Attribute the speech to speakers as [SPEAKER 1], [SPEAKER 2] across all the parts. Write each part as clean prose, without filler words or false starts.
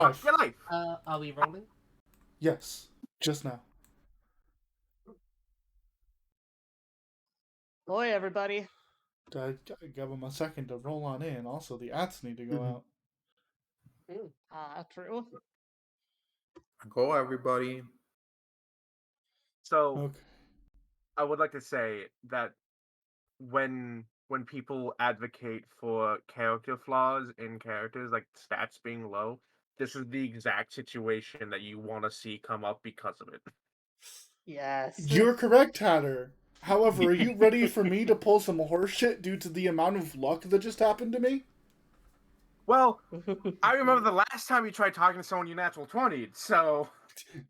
[SPEAKER 1] Life.
[SPEAKER 2] Your life.
[SPEAKER 3] Are we rolling?
[SPEAKER 1] Yes, just now.
[SPEAKER 4] Boy, everybody.
[SPEAKER 1] I give them a second to roll on in. Also, the ads need to go out.
[SPEAKER 4] True.
[SPEAKER 5] Go, everybody.
[SPEAKER 2] So
[SPEAKER 1] Okay.
[SPEAKER 2] I would like to say that when people advocate for character flaws in characters, like stats being low, this is the exact situation that you want to see come up because of it.
[SPEAKER 4] Yes.
[SPEAKER 1] You're correct, Hatter. However, are you ready for me to pull some horseshit due to the amount of luck that just happened to me?
[SPEAKER 2] Well, I remember the last time you tried talking to someone you natural 20'd, so...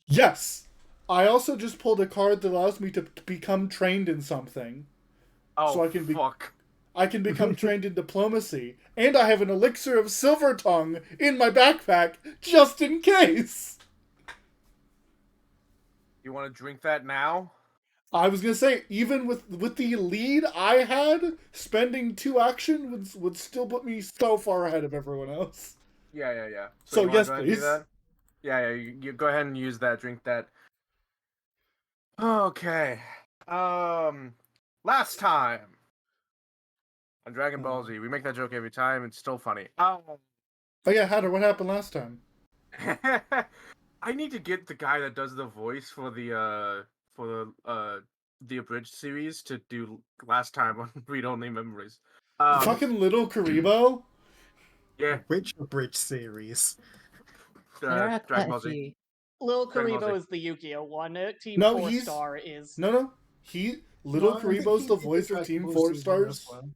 [SPEAKER 1] Yes! I also just pulled a card that allows me to become trained in something.
[SPEAKER 2] Oh,
[SPEAKER 1] So I can
[SPEAKER 2] fuck.
[SPEAKER 1] I can become trained in diplomacy. And I have an elixir of silver tongue in my backpack, just in case!
[SPEAKER 2] You want to drink that now?
[SPEAKER 1] I was gonna say, even with the lead I had, spending 2 action would still put me so far ahead of everyone else.
[SPEAKER 2] Yeah.
[SPEAKER 1] So
[SPEAKER 2] you wanna
[SPEAKER 1] yes,
[SPEAKER 2] go ahead and do
[SPEAKER 1] please.
[SPEAKER 2] that? Yeah, you go ahead and use that, drink that. Okay. Last time on Dragon Ball Z, we make that joke every time. It's still funny.
[SPEAKER 1] Oh yeah, Hatter, what happened last time?
[SPEAKER 2] I need to get the guy that does the voice for the abridged series to do last time on Read Only Memories.
[SPEAKER 1] Fucking little Karibo?
[SPEAKER 2] Yeah,
[SPEAKER 5] Which bridge series?
[SPEAKER 2] Dragon Ball Z.
[SPEAKER 4] Lil
[SPEAKER 2] Dragon Ball
[SPEAKER 4] Karibo
[SPEAKER 2] Z.
[SPEAKER 4] is the Yu-Gi-Oh one. Team
[SPEAKER 1] No,
[SPEAKER 4] 4
[SPEAKER 1] he's-
[SPEAKER 4] Star is...
[SPEAKER 1] No. Little
[SPEAKER 6] No, I think
[SPEAKER 1] Karibo's
[SPEAKER 6] he
[SPEAKER 1] the
[SPEAKER 6] did
[SPEAKER 1] voice of
[SPEAKER 6] Dragon
[SPEAKER 1] Team
[SPEAKER 6] Ball
[SPEAKER 1] 4
[SPEAKER 6] Z
[SPEAKER 1] Stars.
[SPEAKER 6] as well.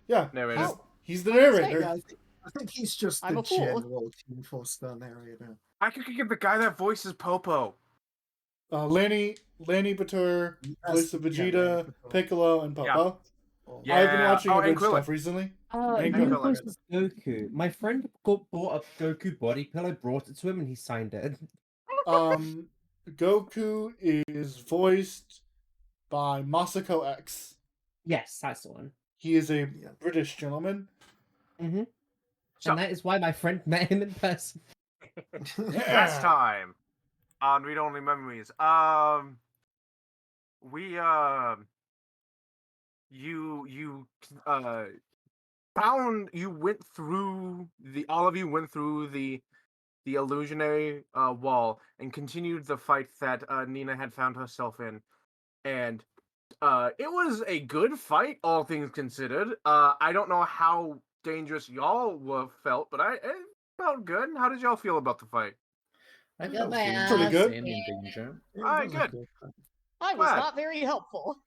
[SPEAKER 1] Yeah,
[SPEAKER 2] Narrator.
[SPEAKER 4] Oh,
[SPEAKER 1] he's the
[SPEAKER 4] I was
[SPEAKER 1] narrator.
[SPEAKER 6] Yeah, I think he's just
[SPEAKER 4] I'm
[SPEAKER 6] the
[SPEAKER 4] a fool.
[SPEAKER 6] general Team 4 Star narrator.
[SPEAKER 2] I could get the guy that voices Popo.
[SPEAKER 1] Lanny Batur, voice of Vegeta, Piccolo, and Popo.
[SPEAKER 2] Yeah.
[SPEAKER 1] I've been watching
[SPEAKER 2] Oh,
[SPEAKER 1] a bit
[SPEAKER 2] and
[SPEAKER 1] of
[SPEAKER 2] Krillin.
[SPEAKER 1] stuff recently.
[SPEAKER 3] You
[SPEAKER 1] Krillin.
[SPEAKER 3] know voice of Goku. My friend bought a Goku body pillow, brought it to him, and he signed it.
[SPEAKER 1] Goku is voiced by Masako X.
[SPEAKER 3] Yes, that's the one.
[SPEAKER 1] He is a British gentleman.
[SPEAKER 3] Mm-hmm.
[SPEAKER 2] So-
[SPEAKER 3] And that is why my friend met him in person.
[SPEAKER 2] Last time on Read Only Memories, we all of you went through the illusionary wall and continued the fight that Nina had found herself in, and it was a good fight, all things considered. I don't know how dangerous y'all felt, but it felt good. How did y'all feel about the fight?
[SPEAKER 5] I
[SPEAKER 6] felt
[SPEAKER 1] pretty good.
[SPEAKER 5] And in danger.
[SPEAKER 6] It
[SPEAKER 2] Alright,
[SPEAKER 6] was a
[SPEAKER 2] good.
[SPEAKER 6] fight.
[SPEAKER 4] I was
[SPEAKER 2] Glad.
[SPEAKER 4] not very helpful.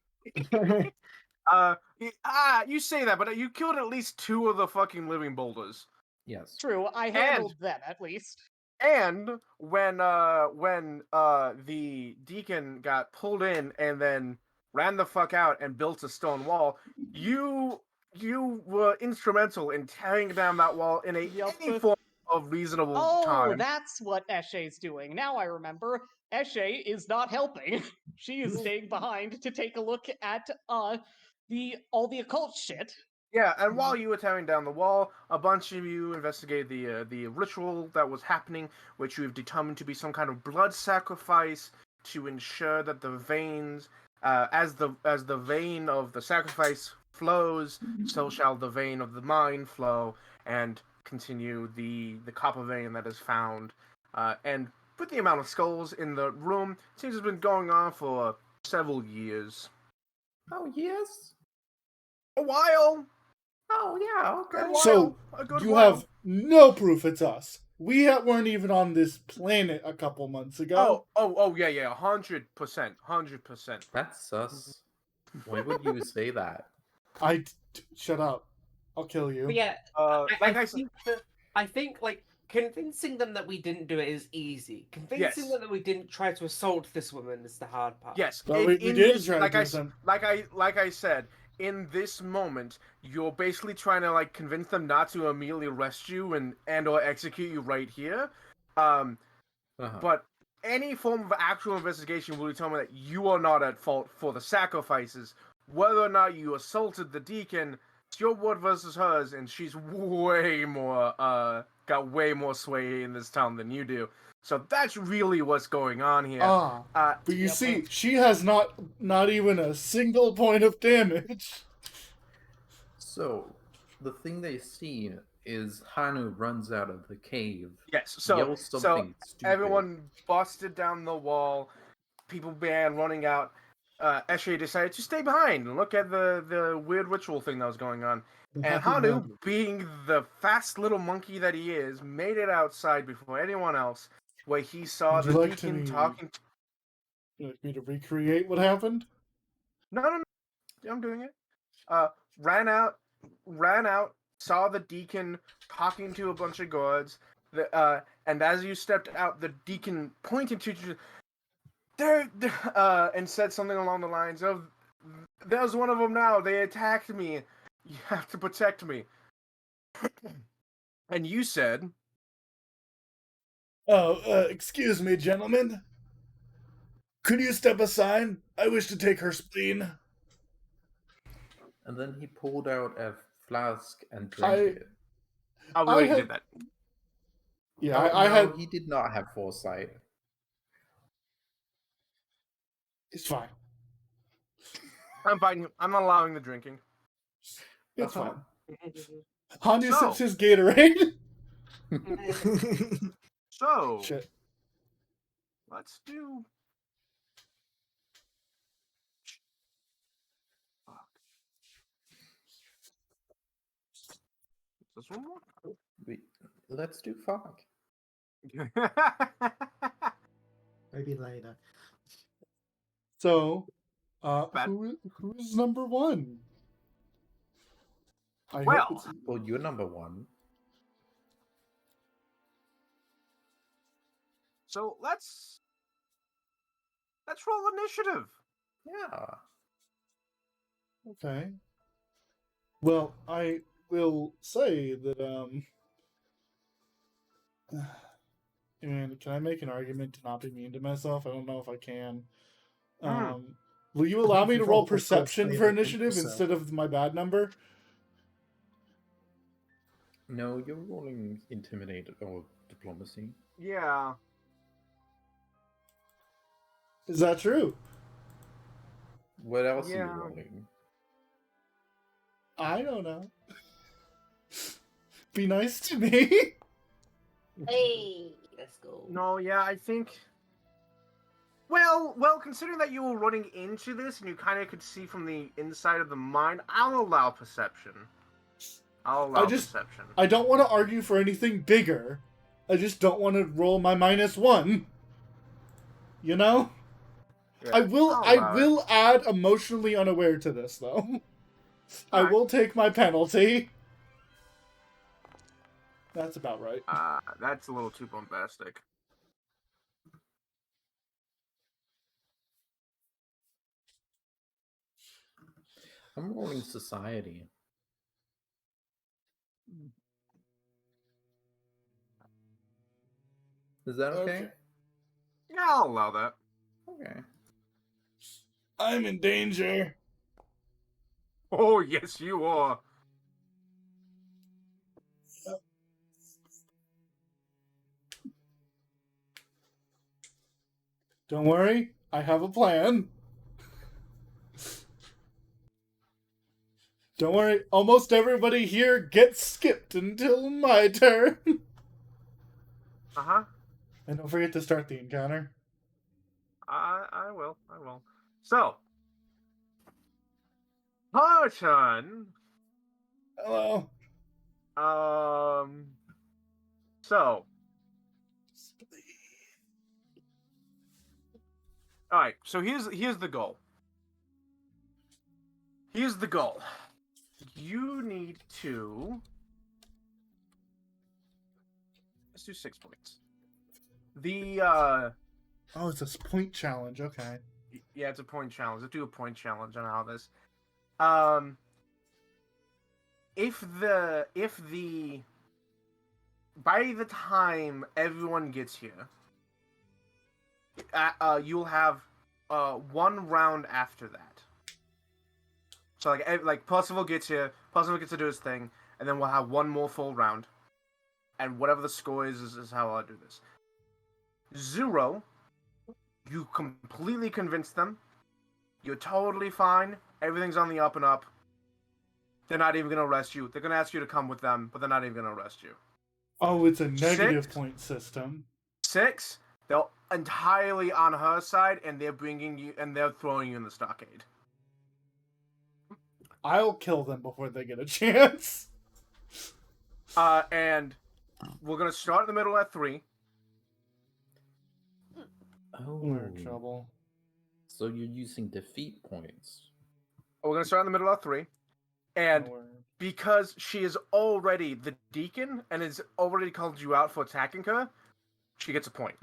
[SPEAKER 2] You say that, but you killed at least 2 of the fucking living boulders.
[SPEAKER 3] Yes.
[SPEAKER 4] True, I handled them at least.
[SPEAKER 2] And when the deacon got pulled in and then ran the fuck out and built a stone wall, you were instrumental in tearing down that wall in any form of reasonable
[SPEAKER 4] Oh,
[SPEAKER 2] time.
[SPEAKER 4] that's what Eshe's doing. Now I remember. Eshe is not helping. She is staying behind to take a look at all the occult shit.
[SPEAKER 2] Yeah, and while you were tearing down the wall, a bunch of you investigated the ritual that was happening, which you have determined to be some kind of blood sacrifice to ensure that the veins, as the vein of the sacrifice flows, so shall the vein of the mind flow, and continue the copper vein that is found. And with the amount of skulls in the room, it seems to have been going on for several years.
[SPEAKER 5] Oh, yes?
[SPEAKER 2] A while.
[SPEAKER 5] Oh, yeah, okay.
[SPEAKER 1] So,
[SPEAKER 2] A good
[SPEAKER 1] you
[SPEAKER 2] while.
[SPEAKER 1] have no proof it's us. We weren't even on this planet a couple months ago.
[SPEAKER 2] Oh, yeah, 100%.
[SPEAKER 5] That's sus. Why would you say that?
[SPEAKER 1] Shut up. I'll kill you.
[SPEAKER 3] But yeah,
[SPEAKER 2] Like I said,
[SPEAKER 3] I think like convincing them that we didn't do it is easy. Convincing
[SPEAKER 2] Yes.
[SPEAKER 3] them that we didn't try to assault this woman is the hard part.
[SPEAKER 2] yes.
[SPEAKER 1] But we
[SPEAKER 2] in
[SPEAKER 1] did
[SPEAKER 2] this-
[SPEAKER 1] try to
[SPEAKER 2] like
[SPEAKER 1] do
[SPEAKER 2] I,
[SPEAKER 1] some.
[SPEAKER 2] like I said, in this moment, you're basically trying to like convince them not to immediately arrest you and or execute you right here. But any form of actual investigation will determine that you are not at fault for the sacrifices. Whether or not you assaulted the deacon, it's your word versus hers, and she's way more got way more sway in this town than you do. So that's really what's going on here.
[SPEAKER 1] Ah, but you
[SPEAKER 4] Yep.
[SPEAKER 1] see, she has not even a single point of damage.
[SPEAKER 5] So, the thing they see is Hanu runs out of the cave,
[SPEAKER 2] Yes. So
[SPEAKER 5] yells something stupid.
[SPEAKER 2] everyone busted down the wall. People began running out. Eshe decided to stay behind and look at the weird ritual thing that was going on. And
[SPEAKER 6] Happy
[SPEAKER 2] Hanu,
[SPEAKER 6] moment.
[SPEAKER 2] being the fast little monkey that he is, made it outside before anyone else, where he saw
[SPEAKER 1] Would you
[SPEAKER 2] the
[SPEAKER 1] like to
[SPEAKER 2] deacon
[SPEAKER 1] me-
[SPEAKER 2] talking.
[SPEAKER 1] You like me to recreate what happened?
[SPEAKER 2] No, I'm doing it. Ran out, saw the deacon talking to a bunch of guards. And as you stepped out, the deacon pointed to you, and said something along the lines of, "There's one of them now. They attacked me. You have to protect me." And you said,
[SPEAKER 1] Oh, excuse me, gentlemen. Could you step aside? I wish to take her spleen.
[SPEAKER 5] And then he pulled out a flask and drank it.
[SPEAKER 2] "Oh, we
[SPEAKER 1] I
[SPEAKER 2] already
[SPEAKER 1] had-
[SPEAKER 2] did that."
[SPEAKER 1] Yeah,
[SPEAKER 5] Oh,
[SPEAKER 1] I
[SPEAKER 5] no,
[SPEAKER 1] had.
[SPEAKER 5] He did not have foresight.
[SPEAKER 1] It's fine.
[SPEAKER 2] I'm fighting. I'm not allowing the drinking.
[SPEAKER 1] It's
[SPEAKER 5] Uh-huh.
[SPEAKER 1] fine. Hanu
[SPEAKER 2] So-
[SPEAKER 1] sips his Gatorade.
[SPEAKER 2] So
[SPEAKER 1] Shit.
[SPEAKER 2] let's do. Fuck. Is this one more?
[SPEAKER 5] Let's do fuck.
[SPEAKER 6] Maybe later.
[SPEAKER 1] So,
[SPEAKER 2] Bad.
[SPEAKER 1] who is number one? I hope
[SPEAKER 2] Well,
[SPEAKER 1] it's-
[SPEAKER 5] Well, you're number one.
[SPEAKER 2] So let's roll initiative.
[SPEAKER 5] Yeah.
[SPEAKER 1] okay. Well, I will say that and can I make an argument to not be mean to myself? I don't know if I can. Will you allow me to roll perception for initiative instead of my bad number?
[SPEAKER 5] No, you're rolling intimidate or diplomacy.
[SPEAKER 2] Yeah.
[SPEAKER 1] Is that true?
[SPEAKER 5] What else
[SPEAKER 2] Yeah.
[SPEAKER 5] are you rolling?
[SPEAKER 1] I don't know. Be nice to me.
[SPEAKER 7] Hey, let's go.
[SPEAKER 2] No, yeah, I think. Well, considering that you were running into this and you kind of could see from the inside of the mine, I'll allow perception. Perception.
[SPEAKER 1] I don't want to argue for anything bigger. I just don't want to roll my -1. You know?
[SPEAKER 2] Yeah,
[SPEAKER 1] I will
[SPEAKER 2] I'll
[SPEAKER 1] I
[SPEAKER 2] allow it.
[SPEAKER 1] will add emotionally unaware to this though. I
[SPEAKER 2] Alright.
[SPEAKER 1] will take my penalty. That's about right.
[SPEAKER 2] That's a little too bombastic.
[SPEAKER 5] I'm rolling society. Is that okay?
[SPEAKER 2] Yeah, I'll allow that.
[SPEAKER 5] Okay.
[SPEAKER 1] I'm in danger.
[SPEAKER 2] Oh, yes, you are.
[SPEAKER 1] Don't worry, I have a plan. Don't worry, almost everybody here gets skipped until my turn.
[SPEAKER 2] Uh-huh.
[SPEAKER 1] And don't forget to start the encounter.
[SPEAKER 2] I will. So, her turn.
[SPEAKER 1] Hello.
[SPEAKER 2] So, all right. So here's the goal. Here's the goal. You need to. Let's do 6 points.
[SPEAKER 1] Oh, it's a point challenge. Okay.
[SPEAKER 2] Yeah, it's a point challenge. Let's do a point challenge on all this. If the by the time everyone gets here, you'll have 1 round after that. So like Percival gets here, Percival gets to do his thing, and then we'll have 1 more full round. and whatever the score is how I'll do this. 0, you completely convince them. You're totally fine. Everything's on the up and up. They're not even going to arrest you. They're going to ask you to come with them, but they're not even going to arrest you.
[SPEAKER 1] Oh, it's a negative
[SPEAKER 2] 6?
[SPEAKER 1] point system.
[SPEAKER 2] 6, they're entirely on her side, and they're throwing you in the stockade.
[SPEAKER 1] I'll kill them before they get a chance.
[SPEAKER 2] And we're going to start in the middle at 3.
[SPEAKER 5] Oh,
[SPEAKER 1] We're in trouble.
[SPEAKER 5] so you're using defeat points.
[SPEAKER 2] We're going to start in the middle at 3. And
[SPEAKER 1] We're-
[SPEAKER 2] because she is already the deacon and has already called you out for attacking her, she gets a point.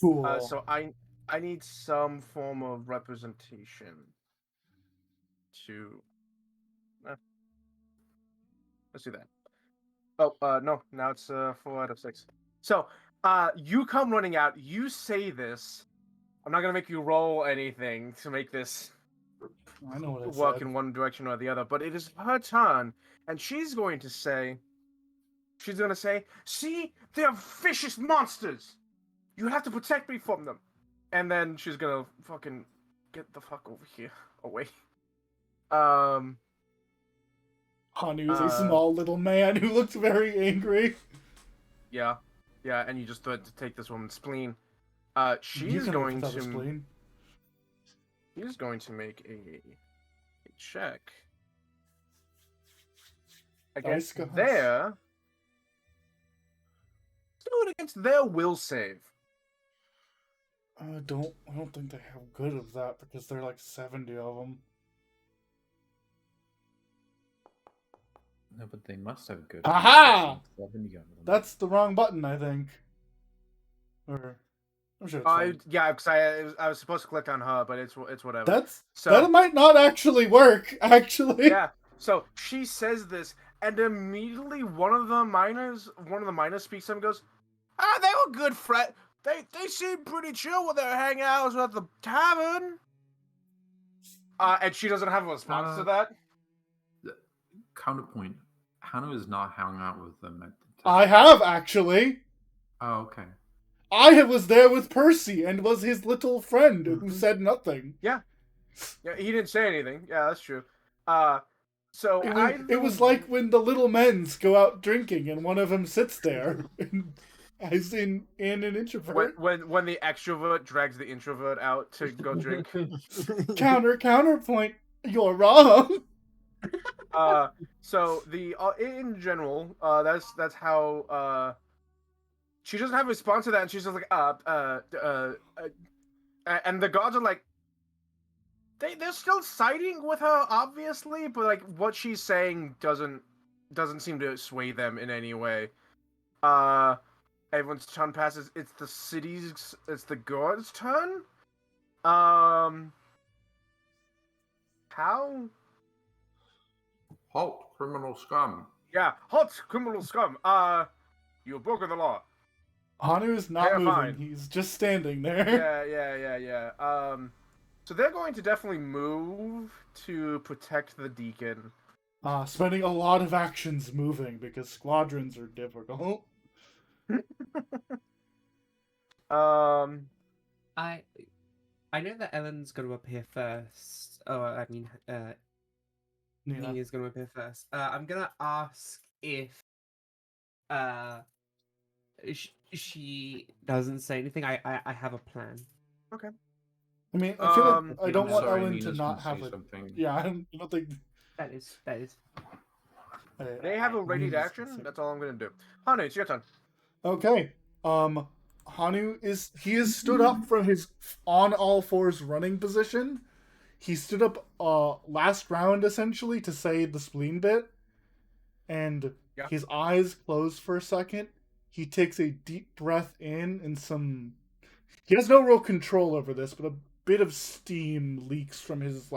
[SPEAKER 1] Cool.
[SPEAKER 2] So I need some form of representation to... let's do that. Oh, no, now it's 4 out of 6. So, you come running out, you say this. I'm not going to make you roll anything to make this
[SPEAKER 1] I know what it
[SPEAKER 2] work
[SPEAKER 1] said.
[SPEAKER 2] in one direction or the other, but it is her turn, and she's going to say, see, they're vicious monsters. You have to protect me from them. And then she's gonna fucking get the fuck over here, away.
[SPEAKER 1] Hanu is a small little man who looks very angry.
[SPEAKER 2] Yeah, and you just threatened to take this woman's spleen.
[SPEAKER 1] You
[SPEAKER 2] She's
[SPEAKER 1] can
[SPEAKER 2] going
[SPEAKER 1] live without a
[SPEAKER 2] to.
[SPEAKER 1] spleen.
[SPEAKER 2] He's going to make a check against
[SPEAKER 1] Dice gods.
[SPEAKER 2] their. Let's do it against their will save.
[SPEAKER 1] I don't think they have good of that because there are like 70 of them.
[SPEAKER 5] No, but they must have good.
[SPEAKER 1] Aha!
[SPEAKER 5] 70 of them.
[SPEAKER 1] That's the wrong button, I think. Or I'm sure it's fine.
[SPEAKER 2] Yeah, because I was supposed to click on her, but it's whatever.
[SPEAKER 1] That might not actually work. Actually,
[SPEAKER 2] Yeah. So she says this, and immediately one of the miners speaks up and goes, they were good friends. They seemed pretty chill when they were hanging out at the tavern. And she doesn't have a response to that.
[SPEAKER 5] Counterpoint. Hannah is not hanging out with them at the
[SPEAKER 1] I
[SPEAKER 5] time.
[SPEAKER 1] have actually.
[SPEAKER 5] Oh, okay.
[SPEAKER 1] I was there with Percy and was his little friend who said nothing.
[SPEAKER 2] Yeah, he didn't say anything. Yeah, that's true. So
[SPEAKER 1] It was like when the little men's go out drinking and one of them sits there. As in an introvert.
[SPEAKER 2] when the extrovert drags the introvert out to go drink.
[SPEAKER 1] Counterpoint. You're wrong.
[SPEAKER 2] So the in general, that's how she doesn't have a response to that, and she's just like and the gods are like they're still siding with her, obviously, but like what she's saying doesn't seem to sway them in any way. Everyone's turn passes. It's the gods' turn. How?
[SPEAKER 5] Halt, criminal scum.
[SPEAKER 2] Yeah, halt, criminal scum. You have broken the law.
[SPEAKER 1] Hanu is not
[SPEAKER 2] They're
[SPEAKER 1] moving.
[SPEAKER 2] fine.
[SPEAKER 1] He's just standing there.
[SPEAKER 2] Yeah. So they're going to definitely move to protect the deacon.
[SPEAKER 1] Spending a lot of actions moving because squadrons are difficult.
[SPEAKER 3] I know that Ellen's going to appear first. Oh, I mean,
[SPEAKER 1] Nina.
[SPEAKER 3] Nina's going to appear first. I'm going to ask if she doesn't say anything. I have a plan.
[SPEAKER 2] Okay.
[SPEAKER 1] I mean, I feel like I don't
[SPEAKER 5] I'm
[SPEAKER 1] want
[SPEAKER 5] sorry,
[SPEAKER 1] Ellen
[SPEAKER 5] Nina's
[SPEAKER 1] to not
[SPEAKER 5] gonna
[SPEAKER 1] have
[SPEAKER 5] say
[SPEAKER 1] it.
[SPEAKER 5] something.
[SPEAKER 1] Yeah, I don't think.
[SPEAKER 3] That is.
[SPEAKER 2] They have a ready
[SPEAKER 1] Nina's
[SPEAKER 2] action.
[SPEAKER 1] gonna say-
[SPEAKER 2] That's all I'm going to do. Hanu, it's your turn.
[SPEAKER 1] Okay. Hanu is stood up from his on all fours running position. He stood up last round essentially to say the spleen bit, and
[SPEAKER 2] Yeah.
[SPEAKER 1] his eyes closed for a second. He takes a deep breath in, and he has no real control over this, but a bit of steam leaks from his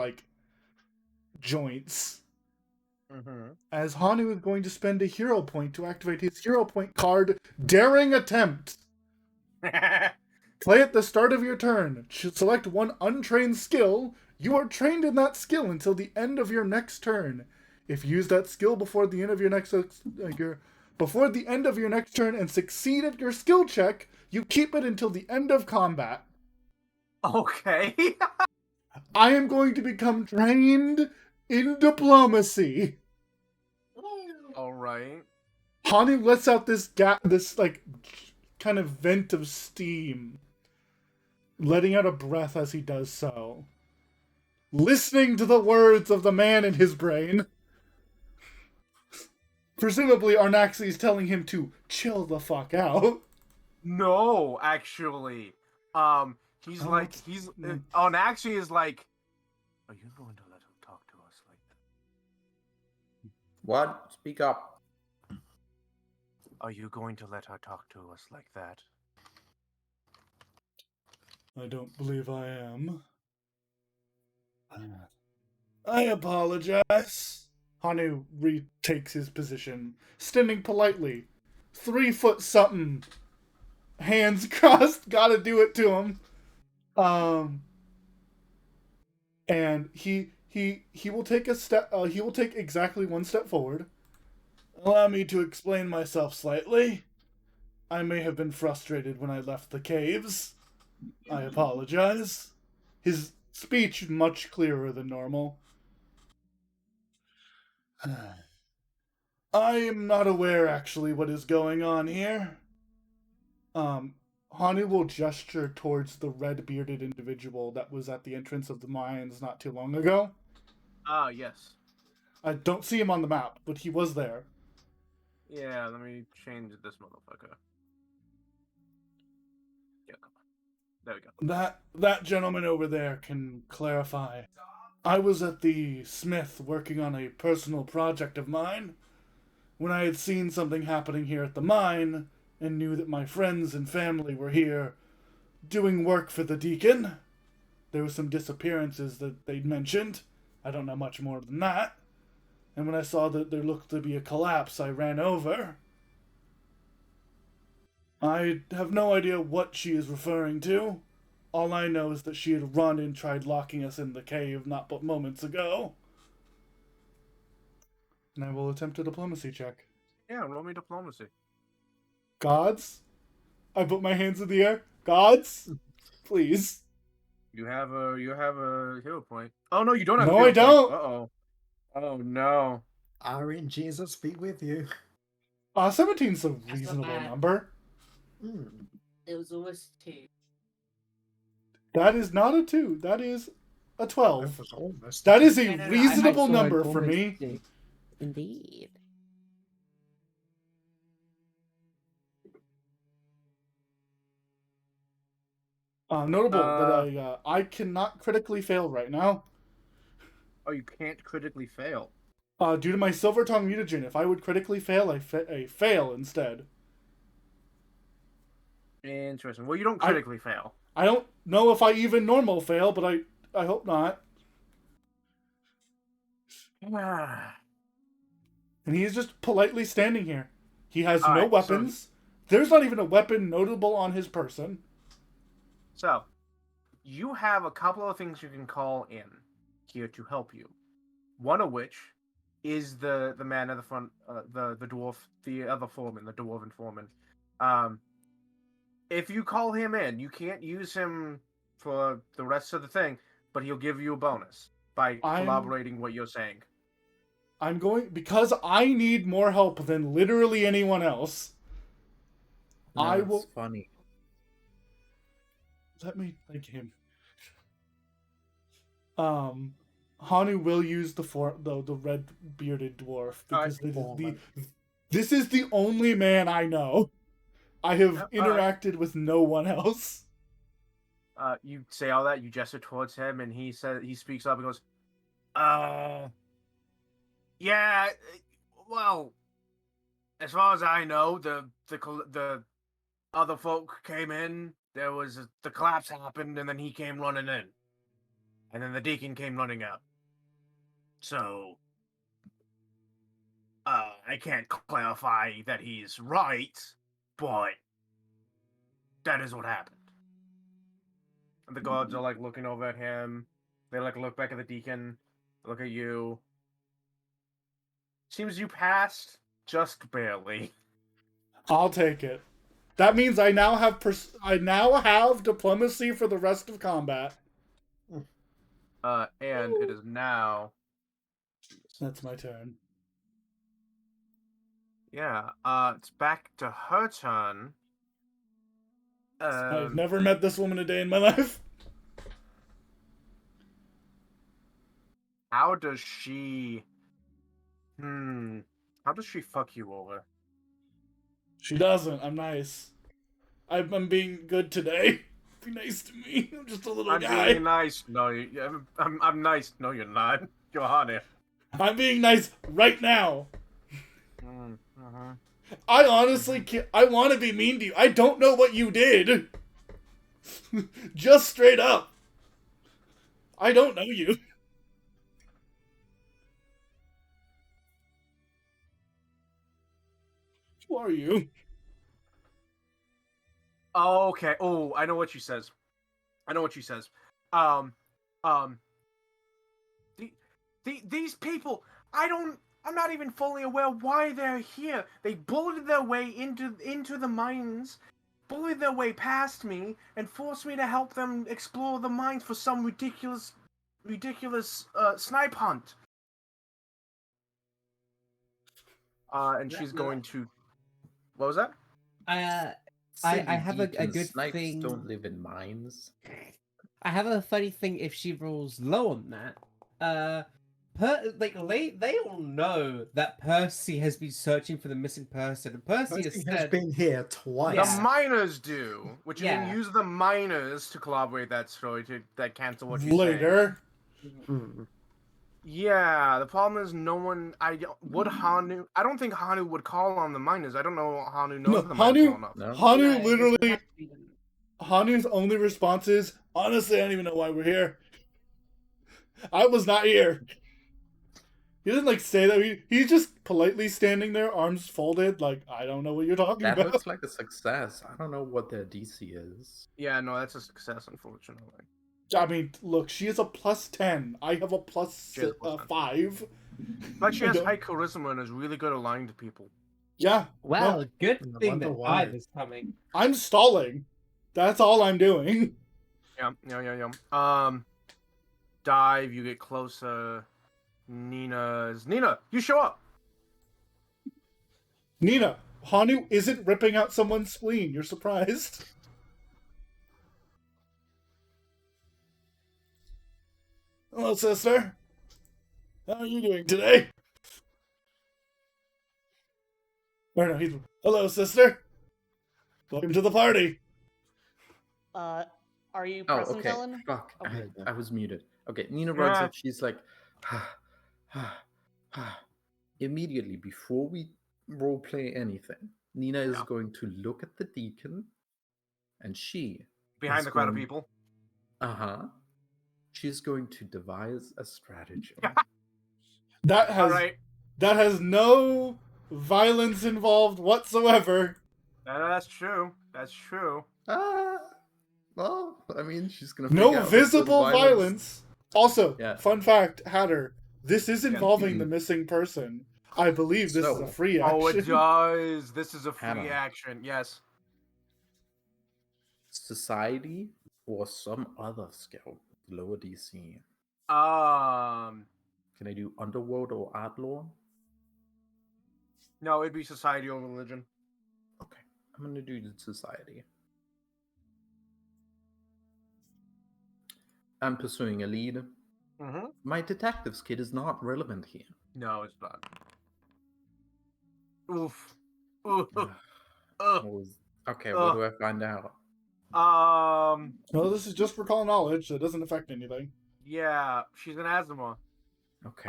[SPEAKER 1] joints.
[SPEAKER 2] Mm-hmm.
[SPEAKER 1] As Hanu is going to spend a hero point to activate his hero point card, Daring Attempt. Play at the start of your turn. Select one untrained skill. You are trained in that skill until the end of your next turn. If you use that skill before the end of your next before the end of your next turn and succeed at your skill check, you keep it until the end of combat.
[SPEAKER 2] Okay.
[SPEAKER 1] I am going to become trained in diplomacy.
[SPEAKER 2] All right.
[SPEAKER 1] Hanu lets out this like kind of vent of steam, letting out a breath as he does so, listening to the words of the man in his brain. Presumably, Arnaxes telling him to chill the fuck out.
[SPEAKER 2] No, actually. He's
[SPEAKER 1] Oh,
[SPEAKER 2] like, actually is like, are you going to let her talk to us like that?
[SPEAKER 5] What? Speak up.
[SPEAKER 2] Are you going to let her talk to us like that?
[SPEAKER 1] I don't believe I am. I apologize. Hanu retakes his position, standing politely. 3 foot something. Hands crossed, gotta do it to him. And he will take a step. He will take exactly 1 step forward. Allow me to explain myself slightly. I may have been frustrated when I left the caves. I apologize. His speech much clearer than normal. I am not aware actually what is going on here. Hanu will gesture towards the red-bearded individual that was at the entrance of the mines not too long ago.
[SPEAKER 2] Ah, yes.
[SPEAKER 1] I don't see him on the map, but he was there.
[SPEAKER 2] Yeah, let me change this motherfucker. Yeah, come on. There we go.
[SPEAKER 1] That gentleman over there can clarify. I was at the smith working on a personal project of mine when I had seen something happening here at the mine and knew that my friends and family were here doing work for the deacon. There were some disappearances that they'd mentioned. I don't know much more than that. And when I saw that there looked to be a collapse, I ran over. I have no idea what she is referring to. All I know is that she had run and tried locking us in the cave not but moments ago. And I will attempt a diplomacy check.
[SPEAKER 2] Yeah, roll me diplomacy.
[SPEAKER 1] Gods? I put my hands in the air. Gods? Please.
[SPEAKER 2] You have a hero point. Oh no, you don't have.
[SPEAKER 1] No,
[SPEAKER 2] a hero
[SPEAKER 1] I don't.
[SPEAKER 2] Uh oh. Oh no.
[SPEAKER 6] Are in Jesus be with you.
[SPEAKER 1] 17's a
[SPEAKER 7] not
[SPEAKER 1] reasonable
[SPEAKER 7] bad.
[SPEAKER 1] number.
[SPEAKER 7] It was always 2.
[SPEAKER 1] That is not a 2. That is a 12.
[SPEAKER 6] That was almost.
[SPEAKER 1] That is a
[SPEAKER 3] No, no, no, I
[SPEAKER 1] reasonable
[SPEAKER 3] saw
[SPEAKER 1] number
[SPEAKER 3] it
[SPEAKER 1] for
[SPEAKER 3] almost
[SPEAKER 1] me.
[SPEAKER 3] too. Indeed.
[SPEAKER 1] Notable that I cannot critically fail right now.
[SPEAKER 2] Oh, you can't critically fail.
[SPEAKER 1] Due to my Silver Tongue mutagen, if I would critically fail, I fail instead.
[SPEAKER 2] Interesting. Well, you don't critically fail.
[SPEAKER 1] I don't know if I even normal fail, but I hope not. And he is just politely standing here. He has no
[SPEAKER 2] Alright,
[SPEAKER 1] weapons. There's not even a weapon notable on his person.
[SPEAKER 2] So, you have a couple of things you can call in here to help you. One of which is the man at the front, the dwarf, the other foreman, the dwarven foreman. If you call him in, you can't use him for the rest of the thing, but he'll give you a bonus by corroborating what you're saying.
[SPEAKER 1] I'm going because I need more help than literally anyone else.
[SPEAKER 5] No,
[SPEAKER 1] I
[SPEAKER 5] it's
[SPEAKER 1] will.
[SPEAKER 5] funny.
[SPEAKER 1] Let me thank him. Hanu will use the red bearded dwarf because this is the only man I know. I have interacted with no one else.
[SPEAKER 2] You say all that, you gesture towards him, and he speaks up and goes, yeah, well, as far as I know, the other folk came in, there was the collapse happened, and then he came running in. And then the deacon came running out. So, I can't clarify that he's right, but that is what happened. And the guards are like looking over at him. They like look back at the deacon, look at you. Seems you passed just barely.
[SPEAKER 1] I'll take it. That means I now have diplomacy for the rest of combat.
[SPEAKER 2] And it is now.
[SPEAKER 1] That's my turn.
[SPEAKER 2] Yeah. It's back to her turn.
[SPEAKER 1] I've never met this woman a day in my life.
[SPEAKER 2] How does she? How does she fuck you over?
[SPEAKER 1] She doesn't. I'm nice. I'm being good today. Be nice to me. I'm just a little
[SPEAKER 2] I'm
[SPEAKER 1] guy.
[SPEAKER 2] being nice. No, I'm nice. No, you're not. You're honey.
[SPEAKER 1] I'm being nice right now.
[SPEAKER 2] Mm-hmm.
[SPEAKER 1] I honestly can't. I want to be mean to you. I don't know what you did. Just straight up. I don't know you. Who are you?
[SPEAKER 2] Oh, okay. Oh, I know what she says. These people, I'm not even fully aware why they're here. They bullied their way into the mines, bullied their way past me, and forced me to help them explore the mines for some ridiculous snipe hunt. And she's going to. What was that?
[SPEAKER 3] I have a good
[SPEAKER 5] snipes
[SPEAKER 3] thing.
[SPEAKER 5] Don't live in mines.
[SPEAKER 3] I have a funny thing if she rolls low on that. They all know that Percy has been searching for the missing person, and Percy has
[SPEAKER 6] Has
[SPEAKER 3] said,
[SPEAKER 6] been here twice.
[SPEAKER 3] Yeah.
[SPEAKER 2] The miners do, which you
[SPEAKER 3] Yeah.
[SPEAKER 2] can use the miners to corroborate that story that cancel what you say.
[SPEAKER 1] Later.
[SPEAKER 6] Hmm.
[SPEAKER 2] Yeah, the problem is no one. I don't think Hanu would call on the miners. I don't know Hanu knows
[SPEAKER 1] No,
[SPEAKER 2] the miners well enough.
[SPEAKER 5] No.
[SPEAKER 1] Hanu
[SPEAKER 4] Yeah,
[SPEAKER 1] literally.
[SPEAKER 4] it has to be them.
[SPEAKER 1] Hanu's only response is, honestly, I don't even know why we're here. I was not here. He doesn't like say that. He's just politely standing there, arms folded, like, I don't know what you're talking
[SPEAKER 5] That
[SPEAKER 1] about.
[SPEAKER 5] looks like a success. I don't know what their DC is.
[SPEAKER 2] Yeah, no, that's a success, unfortunately.
[SPEAKER 1] I mean, look, she is a +10. I have a
[SPEAKER 2] She has a +10.
[SPEAKER 1] 5.
[SPEAKER 2] But she
[SPEAKER 1] I
[SPEAKER 2] has
[SPEAKER 1] don't-
[SPEAKER 2] high charisma and is really good at lying to people.
[SPEAKER 1] Yeah.
[SPEAKER 3] "Well,
[SPEAKER 1] no,
[SPEAKER 3] good
[SPEAKER 6] I
[SPEAKER 3] thing
[SPEAKER 6] wonder
[SPEAKER 3] that
[SPEAKER 6] why.
[SPEAKER 3] Vibe is coming."
[SPEAKER 1] I'm stalling. That's all I'm doing.
[SPEAKER 2] Yeah. Dive, you get closer. Nina, you show up.
[SPEAKER 1] Nina, Hanu isn't ripping out someone's spleen. You're surprised? Hello, sister. How are you doing today? Or no, hello, sister. Welcome to the party.
[SPEAKER 4] Are you
[SPEAKER 5] Oh,
[SPEAKER 4] present,
[SPEAKER 5] okay.
[SPEAKER 4] Ellen?
[SPEAKER 5] Fuck.
[SPEAKER 4] Okay.
[SPEAKER 5] I was muted. Okay, Nina runs
[SPEAKER 2] Ah.
[SPEAKER 5] up. She's like, immediately before we roleplay anything, Nina is
[SPEAKER 2] Yeah.
[SPEAKER 5] going to look at the deacon, and she
[SPEAKER 2] Behind
[SPEAKER 5] is
[SPEAKER 2] the crowd of
[SPEAKER 5] going-
[SPEAKER 2] people.
[SPEAKER 5] She's going to devise a stratagem.
[SPEAKER 1] That
[SPEAKER 2] All
[SPEAKER 1] has
[SPEAKER 2] right.
[SPEAKER 1] that has no violence involved whatsoever.
[SPEAKER 2] That's true. That's true.
[SPEAKER 5] Well, I mean, she's gonna
[SPEAKER 1] No
[SPEAKER 5] figure out what's the
[SPEAKER 1] visible violence. Also,
[SPEAKER 5] Yeah.
[SPEAKER 1] fun fact, Hatter, this is
[SPEAKER 5] Yeah.
[SPEAKER 1] involving the missing person. I believe this is
[SPEAKER 5] So-
[SPEAKER 1] a free action.
[SPEAKER 2] Oh, it does. This is a free
[SPEAKER 5] Hannah.
[SPEAKER 2] action. Yes.
[SPEAKER 5] Society or some other skill with lower DC. Can I do underworld or art law?
[SPEAKER 2] No, it'd be society or religion.
[SPEAKER 5] Okay, I'm gonna do the society. I'm pursuing a lead.
[SPEAKER 2] Mm-hmm.
[SPEAKER 5] My detective's kit is not relevant here.
[SPEAKER 2] No, it's not. Oof. Oof.
[SPEAKER 5] Ugh.
[SPEAKER 2] Ugh.
[SPEAKER 5] What was- Okay, what do I find out?
[SPEAKER 1] Well, this is just for call knowledge, so it doesn't affect anything.
[SPEAKER 2] Yeah, she's an Azima.
[SPEAKER 5] Okay.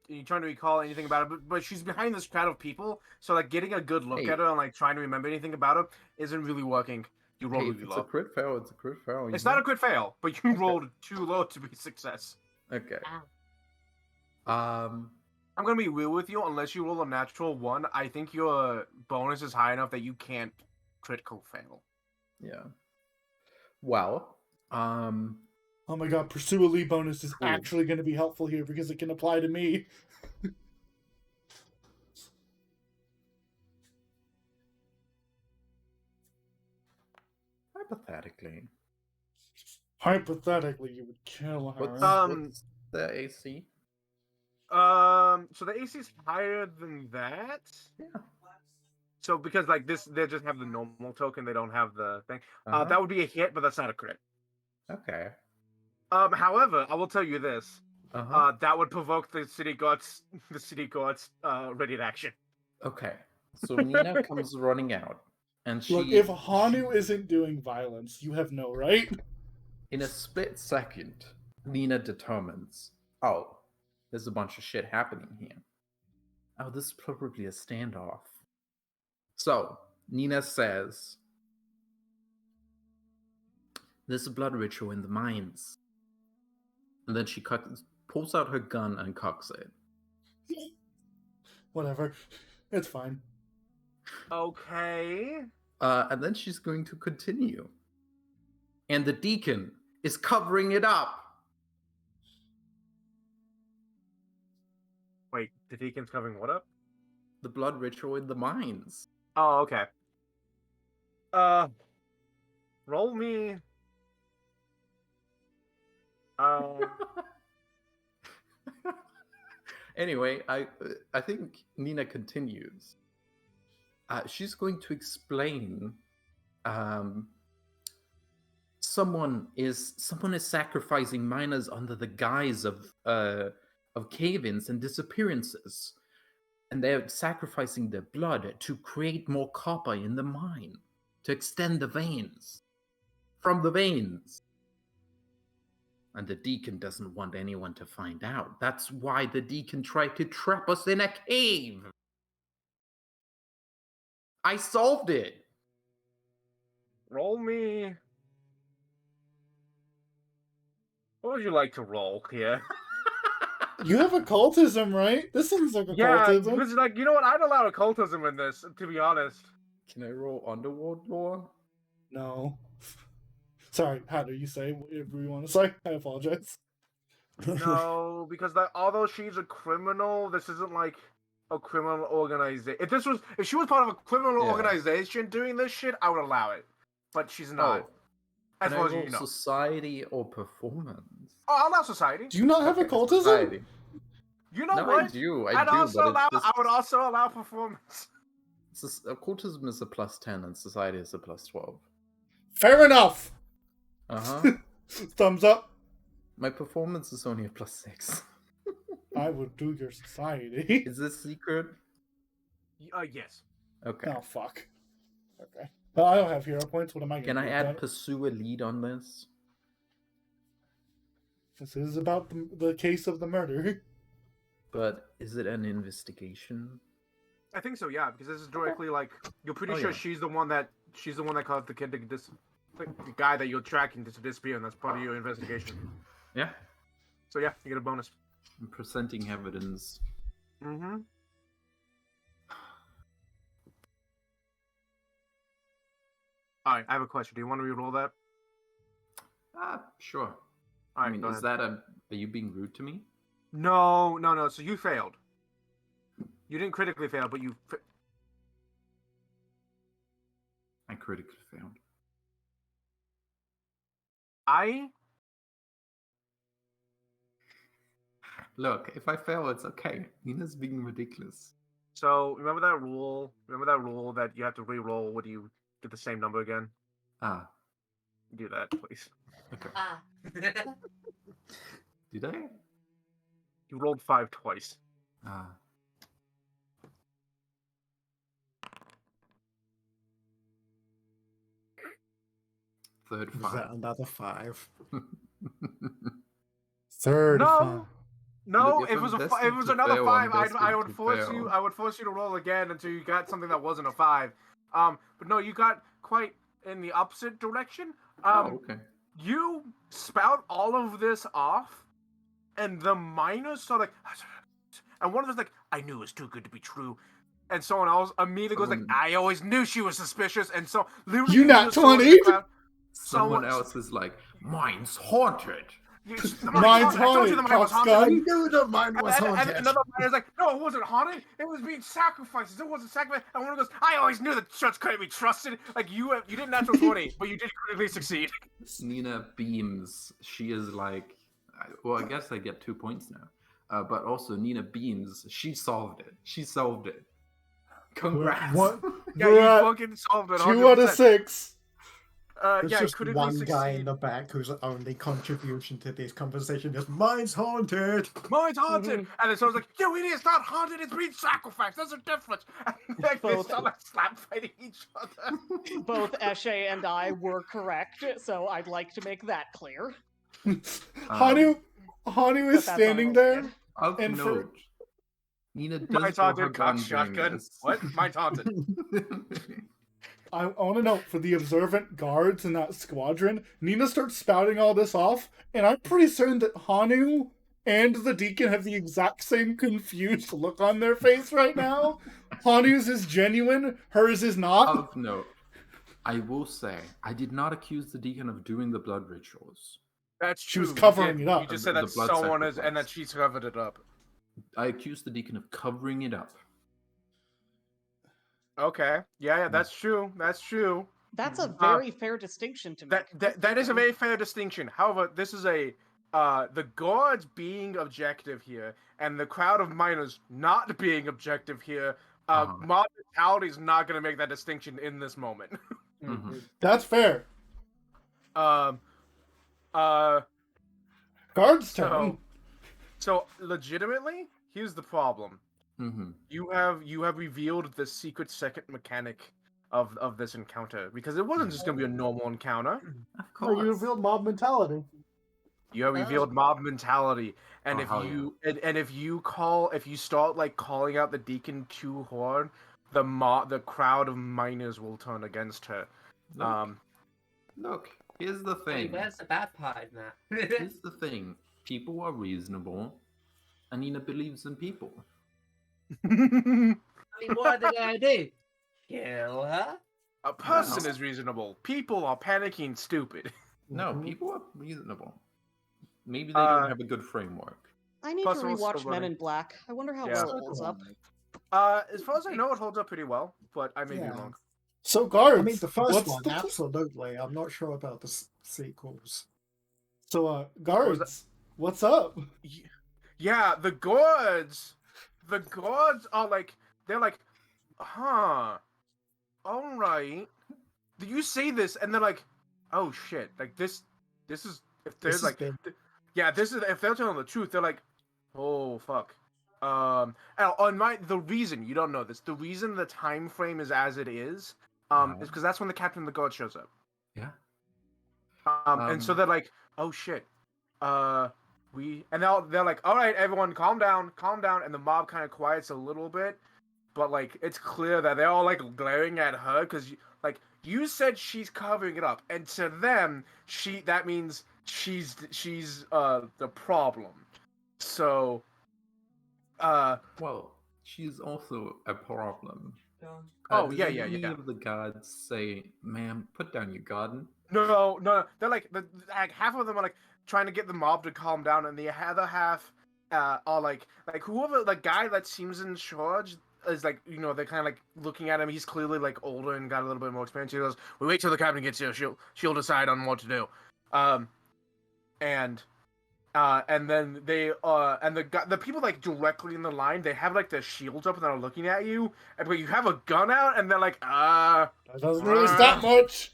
[SPEAKER 2] You trying to recall anything about her, but she's behind this crowd of people, so like getting a good look
[SPEAKER 5] Hey.
[SPEAKER 2] at her and like trying to remember anything about her isn't really working. You roll
[SPEAKER 5] Hey,
[SPEAKER 2] really
[SPEAKER 5] if it's a
[SPEAKER 2] low.
[SPEAKER 5] crit fail, it's a crit fail.
[SPEAKER 2] It's
[SPEAKER 5] you
[SPEAKER 2] not
[SPEAKER 5] know?
[SPEAKER 2] a crit fail, but you
[SPEAKER 5] Okay.
[SPEAKER 2] rolled too low to be a success.
[SPEAKER 5] Okay.
[SPEAKER 7] Ow.
[SPEAKER 2] I'm gonna be real with you. Unless you roll a natural 1, I think your bonus is high enough that you can't critical fail.
[SPEAKER 5] Yeah. Well,
[SPEAKER 1] Oh my god, pursue a lead bonus is
[SPEAKER 5] Cool.
[SPEAKER 1] actually going to be helpful here because it can apply to me.
[SPEAKER 5] hypothetically.
[SPEAKER 1] Hypothetically, you would kill her.
[SPEAKER 5] What's the AC?
[SPEAKER 2] So the AC is higher than that.
[SPEAKER 5] Yeah.
[SPEAKER 2] So because like this, they just have the normal token. They don't have the thing.
[SPEAKER 5] Uh-huh.
[SPEAKER 2] That would be a hit, but that's not a crit.
[SPEAKER 5] Okay.
[SPEAKER 2] However, I will tell you this.
[SPEAKER 5] Uh-huh.
[SPEAKER 2] That would provoke the city gods ready to action.
[SPEAKER 5] Okay. So Nina comes running out, and she
[SPEAKER 1] Look, if Hanu isn't doing violence, you have no right.
[SPEAKER 5] in a split second, Nina determines, oh, there's a bunch of shit happening here. Oh, this is probably a standoff. So, Nina says, there's a blood ritual in the mines. And then she pulls out her gun and cocks it.
[SPEAKER 1] Whatever. It's fine.
[SPEAKER 2] Okay.
[SPEAKER 5] And then she's going to continue. And the deacon is covering it up.
[SPEAKER 2] Wait, the deacon's covering what up?
[SPEAKER 5] The blood ritual in the mines.
[SPEAKER 2] Oh, okay. Roll me.
[SPEAKER 5] Anyway, I think Nina continues. She's going to explain. Someone is sacrificing miners under the guise of cave-ins and disappearances, and they're sacrificing their blood to create more copper in the mine, to extend the veins from the veins. And the deacon doesn't want anyone to find out. That's why the deacon tried to trap us in a cave. I solved it.
[SPEAKER 2] Roll me. What would you like to roll here?
[SPEAKER 1] You have occultism, right? This sounds like
[SPEAKER 2] Yeah,
[SPEAKER 1] occultism.
[SPEAKER 2] because like you know what? I'd allow occultism in this, to be honest.
[SPEAKER 5] Can I roll underworld lore?
[SPEAKER 1] No. Sorry, how do you say whatever you want to say? I apologize.
[SPEAKER 2] No, because although she's a criminal, this isn't like a criminal organization. If she was part of a criminal
[SPEAKER 5] Yeah.
[SPEAKER 2] organization doing this shit, I would allow it. But she's not. As
[SPEAKER 5] Can I
[SPEAKER 2] far as
[SPEAKER 5] roll
[SPEAKER 2] you know.
[SPEAKER 5] society or performance?
[SPEAKER 2] Oh, I'll allow society.
[SPEAKER 1] Do you not have
[SPEAKER 5] Okay,
[SPEAKER 1] occultism?
[SPEAKER 5] society.
[SPEAKER 2] You know
[SPEAKER 5] No,
[SPEAKER 2] what?
[SPEAKER 5] I do.
[SPEAKER 2] I'd
[SPEAKER 5] I do.
[SPEAKER 2] also
[SPEAKER 5] But
[SPEAKER 2] allow.
[SPEAKER 5] it's
[SPEAKER 2] I would also allow performance.
[SPEAKER 5] occultism is a +10 and society is a +12.
[SPEAKER 1] Fair enough.
[SPEAKER 5] Uh-huh.
[SPEAKER 1] Thumbs up.
[SPEAKER 5] My performance is only a +6.
[SPEAKER 1] I would do your society.
[SPEAKER 5] Is this secret?
[SPEAKER 2] Yes.
[SPEAKER 5] Okay.
[SPEAKER 1] Oh, fuck. Okay. Well, I don't have hero points. What am I going to
[SPEAKER 5] Can
[SPEAKER 1] do
[SPEAKER 5] I
[SPEAKER 1] about
[SPEAKER 5] add
[SPEAKER 1] it?
[SPEAKER 5] pursue a lead on this?
[SPEAKER 1] This is about the case of the murder.
[SPEAKER 5] But is it an investigation?
[SPEAKER 2] I think so. Yeah, because this is directly like you're pretty
[SPEAKER 5] Oh,
[SPEAKER 2] sure
[SPEAKER 5] yeah.
[SPEAKER 2] she's the one that caused the kid to the guy that you're tracking to disappear, and that's part of your investigation.
[SPEAKER 5] Yeah.
[SPEAKER 2] So yeah, you get a bonus.
[SPEAKER 5] I'm presenting evidence.
[SPEAKER 2] Mm-hmm. All right, I have a question. Do you want to re-roll that?
[SPEAKER 5] Sure.
[SPEAKER 2] All
[SPEAKER 5] I
[SPEAKER 2] right,
[SPEAKER 5] mean,
[SPEAKER 2] go
[SPEAKER 5] is
[SPEAKER 2] ahead.
[SPEAKER 5] that are you being rude to me?
[SPEAKER 2] No. So you failed. You didn't critically fail, but you.
[SPEAKER 5] I critically failed. Look, if I fail, it's okay. Nina's being ridiculous.
[SPEAKER 2] So remember that rule? Remember that rule that you have to re-roll when you get the same number again?
[SPEAKER 5] Ah,
[SPEAKER 2] Do that, please.
[SPEAKER 5] okay.
[SPEAKER 8] Ah.
[SPEAKER 5] Did I?
[SPEAKER 2] You rolled 5 twice.
[SPEAKER 5] Ah. Third
[SPEAKER 6] Is that
[SPEAKER 5] 5.
[SPEAKER 6] another 5?
[SPEAKER 1] Third.
[SPEAKER 2] No. No,
[SPEAKER 5] Look,
[SPEAKER 2] if
[SPEAKER 5] if
[SPEAKER 2] it was
[SPEAKER 5] I'm
[SPEAKER 2] if it
[SPEAKER 5] destined
[SPEAKER 2] was
[SPEAKER 5] to
[SPEAKER 2] another
[SPEAKER 5] fail,
[SPEAKER 2] 5,
[SPEAKER 5] I'm
[SPEAKER 2] I
[SPEAKER 5] destined
[SPEAKER 2] would
[SPEAKER 5] to
[SPEAKER 2] force
[SPEAKER 5] fail.
[SPEAKER 2] you. I would force you to roll again until you got something that wasn't a 5. But no, you got quite in the opposite direction.
[SPEAKER 5] Oh, okay.
[SPEAKER 2] You spout all of this off, and the miners start like, and one of them's like, I knew it was too good to be true. And someone else immediately goes like, I always knew she was suspicious. And so, literally,
[SPEAKER 1] You not
[SPEAKER 2] just go in
[SPEAKER 1] 20?
[SPEAKER 2] the crowd,
[SPEAKER 5] Someone
[SPEAKER 2] someone-
[SPEAKER 5] else is like, mine's haunted.
[SPEAKER 1] Mine's
[SPEAKER 2] I told you the
[SPEAKER 1] haunted,
[SPEAKER 2] mine was
[SPEAKER 6] I
[SPEAKER 2] haunted.
[SPEAKER 1] cockgun.
[SPEAKER 6] knew that mine was
[SPEAKER 2] And
[SPEAKER 6] haunted.
[SPEAKER 2] another man is like, no, it wasn't haunted. It was being sacrificed. It wasn't sacrificed. And one goes, I always knew that church couldn't be trusted. Like you didn't natural 20, but you did critically succeed.
[SPEAKER 5] Nina beams. She is like, well, I guess I get 2 points now. But also Nina beams. She solved it. She solved it. Congrats.
[SPEAKER 1] What?
[SPEAKER 2] Yeah,
[SPEAKER 1] We're
[SPEAKER 2] you
[SPEAKER 1] at
[SPEAKER 2] fucking solved it.
[SPEAKER 1] 2 out of
[SPEAKER 2] 100%.
[SPEAKER 1] 6.
[SPEAKER 6] There's
[SPEAKER 2] Yeah,
[SPEAKER 6] just
[SPEAKER 2] critically
[SPEAKER 6] one
[SPEAKER 2] succeed.
[SPEAKER 6] guy in the back whose only contribution to this conversation is mine's haunted.
[SPEAKER 2] Mine's haunted. And then someone's like, you idiot, it's not haunted, it's being sacrificed. There's a difference. And like, they
[SPEAKER 4] Both.
[SPEAKER 2] start like slap fighting each other.
[SPEAKER 4] Both Eshe and I were correct, so I'd like to make that clear.
[SPEAKER 1] Hanu is
[SPEAKER 4] that's
[SPEAKER 1] standing
[SPEAKER 4] all
[SPEAKER 1] there.
[SPEAKER 4] good.
[SPEAKER 5] Of
[SPEAKER 1] And for-
[SPEAKER 5] note, Nina does
[SPEAKER 2] Mine's
[SPEAKER 5] draw her
[SPEAKER 2] haunted,
[SPEAKER 5] gun
[SPEAKER 2] cock
[SPEAKER 5] during
[SPEAKER 2] shotgun.
[SPEAKER 5] this.
[SPEAKER 2] What? Mine's haunted.
[SPEAKER 1] I want to note for the observant guards in that squadron, Nina starts spouting all this off, and I'm pretty certain that Hanu and the deacon have the exact same confused look on their face right now. Hanu's is genuine, hers is not.
[SPEAKER 5] Of note, I will say, I did not accuse the deacon of doing the blood rituals.
[SPEAKER 2] That's
[SPEAKER 1] She
[SPEAKER 2] true.
[SPEAKER 1] was
[SPEAKER 2] you
[SPEAKER 1] covering
[SPEAKER 2] did.
[SPEAKER 1] it up.
[SPEAKER 2] You just
[SPEAKER 5] The
[SPEAKER 2] said that
[SPEAKER 5] blood
[SPEAKER 2] someone is, and
[SPEAKER 5] sacrifice.
[SPEAKER 2] that she's covered it up.
[SPEAKER 5] I accused the deacon of covering it up.
[SPEAKER 2] Okay. Yeah, that's true. That's true.
[SPEAKER 4] That's a very fair distinction to make.
[SPEAKER 2] That is a very fair distinction. However, this is a the guards being objective here, and the crowd of miners not being objective here. Mob mentality is not going to make that distinction in this moment.
[SPEAKER 5] Mhm.
[SPEAKER 1] That's fair.
[SPEAKER 2] Um,
[SPEAKER 1] Guards turn.
[SPEAKER 2] so legitimately, here's the problem.
[SPEAKER 5] Mhm.
[SPEAKER 2] You have revealed the secret second mechanic of this encounter, because it wasn't just going to be a normal encounter.
[SPEAKER 5] Of
[SPEAKER 1] Oh, you
[SPEAKER 5] course.
[SPEAKER 1] revealed mob mentality.
[SPEAKER 2] You have revealed mob mentality, and
[SPEAKER 5] Oh,
[SPEAKER 2] if
[SPEAKER 5] hell
[SPEAKER 2] you and if you start like calling out the deacon too hard, the crowd of miners will turn against her.
[SPEAKER 5] Look, look, here's the
[SPEAKER 3] Wait,
[SPEAKER 5] thing.
[SPEAKER 3] where's the bad part in that?
[SPEAKER 5] Here's the thing. People are reasonable, and Nina believes in people.
[SPEAKER 3] I mean, what did I do? Kill her?
[SPEAKER 2] A person is reasonable. People are panicking stupid.
[SPEAKER 5] No,
[SPEAKER 6] Mhm.
[SPEAKER 5] people are reasonable. Maybe they
[SPEAKER 2] Uh,
[SPEAKER 5] don't have a good framework.
[SPEAKER 4] I need
[SPEAKER 2] Plus,
[SPEAKER 4] to
[SPEAKER 2] we're still
[SPEAKER 4] rewatch Men
[SPEAKER 2] running.
[SPEAKER 4] in Black. I wonder how
[SPEAKER 2] Yeah.
[SPEAKER 4] well it holds up.
[SPEAKER 2] As far as I know, it holds up pretty well, but I may be
[SPEAKER 6] Yeah.
[SPEAKER 2] wrong.
[SPEAKER 1] So guards.
[SPEAKER 6] I mean, the first
[SPEAKER 1] what's
[SPEAKER 6] one,
[SPEAKER 1] the-
[SPEAKER 6] absolutely. I'm not sure about the sequels.
[SPEAKER 1] So guards, what's up?
[SPEAKER 2] Yeah, the guards are like, they're like, huh, all right. Do you see this? And they're like, oh shit, like this is, if they're
[SPEAKER 6] This has
[SPEAKER 2] like,
[SPEAKER 6] been-
[SPEAKER 2] yeah, this is, if they're telling the truth, they're like, oh fuck. And the reason you don't know this, the reason the time frame is as it is because that's when the captain of the guard shows up.
[SPEAKER 5] Yeah.
[SPEAKER 2] And so they're like, oh shit, they're like, all right, everyone, calm down, and the mob kind of quiets a little bit, but like it's clear that they're all like glaring at her because like you said she's covering it up, and to them that means she's the problem. So
[SPEAKER 5] Well, she's also a problem.
[SPEAKER 2] Oh,
[SPEAKER 5] Does
[SPEAKER 2] yeah.
[SPEAKER 5] any of the gods say, "Ma'am, put down your gun"?
[SPEAKER 2] No. They're like, half of them are like trying to get the mob to calm down, and the other half are like whoever the guy that seems in charge is like, they're kind of like looking at him. He's clearly like older and got a little bit more experience. He goes, "We wait till the captain gets here. She'll decide on what to do." And then they and the people like directly in the line, they have like their shields up and they're looking at you, but you have a gun out, and they're like,
[SPEAKER 1] That doesn't raise that much.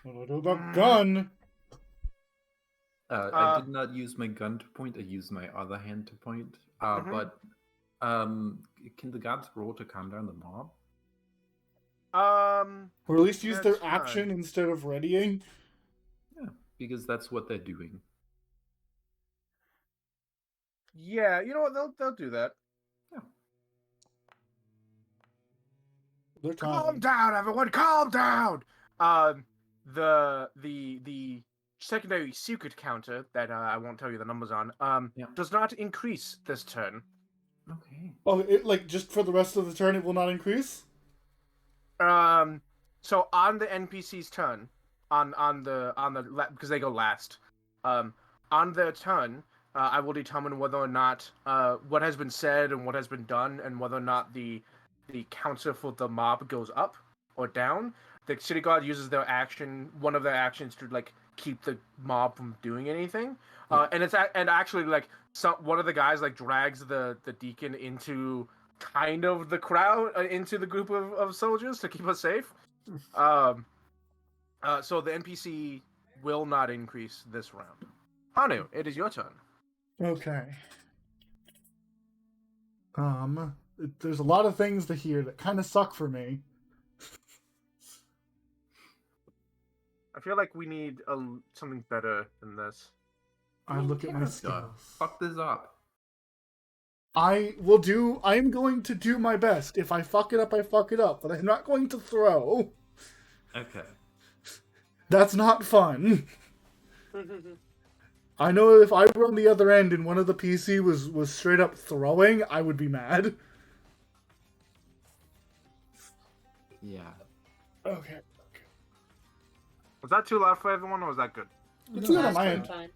[SPEAKER 1] What do I do about gun?
[SPEAKER 5] I did not use my gun to point. I used my other hand to point.
[SPEAKER 2] Mhm.
[SPEAKER 5] But can the gods roll to calm down the mob?
[SPEAKER 1] Or at least use their
[SPEAKER 2] That's fine.
[SPEAKER 1] action instead of readying.
[SPEAKER 5] Yeah, because that's what they're doing.
[SPEAKER 2] yeah, you know what? They'll do that.
[SPEAKER 1] They're
[SPEAKER 2] Calm
[SPEAKER 1] trying.
[SPEAKER 2] down, everyone. Calm down. The secondary secret counter that I won't tell you the numbers on
[SPEAKER 5] Yeah.
[SPEAKER 2] does not increase this turn.
[SPEAKER 5] Okay.
[SPEAKER 1] Oh, it like just for the rest of the turn, it will not increase.
[SPEAKER 2] So on the NPC's turn, on the because they go last, On their turn, I will determine whether or not what has been said and what has been done, and whether or not the counter for the mob goes up or down. The city guard uses one of their actions to like keep the mob from doing anything. And actually like one of the guys like drags the deacon into kind of the crowd, into the group of soldiers to keep us safe. So the NPC will not increase this round. Hanu, it is your turn.
[SPEAKER 1] Okay. There's a lot of things to hear that kind of suck for me.
[SPEAKER 2] I feel like we need something better than this.
[SPEAKER 1] I look at my
[SPEAKER 5] God,
[SPEAKER 1] skills.
[SPEAKER 5] fuck this up.
[SPEAKER 1] I'm going to do my best. If I fuck it up, I fuck it up. But I'm not going to throw.
[SPEAKER 5] Okay.
[SPEAKER 1] That's not fun. I know if I were on the other end and one of the PC was straight up throwing, I would be mad.
[SPEAKER 5] Yeah.
[SPEAKER 1] Okay.
[SPEAKER 2] Was that too loud for everyone, or was that good?
[SPEAKER 1] It's
[SPEAKER 6] No,
[SPEAKER 1] good on
[SPEAKER 6] that's
[SPEAKER 1] my
[SPEAKER 6] good.
[SPEAKER 1] end.
[SPEAKER 8] Fine.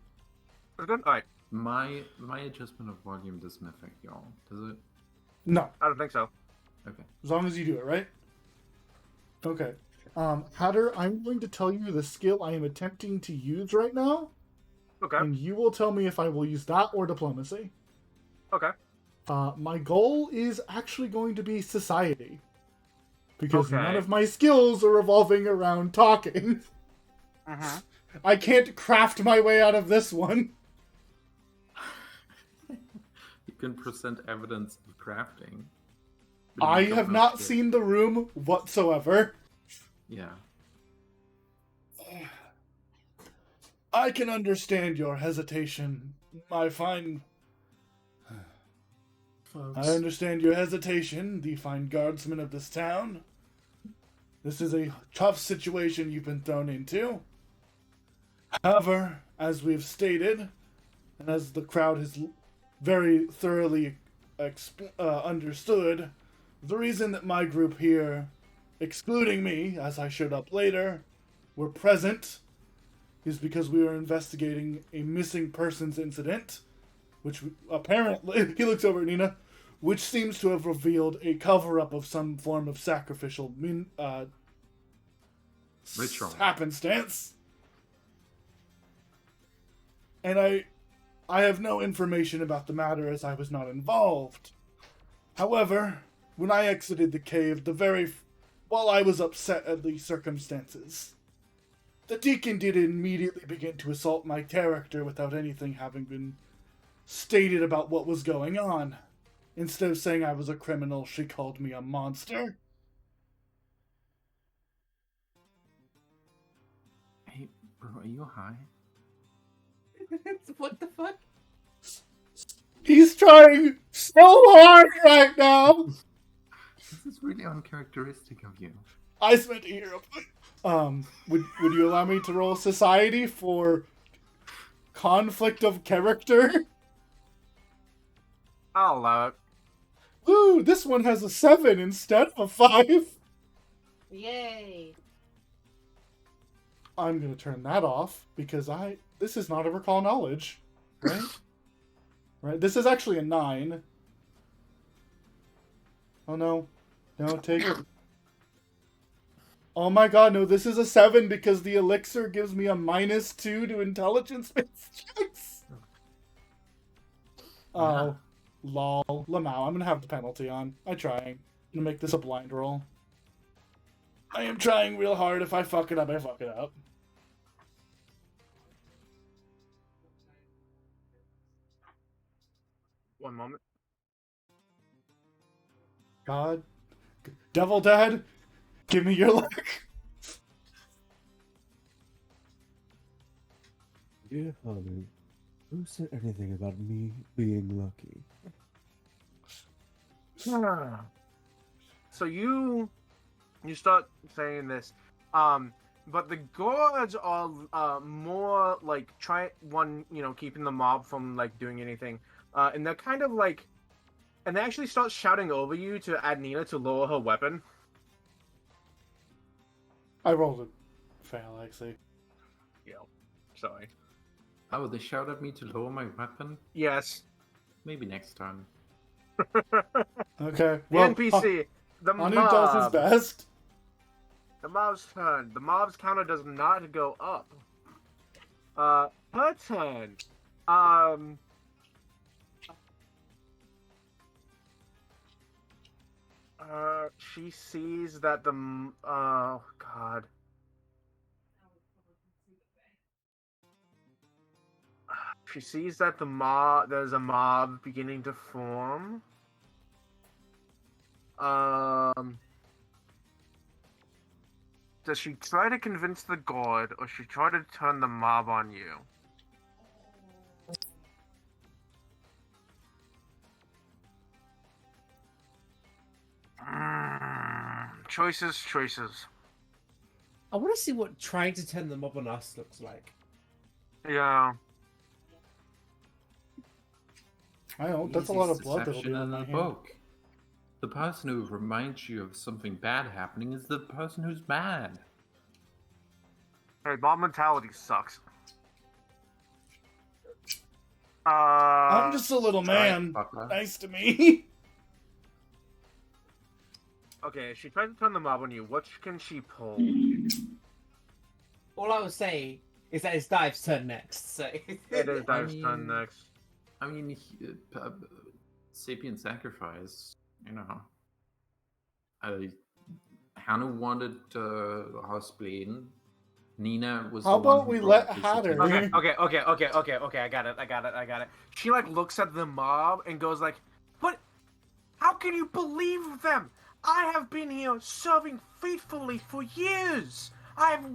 [SPEAKER 2] Was it good? All right.
[SPEAKER 5] My adjustment of volume doesn't affect y'all, does it?
[SPEAKER 1] No,
[SPEAKER 2] I don't think so.
[SPEAKER 5] Okay.
[SPEAKER 1] as long as you do it, right? Okay. Hatter, I'm going to tell you the skill I am attempting to use right now,
[SPEAKER 2] Okay.
[SPEAKER 1] and you will tell me if I will use that or diplomacy.
[SPEAKER 2] Okay.
[SPEAKER 1] My goal is actually going to be society. Because
[SPEAKER 2] Okay.
[SPEAKER 1] none of my skills are revolving around talking.
[SPEAKER 2] Uh-huh.
[SPEAKER 1] I can't craft my way out of this one.
[SPEAKER 5] You can present evidence of crafting. but
[SPEAKER 1] I
[SPEAKER 5] you don't
[SPEAKER 1] have
[SPEAKER 5] know
[SPEAKER 1] not
[SPEAKER 5] shit.
[SPEAKER 1] seen the room whatsoever.
[SPEAKER 5] Yeah.
[SPEAKER 1] I can understand your hesitation, my fine.
[SPEAKER 6] Folks.
[SPEAKER 1] I understand your hesitation, the fine guardsman of this town. This is a tough situation you've been thrown into. However, as we've stated, and as the crowd has very thoroughly understood, the reason that my group here, excluding me, as I showed up later, were present is because we are investigating a missing persons incident, which apparently, he looks over at Nina, which seems to have revealed a cover-up of some form of sacrificial
[SPEAKER 5] Ritual.
[SPEAKER 1] happenstance. And I have no information about the matter as I was not involved. However, when I exited the cave, while I was upset at the circumstances, the deacon did immediately begin to assault my character without anything having been stated about what was going on. Instead of saying I was a criminal, she called me a monster.
[SPEAKER 5] Hey, bro, are you high?
[SPEAKER 3] What the fuck?
[SPEAKER 1] He's trying so hard right now!
[SPEAKER 5] This is really uncharacteristic of you.
[SPEAKER 1] I spent a year of... would you allow me to roll society for conflict of character?
[SPEAKER 2] I'll allow it.
[SPEAKER 1] Ooh, this one has a 7 instead of a 5.
[SPEAKER 8] Yay.
[SPEAKER 1] I'm gonna turn that off because this is not a recall knowledge, right? Right. This is actually a 9. Oh no, take it. Oh my god, no! This is a 7 because the elixir gives me a -2 to intelligence-based checks. Oh, lol, Lamau. I'm gonna have the penalty on. I'm trying. I'm gonna make this a blind roll. I am trying real hard. If I fuck it up, I fuck it up.
[SPEAKER 2] One moment.
[SPEAKER 1] God. Devil Dad, give me your luck.
[SPEAKER 9] Dear Hanu, who said anything about me being lucky?
[SPEAKER 2] So you start saying this, but the guards are more like keeping the mob from like doing anything, and they're kind of like, and they actually start shouting over you to add Nina to lower her weapon.
[SPEAKER 1] I rolled a fail, actually.
[SPEAKER 2] Yeah, sorry.
[SPEAKER 5] Oh, they shout at me to lower my weapon?
[SPEAKER 2] Yes.
[SPEAKER 5] Maybe next time.
[SPEAKER 1] Okay.
[SPEAKER 2] The
[SPEAKER 1] Well,
[SPEAKER 2] NPC, the
[SPEAKER 1] Hanu does his
[SPEAKER 2] mob.
[SPEAKER 1] best.
[SPEAKER 2] The mob's turn. The mob's counter does not go up. Her turn. She sees that oh god. She sees that there's a mob beginning to form. Does she try to convince the god, or she try to turn the mob on you? Choices.
[SPEAKER 3] I want to see what trying to turn the mob on us looks like.
[SPEAKER 2] Yeah.
[SPEAKER 1] I know, that's a lot of blood that'll be
[SPEAKER 5] Deception
[SPEAKER 1] on
[SPEAKER 5] in
[SPEAKER 1] my
[SPEAKER 5] the
[SPEAKER 1] hand.
[SPEAKER 5] book. The person who reminds you of something bad happening is the person who's mad.
[SPEAKER 2] Hey, mob mentality sucks.
[SPEAKER 1] I'm just a little man.
[SPEAKER 5] Fucker.
[SPEAKER 1] Nice to me.
[SPEAKER 2] Okay, she tries to turn the mob on you. What can she pull?
[SPEAKER 3] All I will say is that it's Dive's turn next. So
[SPEAKER 2] It is Dive's turn
[SPEAKER 5] mean-
[SPEAKER 2] next.
[SPEAKER 5] I mean, sapient sacrifice, you know. Hannah wanted Housebane. Nina was
[SPEAKER 1] How
[SPEAKER 5] the one
[SPEAKER 1] about
[SPEAKER 5] who
[SPEAKER 1] we
[SPEAKER 5] brought
[SPEAKER 1] let
[SPEAKER 5] this
[SPEAKER 1] Hatter?
[SPEAKER 5] attention.
[SPEAKER 2] Okay. I got it. She like looks at the mob and goes like, "But how can you believe them? I have been here serving faithfully for years. I've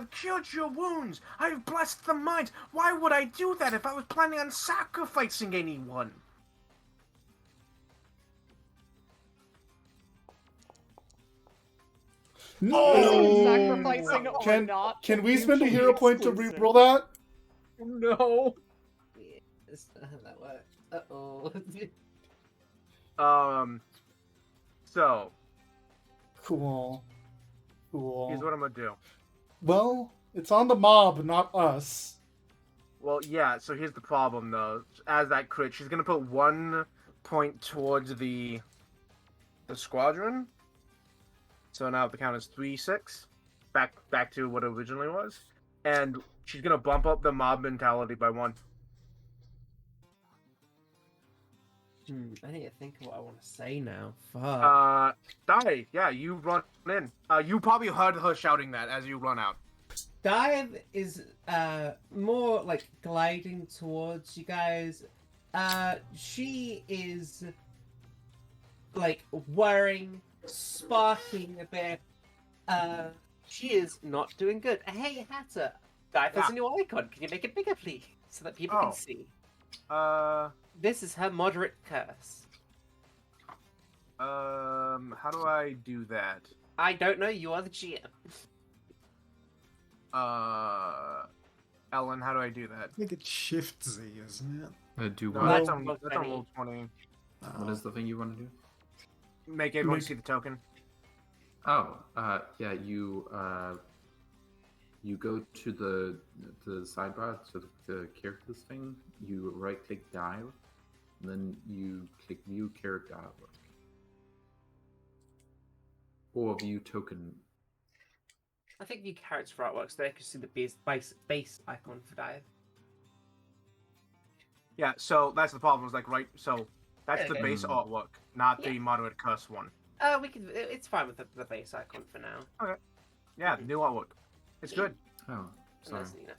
[SPEAKER 2] cured your wounds. I've blessed the mines. Why would I do that if I was planning on sacrificing anyone?"
[SPEAKER 1] No.
[SPEAKER 4] Sacrificing or
[SPEAKER 1] Can-
[SPEAKER 4] not.
[SPEAKER 1] Can we spend a
[SPEAKER 4] mutually
[SPEAKER 1] hero point to
[SPEAKER 4] exclusive.
[SPEAKER 1] reroll that?
[SPEAKER 2] No.
[SPEAKER 3] That's not how that works. Uh-oh.
[SPEAKER 2] So
[SPEAKER 1] Cool.
[SPEAKER 2] here's what I'm gonna do.
[SPEAKER 1] Well, it's on the mob, not us.
[SPEAKER 2] Well, yeah. So here's the problem, though. As that crit, she's gonna put 1 point towards the squadron. So now the count is 3-6, back to what it originally was, and she's gonna bump up the mob mentality by 1.
[SPEAKER 3] I need to think of what I want to say now. Fuck.
[SPEAKER 2] Dai, yeah, you run in. You probably heard her shouting that as you run out.
[SPEAKER 3] Dive is more like gliding towards you guys. She is like worrying, sparking a bit. She is not doing good. Hey Hatter, Dive has a new icon. Can you make it bigger, please, so that people can see? This is her moderate curse.
[SPEAKER 2] How do I do that?
[SPEAKER 3] I don't know. You are the GM.
[SPEAKER 2] Ellen, how do I do that?
[SPEAKER 6] I think it's Shift Z, isn't it?
[SPEAKER 5] Do
[SPEAKER 2] No,
[SPEAKER 5] what?
[SPEAKER 2] that's
[SPEAKER 3] No.
[SPEAKER 2] on roll 20.
[SPEAKER 5] What is the thing you want to do?
[SPEAKER 2] Make everyone see the token.
[SPEAKER 5] Oh, yeah, you go to the sidebar, to the characters thing, you right-click dial, and then you click view character artwork. Or view token.
[SPEAKER 3] I think the character artworks there. You can see the base icon for Dive.
[SPEAKER 2] Yeah, so that's the problem. Is like so that's the
[SPEAKER 3] Okay.
[SPEAKER 2] base artwork, not the moderate curse one.
[SPEAKER 3] We can. It's fine with the base icon for now.
[SPEAKER 2] Yeah, new artwork. It's good.
[SPEAKER 5] Oh,
[SPEAKER 3] And
[SPEAKER 5] sorry.
[SPEAKER 3] that's Nina.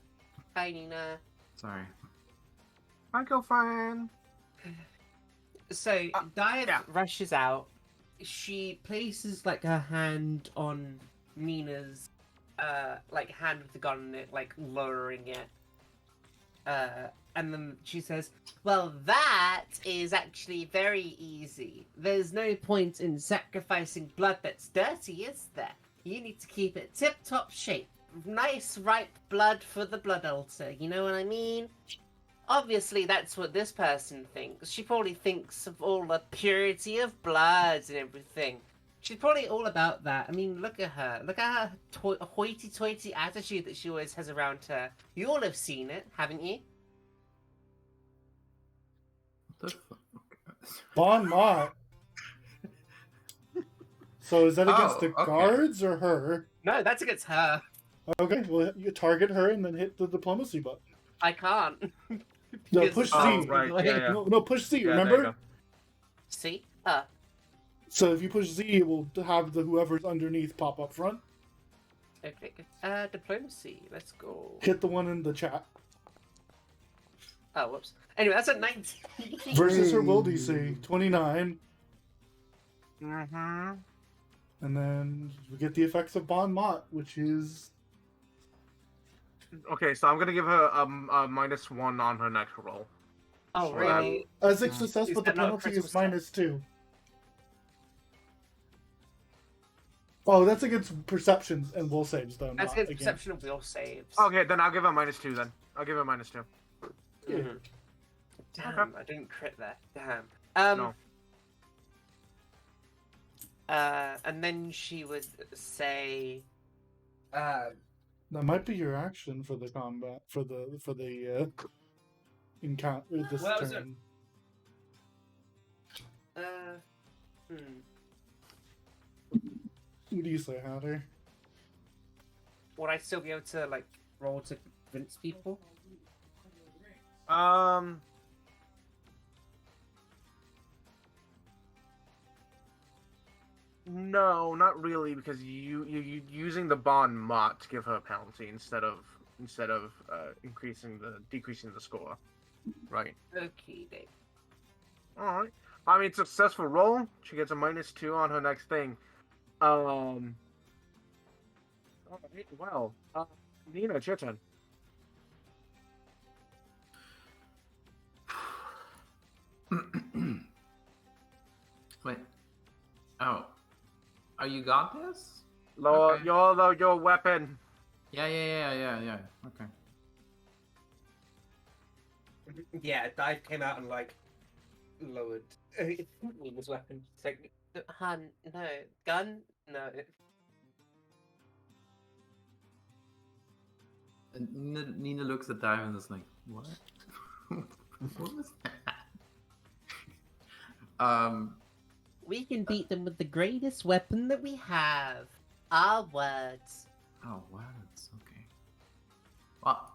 [SPEAKER 3] Hi, Nina.
[SPEAKER 5] Sorry.
[SPEAKER 2] I go fine.
[SPEAKER 3] So Dive
[SPEAKER 2] yeah.
[SPEAKER 3] rushes out. She places like her hand on Nina's like hand with the gun in it, like lowering it. And then she says, "Well, that is actually very easy. There's no point in sacrificing blood that's dirty, is there? You need to keep it tip-top shape. Nice, ripe blood for the blood altar. You know what I mean? Obviously, that's what this person thinks. She probably thinks of all the purity of blood and everything. She's probably all about that. I mean, look at her. Look at her hoity-toity attitude that she always has around her. You all have seen it, haven't you?
[SPEAKER 5] What the fuck?
[SPEAKER 1] Bon Mott. So is that against
[SPEAKER 5] Oh,
[SPEAKER 1] the
[SPEAKER 5] okay.
[SPEAKER 1] guards or her?
[SPEAKER 3] No, that's against her.
[SPEAKER 1] Okay, well you target her and then hit the diplomacy button.
[SPEAKER 3] I can't.
[SPEAKER 1] No,
[SPEAKER 3] Because-
[SPEAKER 1] push
[SPEAKER 2] Oh,
[SPEAKER 1] Z.
[SPEAKER 2] right. Yeah, yeah.
[SPEAKER 1] No, push Z.
[SPEAKER 2] Yeah, there you
[SPEAKER 1] remember?
[SPEAKER 2] go.
[SPEAKER 3] See? Her.
[SPEAKER 1] So if you push Z, it will have the whoever's underneath pop up front.
[SPEAKER 3] Okay. Diplomacy. Let's go.
[SPEAKER 1] Hit the one in the chat.
[SPEAKER 3] Oh, whoops. Anyway, that's a 19.
[SPEAKER 1] Versus her will DC 29,
[SPEAKER 2] Mm-hmm.
[SPEAKER 1] and then we get the effects of Bon Mott, which is
[SPEAKER 2] Okay, so I'm gonna give her a -1 on her next roll.
[SPEAKER 3] Oh, really?
[SPEAKER 1] as a success,
[SPEAKER 3] Is
[SPEAKER 1] but the
[SPEAKER 3] that not a
[SPEAKER 1] penalty
[SPEAKER 3] critical
[SPEAKER 1] is
[SPEAKER 3] success?
[SPEAKER 1] -2. Oh, that's against perceptions and will saves, though.
[SPEAKER 3] That's
[SPEAKER 1] not
[SPEAKER 3] against perception of will saves.
[SPEAKER 2] Okay, then I'll give her -2 then. I'll give her -2.
[SPEAKER 1] Yeah.
[SPEAKER 3] Mhm. Damn,
[SPEAKER 2] Okay.
[SPEAKER 3] I didn't crit there. Damn.
[SPEAKER 2] No.
[SPEAKER 3] And then she would say,
[SPEAKER 1] That might be your action for the combat for the encounter this
[SPEAKER 3] Well, is it-
[SPEAKER 1] turn. What do you say, Hatter?
[SPEAKER 3] would I still be able to like roll to convince people?
[SPEAKER 2] No, not really, because you using the Bon Mott to give her a penalty instead of decreasing the score, right?
[SPEAKER 3] Okay, Dave.
[SPEAKER 2] All right. I mean, successful roll. She gets a -2 on her next thing. All right, well, Nina, it's your turn.
[SPEAKER 5] Wait. Oh. Oh, you got this?
[SPEAKER 2] Lower
[SPEAKER 5] Okay.
[SPEAKER 2] your weapon.
[SPEAKER 5] Yeah. Okay.
[SPEAKER 3] Yeah, Dive came out and like lowered his weapon. It's like, Han, no, gun, no.
[SPEAKER 5] And Nina looks at Dive and is like, what? What was that?
[SPEAKER 3] We can beat them with the greatest weapon that we have. Our words.
[SPEAKER 5] Oh, words. Okay. Well,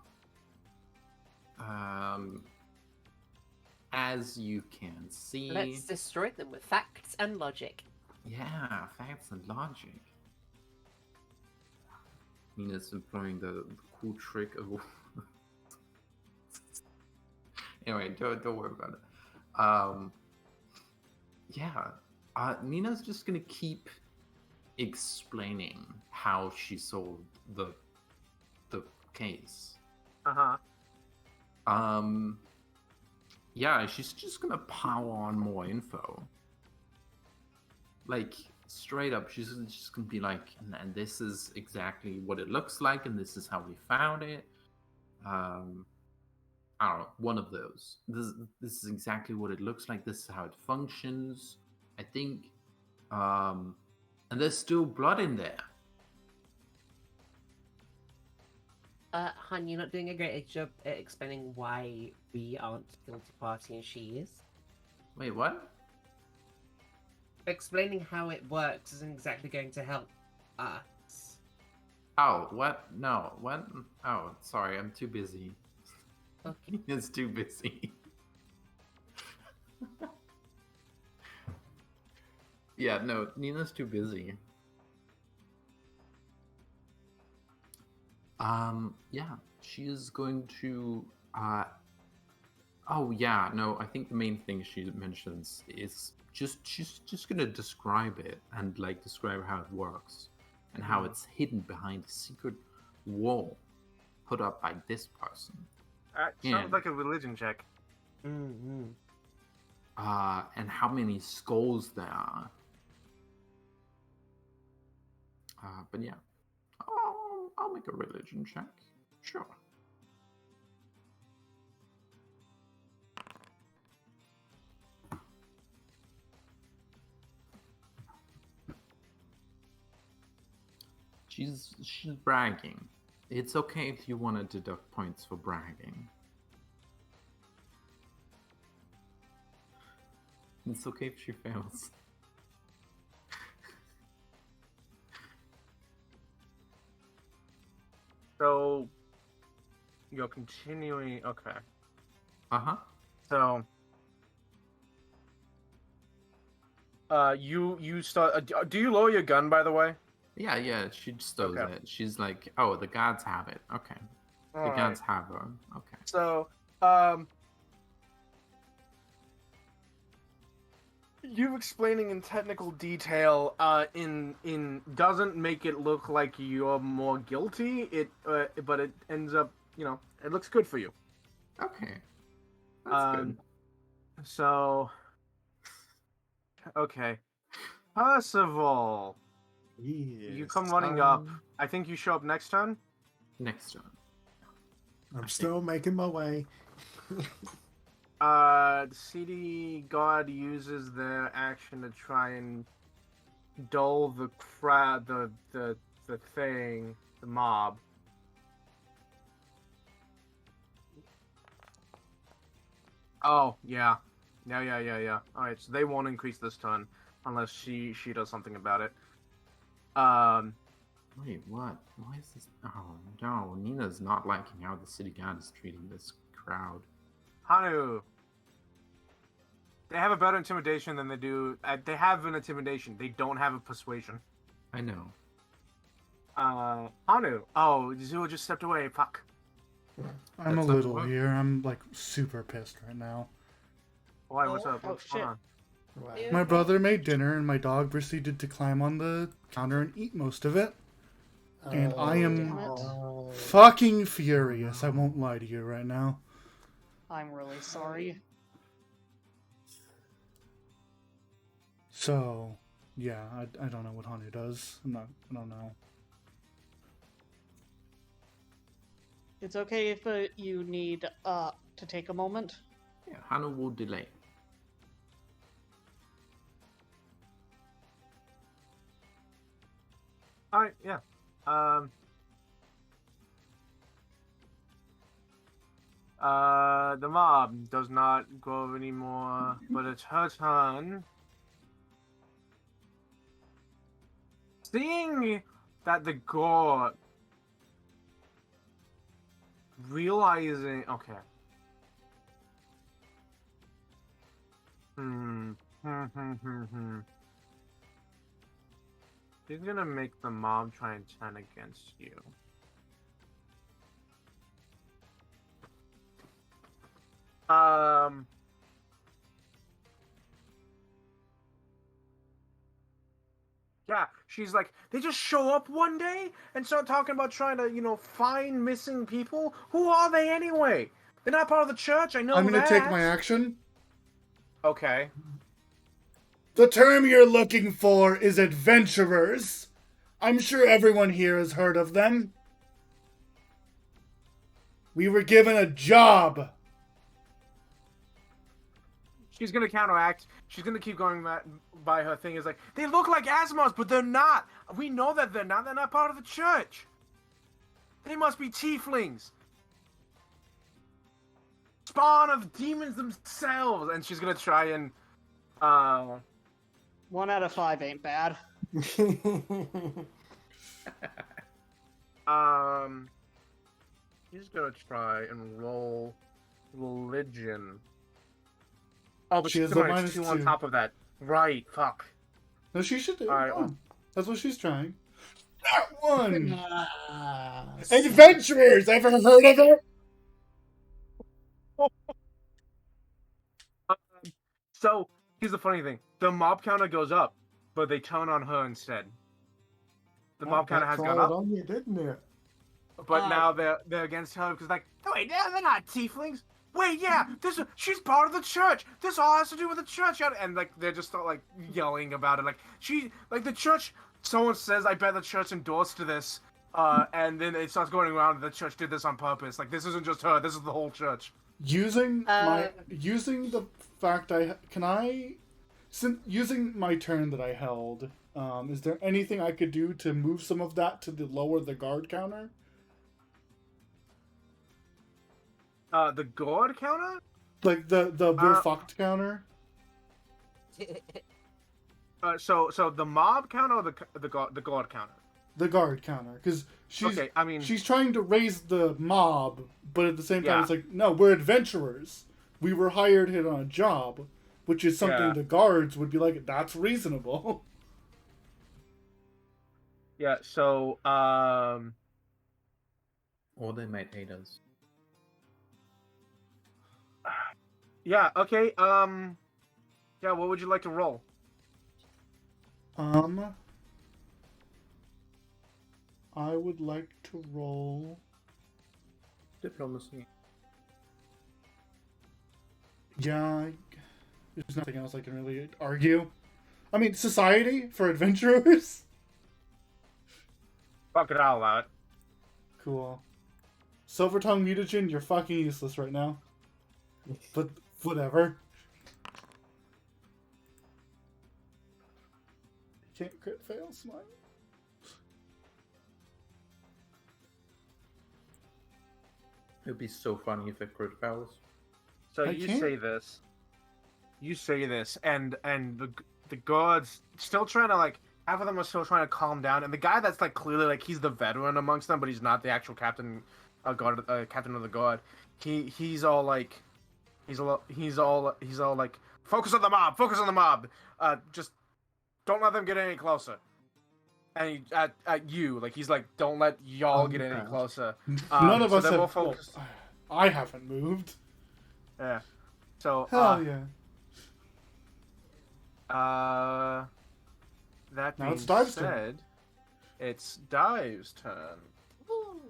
[SPEAKER 5] as you can see,
[SPEAKER 3] Let's destroy them with facts and logic.
[SPEAKER 5] yeah, facts and logic. Nina's employing the cool trick of. Anyway, don't worry about it. Yeah, Nina's just gonna keep explaining how she solved the case. Yeah, she's just gonna pile on more info. Like, straight up, she's just gonna be like, and this is exactly what it looks like, and this is how we found it. I don't know, one of those. This is exactly what it looks like, this is how it functions, I think. And there's still blood in there.
[SPEAKER 3] Han, you're not doing a great job at explaining why we aren't the guilty party and she is.
[SPEAKER 5] Wait, what?
[SPEAKER 3] Explaining how it works isn't exactly going to help us.
[SPEAKER 5] Oh, what? No, what? Oh, sorry, I'm too busy.
[SPEAKER 3] Okay.
[SPEAKER 5] It's too busy. Yeah, no, Nina's too busy. Yeah, she is going to, oh yeah, no, I think the main thing she mentions is she's just gonna describe it and like describe how it works and how it's hidden behind a secret wall put up by this person.
[SPEAKER 2] Sounds
[SPEAKER 5] Yeah.
[SPEAKER 2] like a religion check.
[SPEAKER 3] Mm-hmm.
[SPEAKER 5] And how many skulls there are. But yeah, I'll make a religion check. Sure. She's bragging. It's okay if you want to deduct points for bragging. It's okay if she fails.
[SPEAKER 2] So you're continuing. Okay.
[SPEAKER 5] Uh-huh.
[SPEAKER 2] So you start. Do you lower your gun, by the way?
[SPEAKER 5] Yeah, she stows
[SPEAKER 2] Okay.
[SPEAKER 5] it. She's like, oh, the gods have it. Okay. The
[SPEAKER 2] All right.
[SPEAKER 5] gods have her. Okay.
[SPEAKER 2] So you explaining in technical detail in doesn't make it look like you're more guilty. But it ends up, it looks good for you.
[SPEAKER 5] Okay. That's good.
[SPEAKER 2] So okay, Percival, you come running up. I think you show up next turn.
[SPEAKER 5] Next turn.
[SPEAKER 6] I'm still making my way.
[SPEAKER 2] The CD God uses their action to try and dull the crowd, the thing, the mob. Oh, yeah. Yeah. Alright, so they won't increase this turn unless she does something about it.
[SPEAKER 5] Wait, what? Why is this? Oh, no. Nina's not liking how the city god is treating this crowd.
[SPEAKER 2] Hanu. They have a better intimidation than they do. They have an intimidation. They don't have a persuasion.
[SPEAKER 5] I know.
[SPEAKER 2] Hanu. Oh, Zua just stepped away. Fuck.
[SPEAKER 1] I'm
[SPEAKER 5] That's
[SPEAKER 1] a
[SPEAKER 5] not
[SPEAKER 1] little
[SPEAKER 5] what-
[SPEAKER 1] here. I'm like super pissed right now.
[SPEAKER 2] Why? What's up?
[SPEAKER 4] Oh,
[SPEAKER 2] What's
[SPEAKER 4] shit.
[SPEAKER 2] going on?
[SPEAKER 6] Wow.
[SPEAKER 1] My brother made dinner and my dog proceeded to climb on the counter and eat most of it. And I am
[SPEAKER 6] Oh.
[SPEAKER 1] fucking furious. I won't lie to you right now.
[SPEAKER 4] I'm really sorry.
[SPEAKER 1] So, yeah, I don't know what Hanu does. I don't know.
[SPEAKER 4] It's okay if you need to take a moment.
[SPEAKER 5] Yeah, Hanu will delay.
[SPEAKER 2] Alright, yeah. The mob does not go anymore, but it's her turn. Seeing that the god realizing okay. He's gonna make the mob try and turn against you. Yeah, she's like, they just show up one day and start talking about trying to, find missing people. Who are they anyway? They're not part of the church. I know
[SPEAKER 1] I'm gonna
[SPEAKER 2] that.
[SPEAKER 1] take my action.
[SPEAKER 2] Okay.
[SPEAKER 1] The term you're looking for is adventurers. I'm sure everyone here has heard of them. We were given a job.
[SPEAKER 2] She's gonna counteract. She's gonna keep going by her thing. Is like, they look like Asimovs, but they're not. We know that they're not. They're not part of the church. They must be tieflings. Spawn of demons themselves. And she's gonna try and
[SPEAKER 4] 1 out of 5 ain't bad.
[SPEAKER 2] He's gonna try and roll religion. Oh, but
[SPEAKER 1] She
[SPEAKER 2] she's
[SPEAKER 1] has a
[SPEAKER 2] minus
[SPEAKER 1] -2.
[SPEAKER 2] 2 on top of that. Right, fuck.
[SPEAKER 1] No, she should do.
[SPEAKER 2] All right,
[SPEAKER 1] One. That's what she's trying. That one.
[SPEAKER 6] Ah,
[SPEAKER 1] Adventurers. Ever heard of it?
[SPEAKER 2] So, here's the funny thing. The mob counter goes up, but they turn on her instead. The mob counter has gone
[SPEAKER 6] backfired
[SPEAKER 2] up,
[SPEAKER 6] on you, didn't it?
[SPEAKER 2] but now they're against her because like, oh, wait, they're not tieflings. Wait, yeah, she's part of the church. This all has to do with the church, and like they're just start like yelling about it. Like the church. Someone says, "I bet the church endorsed this," and then it starts going around. The church did this on purpose. Like this isn't just her. This is the whole church.
[SPEAKER 1] Using the fact using my turn that I held Is there anything I could do to move some of that to lower the guard counter?
[SPEAKER 2] The guard counter?
[SPEAKER 1] Like the we're fucked counter?
[SPEAKER 2] So the mob counter or the guard counter?
[SPEAKER 1] The guard counter, because she's
[SPEAKER 2] Okay, I mean,
[SPEAKER 1] she's trying to raise the mob, but at the same time
[SPEAKER 2] Yeah.
[SPEAKER 1] it's like, no, we're adventurers. We were hired here on a job, which is something
[SPEAKER 2] Yeah.
[SPEAKER 1] the guards would be like, that's reasonable.
[SPEAKER 2] yeah. So
[SPEAKER 5] Or they might hate us.
[SPEAKER 2] yeah. Okay. Yeah. What would you like to roll?
[SPEAKER 1] I would like to roll.
[SPEAKER 5] Diplomacy.
[SPEAKER 1] Yeah, there's nothing else I can really argue. I mean, society for adventurers.
[SPEAKER 2] Fuck it, I'll allow it.
[SPEAKER 1] Cool. Silver Tongue Mutagen, you're fucking useless right now. But whatever. Can't crit fail, smile.
[SPEAKER 5] It would be so funny if it crit fails.
[SPEAKER 2] So
[SPEAKER 1] I
[SPEAKER 2] you
[SPEAKER 1] can't-
[SPEAKER 2] say this. You say this, and the guards still trying to like. Half of them are still trying to calm down, and the guy that's like clearly like he's the veteran amongst them, but he's not the actual captain, captain of the guard. He's all like, he's all like, focus on the mob, just don't let them get any closer. And he, at you, like he's like, don't let y'all get any
[SPEAKER 6] Okay.
[SPEAKER 2] closer.
[SPEAKER 1] None of
[SPEAKER 2] so
[SPEAKER 1] us
[SPEAKER 2] they're
[SPEAKER 1] have.
[SPEAKER 2] more focused.
[SPEAKER 1] Well, I haven't moved.
[SPEAKER 2] Yeah. So
[SPEAKER 1] Hell yeah.
[SPEAKER 2] That
[SPEAKER 1] Now
[SPEAKER 2] being
[SPEAKER 1] it's Dive's
[SPEAKER 2] said,
[SPEAKER 1] turn.
[SPEAKER 2] it's Dive's turn.
[SPEAKER 3] Woo.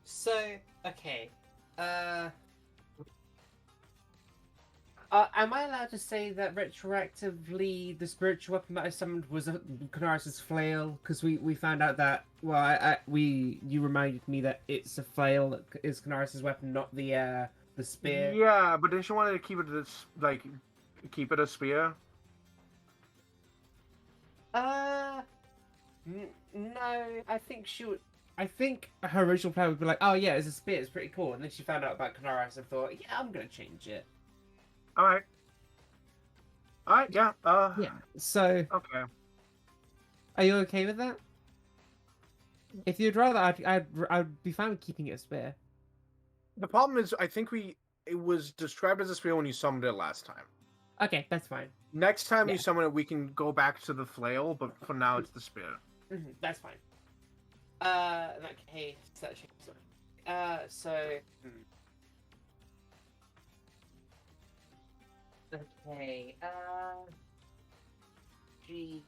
[SPEAKER 3] So, okay. Am I allowed to say that retroactively the spiritual weapon that I summoned was Canaris' flail? Because we found out that, well, you reminded me that it's a flail that is Canaris' weapon, not the spear.
[SPEAKER 2] Yeah, but didn't you want to keep it as keep it a spear?
[SPEAKER 3] No, I think she would. I think her original plan would be like, oh yeah, it's a spear, it's pretty cool. And then she found out about Canaris and thought, yeah, I'm gonna change it.
[SPEAKER 2] All right. Yeah.
[SPEAKER 3] Yeah. So,
[SPEAKER 2] Okay.
[SPEAKER 3] are you okay with that? If you'd rather, I'd be fine with keeping it a spear.
[SPEAKER 2] The problem is, I think it was described as a spear when you summoned it last time.
[SPEAKER 3] Okay, that's fine.
[SPEAKER 2] Next time
[SPEAKER 3] Yeah.
[SPEAKER 2] you summon it, we can go back to the flail, but for now it's the spear.
[SPEAKER 3] That's fine. In that case, that changes it. So. Okay. G.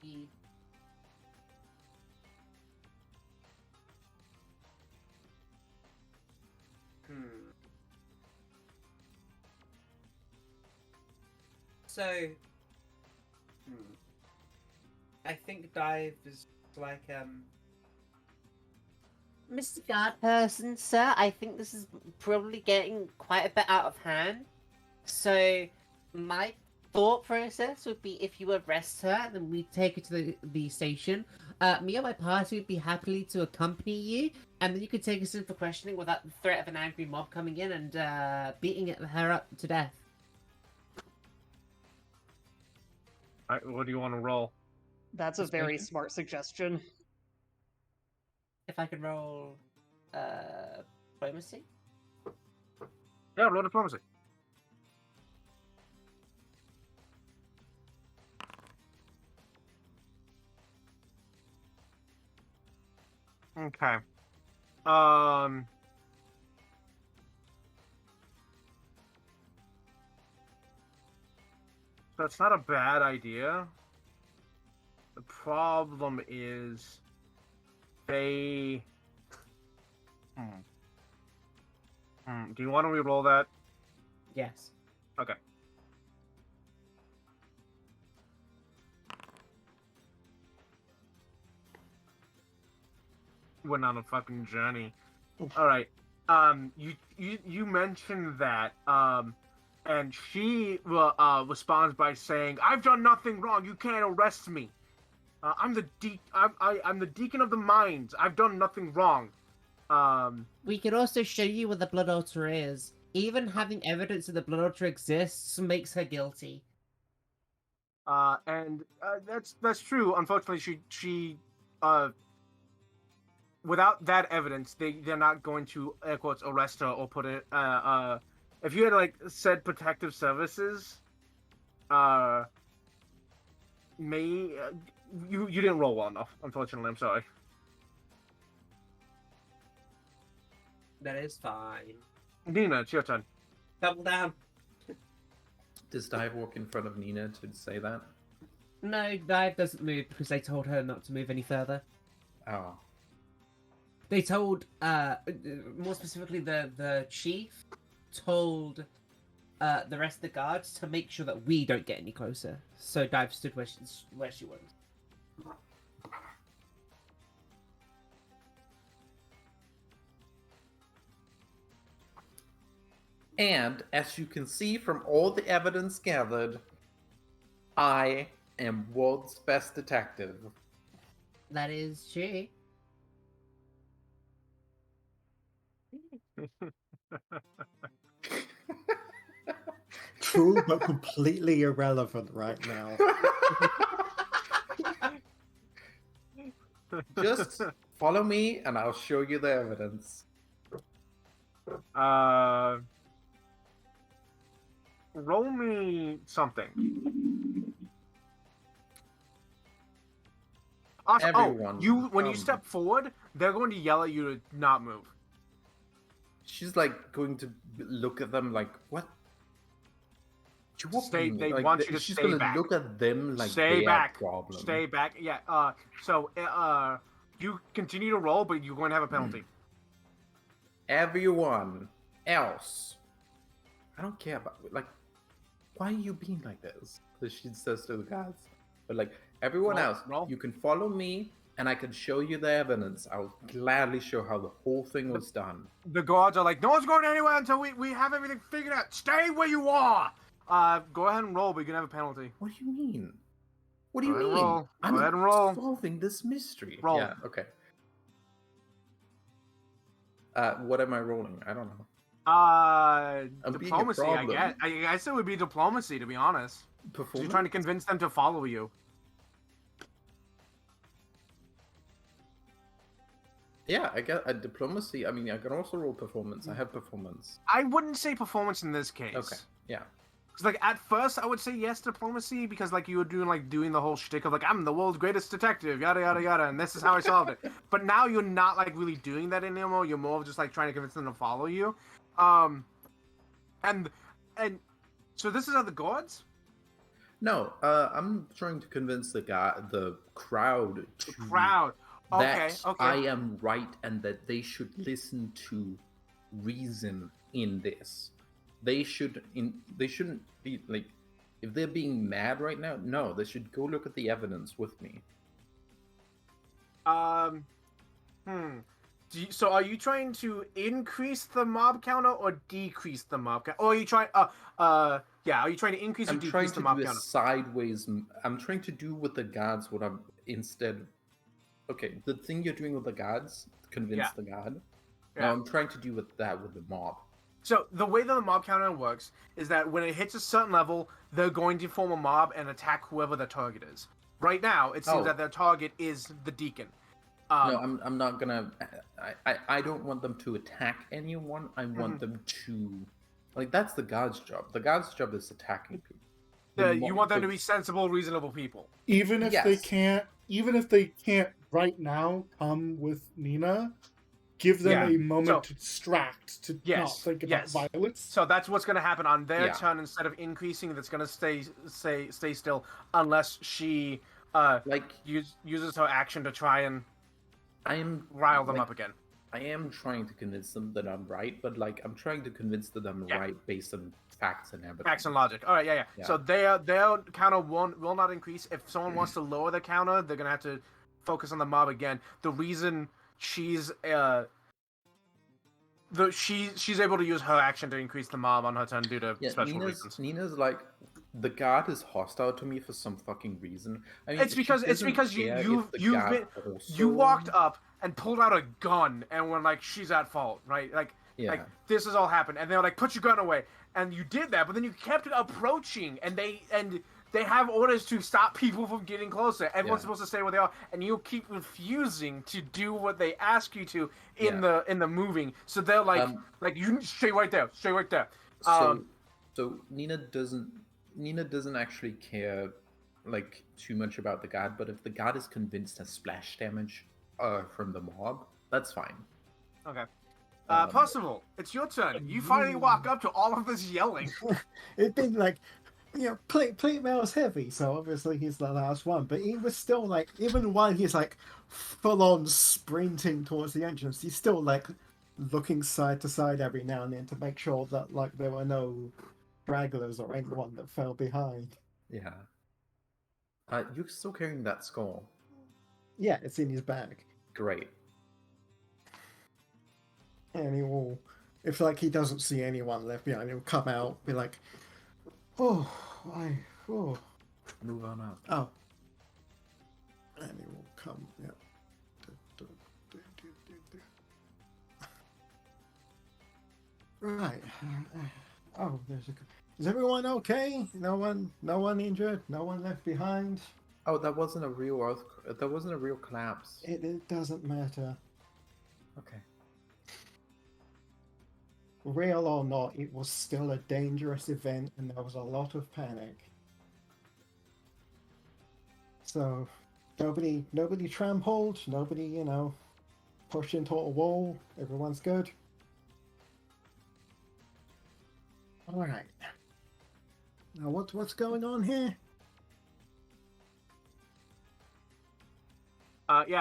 [SPEAKER 3] So. I think dive is like
[SPEAKER 8] Mr. Guard person, sir, I think this is probably getting quite a bit out of hand. So, my thought process would be if you arrest her, then we take her to the station. Me and my party would be happily to accompany you, and then you could take us in for questioning without the threat of an angry mob coming in and beating her up to death.
[SPEAKER 2] All right, what do you want to roll?
[SPEAKER 4] That's a very smart suggestion.
[SPEAKER 3] If I could roll, diplomacy.
[SPEAKER 2] Yeah, roll diplomacy. Okay. That's not a bad idea. The problem is they. Do you want to re-roll that?
[SPEAKER 3] Yes.
[SPEAKER 2] Okay. Went on a fucking journey. All right. You mentioned that. And she responds by saying, "I've done nothing wrong. You can't arrest me." I'm the deacon of the mines. I've done nothing wrong.
[SPEAKER 8] We can also show you where the blood altar is. Even having evidence that the blood altar exists makes her guilty.
[SPEAKER 2] And that's true. Unfortunately, she without that evidence, they're not going to air quotes arrest her or put it. If you had like said protective services, you didn't roll well enough. Unfortunately, I'm sorry.
[SPEAKER 3] That is fine.
[SPEAKER 2] Nina, it's your turn.
[SPEAKER 3] Double down.
[SPEAKER 5] Does Dive walk in front of Nina to say that?
[SPEAKER 8] No, Dive doesn't move because they told her not to move any further.
[SPEAKER 5] Oh.
[SPEAKER 8] They told, more specifically, the chief told the rest of the guards to make sure that we don't get any closer. So Dive stood where she was.
[SPEAKER 5] And as you can see from all the evidence gathered, I am world's best detective.
[SPEAKER 8] That is true.
[SPEAKER 6] True, but completely irrelevant right now.
[SPEAKER 5] Just follow me and I'll show you the evidence.
[SPEAKER 2] Roll me something. Also,
[SPEAKER 5] Everyone,
[SPEAKER 2] when you step forward, they're going to yell at you to not move.
[SPEAKER 5] She's like going to look at them like, what?
[SPEAKER 2] They
[SPEAKER 5] like,
[SPEAKER 2] want you to
[SPEAKER 5] she's
[SPEAKER 2] stay
[SPEAKER 5] gonna
[SPEAKER 2] back.
[SPEAKER 5] look at them like
[SPEAKER 2] Stay
[SPEAKER 5] they
[SPEAKER 2] back.
[SPEAKER 5] have problem.
[SPEAKER 2] Stay back. Yeah. So you continue to roll, but you're going to have a penalty.
[SPEAKER 5] Everyone else, I don't care about like. Why are you being like this? Because she says to the guys, but like everyone else, you can follow me and I can show you the evidence. I'll gladly show how the whole thing was done.
[SPEAKER 2] The guards are like, no one's going anywhere until we have everything figured out. Stay where you are. Go ahead and roll, but you're gonna have a penalty.
[SPEAKER 5] What do you mean? What do you
[SPEAKER 2] Go ahead
[SPEAKER 5] mean?
[SPEAKER 2] and roll.
[SPEAKER 5] I'm
[SPEAKER 2] Go ahead and roll.
[SPEAKER 5] solving this mystery.
[SPEAKER 2] Roll.
[SPEAKER 5] Yeah. Okay. What am I rolling? I don't know.
[SPEAKER 2] Diplomacy. I guess it would be diplomacy, to be honest. You're trying to convince them to follow you.
[SPEAKER 5] Yeah, I get a diplomacy. I mean, I can also roll performance. I have performance.
[SPEAKER 2] I wouldn't say performance in this case.
[SPEAKER 5] Okay. Yeah.
[SPEAKER 2] Because like at first I would say yes diplomacy because like you were doing the whole shtick of like I'm the world's greatest detective, yada yada yada, and this is how I solved it. But now you're not like really doing that anymore. You're more of just like trying to convince them to follow you. And so this is how the guards?
[SPEAKER 5] No, I'm trying to convince the crowd.
[SPEAKER 2] The crowd. Okay,
[SPEAKER 5] that
[SPEAKER 2] okay.
[SPEAKER 5] I am right and that they should listen to reason in this. They shouldn't be like, if they're being mad right now, no, they should go look at the evidence with me.
[SPEAKER 2] So are you trying to increase the mob counter or decrease the mob counter? Or are you trying are you trying to increase or decrease the mob counter?
[SPEAKER 5] Sideways. I'm trying to do with the guards what I'm instead. Okay, the thing you're doing with the guards, convince the guard.
[SPEAKER 2] Yeah.
[SPEAKER 5] Now I'm trying to do with that with the mob.
[SPEAKER 2] So the way that the mob counter works is that when it hits a certain level, they're going to form a mob and attack whoever the target is. Right now, it seems that their target is the deacon.
[SPEAKER 5] No, I'm not gonna. I don't want them to attack anyone. I want them to, like, that's the guard's job. The guard's job is attacking people.
[SPEAKER 2] You want them to be sensible, reasonable people.
[SPEAKER 1] Even if they can't right now come with Nina, give them a moment to distract, to not think about violence.
[SPEAKER 2] So that's what's going to happen on their turn. Instead of increasing, that's going to stay still unless she uses her action to try and rile them up again.
[SPEAKER 5] I am trying to convince them that I'm right, but like I'm trying to convince them that I'm right based on facts and evidence.
[SPEAKER 2] Facts and logic. All right, yeah. So their counter will not increase. If someone wants to lower the counter, they're gonna have to focus on the mob again. The reason she's able to use her action to increase the mob on her turn due to special reasons.
[SPEAKER 5] Nina's like, the god is hostile to me for some fucking reason. I mean,
[SPEAKER 2] It's
[SPEAKER 5] she
[SPEAKER 2] because
[SPEAKER 5] doesn't care if the god
[SPEAKER 2] you walked
[SPEAKER 5] also-
[SPEAKER 2] up and pulled out a gun and were like, she's at fault, right? Like this has all happened, and they're like, put your gun away, and you did that, but then you kept approaching, and they have orders to stop people from getting closer. Everyone's supposed to stay where they are, and you keep refusing to do what they ask you to in the moving. So they're like you stay right there, stay right there.
[SPEAKER 5] So Nina doesn't actually care like too much about the god, but if the god is convinced of splash damage from the mob, that's fine.
[SPEAKER 2] Okay. Percival, it's your turn. You finally walk up to all of this yelling.
[SPEAKER 6] It'd been like, plate mail's heavy, so obviously he's the last one. But he was still like, even while he's like full on sprinting towards the entrance, he's still like looking side to side every now and then to make sure that like there were no stragglers or anyone that fell behind.
[SPEAKER 5] Yeah. You're still carrying that skull.
[SPEAKER 6] Yeah, it's in his bag.
[SPEAKER 5] Great.
[SPEAKER 6] And he will, if like he doesn't see anyone left behind, he'll come out, be like, oh.
[SPEAKER 5] Move on out.
[SPEAKER 6] Oh. And he will come, yeah. Right. Oh, there's a. Is everyone okay? No one injured. No one left behind.
[SPEAKER 5] Oh, that wasn't a real earthquake. That wasn't a real collapse.
[SPEAKER 6] It doesn't matter.
[SPEAKER 5] Okay.
[SPEAKER 6] Real or not, it was still a dangerous event, and there was a lot of panic. So, nobody trampled. Nobody, pushed into a wall. Everyone's good. All right. Now, what's going on here?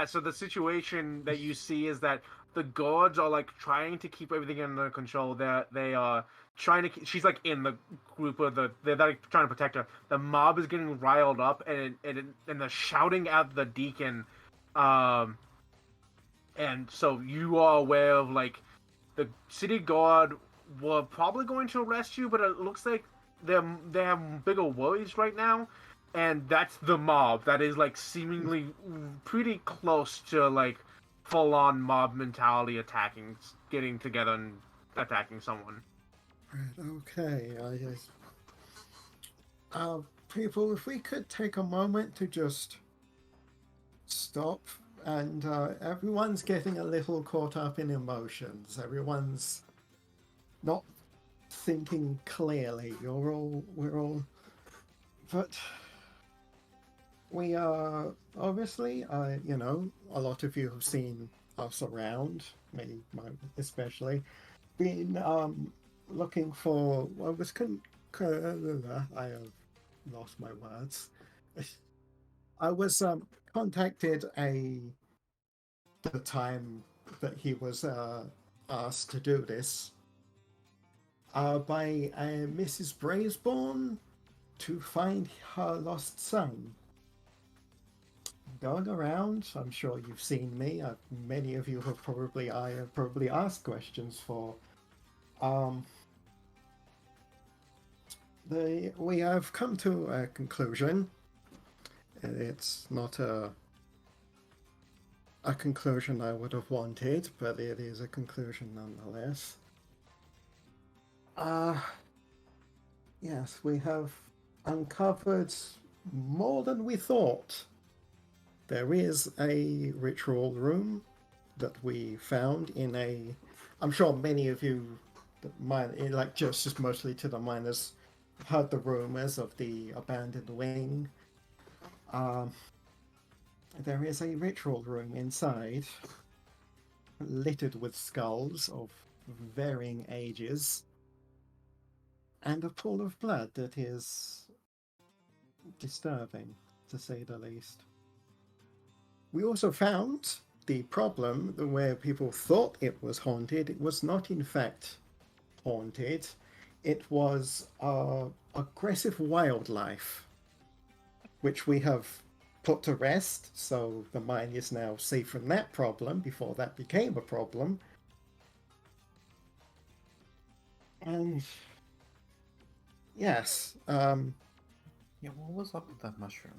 [SPEAKER 2] So the situation that you see is that the guards are like trying to keep everything under control. They are trying to. She's like in the group of they're like trying to protect her. The mob is getting riled up and they're shouting at the deacon. And so you are aware of like the city guard were probably going to arrest you, but it looks like they have bigger worries right now. And that's the mob that is like seemingly pretty close to like full-on mob mentality getting together and attacking someone.
[SPEAKER 6] Right, okay, people, if we could take a moment to just stop, and everyone's getting a little caught up in emotions. Everyone's not thinking clearly. We're all, but we are obviously, a lot of you have seen us around, me especially, been looking for. I have lost my words. I was contacted the time that he was asked to do this by Mrs. Braceborn to find her lost son. Going around, I'm sure you've seen me. Many of you have probably asked questions for. We have come to a conclusion. It's not a conclusion I would have wanted, but it is a conclusion nonetheless. Yes, we have uncovered more than we thought. There is a ritual room that we found in a. I'm sure many of you, just mostly to the miners, heard the rumors of the abandoned wing. There is a ritual room inside, littered with skulls of varying ages, and a pool of blood that is disturbing, to say the least. We also found the problem where people thought it was haunted. It was not, in fact, haunted. It was aggressive wildlife, which we have put to rest, so the mine is now safe from that problem before that became a problem. And yes,
[SPEAKER 5] Yeah, what was up with that mushroom?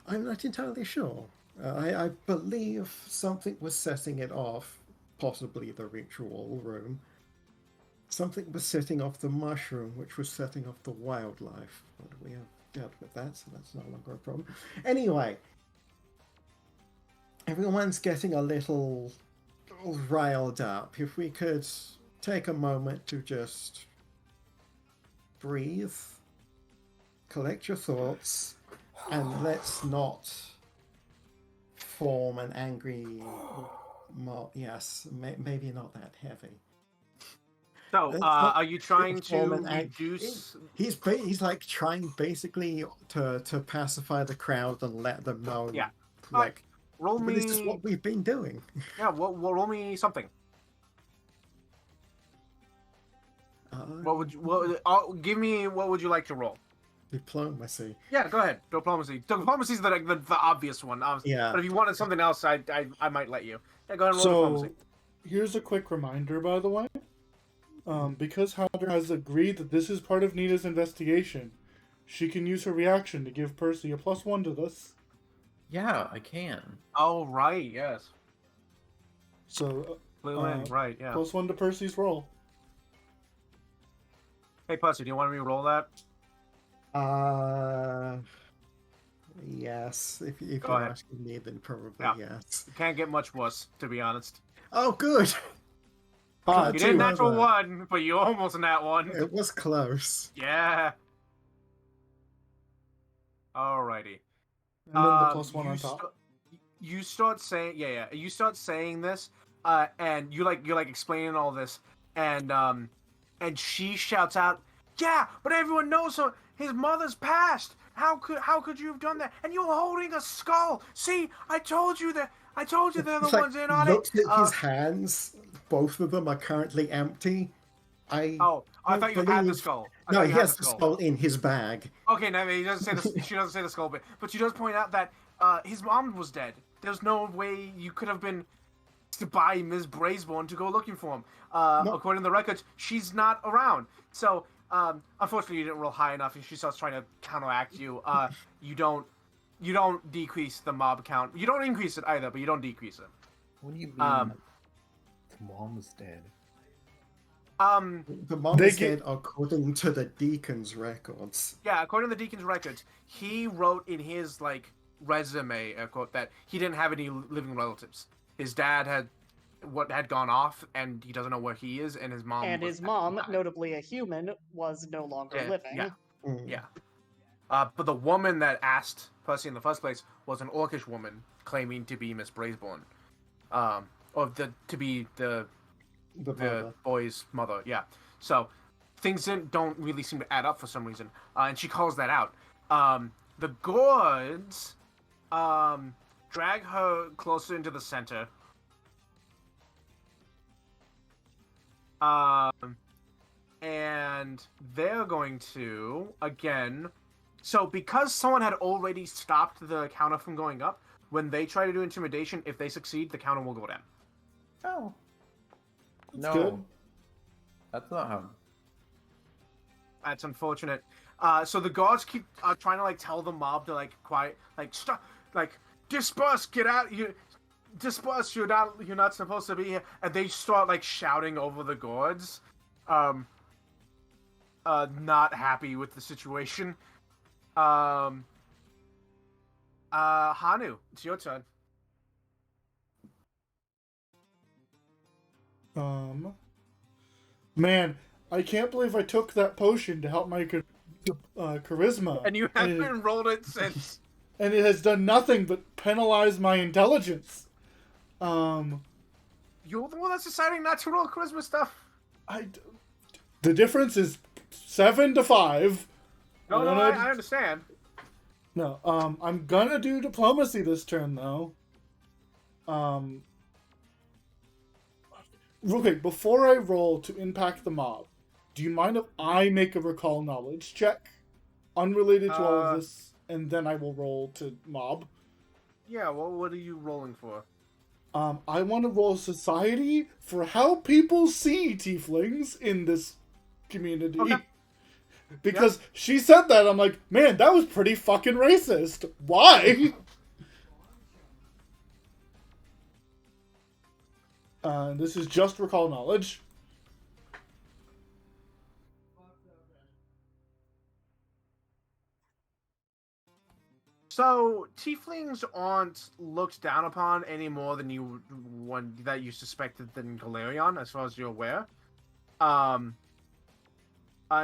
[SPEAKER 6] I'm not entirely sure. I believe something was setting it off, possibly the ritual room. Something was setting off the mushroom, which was setting off the wildlife. But we have dealt with that, so that's no longer a problem. Anyway, everyone's getting a little riled up. If we could take a moment to just breathe, collect your thoughts, and let's not form an angry mob. Yes, maybe not that heavy.
[SPEAKER 2] So,
[SPEAKER 6] Let's not
[SPEAKER 2] are you trying to
[SPEAKER 6] form an
[SPEAKER 2] reduce?
[SPEAKER 6] He's like trying basically to pacify the crowd and let them know.
[SPEAKER 2] Yeah.
[SPEAKER 6] Like,
[SPEAKER 2] Roll me.
[SPEAKER 6] this is what we've been doing.
[SPEAKER 2] Yeah, roll me something. What would you? Give me. What would you like to roll?
[SPEAKER 6] Diplomacy.
[SPEAKER 2] Yeah, go ahead. Diplomacy. Diplomacy is the obvious one.
[SPEAKER 6] Yeah.
[SPEAKER 2] But if you wanted something else, I might let you. Yeah, go ahead and roll
[SPEAKER 1] So,
[SPEAKER 2] diplomacy.
[SPEAKER 1] here's a quick reminder, by the way. Because Hunter has agreed that this is part of Nina's investigation, she can use her reaction to give Percy a +1 to this.
[SPEAKER 5] Yeah, I can.
[SPEAKER 2] Oh right, yes.
[SPEAKER 1] So,
[SPEAKER 2] Right, yeah.
[SPEAKER 1] +1 to Percy's roll.
[SPEAKER 2] Hey, Pussy, do you want me to roll that?
[SPEAKER 6] Yes. If
[SPEAKER 2] Go
[SPEAKER 6] you're
[SPEAKER 2] ahead.
[SPEAKER 6] asking me, then probably
[SPEAKER 2] Yeah.
[SPEAKER 6] yes.
[SPEAKER 2] It can't get much worse, to be honest.
[SPEAKER 6] Oh, good. Ah,
[SPEAKER 2] You did natural
[SPEAKER 6] over.
[SPEAKER 2] 1, but you almost nat 1.
[SPEAKER 6] It was close.
[SPEAKER 2] Yeah. Alrighty.
[SPEAKER 1] And then the +1 on
[SPEAKER 2] you
[SPEAKER 1] top.
[SPEAKER 2] You start saying, yeah. You start saying this, and you're like explaining all this, and she shouts out, "Yeah, but everyone knows his mother's passed. How could you have done that? And you were holding a skull. See, I told you they're the
[SPEAKER 6] It's like,
[SPEAKER 2] ones in on it."
[SPEAKER 6] looks at his hands. Both of them are currently empty. I
[SPEAKER 2] thought you had the
[SPEAKER 6] believe-
[SPEAKER 2] skull. I
[SPEAKER 6] No,
[SPEAKER 2] thought
[SPEAKER 6] he
[SPEAKER 2] you had
[SPEAKER 6] has the skull in his bag.
[SPEAKER 2] Okay, no, he doesn't say the, she doesn't say the skull bit, but she does point out that his mom was dead. There's no way you could have been to buy Ms. Braceborn to go looking for him.
[SPEAKER 6] No.
[SPEAKER 2] According to the records, she's not around. So, unfortunately, you didn't roll high enough, and she starts trying to counteract you. You don't decrease the mob count. You don't increase it either, but you don't decrease it.
[SPEAKER 9] What do you mean? The mom was dead.
[SPEAKER 6] The mom
[SPEAKER 1] They
[SPEAKER 6] is
[SPEAKER 1] get-
[SPEAKER 6] dead according to the deacon's records.
[SPEAKER 2] Yeah, according to the deacon's records, he wrote in his resume, quote, that he didn't have any living relatives. His dad had gone off, and he doesn't know where he is, and his mom.
[SPEAKER 4] And
[SPEAKER 2] was
[SPEAKER 4] his mom,
[SPEAKER 2] died.
[SPEAKER 4] notably a human, was no longer
[SPEAKER 2] Yeah,
[SPEAKER 4] living.
[SPEAKER 2] yeah.
[SPEAKER 6] Mm.
[SPEAKER 2] Yeah. But the woman that asked Percy in the first place was an Orcish woman claiming to be Miss Braceborn, to be the
[SPEAKER 6] mother.
[SPEAKER 2] boy's mother. Yeah. So things don't really seem to add up for some reason, and she calls that out. The Gords drag her closer into the center. And they're going to again. So because someone had already stopped the counter from going up, when they try to do intimidation, if they succeed, the counter will go down.
[SPEAKER 5] Oh.
[SPEAKER 1] That's
[SPEAKER 5] No.
[SPEAKER 1] good.
[SPEAKER 5] That's not how.
[SPEAKER 2] That's unfortunate. So the guards keep trying to tell the mob to quiet, stop, disperse, get out, disperse. You're not supposed to be here. And they start shouting over the guards, not happy with the situation. Hanu, it's your turn.
[SPEAKER 1] Man, I can't believe I took that potion to help my charisma.
[SPEAKER 2] And you haven't rolled it since.
[SPEAKER 1] And it has done nothing but penalize my intelligence.
[SPEAKER 2] You're the one that's deciding not to roll charisma stuff.
[SPEAKER 1] The difference is 7 to 5.
[SPEAKER 2] No,
[SPEAKER 1] And
[SPEAKER 2] I
[SPEAKER 1] then
[SPEAKER 2] understand.
[SPEAKER 1] No, I'm gonna do diplomacy this turn though. Real quick, before I roll to impact the mob, do you mind if I make a recall knowledge check, unrelated to all of this, and then I will roll to mob?
[SPEAKER 2] Yeah, well, what are you rolling for?
[SPEAKER 1] I want to roll society for how people see tieflings in this community.
[SPEAKER 2] Okay.
[SPEAKER 1] Because she said that, I'm like, man, that was pretty fucking racist. Why? This is just recall knowledge.
[SPEAKER 2] So tieflings aren't looked down upon any more than you suspected than Galerion, as far as you're aware. In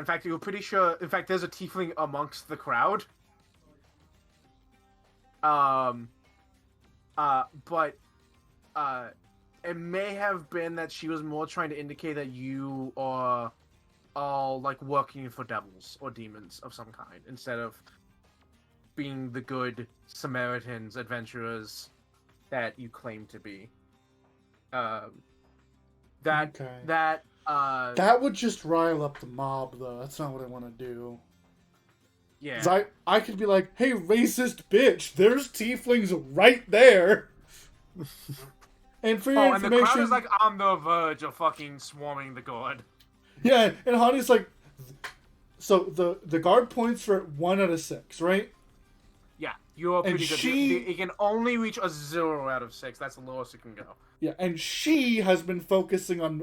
[SPEAKER 2] fact, you were pretty sure. In fact, there's a tiefling amongst the crowd. But it may have been that she was more trying to indicate that you are all like working for devils or demons of some kind, instead of being the good Samaritans, adventurers that you claim to be. That
[SPEAKER 1] would just rile up the mob, though. That's not what I want to do.
[SPEAKER 2] Yeah.
[SPEAKER 1] 'Cause I could be like, hey, racist bitch, there's tieflings right there. And for your
[SPEAKER 2] and the
[SPEAKER 1] information...
[SPEAKER 2] crowd is like on the verge of fucking swarming the guard.
[SPEAKER 1] Yeah, and Hani's like... So, the guard points are at 1 out of 6, right?
[SPEAKER 2] Yeah, you're pretty
[SPEAKER 1] And
[SPEAKER 2] good. It can only reach a 0 out of 6. That's the lowest it can go.
[SPEAKER 1] Yeah, and she has been focusing on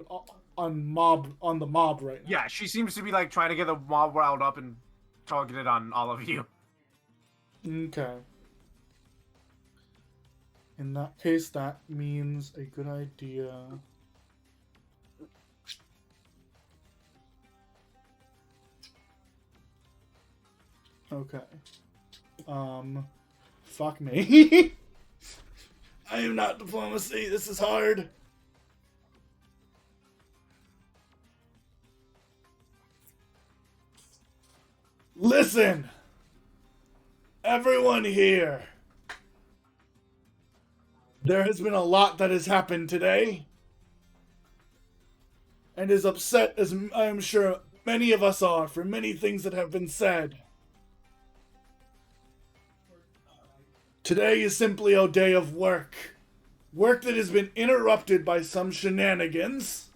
[SPEAKER 1] the mob right now.
[SPEAKER 2] Yeah, she seems to be like trying to get the mob riled up and targeted on all of you.
[SPEAKER 1] Okay. In that case, that means a good idea. Okay. Fuck me. I am not diplomacy. This is hard. Listen, everyone here. There has been a lot that has happened today. And as upset as I am sure many of us are for many things that have been said. Today is simply a day of work. Work that has been interrupted by some shenanigans.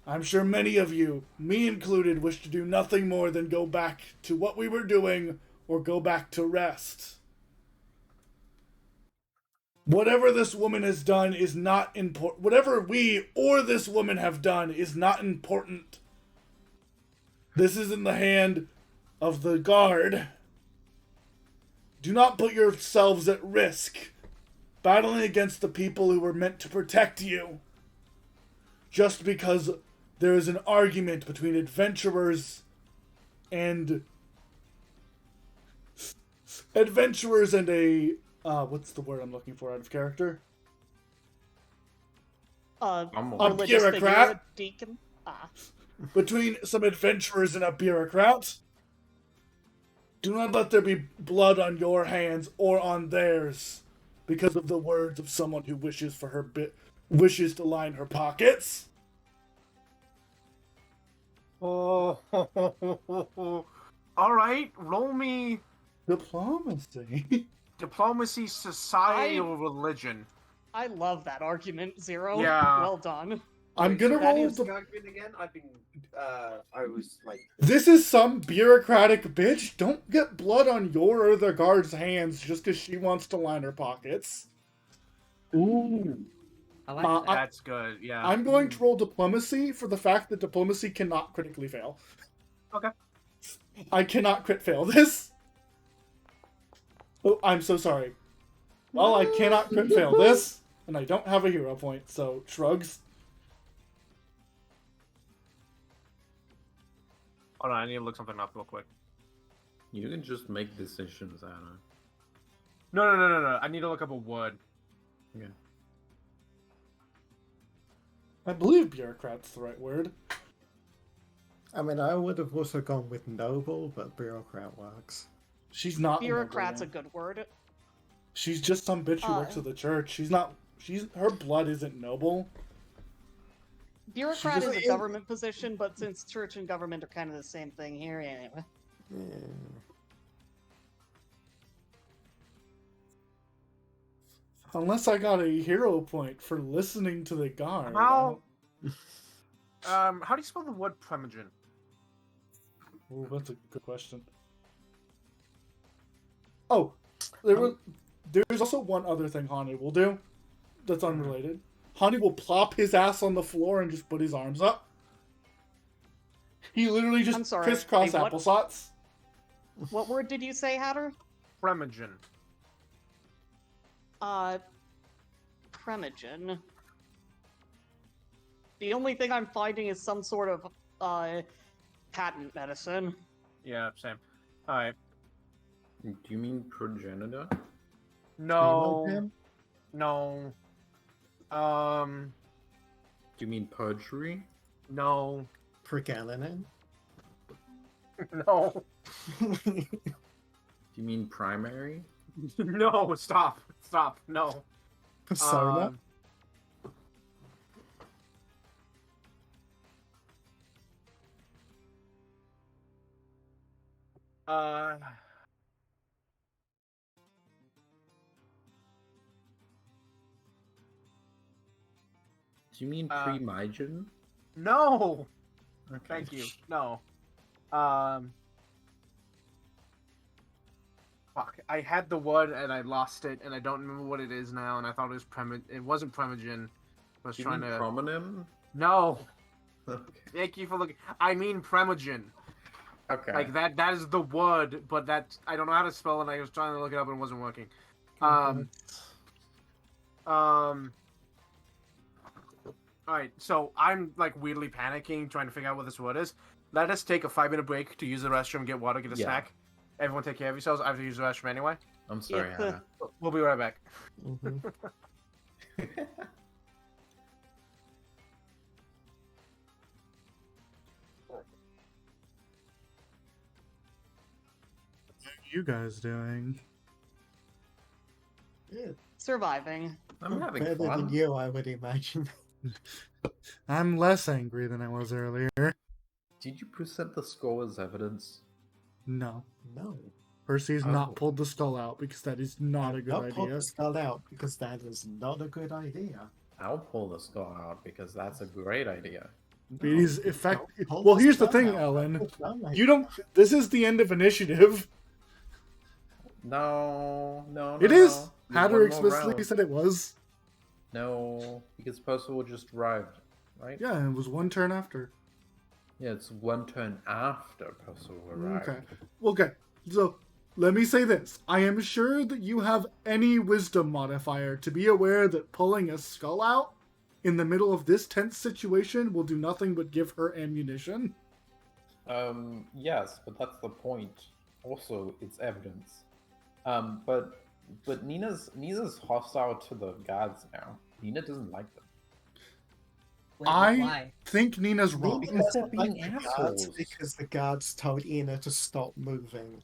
[SPEAKER 1] I'm sure many of you, me included, wish to do nothing more than go back to what we were doing or go back to rest. Whatever this woman has done is not important. Whatever we or this woman have done is not important. This is in the hand of the guard. Do not put yourselves at risk, battling against the people who were meant to protect you. Just because there is an argument between adventurers and a what's the word I'm looking for out of character?
[SPEAKER 4] A
[SPEAKER 1] A bureaucrat?
[SPEAKER 4] figure, a deacon.
[SPEAKER 1] Between some adventurers and a bureaucrat. Do not let there be blood on your hands or on theirs because of the words of someone who wishes to line her pockets.
[SPEAKER 2] Oh, all right. Roll me
[SPEAKER 1] Diplomacy.
[SPEAKER 2] diplomacy, society, or religion.
[SPEAKER 4] I love that argument, Zero.
[SPEAKER 2] Yeah.
[SPEAKER 4] Well done.
[SPEAKER 1] I'm gonna
[SPEAKER 7] That
[SPEAKER 1] roll
[SPEAKER 7] is the argument again. I've been. I was like.
[SPEAKER 1] This is some bureaucratic bitch. Don't get blood on your or the guard's hands just because she wants to line her pockets.
[SPEAKER 9] Ooh.
[SPEAKER 3] I like that.
[SPEAKER 2] That's good. Yeah.
[SPEAKER 1] I'm going to roll diplomacy for the fact that diplomacy cannot critically fail.
[SPEAKER 2] Okay.
[SPEAKER 1] I cannot crit fail this. Oh, I'm so sorry. Well, I cannot crit fail this, and I don't have a hero point, so shrugs.
[SPEAKER 2] Hold on, I need to look something up real quick.
[SPEAKER 5] You can just make decisions, Anna.
[SPEAKER 2] No. I need to look up a word.
[SPEAKER 5] Yeah.
[SPEAKER 1] I believe bureaucrat's the right word.
[SPEAKER 6] I mean, I would have also gone with noble, but bureaucrat works.
[SPEAKER 1] She's not.
[SPEAKER 4] Bureaucrat's a
[SPEAKER 1] noble.
[SPEAKER 4] good word.
[SPEAKER 1] She's just some bitch who works at the church. She's not. Her blood isn't noble.
[SPEAKER 4] Bureaucrat
[SPEAKER 1] just-
[SPEAKER 4] is a government position, but since church and government are kind of the same thing here, anyway.
[SPEAKER 6] Yeah.
[SPEAKER 1] Unless I got a hero point for listening to the guard.
[SPEAKER 2] How? How do you spell the word primogen?
[SPEAKER 1] Ooh, that's a good question. Oh, there's also one other thing Hani will do that's unrelated. Hani will plop his ass on the floor and just put his arms up. He literally
[SPEAKER 4] I'm
[SPEAKER 1] just
[SPEAKER 4] sorry,
[SPEAKER 1] crisscross
[SPEAKER 4] what?
[SPEAKER 1] applesauce.
[SPEAKER 4] What word did you say, Hatter?
[SPEAKER 2] Primogen.
[SPEAKER 4] Primogen. The only thing I'm finding is some sort of patent medicine.
[SPEAKER 2] Yeah, same. Alright.
[SPEAKER 5] Do you mean progenitor?
[SPEAKER 2] No.
[SPEAKER 6] Him?
[SPEAKER 2] No.
[SPEAKER 5] Do you mean perjury?
[SPEAKER 2] No.
[SPEAKER 6] Pregalinin?
[SPEAKER 2] No.
[SPEAKER 5] Do you mean primary?
[SPEAKER 2] No, stop. Stop. No.
[SPEAKER 6] Persona?
[SPEAKER 2] Uh,
[SPEAKER 5] Do you mean
[SPEAKER 2] Uh,
[SPEAKER 5] premigen?
[SPEAKER 2] no.
[SPEAKER 5] Okay.
[SPEAKER 2] Thank you. No. Fuck. I had the word and I lost it, and I don't remember what it is now. And I thought it was It wasn't Primogen. I was
[SPEAKER 5] Do you
[SPEAKER 2] trying
[SPEAKER 5] mean
[SPEAKER 2] to.
[SPEAKER 5] promonym?
[SPEAKER 2] No.
[SPEAKER 5] Okay.
[SPEAKER 2] Thank you for looking. I mean Primogen.
[SPEAKER 5] Okay.
[SPEAKER 2] Like that. That is the word, but that I don't know how to spell it. And I was trying to look it up and it wasn't working. Alright, so I'm like weirdly panicking, trying to figure out what this word is. Let us take a 5-minute break to use the restroom, get water, get a
[SPEAKER 5] Yeah.
[SPEAKER 2] snack. Everyone take care of yourselves. I have to use the restroom anyway.
[SPEAKER 5] I'm sorry,
[SPEAKER 4] Yeah.
[SPEAKER 5] Hannah.
[SPEAKER 2] We'll be right back.
[SPEAKER 6] Mhm.
[SPEAKER 1] What are you guys doing?
[SPEAKER 6] Yeah,
[SPEAKER 4] Surviving.
[SPEAKER 5] I'm having
[SPEAKER 6] better
[SPEAKER 5] fun.
[SPEAKER 6] than you, I would imagine.
[SPEAKER 1] I'm less angry than I was earlier.
[SPEAKER 5] Did you present the skull as evidence?
[SPEAKER 1] No.
[SPEAKER 6] No.
[SPEAKER 1] Percy's
[SPEAKER 5] Oh.
[SPEAKER 1] not pulled the skull out because that is not a good
[SPEAKER 6] Not pull
[SPEAKER 1] idea.
[SPEAKER 6] the skull out because that is not a good idea.
[SPEAKER 5] I'll pull the skull out because that's a great idea.
[SPEAKER 1] It is
[SPEAKER 6] No,
[SPEAKER 1] effect.
[SPEAKER 6] don't pull
[SPEAKER 1] Well, here's the
[SPEAKER 6] skull
[SPEAKER 1] thing,
[SPEAKER 6] out.
[SPEAKER 1] Ellen.
[SPEAKER 6] That's not like
[SPEAKER 1] You don't. This is the end of initiative.
[SPEAKER 5] No.
[SPEAKER 1] It
[SPEAKER 5] no,
[SPEAKER 1] is.
[SPEAKER 5] no. There's
[SPEAKER 1] Hatter
[SPEAKER 5] one more
[SPEAKER 1] explicitly
[SPEAKER 5] round.
[SPEAKER 1] said it was.
[SPEAKER 5] No, because Percival just arrived, right?
[SPEAKER 1] Yeah, and it was one turn after.
[SPEAKER 5] Yeah, it's one turn after Percival arrived.
[SPEAKER 1] Okay. So let me say this: I am sure that you have any wisdom modifier to be aware that pulling a skull out in the middle of this tense situation will do nothing but give her ammunition.
[SPEAKER 5] Yes, but that's the point. Also, it's evidence. But Nina's hostile to the gods now. Nina doesn't like them.
[SPEAKER 3] Wait,
[SPEAKER 1] I
[SPEAKER 3] why?
[SPEAKER 1] think Nina's wrong.
[SPEAKER 6] Nina doesn't
[SPEAKER 5] Being
[SPEAKER 6] like the guards
[SPEAKER 5] assholes.
[SPEAKER 6] because the guards told Ina to stop moving.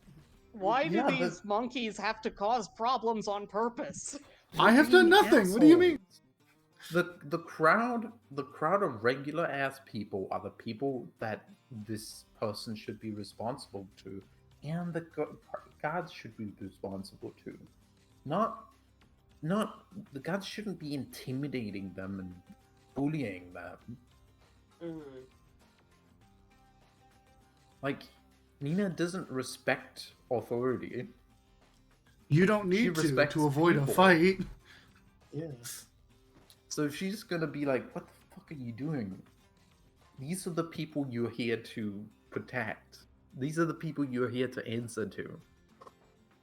[SPEAKER 4] Why
[SPEAKER 5] Yeah,
[SPEAKER 4] do these monkeys have to cause problems on purpose?
[SPEAKER 1] I have done
[SPEAKER 5] Being
[SPEAKER 1] nothing. What do you mean?
[SPEAKER 5] assholes. The crowd of regular ass people are the people that this person should be responsible to, and the gods should be responsible to. Not the gods shouldn't be intimidating them and bullying them.
[SPEAKER 3] Mm.
[SPEAKER 5] Like, Nina doesn't respect authority.
[SPEAKER 1] You don't
[SPEAKER 5] She
[SPEAKER 1] need
[SPEAKER 5] respects
[SPEAKER 1] to avoid a
[SPEAKER 5] people.
[SPEAKER 1] fight.
[SPEAKER 6] Yes.
[SPEAKER 5] So she's gonna be like, what the fuck are you doing? These are the people you're here to protect. These are the people you're here to answer to.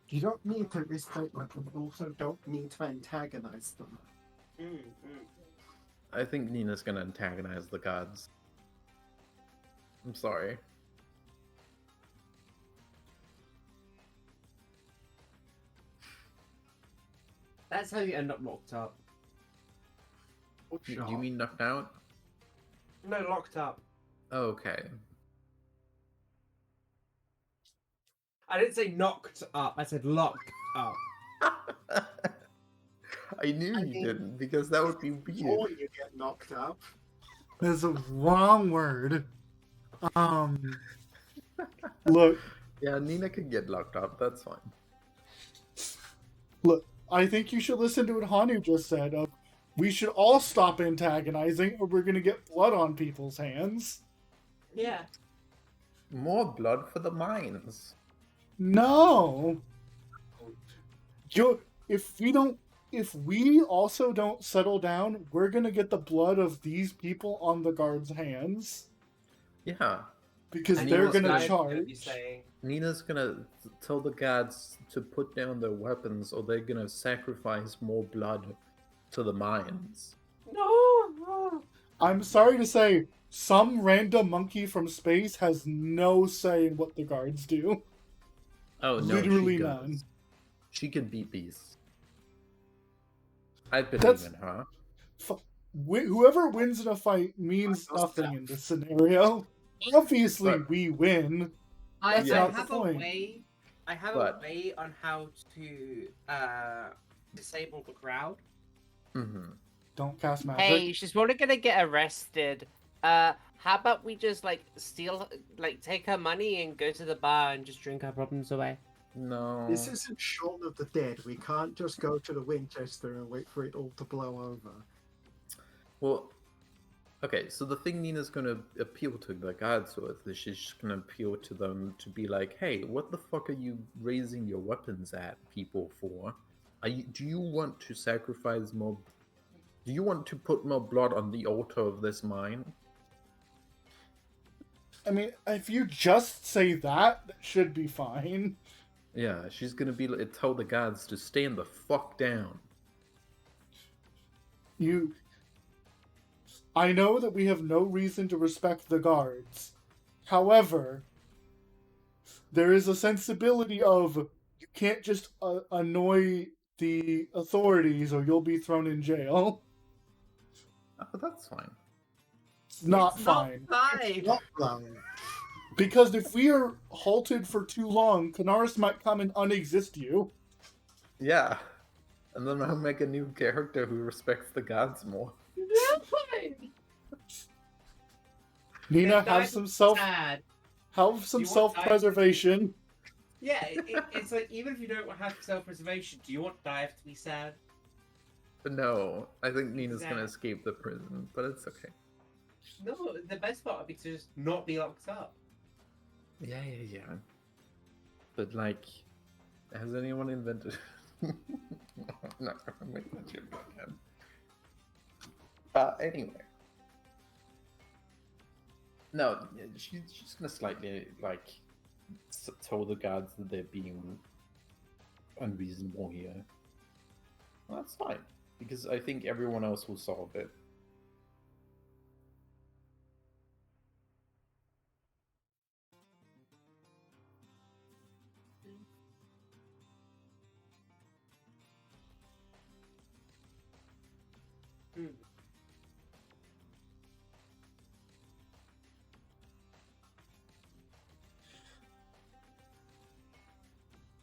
[SPEAKER 6] You don't need to respect them, but also don't need to antagonize them.
[SPEAKER 5] I think Nina's gonna antagonize the gods. I'm sorry.
[SPEAKER 3] That's how you end up locked up.
[SPEAKER 5] Do you mean knocked out?
[SPEAKER 7] No, locked up.
[SPEAKER 5] Okay.
[SPEAKER 3] I didn't say knocked up. I said locked up.
[SPEAKER 5] I knew
[SPEAKER 6] I
[SPEAKER 5] you
[SPEAKER 6] mean,
[SPEAKER 5] didn't, because that would be
[SPEAKER 6] Before
[SPEAKER 5] weird.
[SPEAKER 6] you get knocked up.
[SPEAKER 1] That's a wrong word. Look,
[SPEAKER 5] Yeah, Nina can get locked up, that's fine.
[SPEAKER 1] I think you should listen to what Hanu just said. We should all stop antagonizing, or we're gonna get blood on people's hands.
[SPEAKER 3] Yeah.
[SPEAKER 5] More blood for the mines.
[SPEAKER 1] No. If we also don't settle down, we're gonna get the blood of these people on the guards' hands
[SPEAKER 5] Yeah.
[SPEAKER 1] because
[SPEAKER 5] And
[SPEAKER 1] they're
[SPEAKER 5] you
[SPEAKER 1] gonna
[SPEAKER 5] guys
[SPEAKER 1] charge.
[SPEAKER 5] Nina's gonna tell the guards to put down their weapons or they're gonna sacrifice more blood to the mines.
[SPEAKER 3] No.
[SPEAKER 1] I'm sorry to say, some random monkey from space has no say in what the guards do.
[SPEAKER 5] Oh, no,
[SPEAKER 1] Literally
[SPEAKER 5] she
[SPEAKER 1] none.
[SPEAKER 5] does. She can beat these. I believe
[SPEAKER 1] That's-
[SPEAKER 5] in her.
[SPEAKER 1] Whoever wins in a fight means nothing in this scenario. Obviously,
[SPEAKER 5] But-
[SPEAKER 1] we win.
[SPEAKER 3] I
[SPEAKER 1] That's not the
[SPEAKER 3] have a
[SPEAKER 1] point.
[SPEAKER 3] way. I have
[SPEAKER 5] What?
[SPEAKER 3] a way on how to disable the crowd.
[SPEAKER 5] Mm-hmm.
[SPEAKER 1] Don't cast magic.
[SPEAKER 8] Hey, she's probably gonna get arrested. How about we just take her money and go to the bar and just drink our problems away?
[SPEAKER 5] No.
[SPEAKER 6] This isn't Shaun of the Dead. We can't just go to the Winchester and wait for it all to blow over.
[SPEAKER 5] Well, okay, so the thing Nina's gonna appeal to the guards with is she's just gonna appeal to them to be like, hey, what the fuck are you raising your weapons at people for? Do you want to sacrifice more? Do you want to put more blood on the altar of this mine?
[SPEAKER 1] I mean, if you just say that should be fine.
[SPEAKER 5] Yeah, she's gonna be like, tell the guards to stand the fuck down.
[SPEAKER 1] I know that we have no reason to respect the guards. However, there is a sensibility of you can't just annoy the authorities or you'll be thrown in jail.
[SPEAKER 5] Oh, that's fine.
[SPEAKER 1] It's not
[SPEAKER 3] It's
[SPEAKER 1] fine.
[SPEAKER 3] Not fine.
[SPEAKER 6] Not long.
[SPEAKER 1] Because if we are halted for too long, Canaris might come and unexist you.
[SPEAKER 5] Yeah. And then I'll make a new character who respects the gods more.
[SPEAKER 1] Nina,
[SPEAKER 3] Die
[SPEAKER 1] have some
[SPEAKER 3] sad.
[SPEAKER 1] self
[SPEAKER 3] You want
[SPEAKER 1] preservation.
[SPEAKER 3] Yeah, it's like even if you don't have self-preservation, do you want Dive to be sad?
[SPEAKER 5] No, I think Nina's gonna
[SPEAKER 3] Sad.
[SPEAKER 5] escape the prison, but it's okay.
[SPEAKER 3] No, the best part would be to just not be locked up.
[SPEAKER 5] Yeah. But like, has anyone invented? I'm not gonna make that joke again. Anyway. No, she's gonna slightly like tell the guards that they're being unreasonable here. Well, that's fine because I think everyone else will solve it.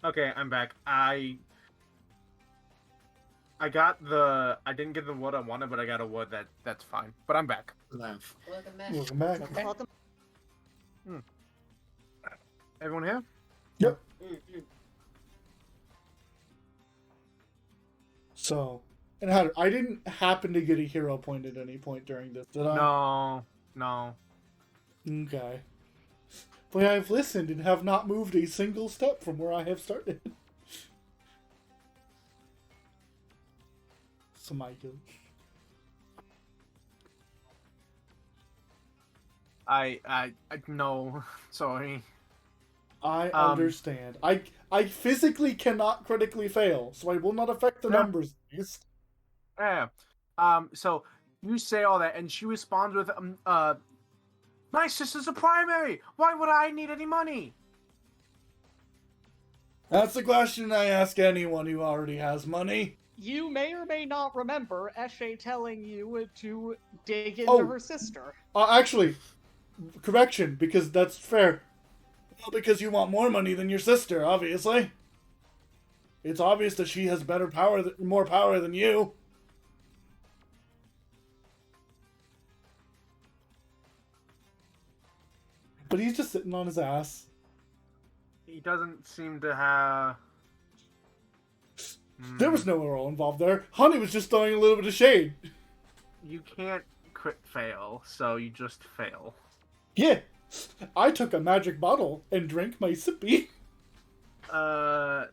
[SPEAKER 2] Okay, I'm back. I didn't get the word I wanted, but I got a word that's fine. But I'm back.
[SPEAKER 6] Laugh.
[SPEAKER 1] Welcome back.
[SPEAKER 4] Okay.
[SPEAKER 3] Welcome.
[SPEAKER 2] Everyone here?
[SPEAKER 1] So, and I didn't happen to get a hero point at any point during this, did I?
[SPEAKER 2] No.
[SPEAKER 1] Okay. But I've listened and have not moved a single step from where I have started. So Michael.
[SPEAKER 2] I no. Sorry.
[SPEAKER 1] I understand. I physically cannot critically fail, so I will not affect the
[SPEAKER 2] Yeah.
[SPEAKER 1] numbers. Yes.
[SPEAKER 2] Yeah. So you say all that, and she responds with, my sister's a primary. Why would I need any money?
[SPEAKER 1] That's the question I ask anyone who already has money.
[SPEAKER 4] You may or may not remember Eshe telling you to dig into
[SPEAKER 1] Oh.
[SPEAKER 4] her sister.
[SPEAKER 1] Actually, correction, because that's fair. Well, because you want more money than your sister, obviously. It's obvious that she has more power than you. But he's just sitting on his ass.
[SPEAKER 2] He doesn't seem to have.
[SPEAKER 1] There was no role involved there. Honey was just throwing a little bit of shade.
[SPEAKER 2] You can't crit fail, so you just fail.
[SPEAKER 1] Yeah, I took a magic bottle and drank my sippy.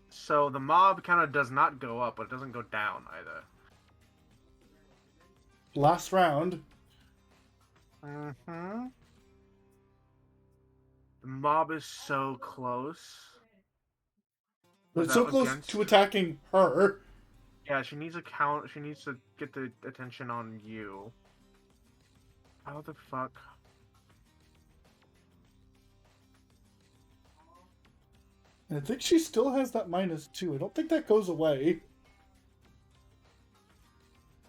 [SPEAKER 2] So the mob counter does not go up, but it doesn't go down either.
[SPEAKER 1] Last round.
[SPEAKER 2] Mm-hmm. The mob is so close.
[SPEAKER 1] But
[SPEAKER 2] Was
[SPEAKER 1] it's so
[SPEAKER 2] that
[SPEAKER 1] close
[SPEAKER 2] against-
[SPEAKER 1] to attacking her.
[SPEAKER 2] Yeah, she needs a count. She needs to get the attention on you. How the fuck?
[SPEAKER 1] And I think she still has that -2. I don't think that goes away.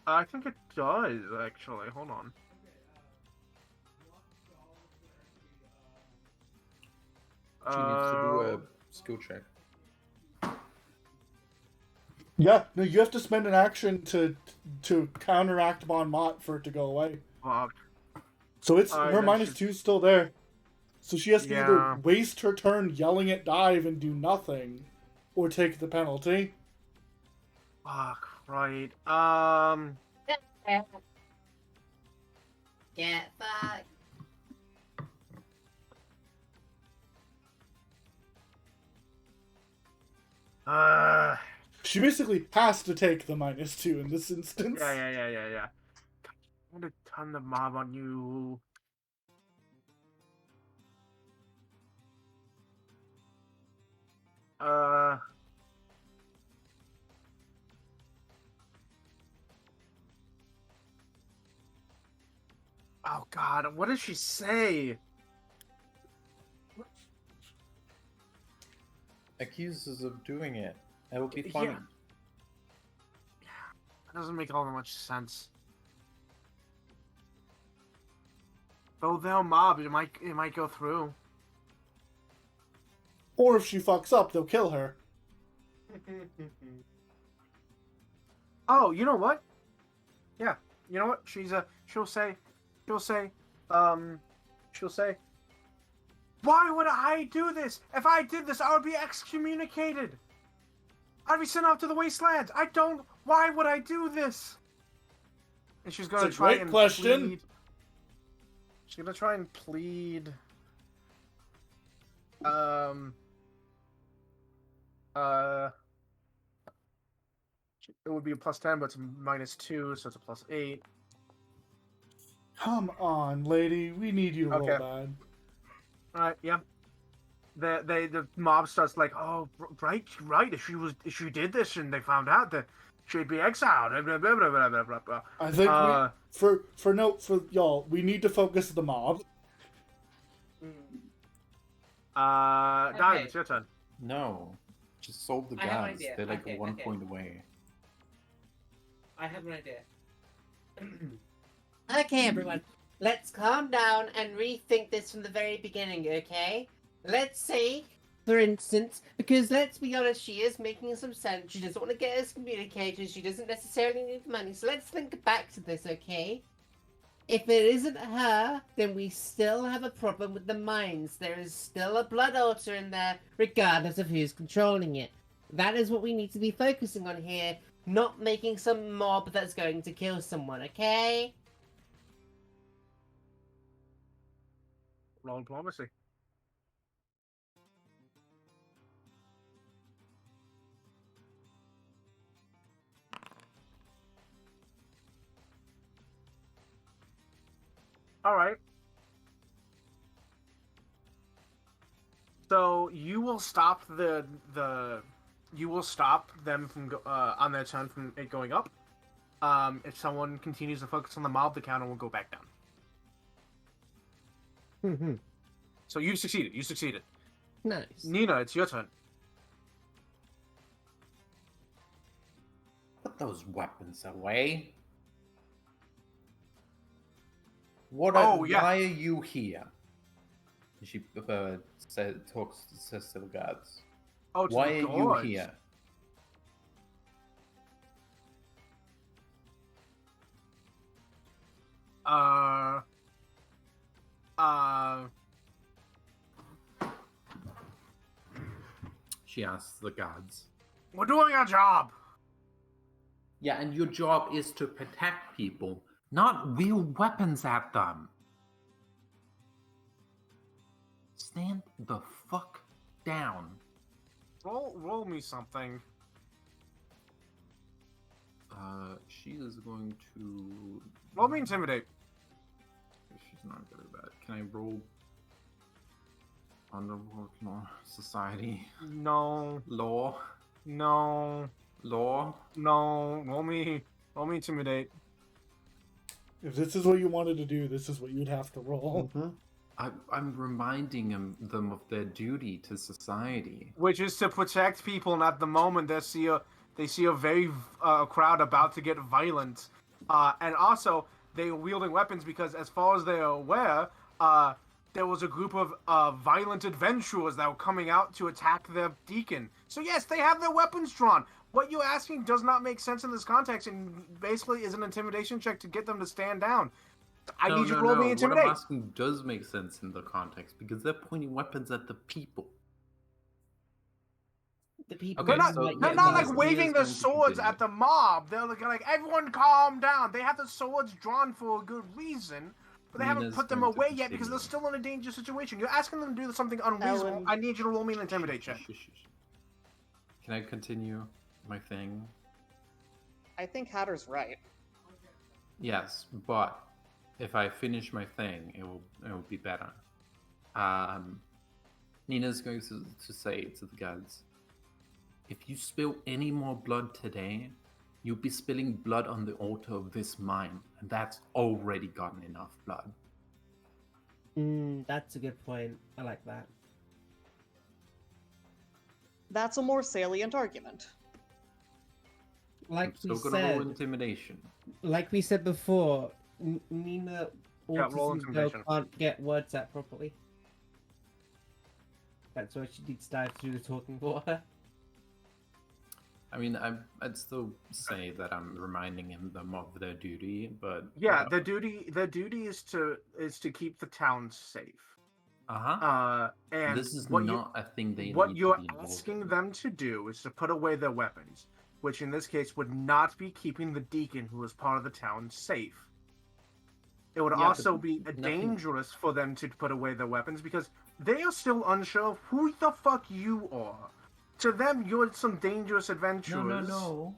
[SPEAKER 2] I think it does, actually. Hold on.
[SPEAKER 5] She needs to do a skill check.
[SPEAKER 1] Yeah, no, you have to spend an action to counteract Bon Mott for it to go away.
[SPEAKER 2] Fuck.
[SPEAKER 1] So it's
[SPEAKER 2] Alright,
[SPEAKER 1] her
[SPEAKER 2] then
[SPEAKER 1] -2 is still there. So she has to
[SPEAKER 2] Yeah.
[SPEAKER 1] either waste her turn yelling at dive and do nothing, or take the penalty.
[SPEAKER 2] Fuck, right.
[SPEAKER 8] Get fucked.
[SPEAKER 1] She basically has to take the -2 in this instance.
[SPEAKER 2] Yeah. I'm gonna turn the mob on you. Oh god, what does she say?
[SPEAKER 5] Accuses of doing it. That would be funny.
[SPEAKER 2] Yeah. That doesn't make all that much sense. Though they'll mob, it might go through.
[SPEAKER 1] Or if she fucks up, they'll kill her.
[SPEAKER 2] Oh, you know what? Yeah, you know what? She'll say, why would I do this? If I did this, I would be excommunicated. I'd be sent off to the wastelands. Why would I do this? And she's gonna
[SPEAKER 1] It's a
[SPEAKER 2] try
[SPEAKER 1] great
[SPEAKER 2] and
[SPEAKER 1] question.
[SPEAKER 2] plead. She's gonna try and plead. It would be a +10, but it's a -2, so it's a +8.
[SPEAKER 1] Come on, lady. We need you to roll
[SPEAKER 2] Okay.
[SPEAKER 1] bad.
[SPEAKER 2] Alright, yeah. The mob starts like, oh, right. If she did this and they found out that she'd be exiled. Blah, blah, blah, blah, blah, blah, blah.
[SPEAKER 1] I think for y'all, we need to focus the mob.
[SPEAKER 2] Diamond,
[SPEAKER 3] Okay.
[SPEAKER 2] it's your turn.
[SPEAKER 5] No. Just solve the
[SPEAKER 3] I have an
[SPEAKER 5] guys.
[SPEAKER 3] idea.
[SPEAKER 5] They're like
[SPEAKER 3] Okay,
[SPEAKER 5] 1
[SPEAKER 3] okay.
[SPEAKER 5] point away.
[SPEAKER 3] I have an idea.
[SPEAKER 8] Okay, everyone. Let's calm down and rethink this from the very beginning, okay? Let's say, for instance, because let's be honest, she is making some sense. She doesn't want to get us communicated. She doesn't necessarily need the money. So let's think back to this, okay? If it isn't her, then we still have a problem with the mines. There is still a blood altar in there, regardless of who's controlling it. That is what we need to be focusing on here, not making some mob that's going to kill someone, okay?
[SPEAKER 2] Roll diplomacy. Alright. So you will stop you will stop them from on their turn from it going up. If someone continues to focus on the mob, the counter will go back down. So you succeeded. You succeeded.
[SPEAKER 8] Nice.
[SPEAKER 2] Nina, it's your turn.
[SPEAKER 5] Put those weapons away. Why are you here? She says to the guards.
[SPEAKER 2] Oh, to
[SPEAKER 5] Why
[SPEAKER 2] the
[SPEAKER 5] are you
[SPEAKER 2] guards.
[SPEAKER 5] here? She asks the guards.
[SPEAKER 2] We're doing our job.
[SPEAKER 5] Yeah, and your job is to protect people, not wield weapons at them. stand the fuck down.
[SPEAKER 2] Roll me something.
[SPEAKER 5] She is going to...
[SPEAKER 2] Roll me intimidate.
[SPEAKER 5] She's not good at that. Can I roll Underworld Society?
[SPEAKER 2] No.
[SPEAKER 5] Law?
[SPEAKER 2] No.
[SPEAKER 5] Law?
[SPEAKER 2] No. Roll me intimidate.
[SPEAKER 1] If this is what you wanted to do, this is what you'd have to roll.
[SPEAKER 5] I'm reminding them of their duty to society.
[SPEAKER 2] Which is to protect people, and at the moment they see a very crowd about to get violent, and also they were wielding weapons because, as far as they are aware, there was a group of violent adventurers that were coming out to attack their deacon. So yes, they have their weapons drawn. What you're asking does not make sense in this context, and basically is an intimidation check to get them to stand down. I need you to roll me intimidate.
[SPEAKER 5] What I'm asking does make sense in the context because they're pointing weapons at the people.
[SPEAKER 3] The people.
[SPEAKER 2] They're not,
[SPEAKER 5] so
[SPEAKER 2] they're
[SPEAKER 5] yeah,
[SPEAKER 2] not
[SPEAKER 5] Nina's
[SPEAKER 2] like waving their
[SPEAKER 5] going to
[SPEAKER 2] swords
[SPEAKER 5] continue.
[SPEAKER 2] at the mob. They're like, everyone calm down. They have the swords drawn for a good reason, but they haven't
[SPEAKER 5] Nina's
[SPEAKER 2] put them
[SPEAKER 5] going to
[SPEAKER 2] away yet because they're
[SPEAKER 5] continue.
[SPEAKER 2] still in a dangerous situation. You're asking them to do something unreasonable.
[SPEAKER 4] Ellen.
[SPEAKER 2] I need you to roll me an intimidate check.
[SPEAKER 5] Can I continue my thing?
[SPEAKER 4] I think Hatter's right.
[SPEAKER 5] Yes, but if I finish my thing, it will be better. Nina's going to say to the guards, if you spill any more blood today, you'll be spilling blood on the altar of this mine, and that's already gotten enough blood.
[SPEAKER 3] That's a good point. I like that.
[SPEAKER 4] That's a more salient argument.
[SPEAKER 3] Like
[SPEAKER 5] I'm still
[SPEAKER 3] we
[SPEAKER 5] gonna roll
[SPEAKER 3] said,
[SPEAKER 5] intimidation.
[SPEAKER 3] like we said before, Nina
[SPEAKER 2] Yeah, roll
[SPEAKER 3] autism girl
[SPEAKER 2] intimidation.
[SPEAKER 3] can't get words out properly. That's why she needs to dive through the talking water.
[SPEAKER 5] I mean, I'd still say that I'm reminding them of their duty, but
[SPEAKER 2] Yeah, the duty is to keep the town safe. And
[SPEAKER 5] this is
[SPEAKER 2] what
[SPEAKER 5] not a thing they
[SPEAKER 2] what
[SPEAKER 5] need
[SPEAKER 2] you're
[SPEAKER 5] to be involved
[SPEAKER 2] asking
[SPEAKER 5] in.
[SPEAKER 2] them to do is to put away their weapons, which in this case would not be keeping the deacon, who is part of the town, safe. It would
[SPEAKER 5] Yeah,
[SPEAKER 2] also
[SPEAKER 5] but
[SPEAKER 2] be
[SPEAKER 5] nothing-
[SPEAKER 2] dangerous for them to put away their weapons because they are still unsure of who the fuck you are. To them, you're some dangerous adventurers.
[SPEAKER 5] No.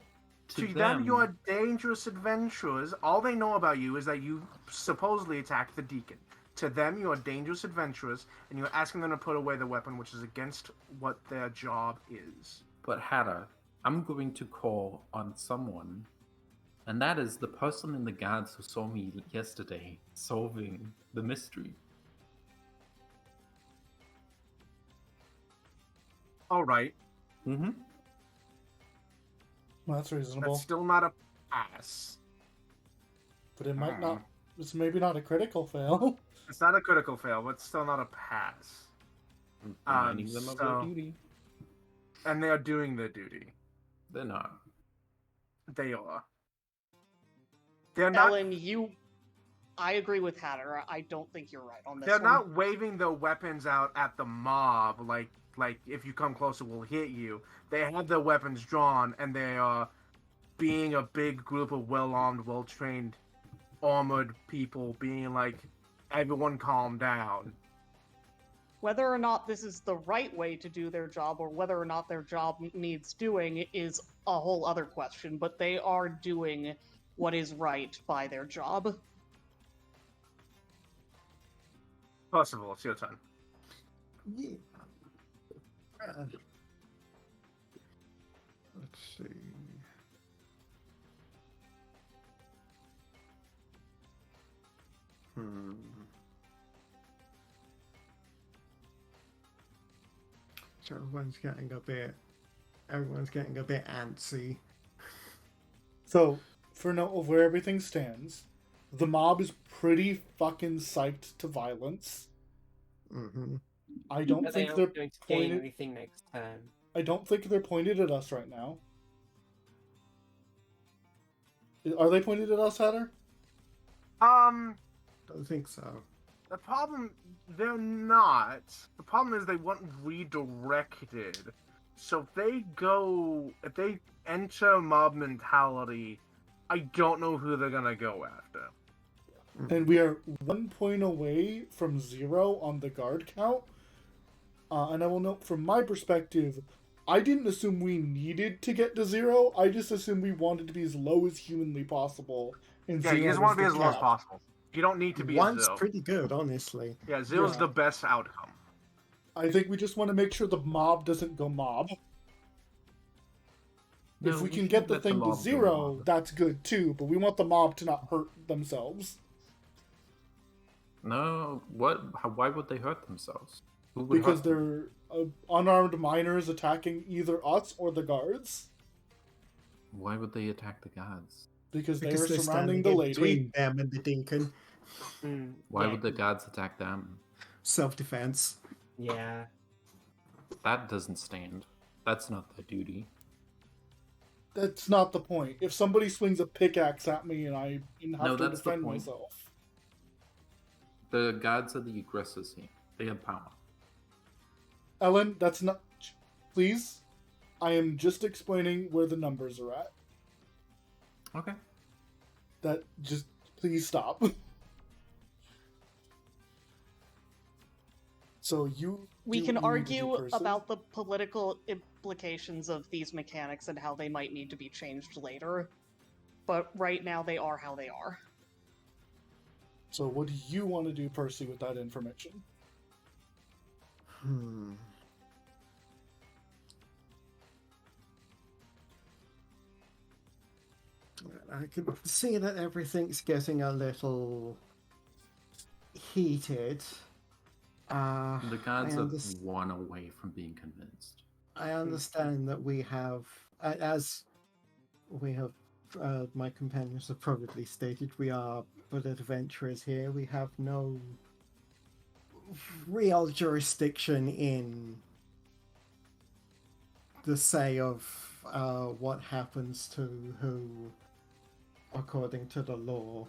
[SPEAKER 2] To them, you're dangerous adventurers. All they know about you is that you supposedly attacked the deacon. To them, you're dangerous adventurers, and you're asking them to put away the weapon, which is against what their job is.
[SPEAKER 5] But Hatter, I'm going to call on someone, and that is the person in the guards who saw me yesterday solving the mystery.
[SPEAKER 2] All right,
[SPEAKER 5] Mm-hmm.
[SPEAKER 1] Well, that's reasonable.
[SPEAKER 2] that's still not a pass.
[SPEAKER 1] But it might not. It's maybe not a critical fail.
[SPEAKER 2] It's not a critical fail, but it's still not a pass.
[SPEAKER 5] Reminding them of their
[SPEAKER 2] so-
[SPEAKER 5] duty.
[SPEAKER 2] And they are doing their duty.
[SPEAKER 5] They're not.
[SPEAKER 2] They are. They're not.
[SPEAKER 4] Ellen, I agree with Hatter. I don't think you're right on this
[SPEAKER 2] They're
[SPEAKER 4] one.
[SPEAKER 2] not waving their weapons out at the mob like if you come closer we'll hit you. They have their weapons drawn and they are being a big group of well-armed, well-trained, armored people being like, everyone calm down.
[SPEAKER 4] Whether or not this is the right way to do their job or whether or not their job needs doing is a whole other question, but they are doing what is right by their job.
[SPEAKER 2] Percival, it's your turn.
[SPEAKER 6] Yeah. Let's see. So everyone's getting a bit antsy.
[SPEAKER 1] So, for now, of where everything stands, the mob is pretty fucking psyched to violence.
[SPEAKER 6] Mm-hmm.
[SPEAKER 1] I don't
[SPEAKER 3] But they
[SPEAKER 1] think
[SPEAKER 3] aren't
[SPEAKER 1] they're
[SPEAKER 3] going to gain
[SPEAKER 1] pointed.
[SPEAKER 3] anything next turn.
[SPEAKER 1] I don't think they're pointed at us right now. Are they pointed at us, Hatter?
[SPEAKER 6] Don't think so.
[SPEAKER 2] The problem, they're not. The problem is they weren't redirected. So if they enter mob mentality, I don't know who they're gonna go after.
[SPEAKER 1] And we are 1 point away from 0 on the guard count. And I will note from my perspective, I didn't assume we needed to get to 0. I just assumed we wanted to be as low as humanly possible. And
[SPEAKER 2] Yeah, you
[SPEAKER 1] 0
[SPEAKER 2] just
[SPEAKER 1] was
[SPEAKER 2] want to be
[SPEAKER 1] the
[SPEAKER 2] as low as
[SPEAKER 1] cap.
[SPEAKER 2] possible. You don't need to be at
[SPEAKER 6] One's
[SPEAKER 2] 0.
[SPEAKER 6] pretty good, honestly.
[SPEAKER 2] Yeah, 0's
[SPEAKER 1] Yeah.
[SPEAKER 2] the best outcome.
[SPEAKER 1] I think we just want to make sure the mob doesn't go mob.
[SPEAKER 5] No,
[SPEAKER 1] if we
[SPEAKER 5] we
[SPEAKER 1] can
[SPEAKER 5] can
[SPEAKER 1] get the
[SPEAKER 5] let the
[SPEAKER 1] thing to
[SPEAKER 5] mob go
[SPEAKER 1] 0,
[SPEAKER 5] mob.
[SPEAKER 1] that's good too. But we want the mob to not hurt themselves.
[SPEAKER 5] No, what? Why would they hurt themselves? Who would
[SPEAKER 1] Because
[SPEAKER 5] hurt them?
[SPEAKER 1] they're unarmed miners attacking either us or the guards.
[SPEAKER 5] Why would they attack the gods?
[SPEAKER 1] Because they
[SPEAKER 6] Because
[SPEAKER 1] were
[SPEAKER 6] they're
[SPEAKER 1] surrounding
[SPEAKER 6] standing
[SPEAKER 1] the
[SPEAKER 6] in
[SPEAKER 1] lady.
[SPEAKER 6] between them and the deacon.
[SPEAKER 5] Why
[SPEAKER 3] Yeah.
[SPEAKER 5] would the gods attack them?
[SPEAKER 6] Self-defense.
[SPEAKER 3] Yeah.
[SPEAKER 5] That doesn't stand. That's not their duty.
[SPEAKER 1] That's not the point. If somebody swings a pickaxe at me and I have
[SPEAKER 5] No,
[SPEAKER 1] to
[SPEAKER 5] that's the
[SPEAKER 1] defend
[SPEAKER 5] point.
[SPEAKER 1] myself.
[SPEAKER 5] The gods are the aggressors here. They have power.
[SPEAKER 1] Ellen, that's not... Please? I am just explaining where the numbers are at.
[SPEAKER 5] Okay.
[SPEAKER 1] That just... Please stop. So you...
[SPEAKER 4] We
[SPEAKER 1] do
[SPEAKER 4] can
[SPEAKER 1] what you need to do,
[SPEAKER 4] argue
[SPEAKER 1] Percy.
[SPEAKER 4] about the political implications of these mechanics and how they might need to be changed later. But right now, they are how they are.
[SPEAKER 1] So what do you want to do, Percy, with that information?
[SPEAKER 6] I can see that everything's getting a little heated.
[SPEAKER 5] The gods
[SPEAKER 6] I
[SPEAKER 5] are
[SPEAKER 6] underst-
[SPEAKER 5] one away from being convinced.
[SPEAKER 6] I understand that we have, as we have, my companions have probably stated, we are but adventurers here. We have no real jurisdiction in the say of what happens to who, according to the law.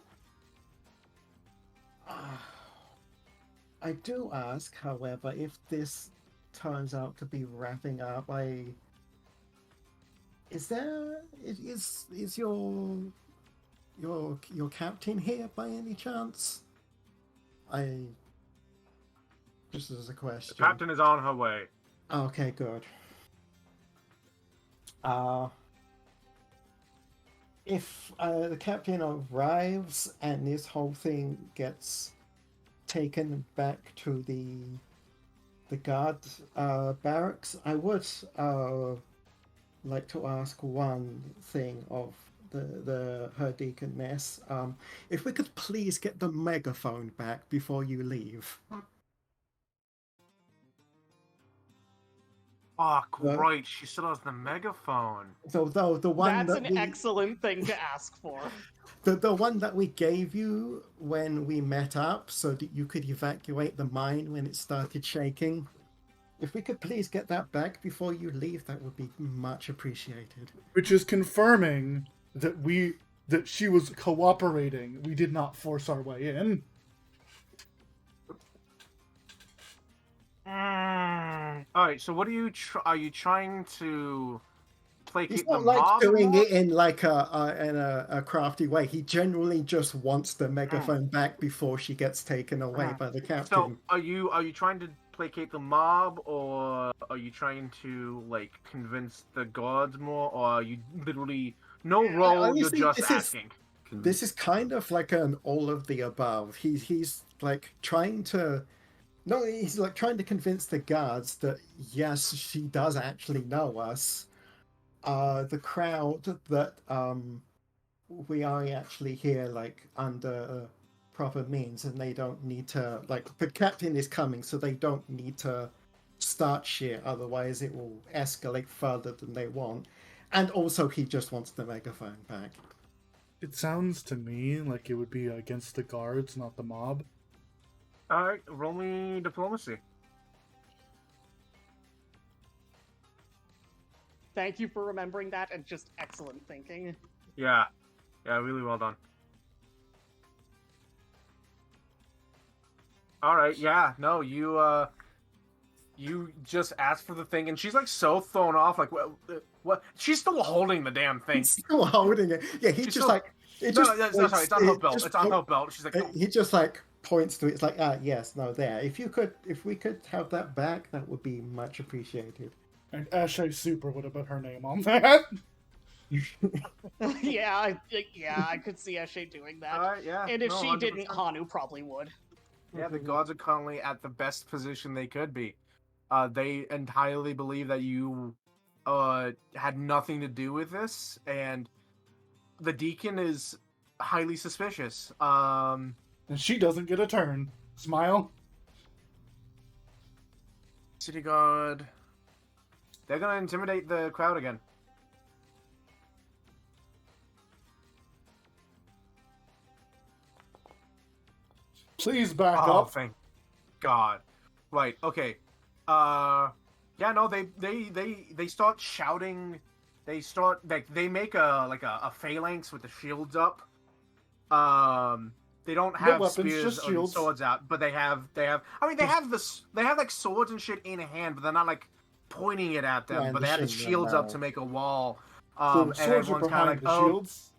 [SPEAKER 6] I do ask, however, if this turns out to be wrapping up, is your captain here by any chance? Just as a question.
[SPEAKER 2] The captain is on her way.
[SPEAKER 6] Okay, good. If the captain arrives and this whole thing gets taken back to the guard barracks, I would like to ask one thing of her deaconess. If we could please get the megaphone back before you leave.
[SPEAKER 2] Oh, great. She still has the megaphone.
[SPEAKER 6] So the one
[SPEAKER 4] That's
[SPEAKER 6] that
[SPEAKER 4] an excellent thing to ask for.
[SPEAKER 6] The one that we gave you when we met up so that you could evacuate the mine when it started shaking. If we could please get that back before you leave, that would be much appreciated.
[SPEAKER 1] Which is confirming that she was cooperating. We did not force our way in.
[SPEAKER 2] Alright, so what are you trying to placate
[SPEAKER 6] He's
[SPEAKER 2] the
[SPEAKER 6] not like
[SPEAKER 2] mob?
[SPEAKER 6] doing
[SPEAKER 2] more?
[SPEAKER 6] it in like a crafty way. He generally just wants the megaphone back before she gets taken away by the captain.
[SPEAKER 2] So are you trying to placate the mob, or are you trying to like convince the guards more, or are you literally no role?
[SPEAKER 6] honestly,
[SPEAKER 2] You're just
[SPEAKER 6] this is-
[SPEAKER 2] acting.
[SPEAKER 6] This is kind of like an all of the above. He's like trying to. No, he's like trying to convince the guards that yes, she does actually know us. The crowd that we are actually here like under proper means, and they don't need to like the captain is coming, so they don't need to start shit. Otherwise, it will escalate further than they want. And also, he just wants the megaphone back.
[SPEAKER 1] It sounds to me like it would be against the guards, not the mob.
[SPEAKER 2] Alright, roll me diplomacy.
[SPEAKER 4] Thank you for remembering that and just excellent thinking.
[SPEAKER 2] Yeah, really well done. All right, yeah, no, you just asked for the thing, and she's like so thrown off, like what? She's still holding the damn thing.
[SPEAKER 6] He's still holding it. Yeah, he
[SPEAKER 2] She's
[SPEAKER 6] just
[SPEAKER 2] still-
[SPEAKER 6] like it
[SPEAKER 2] No,
[SPEAKER 6] just.
[SPEAKER 2] no, sorry, it's on her belt.
[SPEAKER 6] just-
[SPEAKER 2] It's on her belt. She's like,
[SPEAKER 6] He just like points to it. It's like, yes, no, there. If we could have that back, that would be much appreciated.
[SPEAKER 1] And Ashe Super would have put her name on that.
[SPEAKER 4] yeah, I could see Eshe doing that.
[SPEAKER 2] Yeah.
[SPEAKER 4] And if
[SPEAKER 2] no,
[SPEAKER 4] she
[SPEAKER 2] 100%.
[SPEAKER 4] didn't, Hanu probably would.
[SPEAKER 2] Yeah, the gods are currently at the best position they could be. They entirely believe that you had nothing to do with this, and the deacon is highly suspicious.
[SPEAKER 1] And she doesn't get a turn. Smile.
[SPEAKER 2] City guard. They're gonna intimidate the crowd again.
[SPEAKER 1] Please back
[SPEAKER 2] Oh,
[SPEAKER 1] up.
[SPEAKER 2] thank God. Right. Okay. Yeah. No. They start shouting. They start they make a phalanx with the shields up. They don't have
[SPEAKER 1] weapons,
[SPEAKER 2] spears
[SPEAKER 1] just
[SPEAKER 2] or
[SPEAKER 1] shields.
[SPEAKER 2] swords out, but they have. I mean, they have like swords and shit in hand, but they're not like pointing it at them. But they have the
[SPEAKER 6] Brandishing them
[SPEAKER 2] shields up
[SPEAKER 6] now.
[SPEAKER 2] to make a wall.
[SPEAKER 1] The
[SPEAKER 2] And
[SPEAKER 1] swords are
[SPEAKER 2] everyone's kind of
[SPEAKER 1] behind
[SPEAKER 2] like,
[SPEAKER 1] the
[SPEAKER 2] oh,
[SPEAKER 1] shields.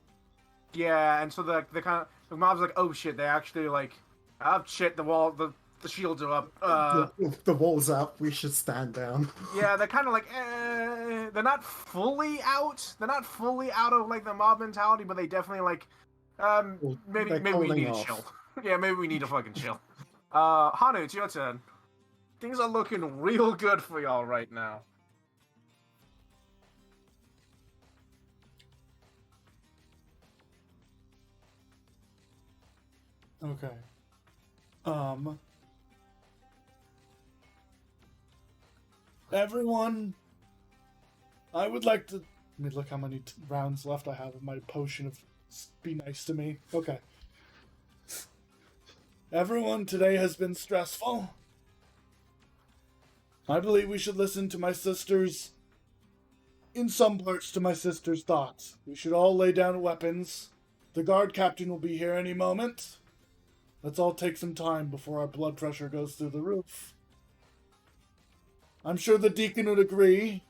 [SPEAKER 2] yeah, and so the kind of the mob's like, oh shit, they actually like, oh shit, the shields are up.
[SPEAKER 6] The wall's up. We should stand down.
[SPEAKER 2] Yeah, they're kind of like, they're not fully out. They're not fully out of like the mob mentality, but they definitely like, maybe
[SPEAKER 6] they're
[SPEAKER 2] we
[SPEAKER 6] holding
[SPEAKER 2] need to
[SPEAKER 6] off.
[SPEAKER 2] chill. Yeah, maybe we need to fucking chill. Hanu, it's your turn. Things are looking real good for y'all right now.
[SPEAKER 1] Okay. Everyone, I would like to. Let me look how many rounds left I have of my potion of be nice to me. Okay. Everyone, today has been stressful. I believe we should listen to my sister's. In some parts, to my sister's thoughts. We should all lay down weapons. The guard captain will be here any moment. Let's all take some time before our blood pressure goes through the roof. I'm sure the deacon would agree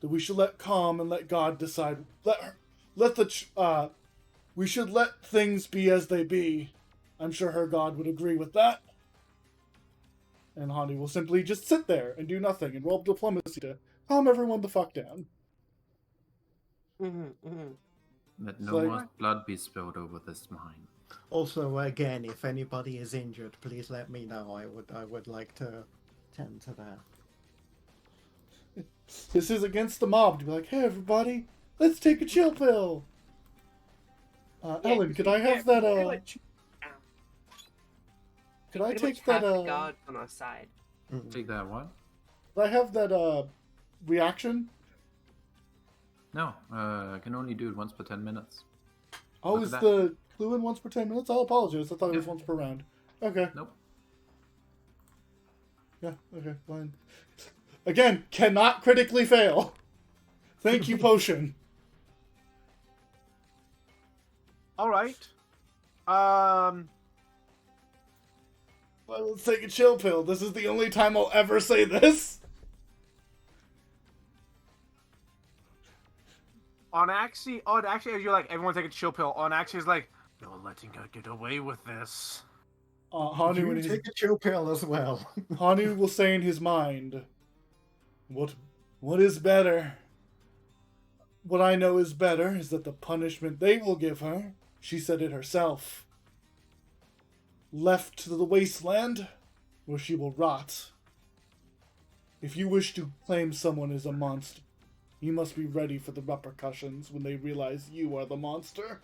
[SPEAKER 1] that we should let calm and let God decide. We should let things be as they be. I'm sure her God would agree with that. And Hani will simply just sit there and do nothing and roll diplomacy to calm everyone the fuck down.
[SPEAKER 5] Let no
[SPEAKER 1] like-
[SPEAKER 5] more blood be spilled over this mine.
[SPEAKER 6] Also, again, if anybody is injured, please let me know. I would like to tend to that.
[SPEAKER 1] This is against the mob to be like, hey everybody, let's take a chill pill. Ellen, could I have that, could I take that,
[SPEAKER 3] guard on our side.
[SPEAKER 5] Take that one?
[SPEAKER 1] could I have that, reaction?
[SPEAKER 5] No, I can only do it once per 10 minutes.
[SPEAKER 1] Oh,
[SPEAKER 5] Look
[SPEAKER 1] is
[SPEAKER 5] at
[SPEAKER 1] the clue in once per 10 minutes? I'll apologize. I thought it was
[SPEAKER 5] Yeah.
[SPEAKER 1] once per round. Okay.
[SPEAKER 5] Nope.
[SPEAKER 1] Yeah, okay, fine. Again, cannot critically fail. Thank you, Potion.
[SPEAKER 2] All right.
[SPEAKER 1] Well, let's take a chill pill. This is the only time I'll ever say this.
[SPEAKER 2] On Axie, as you're like, everyone take a chill pill. On Axie is like, you're letting her get away with this.
[SPEAKER 1] Hanu,
[SPEAKER 6] You
[SPEAKER 1] in his,
[SPEAKER 6] take a chill pill as well.
[SPEAKER 1] Hanu will say in his mind, What is better? What I know is better is that the punishment they will give her, she said it herself, left to the wasteland, where she will rot. If you wish to claim someone as a monster, you must be ready for the repercussions when they realize you are the monster.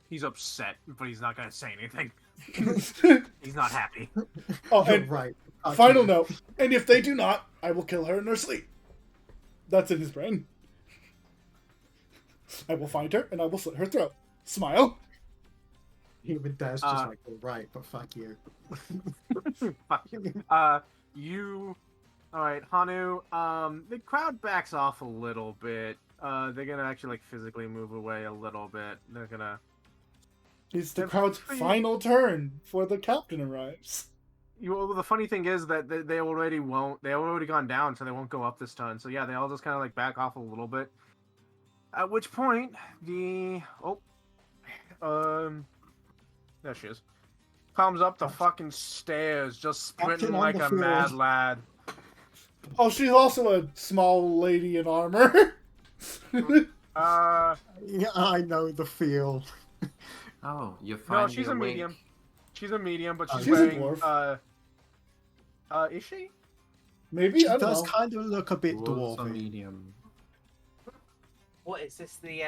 [SPEAKER 2] He's upset, but he's not gonna say anything. He's not happy.
[SPEAKER 1] Oh,
[SPEAKER 6] You're
[SPEAKER 1] and
[SPEAKER 6] right.
[SPEAKER 1] final note, and if they do not, I will kill her in her sleep. That's in his brain. I will find her and I will slit her throat. Smile.
[SPEAKER 6] Even Dad's just like, all right, but fuck you.
[SPEAKER 2] Fuck you. All right, Hanu. The crowd backs off a little bit. They're gonna actually like physically move away a little bit. They're gonna.
[SPEAKER 1] It's the crowd's final turn before the captain arrives.
[SPEAKER 2] the funny thing is that they already won't. They already gone down, so they won't go up this turn. So yeah, they all just kind of like back off a little bit. At which point, there she is. Comes up the fucking stairs, just sprinting
[SPEAKER 6] Captain on
[SPEAKER 2] like
[SPEAKER 6] the
[SPEAKER 2] a
[SPEAKER 6] field.
[SPEAKER 2] mad lad.
[SPEAKER 1] Oh, she's also a small lady in armor.
[SPEAKER 6] Yeah, I know the feel.
[SPEAKER 5] Oh, you're
[SPEAKER 2] No,
[SPEAKER 5] finally
[SPEAKER 2] she's a
[SPEAKER 5] awake.
[SPEAKER 2] medium. She's a medium, but she's
[SPEAKER 1] She's a
[SPEAKER 2] wearing.
[SPEAKER 1] dwarf.
[SPEAKER 2] Is she?
[SPEAKER 1] Maybe
[SPEAKER 6] She
[SPEAKER 1] I don't
[SPEAKER 6] does
[SPEAKER 1] know.
[SPEAKER 6] kind of look a bit
[SPEAKER 5] Dwarves are
[SPEAKER 6] dwarfy.
[SPEAKER 5] medium.
[SPEAKER 3] What is this? The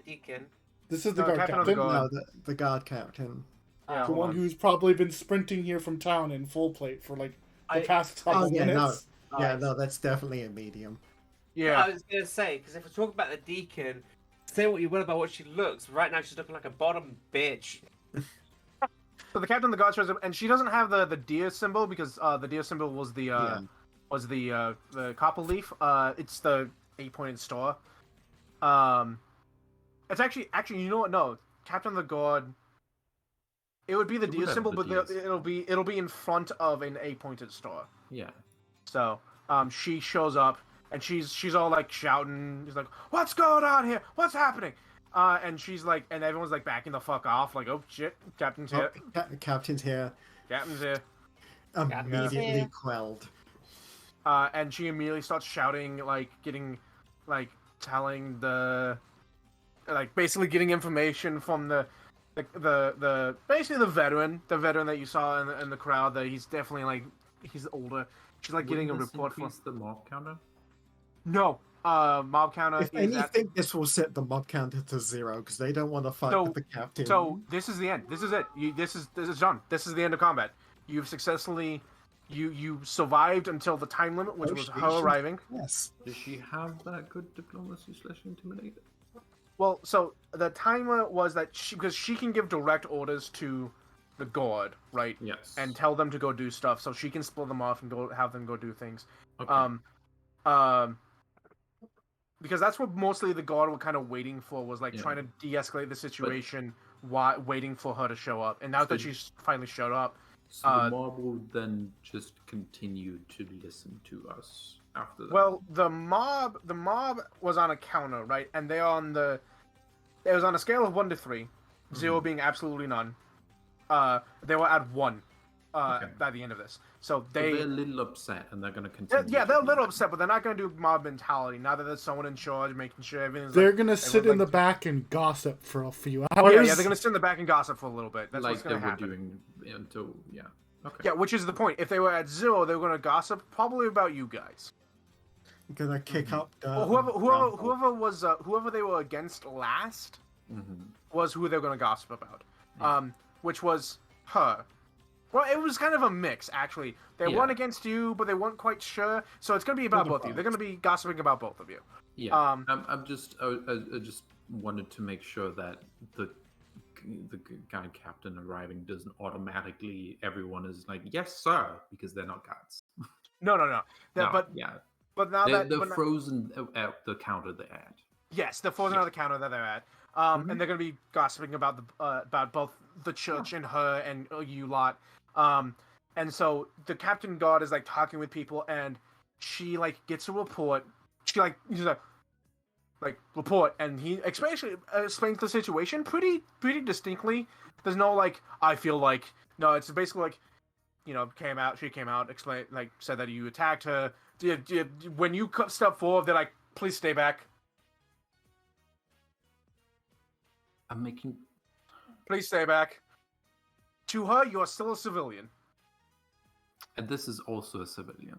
[SPEAKER 3] deacon?
[SPEAKER 1] This is the
[SPEAKER 2] No,
[SPEAKER 1] guard
[SPEAKER 2] Captain of the
[SPEAKER 1] captain,
[SPEAKER 2] Guard.
[SPEAKER 6] No, the guard captain.
[SPEAKER 2] Yeah,
[SPEAKER 1] the
[SPEAKER 2] hold
[SPEAKER 1] one
[SPEAKER 2] on.
[SPEAKER 1] who's probably been sprinting here from town in full plate for like the
[SPEAKER 3] I-
[SPEAKER 1] past couple
[SPEAKER 6] Oh, yeah, no.
[SPEAKER 1] minutes.
[SPEAKER 6] Yeah, no, that's definitely a medium.
[SPEAKER 2] Yeah.
[SPEAKER 3] I was gonna say, because if we're talking about the deacon, say what you will about what she looks. Right now, she's looking like a bottom bitch.
[SPEAKER 2] So the captain of the guard shows up, and she doesn't have the deer symbol because the deer symbol was the copper leaf. It's the 8-pointed star. It's actually you know what? No, captain of the guard. It would be the
[SPEAKER 5] It
[SPEAKER 2] deer
[SPEAKER 5] would have
[SPEAKER 2] symbol,
[SPEAKER 5] the
[SPEAKER 2] but
[SPEAKER 5] deers.
[SPEAKER 2] it'll be in front of an 8-pointed star.
[SPEAKER 5] Yeah.
[SPEAKER 2] So she shows up and she's all like shouting. She's like, "What's going on here? What's happening?" And she's like, and everyone's like backing the fuck off, like, "Oh shit, captain's here,
[SPEAKER 6] Captain's here.
[SPEAKER 2] captain's here."
[SPEAKER 6] Immediately
[SPEAKER 8] here.
[SPEAKER 6] quelled.
[SPEAKER 2] And she immediately starts shouting, like telling basically getting information from the basically the veteran that you saw in the crowd, that he's definitely he's older. She's like getting a
[SPEAKER 5] Wouldn't this
[SPEAKER 2] report from
[SPEAKER 5] increase the mob counter.
[SPEAKER 2] no mob counter.
[SPEAKER 6] If
[SPEAKER 2] is at-
[SPEAKER 6] anything, this will set the mob counter to 0 because they don't want to fight
[SPEAKER 2] So-
[SPEAKER 6] with the captain.
[SPEAKER 2] So this is the end. This is it. This is done. This is the end of combat. You've successfully you survived until the time limit, which was her
[SPEAKER 6] Negotiations.
[SPEAKER 2] arriving.
[SPEAKER 6] Yes.
[SPEAKER 5] Does she have that good diplomacy / intimidate?
[SPEAKER 2] Well, so the timer was that because she can give direct orders to the guard, right?
[SPEAKER 5] Yes.
[SPEAKER 2] And tell them to go do stuff, so she can split them off and have them go do things.
[SPEAKER 5] Okay.
[SPEAKER 2] Because that's what mostly the guard were kind of waiting for, was
[SPEAKER 5] Yeah.
[SPEAKER 2] trying to de-escalate the situation while waiting for her to show up. And now that
[SPEAKER 5] So-
[SPEAKER 2] she's finally showed up,
[SPEAKER 5] So the mob will then just continue to listen to us after that.
[SPEAKER 2] well, the mob was on a counter, right? And it was on a scale of 1 to 3, 0 being absolutely none. They were at 1
[SPEAKER 5] Okay.
[SPEAKER 2] by the end of this. So
[SPEAKER 5] So they're a
[SPEAKER 2] they,
[SPEAKER 5] little upset, and they're going to continue.
[SPEAKER 2] yeah,
[SPEAKER 5] to
[SPEAKER 2] they're a
[SPEAKER 5] be
[SPEAKER 2] little
[SPEAKER 5] mad.
[SPEAKER 2] upset, but they're not going to do mob mentality. Now that there's someone in charge, making sure everything's.
[SPEAKER 1] They're
[SPEAKER 2] like,
[SPEAKER 1] gonna sit in
[SPEAKER 2] everyone's
[SPEAKER 1] the
[SPEAKER 2] like-
[SPEAKER 1] back and gossip for a few hours.
[SPEAKER 2] Yeah, they're gonna sit in the back and gossip for a little bit. That's
[SPEAKER 5] like
[SPEAKER 2] what's
[SPEAKER 5] they
[SPEAKER 2] gonna
[SPEAKER 5] were
[SPEAKER 2] happen.
[SPEAKER 5] doing until Okay.
[SPEAKER 2] Yeah, which is the point. If they were at 0, they were gonna gossip probably about you guys.
[SPEAKER 6] Gonna kick up.
[SPEAKER 2] Well, whoever they were against last
[SPEAKER 5] Mhm.
[SPEAKER 2] was who they were gonna gossip about.
[SPEAKER 5] Yeah.
[SPEAKER 2] Which was her. Well, it was kind of a mix, actually. They
[SPEAKER 5] Yeah.
[SPEAKER 2] weren't against you, but they weren't quite sure. So it's gonna be about
[SPEAKER 6] What
[SPEAKER 2] both of you.
[SPEAKER 6] about?
[SPEAKER 2] They're gonna be gossiping about both of you.
[SPEAKER 5] Yeah.
[SPEAKER 2] Um,
[SPEAKER 5] I just wanted to make sure that the guy captain arriving doesn't automatically everyone is like yes sir because they're not gods.
[SPEAKER 2] No.
[SPEAKER 5] No,
[SPEAKER 2] But
[SPEAKER 5] yeah,
[SPEAKER 2] now
[SPEAKER 5] they're,
[SPEAKER 2] that
[SPEAKER 5] they're
[SPEAKER 2] but now-
[SPEAKER 5] frozen at the counter they're at.
[SPEAKER 2] yes, they're frozen
[SPEAKER 5] Yeah.
[SPEAKER 2] out of the counter that they're at.
[SPEAKER 5] Mm-hmm.
[SPEAKER 2] And they're gonna be gossiping about about both the church and her and you lot. And so the captain guard is like talking with people, and she like gets a report. She's like report, and he explains the situation pretty distinctly. There's no like I feel like no. It's basically like she came out, explained, like said that you attacked her. When you step forward, they're like, please stay back.
[SPEAKER 5] I'm making
[SPEAKER 2] Please stay back. To her, you are still a civilian.
[SPEAKER 5] and this is also a civilian.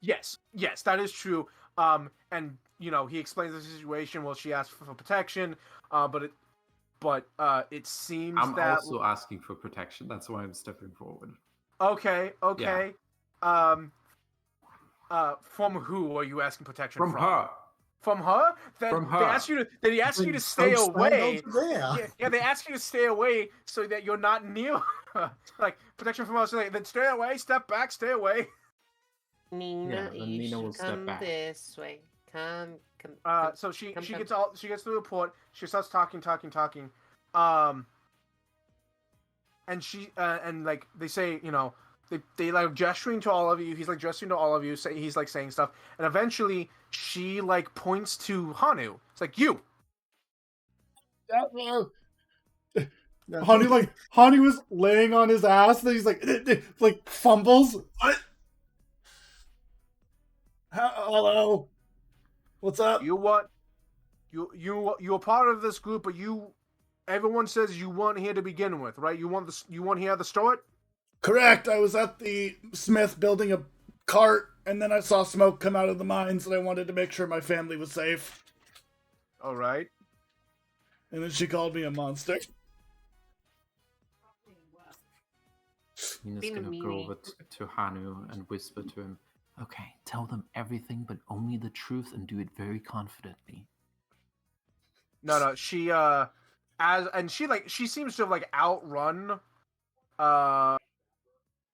[SPEAKER 2] Yes, that is true. And he explains the situation. Well, she asked for protection, but it seems
[SPEAKER 5] I'm
[SPEAKER 2] that
[SPEAKER 5] also asking for protection. That's why I'm stepping forward.
[SPEAKER 2] okay. From who are you asking protection
[SPEAKER 5] From her.
[SPEAKER 2] From her? Then
[SPEAKER 5] From her.
[SPEAKER 2] They ask you to
[SPEAKER 6] Then
[SPEAKER 2] stay
[SPEAKER 6] don't stand
[SPEAKER 2] away.
[SPEAKER 6] over there.
[SPEAKER 2] Yeah, they ask you to stay away so that you're not near her. Like protection from us. Then stay away, step back, stay away.
[SPEAKER 8] Nina,
[SPEAKER 5] Yeah, then
[SPEAKER 8] you
[SPEAKER 5] Nina
[SPEAKER 8] should
[SPEAKER 5] will step
[SPEAKER 8] come
[SPEAKER 5] back.
[SPEAKER 8] this way. Come.
[SPEAKER 2] So she
[SPEAKER 8] come.
[SPEAKER 2] gets the report. She starts talking. And she and like they say, they like gesturing to all of you. He's like gesturing to all of you. He's like saying stuff, and eventually she like points to Hanu. It's like you.
[SPEAKER 1] Hanu was laying on his ass, and he's like fumbles. What? Hello. What's up?
[SPEAKER 2] You're part of this group, but everyone says you weren't here to begin with, right? You weren't here at the start?
[SPEAKER 1] Correct. I was at the smith building a cart, and then I saw smoke come out of the mines, and I wanted to make sure my family was safe.
[SPEAKER 2] All right.
[SPEAKER 1] And then she called me a monster.
[SPEAKER 5] Nina's
[SPEAKER 3] Being a
[SPEAKER 5] gonna go
[SPEAKER 3] meanie.
[SPEAKER 5] over to Hanu and whisper to him, "Okay, tell them everything, but only the truth, and do it very confidently."
[SPEAKER 2] No, she she seems to have like outrun. I'm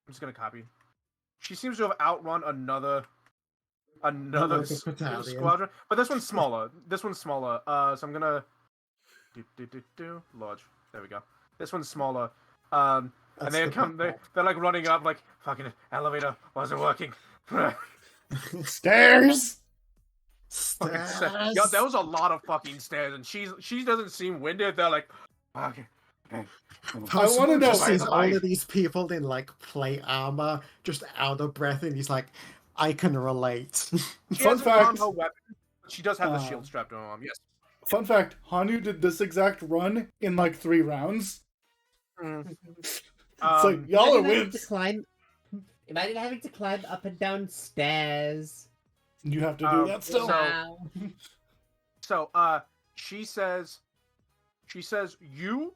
[SPEAKER 2] just gonna copy. She seems to have outrun another
[SPEAKER 6] Another battalion.
[SPEAKER 2] squadron, but this one's smaller. So I'm gonna large. There we go. This one's smaller. And
[SPEAKER 6] That's
[SPEAKER 2] they
[SPEAKER 6] the
[SPEAKER 2] come.
[SPEAKER 6] bad
[SPEAKER 2] They're like running up, like fucking elevator wasn't working.
[SPEAKER 1] Stairs.
[SPEAKER 6] Stairs.
[SPEAKER 2] Yeah, there was a lot of fucking stairs, and she doesn't seem winded. They're like, okay.
[SPEAKER 1] I wanna know-
[SPEAKER 6] Just sees all
[SPEAKER 2] Bye.
[SPEAKER 6] of these people in like plate armor, just out of breath, and he's like, "I can relate."
[SPEAKER 2] She
[SPEAKER 1] Fun
[SPEAKER 2] hasn't
[SPEAKER 1] fact-
[SPEAKER 2] found her weapon, but she does have the
[SPEAKER 1] Uh,
[SPEAKER 2] shield strapped to her arm. Yes.
[SPEAKER 1] Fun fact: Hanu did this exact run in like 3 rounds. It's like y'all are
[SPEAKER 3] Imagine having to
[SPEAKER 1] wimps.
[SPEAKER 3] Imagine having to climb up and down stairs.
[SPEAKER 1] You have to do that still.
[SPEAKER 2] so-
[SPEAKER 3] Wow.
[SPEAKER 2] So, she says, you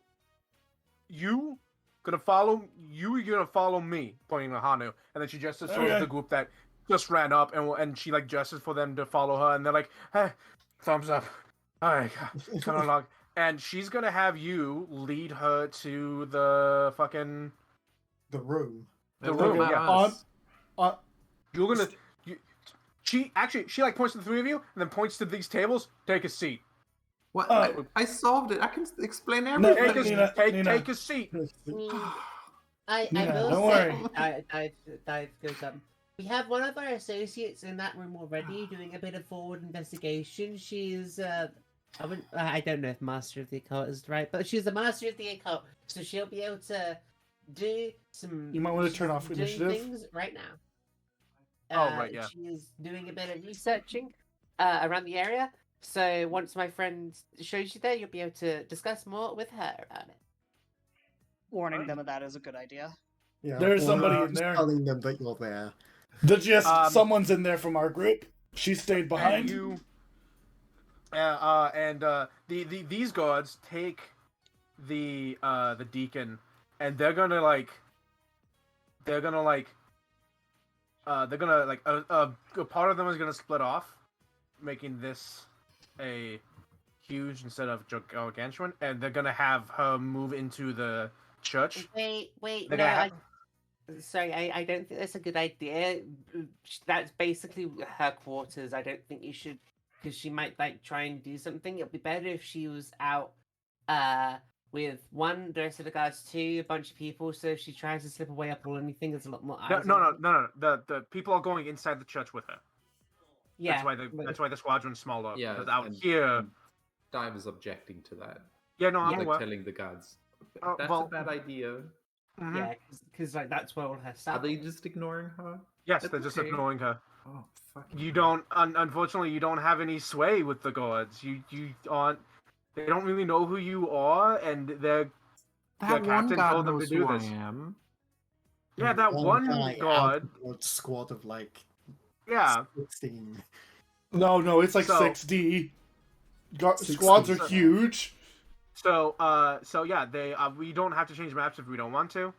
[SPEAKER 2] gonna follow me, pointing to Hanu, and then she gestures towards
[SPEAKER 1] Okay.
[SPEAKER 2] the group that just ran up, and she like gestures for them to follow her, and they're like, hey, thumbs up, all right, come along, and she's gonna have you lead her to the fucking
[SPEAKER 6] The room.
[SPEAKER 2] the
[SPEAKER 5] What
[SPEAKER 2] room.
[SPEAKER 5] about
[SPEAKER 2] Yeah,
[SPEAKER 5] us?
[SPEAKER 2] you're gonna. She like points to the 3 of you, and then points to these tables. Take a seat.
[SPEAKER 5] What?
[SPEAKER 1] Uh,
[SPEAKER 5] I solved it. I can explain
[SPEAKER 1] No,
[SPEAKER 5] everything.
[SPEAKER 2] Take a seat.
[SPEAKER 3] I
[SPEAKER 1] Yeah,
[SPEAKER 3] will
[SPEAKER 1] don't
[SPEAKER 3] say, Dive goes up. We have one of our associates in that room already doing a bit of forward investigation. She's, I don't know if Master of the Occult is right, but she's the Master of the Occult, so she'll be able to do some.
[SPEAKER 1] You might want to turn off
[SPEAKER 3] doing
[SPEAKER 1] initiative.
[SPEAKER 3] things right now.
[SPEAKER 2] Oh, right, yeah.
[SPEAKER 3] She is doing a bit of researching around the area. So once my friend shows you there, you'll be able to discuss more with her about it.
[SPEAKER 4] Warning them of that is a good idea.
[SPEAKER 6] Yeah,
[SPEAKER 1] There's
[SPEAKER 6] or
[SPEAKER 1] somebody in
[SPEAKER 6] just
[SPEAKER 1] there.
[SPEAKER 6] telling them that you're there.
[SPEAKER 1] The gist:
[SPEAKER 2] Um,
[SPEAKER 1] someone's in there from our group. She stayed behind.
[SPEAKER 2] And you, these guards take the deacon, and they're gonna a part of them is gonna split off, making this a huge instead of gargantuan, and they're gonna have her move into the church.
[SPEAKER 3] Wait,
[SPEAKER 2] They're
[SPEAKER 3] no,
[SPEAKER 2] gonna
[SPEAKER 3] sorry, I don't think that's a good idea. That's basically her quarters. I don't think you should, because she might like try and do something. It'd be better if she was out, with the rest of the guards, 2, a bunch of people. So if she tries to slip away up or anything, there's a lot more eyes.
[SPEAKER 2] No,
[SPEAKER 3] on her.
[SPEAKER 2] The people are going inside the church with her.
[SPEAKER 3] Yeah,
[SPEAKER 2] That's why the squadron's smaller.
[SPEAKER 5] Yeah,
[SPEAKER 2] because out
[SPEAKER 5] and-
[SPEAKER 2] here.
[SPEAKER 5] Dive is objecting to that.
[SPEAKER 2] Yeah, no, I'm
[SPEAKER 5] Like
[SPEAKER 2] aware.
[SPEAKER 5] telling the guards,
[SPEAKER 2] Oh,
[SPEAKER 5] that's
[SPEAKER 2] well-
[SPEAKER 5] a bad idea.
[SPEAKER 2] Mhm.
[SPEAKER 3] yeah, because like that's where all her
[SPEAKER 5] Are
[SPEAKER 3] stuff.
[SPEAKER 5] they just ignoring her?
[SPEAKER 2] Yes,
[SPEAKER 5] That's
[SPEAKER 2] they're just
[SPEAKER 5] okay.
[SPEAKER 2] ignoring her.
[SPEAKER 5] Oh, fucking
[SPEAKER 2] You
[SPEAKER 5] hell.
[SPEAKER 2] don't. Unfortunately, you don't have any sway with the guards. You aren't. They don't really know who you are, and they're
[SPEAKER 5] That
[SPEAKER 2] the
[SPEAKER 5] one
[SPEAKER 2] captain
[SPEAKER 5] guard
[SPEAKER 2] told them to
[SPEAKER 5] knows
[SPEAKER 2] do
[SPEAKER 5] who I
[SPEAKER 2] this.
[SPEAKER 5] am.
[SPEAKER 2] yeah. That one
[SPEAKER 6] guy out
[SPEAKER 2] guard.
[SPEAKER 6] of a squad of like
[SPEAKER 2] Yeah.
[SPEAKER 6] 16.
[SPEAKER 1] No, it's like
[SPEAKER 2] So-
[SPEAKER 1] 6D.
[SPEAKER 6] Six
[SPEAKER 1] Squads
[SPEAKER 6] D.
[SPEAKER 1] are huge.
[SPEAKER 2] So yeah, they we don't have to change maps if we don't want to.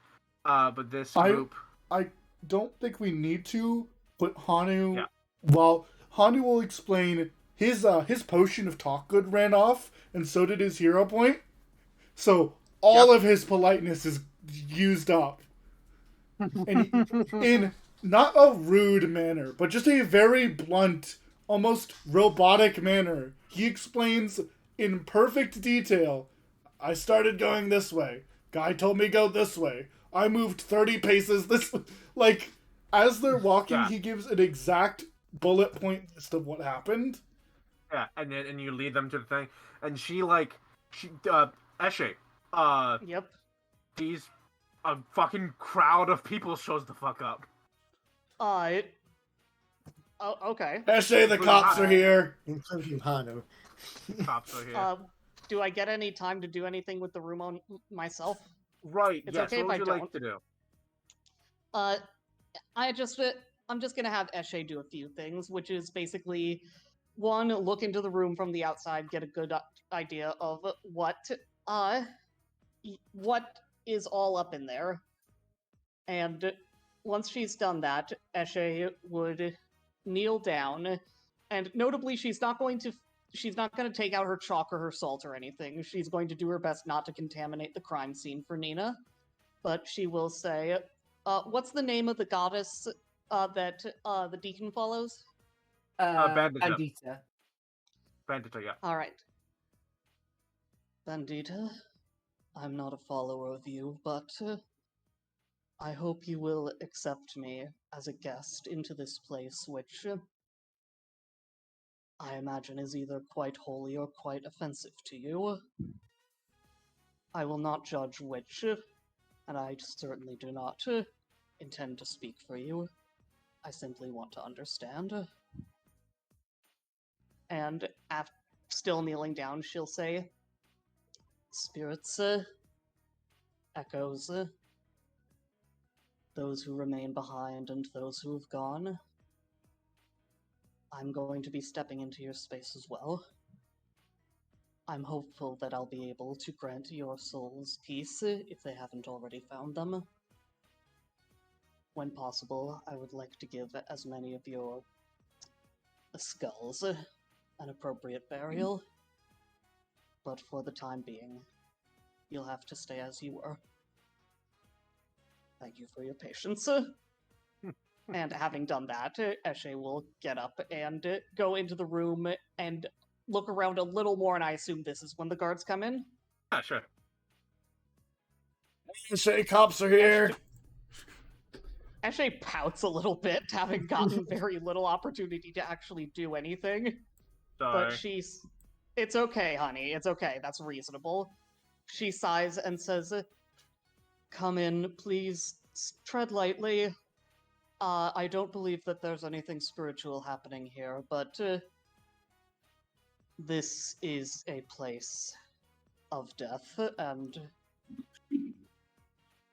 [SPEAKER 2] But this
[SPEAKER 1] I-
[SPEAKER 2] group.
[SPEAKER 1] I don't think we need to, but Hanu.
[SPEAKER 2] Yeah.
[SPEAKER 1] Well, Hanu will explain his potion of talk good ran off, and so did his hero point. So all of his politeness is used up, and in not a rude manner, but just a very blunt, almost robotic manner, he explains in perfect detail. I started going this way. Guy told me go this way. I moved 30 paces. This, like, as they're walking,
[SPEAKER 2] Yeah.
[SPEAKER 1] he gives an exact bullet point list of what happened.
[SPEAKER 2] Yeah, and you lead them to the thing, and she Eshe,
[SPEAKER 4] Yep.
[SPEAKER 2] these a fucking crowd of people shows the fuck up.
[SPEAKER 4] Oh, okay.
[SPEAKER 1] Eshe, the cops are here.
[SPEAKER 6] Including Hanu.
[SPEAKER 2] Cops are here.
[SPEAKER 4] Do I get any time to do anything with the room on myself?
[SPEAKER 2] Right.
[SPEAKER 4] it's
[SPEAKER 2] Yes.
[SPEAKER 4] okay
[SPEAKER 2] What
[SPEAKER 4] if
[SPEAKER 2] would
[SPEAKER 4] I
[SPEAKER 2] you like to do?
[SPEAKER 4] I'm just gonna have Eshe do a few things, which is basically one, look into the room from the outside, get a good idea of what is all up in there, and once she's done that, Eshe would kneel down, and notably, she's not going to take out her chalk or her salt or anything. She's going to do her best not to contaminate the crime scene for Nina, but she will say, what's the name of the goddess that the deacon follows?
[SPEAKER 2] Bandita.
[SPEAKER 3] Bandita.
[SPEAKER 2] Bandita, yeah.
[SPEAKER 4] All right. Bandita, I'm not a follower of you, but I hope you will accept me as a guest into this place, which I imagine is either quite holy or quite offensive to you. I will not judge which, and I certainly do not intend to speak for you. I simply want to understand. And still kneeling down, she'll say, spirits, echoes, those who remain behind and those who have gone. I'm going to be stepping into your space as well. I'm hopeful that I'll be able to grant your souls peace if they haven't already found them. When possible, I would like to give as many of your skulls an appropriate burial, but for the time being, you'll have to stay as you were. Thank you for your patience. And having done that, Eshe will get up and go into the room and look around a little more, and I assume this is when the guards come in.
[SPEAKER 2] Yeah, sure.
[SPEAKER 1] Eshe, cops are here.
[SPEAKER 4] Eshe pouts a little bit, having gotten very little opportunity to actually do anything.
[SPEAKER 2] Sorry.
[SPEAKER 4] But it's okay, honey, it's okay, that's reasonable. She sighs and says, come in, please, tread lightly. I don't believe that there's anything spiritual happening here, but this is a place of death, and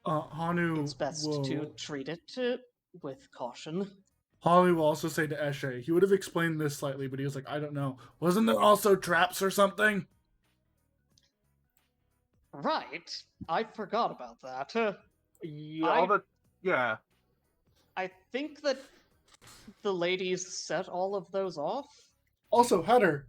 [SPEAKER 1] Hanu
[SPEAKER 4] it's best
[SPEAKER 1] will...
[SPEAKER 4] to treat it with caution.
[SPEAKER 1] Holly will also say to Eshe, he would have explained this slightly, but he was like, I don't know. Wasn't there also traps or something?
[SPEAKER 4] Right. I forgot about that.
[SPEAKER 2] Yeah.
[SPEAKER 4] I think that the ladies set all of those off.
[SPEAKER 1] Also, Hatter,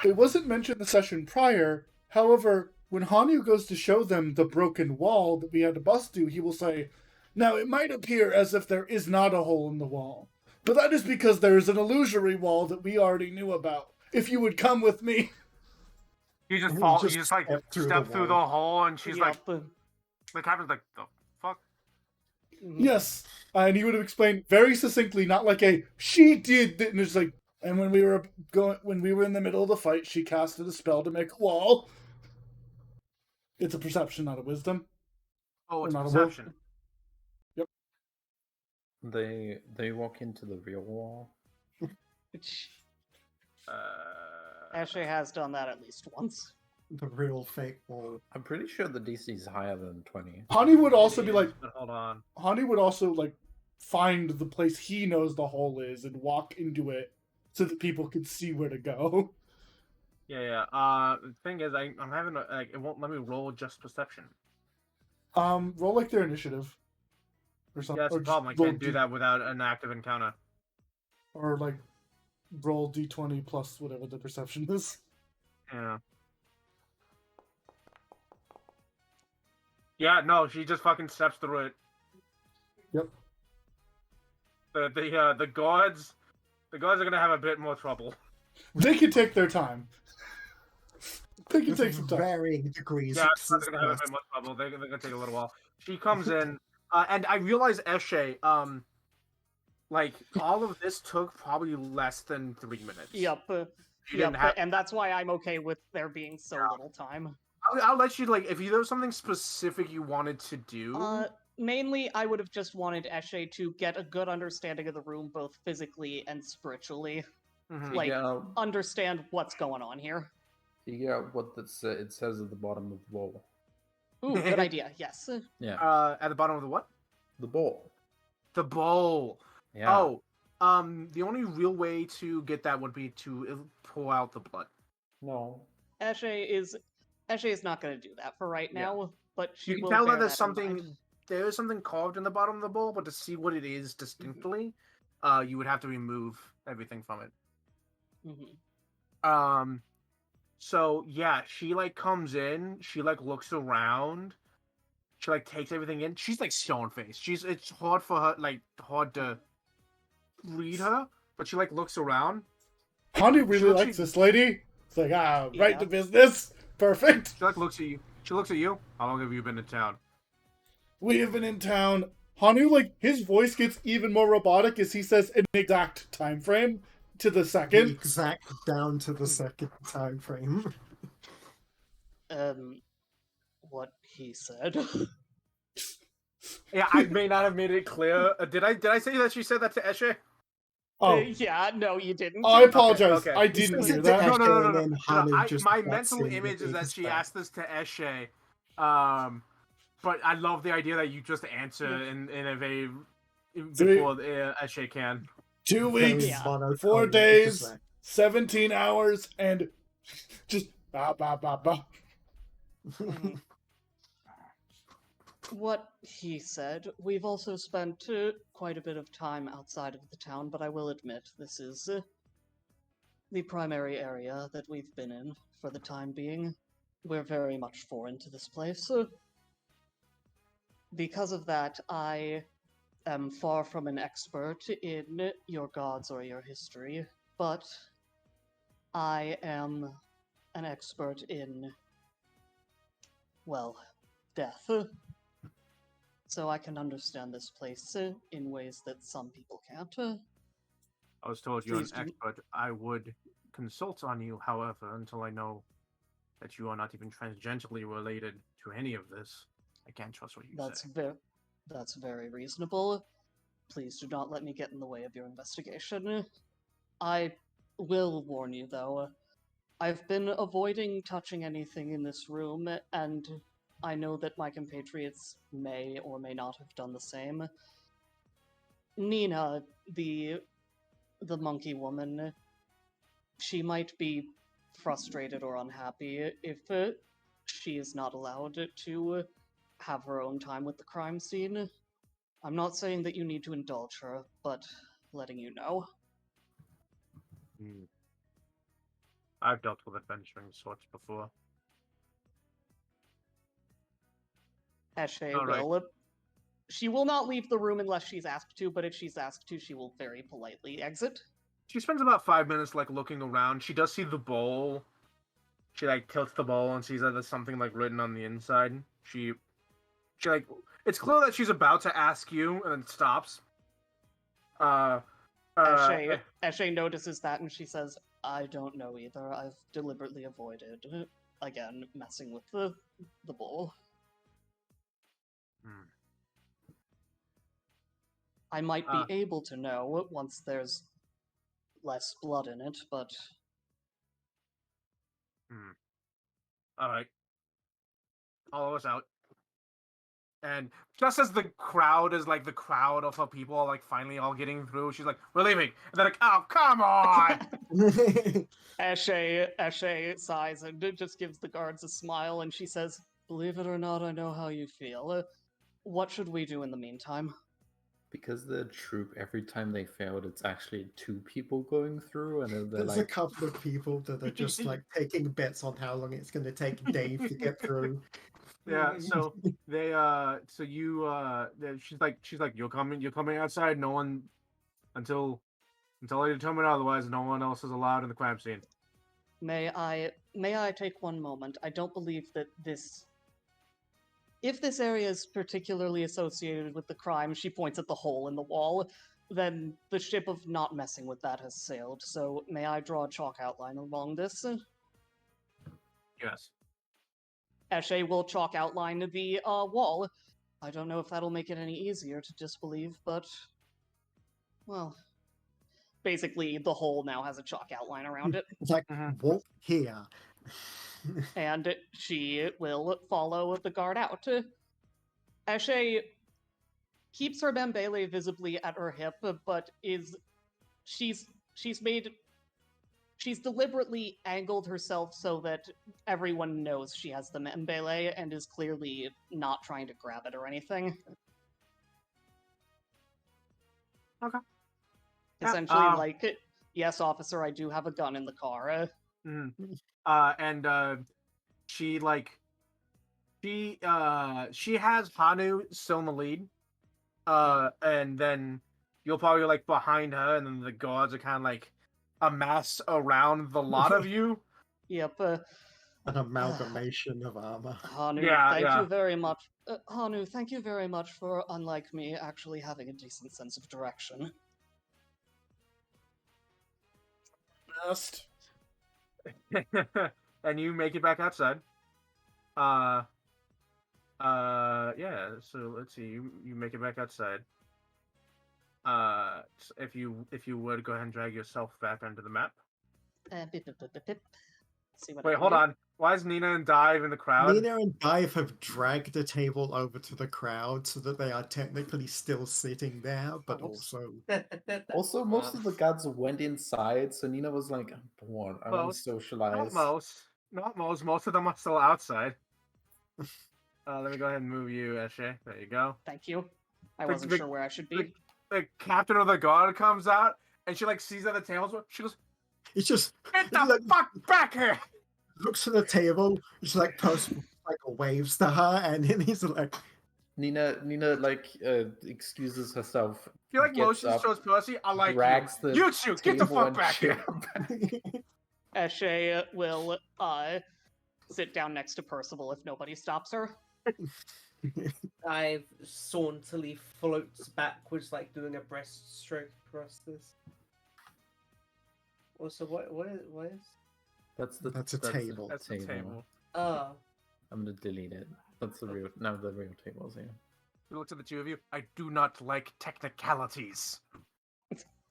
[SPEAKER 1] it wasn't mentioned in the session prior. However, when Hanu goes to show them the broken wall that we had to bust through, he will say, now it might appear as if there is not a hole in the wall, but that is because there is an illusory wall that we already knew about. If you would come with me.
[SPEAKER 2] You just
[SPEAKER 6] And
[SPEAKER 2] fall.
[SPEAKER 6] just
[SPEAKER 2] You just like
[SPEAKER 6] step through
[SPEAKER 2] step
[SPEAKER 6] the
[SPEAKER 2] through the
[SPEAKER 6] wall.
[SPEAKER 2] hole, and she's like,
[SPEAKER 4] Yep.
[SPEAKER 2] the captain's like, the fuck.
[SPEAKER 1] Yes, and he would have explained very succinctly, not like a she did, and it's like, and when we were in the middle of the fight, she casted a spell to make a wall. It's a perception, not a wisdom.
[SPEAKER 2] Oh, it's
[SPEAKER 1] Or not a will.
[SPEAKER 2] perception.
[SPEAKER 5] They walk into the real wall.
[SPEAKER 4] Eshe has done that at least once.
[SPEAKER 6] The real fake wall.
[SPEAKER 5] I'm pretty sure the DC is higher than 20.
[SPEAKER 1] Hani would also be like,
[SPEAKER 2] But hold on.
[SPEAKER 1] Hani would also like find the place he knows the hole is and walk into it so that people could see where to go.
[SPEAKER 2] Yeah. The thing is, I'm having it won't let me roll just perception.
[SPEAKER 1] Roll like their initiative. Or something.
[SPEAKER 2] Yeah, that's
[SPEAKER 1] or
[SPEAKER 2] the problem. I
[SPEAKER 1] just roll
[SPEAKER 2] can't do that without an active encounter.
[SPEAKER 1] Or like roll d20 plus whatever the perception is.
[SPEAKER 2] Yeah. Yeah, no, she just fucking steps through it.
[SPEAKER 1] Yep.
[SPEAKER 2] The guards are gonna have a bit more trouble.
[SPEAKER 1] They can take their time. They can take some time.
[SPEAKER 6] Varying degrees.
[SPEAKER 2] Yeah,
[SPEAKER 6] of
[SPEAKER 2] they're gonna have a
[SPEAKER 6] success.
[SPEAKER 2] bit more trouble. They're gonna take a little while. She comes in, and I realize Eshe, like all of this took probably less than 3 minutes.
[SPEAKER 4] Yep.
[SPEAKER 2] She didn't have.
[SPEAKER 4] And that's why I'm okay with there being so little time.
[SPEAKER 2] I'll let you like if there was something specific you wanted to do.
[SPEAKER 4] Mainly, I would have just wanted Eshe to get a good understanding of the room, both physically and spiritually.
[SPEAKER 2] Mhm.
[SPEAKER 4] Like,
[SPEAKER 5] Yeah,
[SPEAKER 4] understand what's going on here.
[SPEAKER 5] figure out what it says at the bottom of the bowl.
[SPEAKER 4] Ooh, good idea. Yes.
[SPEAKER 5] Yeah,
[SPEAKER 2] At the bottom of the what?
[SPEAKER 5] the bowl.
[SPEAKER 2] The bowl.
[SPEAKER 5] Yeah.
[SPEAKER 2] Oh, the only real way to get that would be to pull out the blood.
[SPEAKER 5] No.
[SPEAKER 4] Eshe is not going to do that for right
[SPEAKER 2] Yeah.
[SPEAKER 4] now, but she
[SPEAKER 2] You can
[SPEAKER 4] will
[SPEAKER 2] tell
[SPEAKER 4] bear
[SPEAKER 2] that there's
[SPEAKER 4] that in mind.
[SPEAKER 2] something. There is something carved in the bottom of the bowl, but to see what it is distinctly, you would have to remove everything from it.
[SPEAKER 4] Mhm.
[SPEAKER 2] So yeah, she like comes in, she like looks around, she like takes everything in. She's like stone faced. It's hard for her, like hard to read her, but she like looks around.
[SPEAKER 1] Hanu really
[SPEAKER 2] looks
[SPEAKER 1] likes
[SPEAKER 2] at-
[SPEAKER 1] this lady. It's like, right
[SPEAKER 4] Yeah.
[SPEAKER 1] to business. Perfect.
[SPEAKER 2] She like looks at you. She looks at you. How long have you been in town?
[SPEAKER 1] We have been in town. Hanu, like, his voice gets even more robotic as he says an exact time frame to the
[SPEAKER 6] The
[SPEAKER 1] second.
[SPEAKER 6] exact down to the second time frame.
[SPEAKER 4] What he said.
[SPEAKER 2] Yeah, I may not have made it clear. Did I say that she said that to Eshe?
[SPEAKER 1] Oh,
[SPEAKER 4] Yeah, no, you didn't.
[SPEAKER 1] I apologize.
[SPEAKER 2] okay.
[SPEAKER 1] I
[SPEAKER 6] He
[SPEAKER 1] didn't
[SPEAKER 6] says
[SPEAKER 1] hear
[SPEAKER 6] it to
[SPEAKER 1] that.
[SPEAKER 6] Eshe,
[SPEAKER 2] No.
[SPEAKER 6] and then Hanu just
[SPEAKER 2] My
[SPEAKER 6] butts
[SPEAKER 2] mental
[SPEAKER 6] in
[SPEAKER 2] image
[SPEAKER 6] with
[SPEAKER 2] is that
[SPEAKER 6] his
[SPEAKER 2] she
[SPEAKER 6] back.
[SPEAKER 2] asked this to Eshe. But I love the idea that you just answer in a very before Eshe can.
[SPEAKER 1] 2
[SPEAKER 6] Very
[SPEAKER 1] weeks,
[SPEAKER 4] Yeah.
[SPEAKER 1] 4
[SPEAKER 6] monotone,
[SPEAKER 1] days,
[SPEAKER 6] just like,
[SPEAKER 1] 17 hours, and just ba ba ba ba.
[SPEAKER 4] What he said. We've also spent quite a bit of time outside of the town, but I will admit this is the primary area that we've been in for the time being. We're very much foreign to this place. Because of that, I am far from an expert in your gods or your history, but I am an expert in, well, death. So I can understand this place in ways that some people can't.
[SPEAKER 2] I was told you're an
[SPEAKER 4] Please do-
[SPEAKER 2] expert. I would consult on you, however, until I know that you are not even tangentially related to any of this. I can't trust what you say.
[SPEAKER 4] That's very reasonable. Please do not let me get in the way of your investigation. I will warn you, though. I've been avoiding touching anything in this room, and I know that my compatriots may or may not have done the same. Nina, the monkey woman, she might be frustrated or unhappy if she is not allowed to have her own time with the crime scene. I'm not saying that you need to indulge her, but letting you know.
[SPEAKER 2] I've dealt with adventuring sorts before.
[SPEAKER 4] Eshe
[SPEAKER 2] Alright.
[SPEAKER 4] will. She will not leave the room unless she's asked to, but if she's asked to, she will very politely exit.
[SPEAKER 2] She spends about 5 minutes like looking around. She does see the bowl. She like tilts the bowl and sees that there's something like written on the inside. She like it's clear that she's about to ask you and then stops.
[SPEAKER 4] Eshe notices that and she says, I don't know either. I've deliberately avoided, again, messing with the bowl. I might be able to know once there's less blood in it, but...
[SPEAKER 2] Alright. Follow us out. And just as the crowd is like the crowd of her people are like finally all getting through, she's like, we're leaving. And they're like, oh, come on!
[SPEAKER 4] Eshe sighs and just gives the guards a smile, and she says, believe it or not, I know how you feel. What should we do in the meantime?
[SPEAKER 5] Because the troop, every time they failed, it's actually 2 people going through, and then they're
[SPEAKER 6] There's a
[SPEAKER 5] like,
[SPEAKER 6] couple of people that are just like taking bets on how long it's going to take Dave to get through.
[SPEAKER 2] Yeah, so they she's like you're coming outside, no one until I determine otherwise, no one else is allowed in the crime scene.
[SPEAKER 4] May I take one moment? I don't believe that this if this area is particularly associated with the crime, she points at the hole in the wall, then the ship of not messing with that has sailed. So may I draw a chalk outline along this?
[SPEAKER 2] Yes.
[SPEAKER 4] Eshe will chalk outline the wall. I don't know if that'll make it any easier to disbelieve, but well, basically the hole now has a chalk outline around it.
[SPEAKER 6] It's like, walk here.
[SPEAKER 4] And she will follow the guard out. Eshe keeps her Bembele visibly at her hip, but she's deliberately angled herself so that everyone knows she has the Mbele and is clearly not trying to grab it or anything.
[SPEAKER 2] Okay.
[SPEAKER 4] Essentially, like, yes, officer, I do have a gun in the car.
[SPEAKER 2] She has Hanu still in the lead. And then you'll probably like behind her, and then the guards are kind of like amassed around the lot of you.
[SPEAKER 4] Yep.
[SPEAKER 6] An amalgamation of armor.
[SPEAKER 4] Hanu,
[SPEAKER 2] Yeah,
[SPEAKER 4] thank
[SPEAKER 2] yeah.
[SPEAKER 4] you very much. Hanu, thank you very much for, unlike me, actually having a decent sense of direction.
[SPEAKER 1] Best.
[SPEAKER 2] And you make it back outside. Yeah. So let's see. You make it back outside. If you would go ahead and drag yourself back onto the map.
[SPEAKER 4] See what I
[SPEAKER 2] Wait,
[SPEAKER 4] can
[SPEAKER 2] hold
[SPEAKER 4] do.
[SPEAKER 2] on. Why is Nina and Dive in the crowd?
[SPEAKER 6] Nina and Dive have dragged the table over to the crowd so that they are technically still sitting there, but
[SPEAKER 4] Oops.
[SPEAKER 6] also
[SPEAKER 5] Also, most of the guards went inside, so Nina was like, I'm bored. I want to
[SPEAKER 2] Most.
[SPEAKER 5] socialize.
[SPEAKER 2] Not most. Most of them are still outside. Let me go ahead and move you, Eshe. There you go.
[SPEAKER 4] Thank you. I
[SPEAKER 2] The-
[SPEAKER 4] wasn't
[SPEAKER 2] the-
[SPEAKER 4] sure where I should be.
[SPEAKER 2] The captain of the guard comes out, and she like sees at the table. She goes,
[SPEAKER 6] it's just
[SPEAKER 2] "Get the
[SPEAKER 6] like,
[SPEAKER 2] fuck back here!"
[SPEAKER 6] looks at the table, just like like waves to her, and then he's like,
[SPEAKER 5] Nina like excuses herself.
[SPEAKER 2] If you like
[SPEAKER 5] gets
[SPEAKER 2] motions
[SPEAKER 5] up,
[SPEAKER 2] towards Percy, I like
[SPEAKER 5] drags the
[SPEAKER 2] you. You two, get the
[SPEAKER 5] table
[SPEAKER 2] fuck
[SPEAKER 5] and
[SPEAKER 2] back here.
[SPEAKER 5] chair back.
[SPEAKER 4] Eshe will sit down next to Percival if nobody stops her.
[SPEAKER 3] Dive sauntily floats backwards, like doing a breaststroke across this. Also, what is?
[SPEAKER 6] That's a table.
[SPEAKER 2] That's the table.
[SPEAKER 3] Oh,
[SPEAKER 5] I'm gonna delete it. That's the real. Now the real tables here.
[SPEAKER 2] He looks at the two of you. I do not like technicalities.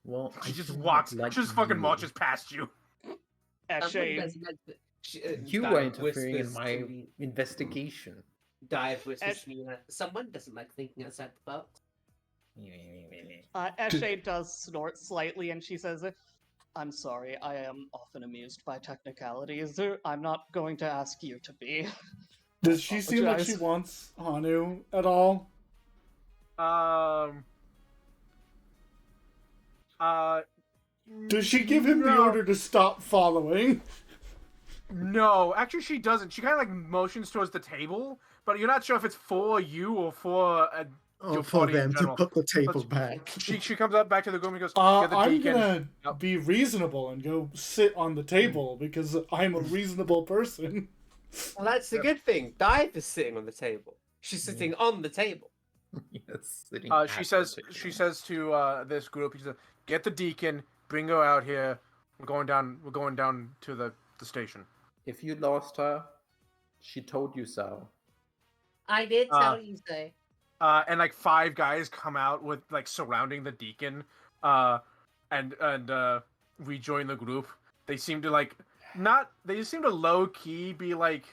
[SPEAKER 5] Well,
[SPEAKER 2] She just
[SPEAKER 5] do not
[SPEAKER 2] walks.
[SPEAKER 5] like
[SPEAKER 2] She just fucking
[SPEAKER 5] you.
[SPEAKER 2] marches past you.
[SPEAKER 4] Eshe,
[SPEAKER 5] You were
[SPEAKER 3] Dive
[SPEAKER 5] interfering in
[SPEAKER 3] whispers
[SPEAKER 5] my
[SPEAKER 3] to me-
[SPEAKER 5] investigation.
[SPEAKER 3] Dive whispers to Nina. Someone doesn't like thinking outside the box.
[SPEAKER 4] Eshe does snort slightly, and she says, I'm sorry, I am often amused by technicalities. I'm not going to ask you to be.
[SPEAKER 1] Does she seem like she
[SPEAKER 4] Apologize.
[SPEAKER 1] wants Hanu at all? Does she give him the
[SPEAKER 2] No.
[SPEAKER 1] order to stop following?
[SPEAKER 2] No, actually, she doesn't. She kind of like motions towards the table, but you're not sure if it's for you or for your
[SPEAKER 6] for
[SPEAKER 2] party in
[SPEAKER 6] them to
[SPEAKER 2] general.
[SPEAKER 6] put the table
[SPEAKER 2] But
[SPEAKER 6] back.
[SPEAKER 2] She comes up back to the room and goes, "Get the
[SPEAKER 1] I'm
[SPEAKER 2] deacon."
[SPEAKER 1] gonna
[SPEAKER 2] Yep.
[SPEAKER 1] be reasonable and go sit on the table because I'm a reasonable person.
[SPEAKER 7] Well, that's the good thing. Dive is sitting on the table. She's sitting on the table.
[SPEAKER 5] Yes, sitting
[SPEAKER 2] She
[SPEAKER 5] at
[SPEAKER 2] says.
[SPEAKER 5] the table.
[SPEAKER 2] She says to this group, "She says, get the deacon, bring her out here. We're going down. We're going down to the station."
[SPEAKER 5] If you lost her, she told you so.
[SPEAKER 8] I did tell you so.
[SPEAKER 2] And like 5 guys come out with like surrounding the deacon, and rejoin the group. They seem to like not. They just seem to low key be like.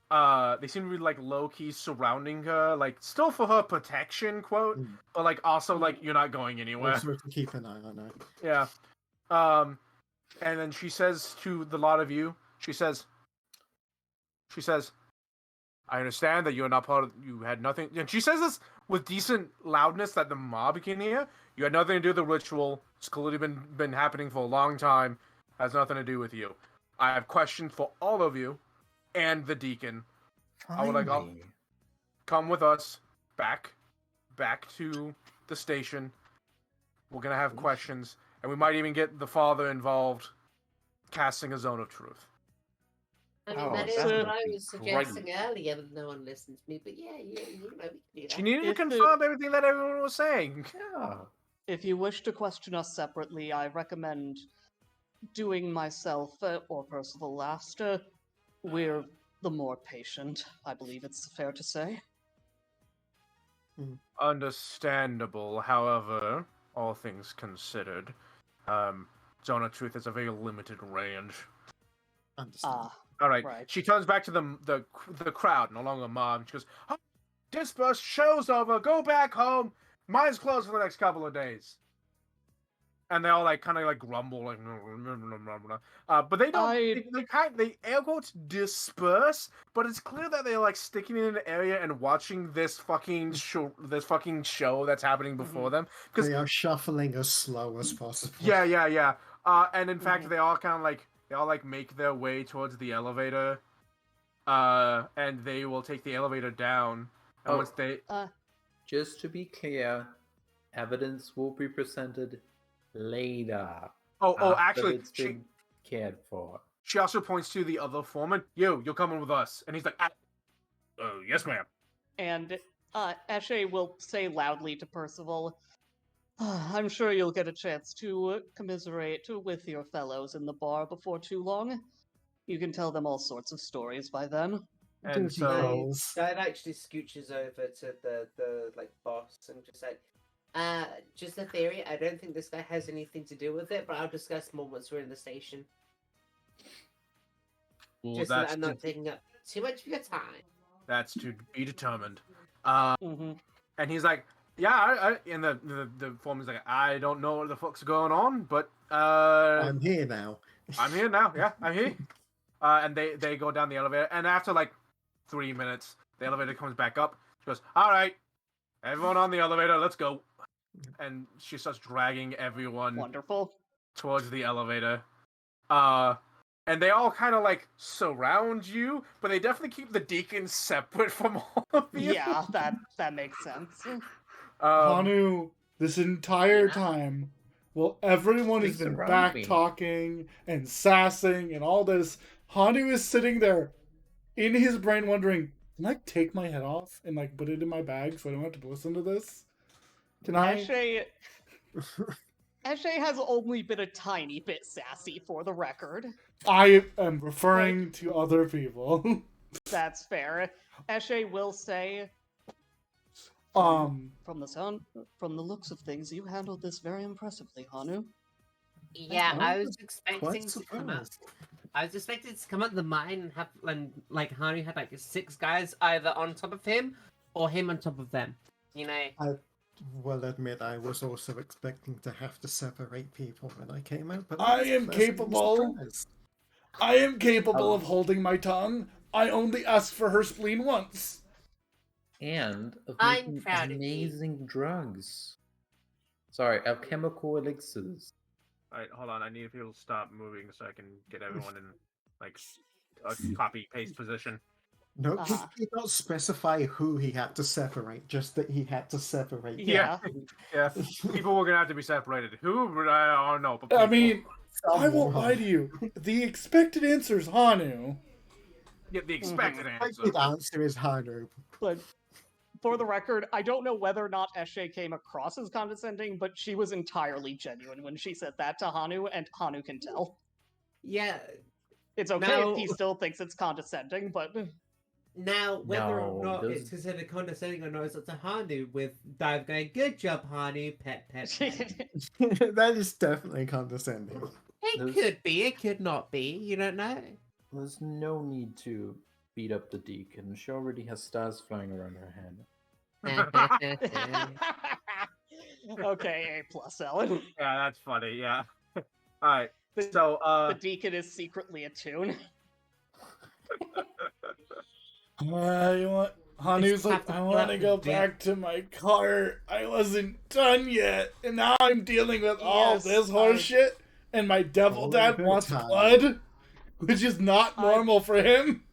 [SPEAKER 2] They seem to be like low key surrounding her, like still for her protection, quote, but like also like you're not going anywhere.
[SPEAKER 6] Also to keep an eye on her.
[SPEAKER 2] Yeah. And then she says to the lot of you, she says, I understand that you're not part of, you had nothing, and she says this with decent loudness that the mob can hear. You had nothing to do with the ritual. It's clearly been happening for a long time. Has nothing to do with you. I have questions for all of you and the deacon. I would like all,
[SPEAKER 5] Finally.
[SPEAKER 2] come with us back to the station. We're gonna have questions, and we might even get the father involved, casting a zone of truth.
[SPEAKER 8] I mean,
[SPEAKER 5] Oh,
[SPEAKER 8] that is
[SPEAKER 5] that
[SPEAKER 8] what
[SPEAKER 5] would
[SPEAKER 8] I
[SPEAKER 5] be
[SPEAKER 8] was suggesting
[SPEAKER 5] great.
[SPEAKER 8] earlier, but no one listened to me. But yeah, you know, we can do that.
[SPEAKER 2] She needed to
[SPEAKER 4] If the-
[SPEAKER 2] confirm everything that everyone was saying.
[SPEAKER 5] Yeah.
[SPEAKER 4] If you wish to question us separately, I recommend doing myself or Percival last. We're the more patient, I believe it's fair to say.
[SPEAKER 2] Understandable, however, all things considered, Zone of Truth is a very limited range.
[SPEAKER 6] Understand.
[SPEAKER 2] All right.
[SPEAKER 4] Right.
[SPEAKER 2] She turns back to the crowd, no longer mob. She goes, "Oh, disperse. Show's over. Go back home. Mine's closed for the next couple of days." And they all like kind of like grumble, like, but they don't. They air quotes disperse, but it's clear that they're like sticking in an area and watching this fucking show that's happening before them. Because
[SPEAKER 6] They are shuffling as slow as possible.
[SPEAKER 2] yeah. And in fact, they all kind of like make their way towards the elevator, and they will take the elevator down. And once they,
[SPEAKER 5] Just to be clear, evidence will be presented later.
[SPEAKER 2] oh,
[SPEAKER 5] after
[SPEAKER 2] actually,
[SPEAKER 5] it's been cared for.
[SPEAKER 2] she also points to the other foreman. You're coming with us, and he's like, "Oh, yes, ma'am."
[SPEAKER 4] And Eshe will say loudly to Percival, I'm sure you'll get a chance to commiserate with your fellows in the bar before too long. You can tell them all sorts of stories by then.
[SPEAKER 2] And so,
[SPEAKER 7] Dad actually scooches over to the like boss and just like,
[SPEAKER 8] Just a theory. I don't think this guy has anything to do with it, but I'll discuss more once we're in the station.
[SPEAKER 2] well,
[SPEAKER 8] Just so that
[SPEAKER 2] that's
[SPEAKER 8] I'm not taking up too much of your time.
[SPEAKER 2] that's to be determined.
[SPEAKER 4] Mm-hmm.
[SPEAKER 2] And he's like, "Yeah," and the foreman's like, "I don't know what the fuck's going on, but
[SPEAKER 6] I'm here now.
[SPEAKER 2] I'm here now. Yeah, I'm here." And they go down the elevator, and after like 3 minutes, the elevator comes back up. She goes, "All right, everyone on the elevator, let's go." And she starts dragging everyone
[SPEAKER 4] Wonderful.
[SPEAKER 2] towards the elevator. And they all kind of like surround you, but they definitely keep the deacon separate from all of you.
[SPEAKER 4] Yeah, that makes sense.
[SPEAKER 1] Hanu, this entire time, well, everyone has
[SPEAKER 5] They
[SPEAKER 1] been
[SPEAKER 5] surround
[SPEAKER 1] back
[SPEAKER 5] me.
[SPEAKER 1] talking and sassing and all this. Hanu is sitting there in his brain wondering, can I take my head off and like put it in my bag so I don't have to listen to this? Can I?
[SPEAKER 4] Eshe has only been a tiny bit sassy, for the record.
[SPEAKER 1] I am referring to other people.
[SPEAKER 4] That's fair. Eshe will say,
[SPEAKER 1] um,
[SPEAKER 4] from the looks of things, you handled this very impressively, Hanu.
[SPEAKER 8] Yeah, I was
[SPEAKER 6] Quite
[SPEAKER 8] expecting to come up.
[SPEAKER 6] surprised.
[SPEAKER 8] I was expecting to come up the mine and have like Hanu had like 6 guys either on top of him or him on top of them. You know.
[SPEAKER 6] I will admit I was also expecting to have to separate people when I came out, but
[SPEAKER 1] I
[SPEAKER 6] was
[SPEAKER 1] am
[SPEAKER 6] pleasantly
[SPEAKER 1] capable.
[SPEAKER 6] surprised.
[SPEAKER 1] I am capable of holding my tongue. I only asked for her spleen once.
[SPEAKER 5] And of
[SPEAKER 8] I'm
[SPEAKER 5] making
[SPEAKER 8] proud of you.
[SPEAKER 5] amazing drugs. Sorry, alchemical elixirs.
[SPEAKER 2] Alright, hold on. I need people to stop moving so I can get everyone in like a copy paste position.
[SPEAKER 6] No,
[SPEAKER 4] Uh-huh.
[SPEAKER 6] he did not specify who he had to separate, just that he had to separate.
[SPEAKER 4] Yeah.
[SPEAKER 2] Yeah, people were gonna have to be separated. Who? I don't know. But
[SPEAKER 1] I
[SPEAKER 2] people.
[SPEAKER 1] mean, I won't
[SPEAKER 6] Someone.
[SPEAKER 1] lie to you. The expected answer is Hanu.
[SPEAKER 2] Yeah, the expected
[SPEAKER 6] I
[SPEAKER 2] answer.
[SPEAKER 6] think the answer is Hanu.
[SPEAKER 4] But for the record, I don't know whether or not Eshe came across as condescending, but she was entirely genuine when she said that to Hanu, and Hanu can tell.
[SPEAKER 8] Yeah.
[SPEAKER 4] It's okay
[SPEAKER 8] Now-
[SPEAKER 4] if he still thinks it's condescending, but
[SPEAKER 8] Now, whether
[SPEAKER 5] No,
[SPEAKER 8] or not
[SPEAKER 5] those-
[SPEAKER 8] it's considered condescending or not, it's up to Hanu. With Dive going, "Good job, Hanu." Pet, pet, pet.
[SPEAKER 6] That is definitely condescending.
[SPEAKER 8] It
[SPEAKER 5] Those-
[SPEAKER 8] could be. It could not be. You don't know.
[SPEAKER 5] There's no need to beat up the deacon. She already has stars flying around her head.
[SPEAKER 4] okay, A+, Ellen.
[SPEAKER 2] Yeah, that's funny. Yeah. All right.
[SPEAKER 4] The,
[SPEAKER 2] So,
[SPEAKER 4] the deacon is secretly attuned.
[SPEAKER 1] Hanu's like,
[SPEAKER 8] have to
[SPEAKER 1] I
[SPEAKER 8] fill
[SPEAKER 1] want
[SPEAKER 8] out
[SPEAKER 1] to
[SPEAKER 8] the
[SPEAKER 1] go
[SPEAKER 8] date."
[SPEAKER 1] back to my cart. I wasn't done yet, and now I'm dealing with all
[SPEAKER 4] Yes,
[SPEAKER 1] this horse shit. And my devil
[SPEAKER 6] All
[SPEAKER 1] dad
[SPEAKER 6] good
[SPEAKER 1] wants
[SPEAKER 6] time.
[SPEAKER 1] blood, which is not normal for him.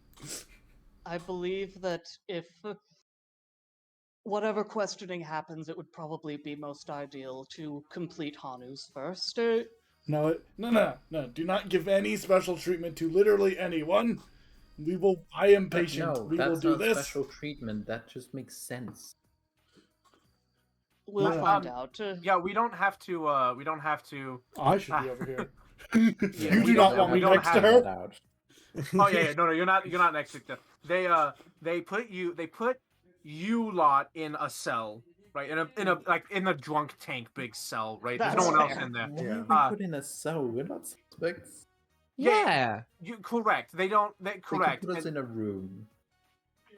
[SPEAKER 4] I believe that if whatever questioning happens, it would probably be most ideal to complete Hanu's first.
[SPEAKER 1] No. Do not give any special treatment to literally anyone. I am
[SPEAKER 5] But
[SPEAKER 1] patient.
[SPEAKER 5] no,
[SPEAKER 1] We will
[SPEAKER 5] that's
[SPEAKER 1] do
[SPEAKER 5] not
[SPEAKER 1] this.
[SPEAKER 5] special treatment. That just makes sense.
[SPEAKER 4] We'll
[SPEAKER 1] Yeah.
[SPEAKER 4] find out.
[SPEAKER 2] Yeah, we don't have to. We don't have to.
[SPEAKER 1] I should be over here.
[SPEAKER 2] Yeah,
[SPEAKER 1] You
[SPEAKER 2] we
[SPEAKER 1] do not
[SPEAKER 2] don't-
[SPEAKER 1] want
[SPEAKER 2] we
[SPEAKER 1] me
[SPEAKER 2] don't
[SPEAKER 1] next to
[SPEAKER 2] have
[SPEAKER 1] her.
[SPEAKER 9] that out.
[SPEAKER 2] Oh yeah, no, you're not. You're not next to them. They put you lot in a cell, right? In a drunk tank big cell, right? There's
[SPEAKER 4] That's
[SPEAKER 2] no one else
[SPEAKER 4] fair.
[SPEAKER 2] in there.
[SPEAKER 5] Why
[SPEAKER 6] Yeah.
[SPEAKER 5] are we put in a cell? We're not suspects.
[SPEAKER 2] Yeah. You correct. They don't. They
[SPEAKER 5] They
[SPEAKER 2] correct.
[SPEAKER 5] could put us
[SPEAKER 2] and-
[SPEAKER 5] in a room.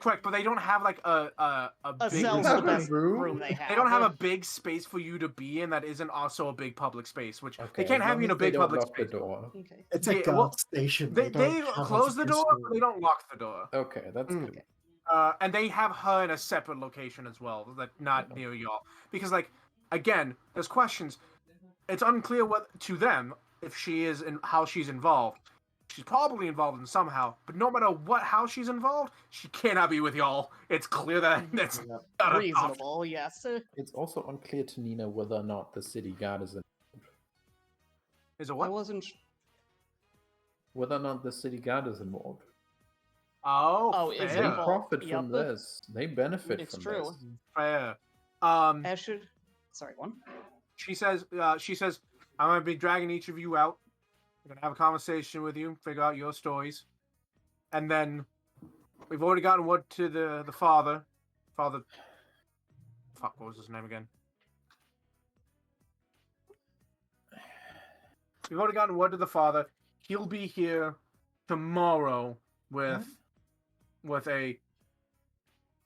[SPEAKER 2] Correct, but they don't have like a
[SPEAKER 4] A
[SPEAKER 2] big.
[SPEAKER 4] cell's
[SPEAKER 5] have
[SPEAKER 4] the
[SPEAKER 5] a
[SPEAKER 4] best
[SPEAKER 5] room?
[SPEAKER 4] room they have.
[SPEAKER 2] They don't have a big space for you to be in that isn't also a big public space, which they can't
[SPEAKER 5] as
[SPEAKER 2] have
[SPEAKER 5] long
[SPEAKER 2] you in a
[SPEAKER 5] as they
[SPEAKER 2] big
[SPEAKER 5] don't
[SPEAKER 2] public
[SPEAKER 5] lock
[SPEAKER 2] space.
[SPEAKER 5] the door.
[SPEAKER 4] Okay.
[SPEAKER 6] It's a
[SPEAKER 2] Yeah,
[SPEAKER 6] guard
[SPEAKER 2] well,
[SPEAKER 6] station.
[SPEAKER 2] They
[SPEAKER 6] don't have
[SPEAKER 2] close
[SPEAKER 6] a
[SPEAKER 2] the door,
[SPEAKER 6] physical-
[SPEAKER 2] but they don't lock the door.
[SPEAKER 5] Okay, that's good.
[SPEAKER 2] And they have her in a separate location as well, that not near y'all. Because like, again, there's questions. It's unclear what to them if she is and how she's involved. She's probably involved in somehow, but no matter how she's involved, she cannot be with y'all. It's clear that that's not enough.
[SPEAKER 4] Reasonable, yes.
[SPEAKER 5] It's also unclear to Nina whether or not the city guard is
[SPEAKER 2] Is it
[SPEAKER 4] I
[SPEAKER 2] what?
[SPEAKER 4] wasn't.
[SPEAKER 5] whether or not the city guard is involved.
[SPEAKER 2] Oh,
[SPEAKER 4] is
[SPEAKER 5] They
[SPEAKER 2] fair.
[SPEAKER 4] involved.
[SPEAKER 5] profit from
[SPEAKER 4] Yep.
[SPEAKER 5] this. They benefit
[SPEAKER 4] It's
[SPEAKER 5] from
[SPEAKER 4] true.
[SPEAKER 5] this.
[SPEAKER 2] Fair.
[SPEAKER 4] Eshed. Sorry, one.
[SPEAKER 2] She says, I'm gonna be dragging each of you out. We're gonna have a conversation with you, figure out your stories, and then we've already gotten word to the father. Fuck, what was his name again? We've already gotten word to the father. He'll be here tomorrow with a.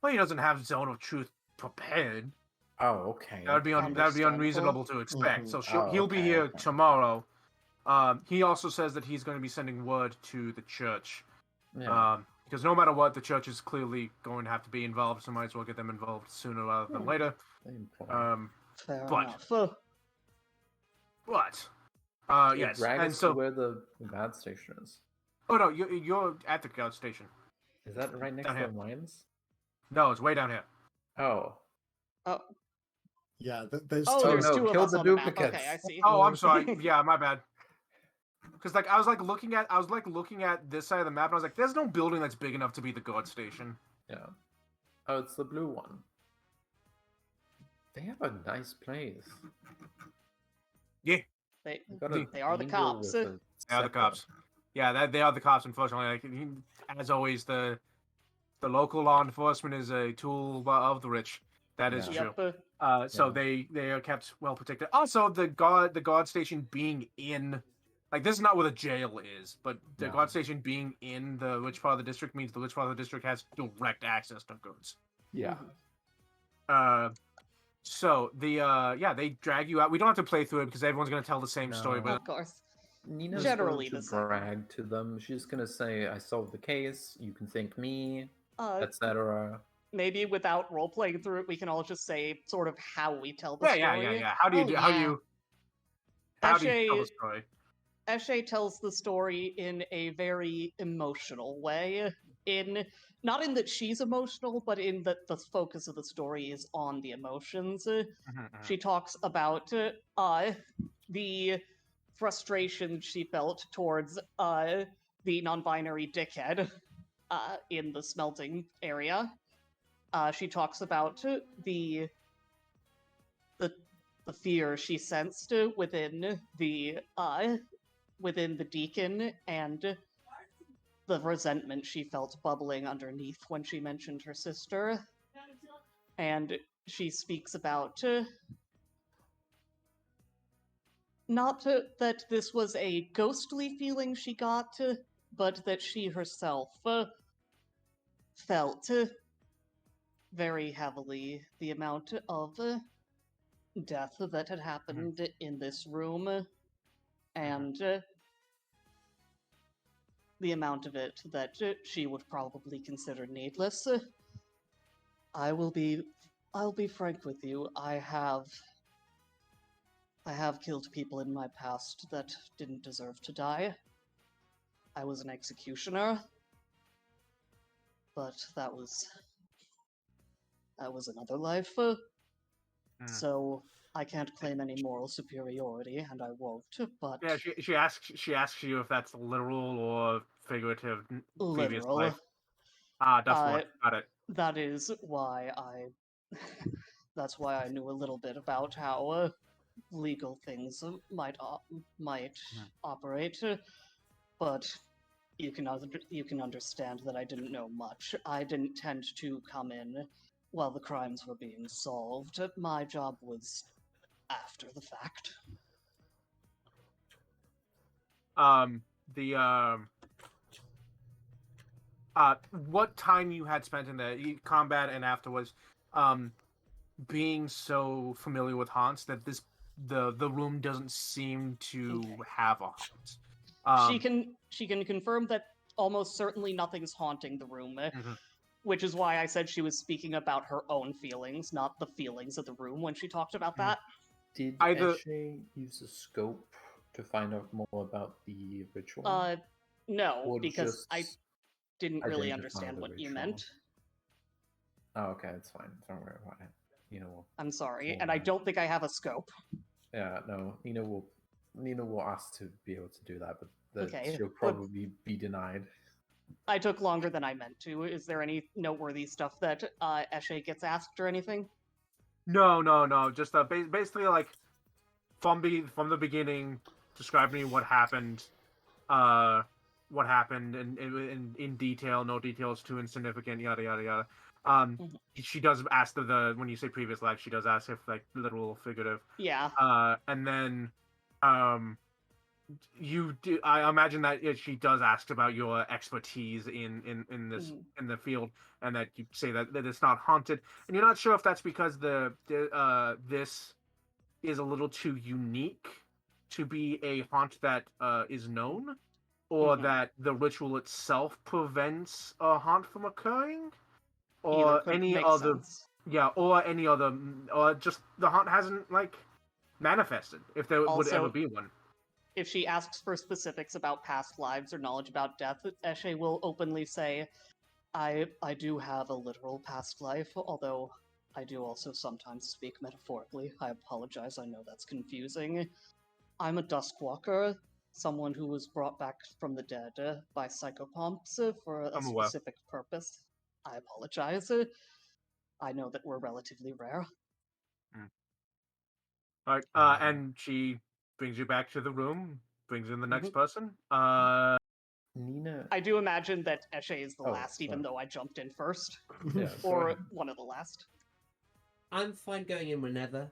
[SPEAKER 2] Well, he doesn't have Zone of Truth prepared.
[SPEAKER 5] Oh, okay.
[SPEAKER 2] That would be
[SPEAKER 4] Understandable.
[SPEAKER 2] unreasonable to expect.
[SPEAKER 6] Mhm.
[SPEAKER 2] So
[SPEAKER 5] Oh,
[SPEAKER 2] he'll be
[SPEAKER 5] okay,
[SPEAKER 2] here
[SPEAKER 5] okay.
[SPEAKER 2] tomorrow. He also says that he's going to be sending word to the church.
[SPEAKER 5] Yeah.
[SPEAKER 2] Because no matter what, the church is clearly going to have to be involved, so might as well get them involved sooner rather than later.
[SPEAKER 5] Same point.
[SPEAKER 4] Fair
[SPEAKER 2] but-
[SPEAKER 4] enough.
[SPEAKER 2] But
[SPEAKER 5] Okay,
[SPEAKER 2] yes,
[SPEAKER 5] drag
[SPEAKER 2] and
[SPEAKER 5] us
[SPEAKER 2] so
[SPEAKER 5] to where the guard station is.
[SPEAKER 2] oh no, you're at the guard station.
[SPEAKER 5] Is that right next
[SPEAKER 2] Down
[SPEAKER 5] to
[SPEAKER 2] here.
[SPEAKER 5] the mines?
[SPEAKER 2] No, it's way down here.
[SPEAKER 5] Oh.
[SPEAKER 6] Yeah, there's
[SPEAKER 4] Oh,
[SPEAKER 6] two.
[SPEAKER 5] Oh,
[SPEAKER 4] there's
[SPEAKER 5] no,
[SPEAKER 4] two of
[SPEAKER 5] kill
[SPEAKER 4] us
[SPEAKER 5] the
[SPEAKER 4] on the map.
[SPEAKER 5] duplicates.
[SPEAKER 4] Okay, I see.
[SPEAKER 2] Oh, I'm sorry. Yeah, my bad. Because like I was looking at this side of the map, and I was like, "There's no building that's big enough to be the guard station."
[SPEAKER 5] Yeah. Oh, it's the blue one. They have a nice place.
[SPEAKER 4] They,
[SPEAKER 5] They got a
[SPEAKER 4] They are the
[SPEAKER 5] angel
[SPEAKER 4] cops.
[SPEAKER 5] with a
[SPEAKER 2] They are the
[SPEAKER 5] scepter.
[SPEAKER 2] cops. Yeah, they are the cops. Unfortunately, as always, the local law enforcement is a tool of the rich. That is
[SPEAKER 5] Yeah.
[SPEAKER 2] true.
[SPEAKER 4] yep.
[SPEAKER 2] So
[SPEAKER 5] Yeah.
[SPEAKER 2] they are kept well protected. Also, the guard station being in, like this is not where the jail is, but the
[SPEAKER 5] No.
[SPEAKER 2] guard station being in the rich part of the district means the rich part of the district has direct access to goods.
[SPEAKER 5] Yeah.
[SPEAKER 2] So they drag you out. We don't have to play through it because everyone's gonna tell the same story,
[SPEAKER 5] No.
[SPEAKER 2] but
[SPEAKER 4] Of course.
[SPEAKER 5] Nina's
[SPEAKER 4] Generally
[SPEAKER 5] going
[SPEAKER 4] the
[SPEAKER 5] to
[SPEAKER 4] same.
[SPEAKER 5] brag to them. She's gonna say, "I solved the case. You can thank me,
[SPEAKER 4] Uh,
[SPEAKER 5] etc."
[SPEAKER 4] maybe without role playing through it, we can all just say sort of how we tell the
[SPEAKER 2] yeah,
[SPEAKER 4] story.
[SPEAKER 2] How do you
[SPEAKER 8] Oh,
[SPEAKER 2] do? How do
[SPEAKER 8] yeah.
[SPEAKER 2] you? How do you tell the
[SPEAKER 4] Eshe-
[SPEAKER 2] story?
[SPEAKER 4] Eshe tells the story in a very emotional way. Not in that she's emotional, but in that the focus of the story is on the emotions. She talks about the frustration she felt towards the non-binary dickhead in the smelting area. She talks about the fear she sensed within the deacon and the resentment she felt bubbling underneath when she mentioned her sister. And she speaks about not that this was a ghostly feeling she got, but that she herself felt very heavily the amount of death that had happened in this room, and the amount of it that she would probably consider needless. I'll be frank with you. I have killed people in my past that didn't deserve to die. I was an executioner, but that was another life. So I can't claim any moral superiority, and I won't. But
[SPEAKER 2] Yeah, she asks you if that's literal or figurative previous
[SPEAKER 4] Literal.
[SPEAKER 2] life. That's what. Got it.
[SPEAKER 4] That is why I. That's why I knew a little bit about how legal things might operate, but you can understand that I didn't know much. I didn't tend to come in while the crimes were being solved. My job was after the fact.
[SPEAKER 2] What time you had spent in the combat and afterwards, being so familiar with haunts that the room doesn't seem to have a haunt.
[SPEAKER 4] She can confirm that almost certainly nothing's haunting the room, which is why I said she was speaking about her own feelings, not the feelings of the room when she talked about that.
[SPEAKER 5] Did
[SPEAKER 2] Either-
[SPEAKER 5] Eshe use a scope to find out more about the ritual?
[SPEAKER 4] No,
[SPEAKER 5] Or
[SPEAKER 4] because
[SPEAKER 5] just
[SPEAKER 4] I didn't really
[SPEAKER 5] identify
[SPEAKER 4] understand
[SPEAKER 5] the
[SPEAKER 4] what you
[SPEAKER 5] ritual?
[SPEAKER 4] meant.
[SPEAKER 5] Oh, okay, it's fine. Don't worry about it. You know.
[SPEAKER 4] I'm sorry,
[SPEAKER 5] Cool.
[SPEAKER 4] and I don't think I have a scope.
[SPEAKER 5] Yeah, no. Nina will ask to be able to do that, but
[SPEAKER 4] Okay,
[SPEAKER 5] she'll
[SPEAKER 4] but-
[SPEAKER 5] probably be denied.
[SPEAKER 4] I took longer than I meant to. Is there any noteworthy stuff that Eshe gets asked or anything?
[SPEAKER 2] No. Just basically like from the beginning, describing what happened, and in detail. No details too insignificant. Yada yada yada. She does ask when you say previous life, she does ask if like literal or figurative.
[SPEAKER 4] Yeah.
[SPEAKER 2] And then, you do. I imagine that she does ask about your expertise in this in the field, and that you say that it's not haunted, and you're not sure if that's because this is a little too unique to be a haunt that is known, or that the ritual itself prevents a haunt from occurring, or any other.
[SPEAKER 4] Sense.
[SPEAKER 2] Yeah, or any other, or just the haunt hasn't like manifested. If there would
[SPEAKER 4] Also-
[SPEAKER 2] ever be one.
[SPEAKER 4] If she asks for specifics about past lives or knowledge about death, Eshe will openly say, I do have a literal past life, although I do also sometimes speak metaphorically. I apologize, I know that's confusing. I'm a Duskwalker, someone who was brought back from the dead by psychopomps for a
[SPEAKER 2] I'm aware.
[SPEAKER 4] specific purpose. I apologize. I know that we're relatively rare.
[SPEAKER 2] Right, and she brings you back to the room, brings in the next person.
[SPEAKER 5] Nina.
[SPEAKER 4] I do imagine that Eshe is the
[SPEAKER 5] Oh,
[SPEAKER 4] last, even
[SPEAKER 5] sorry.
[SPEAKER 4] though I jumped in first.
[SPEAKER 5] Yeah, go
[SPEAKER 4] Or
[SPEAKER 5] ahead.
[SPEAKER 4] one of the last.
[SPEAKER 3] I'm fine going in whenever.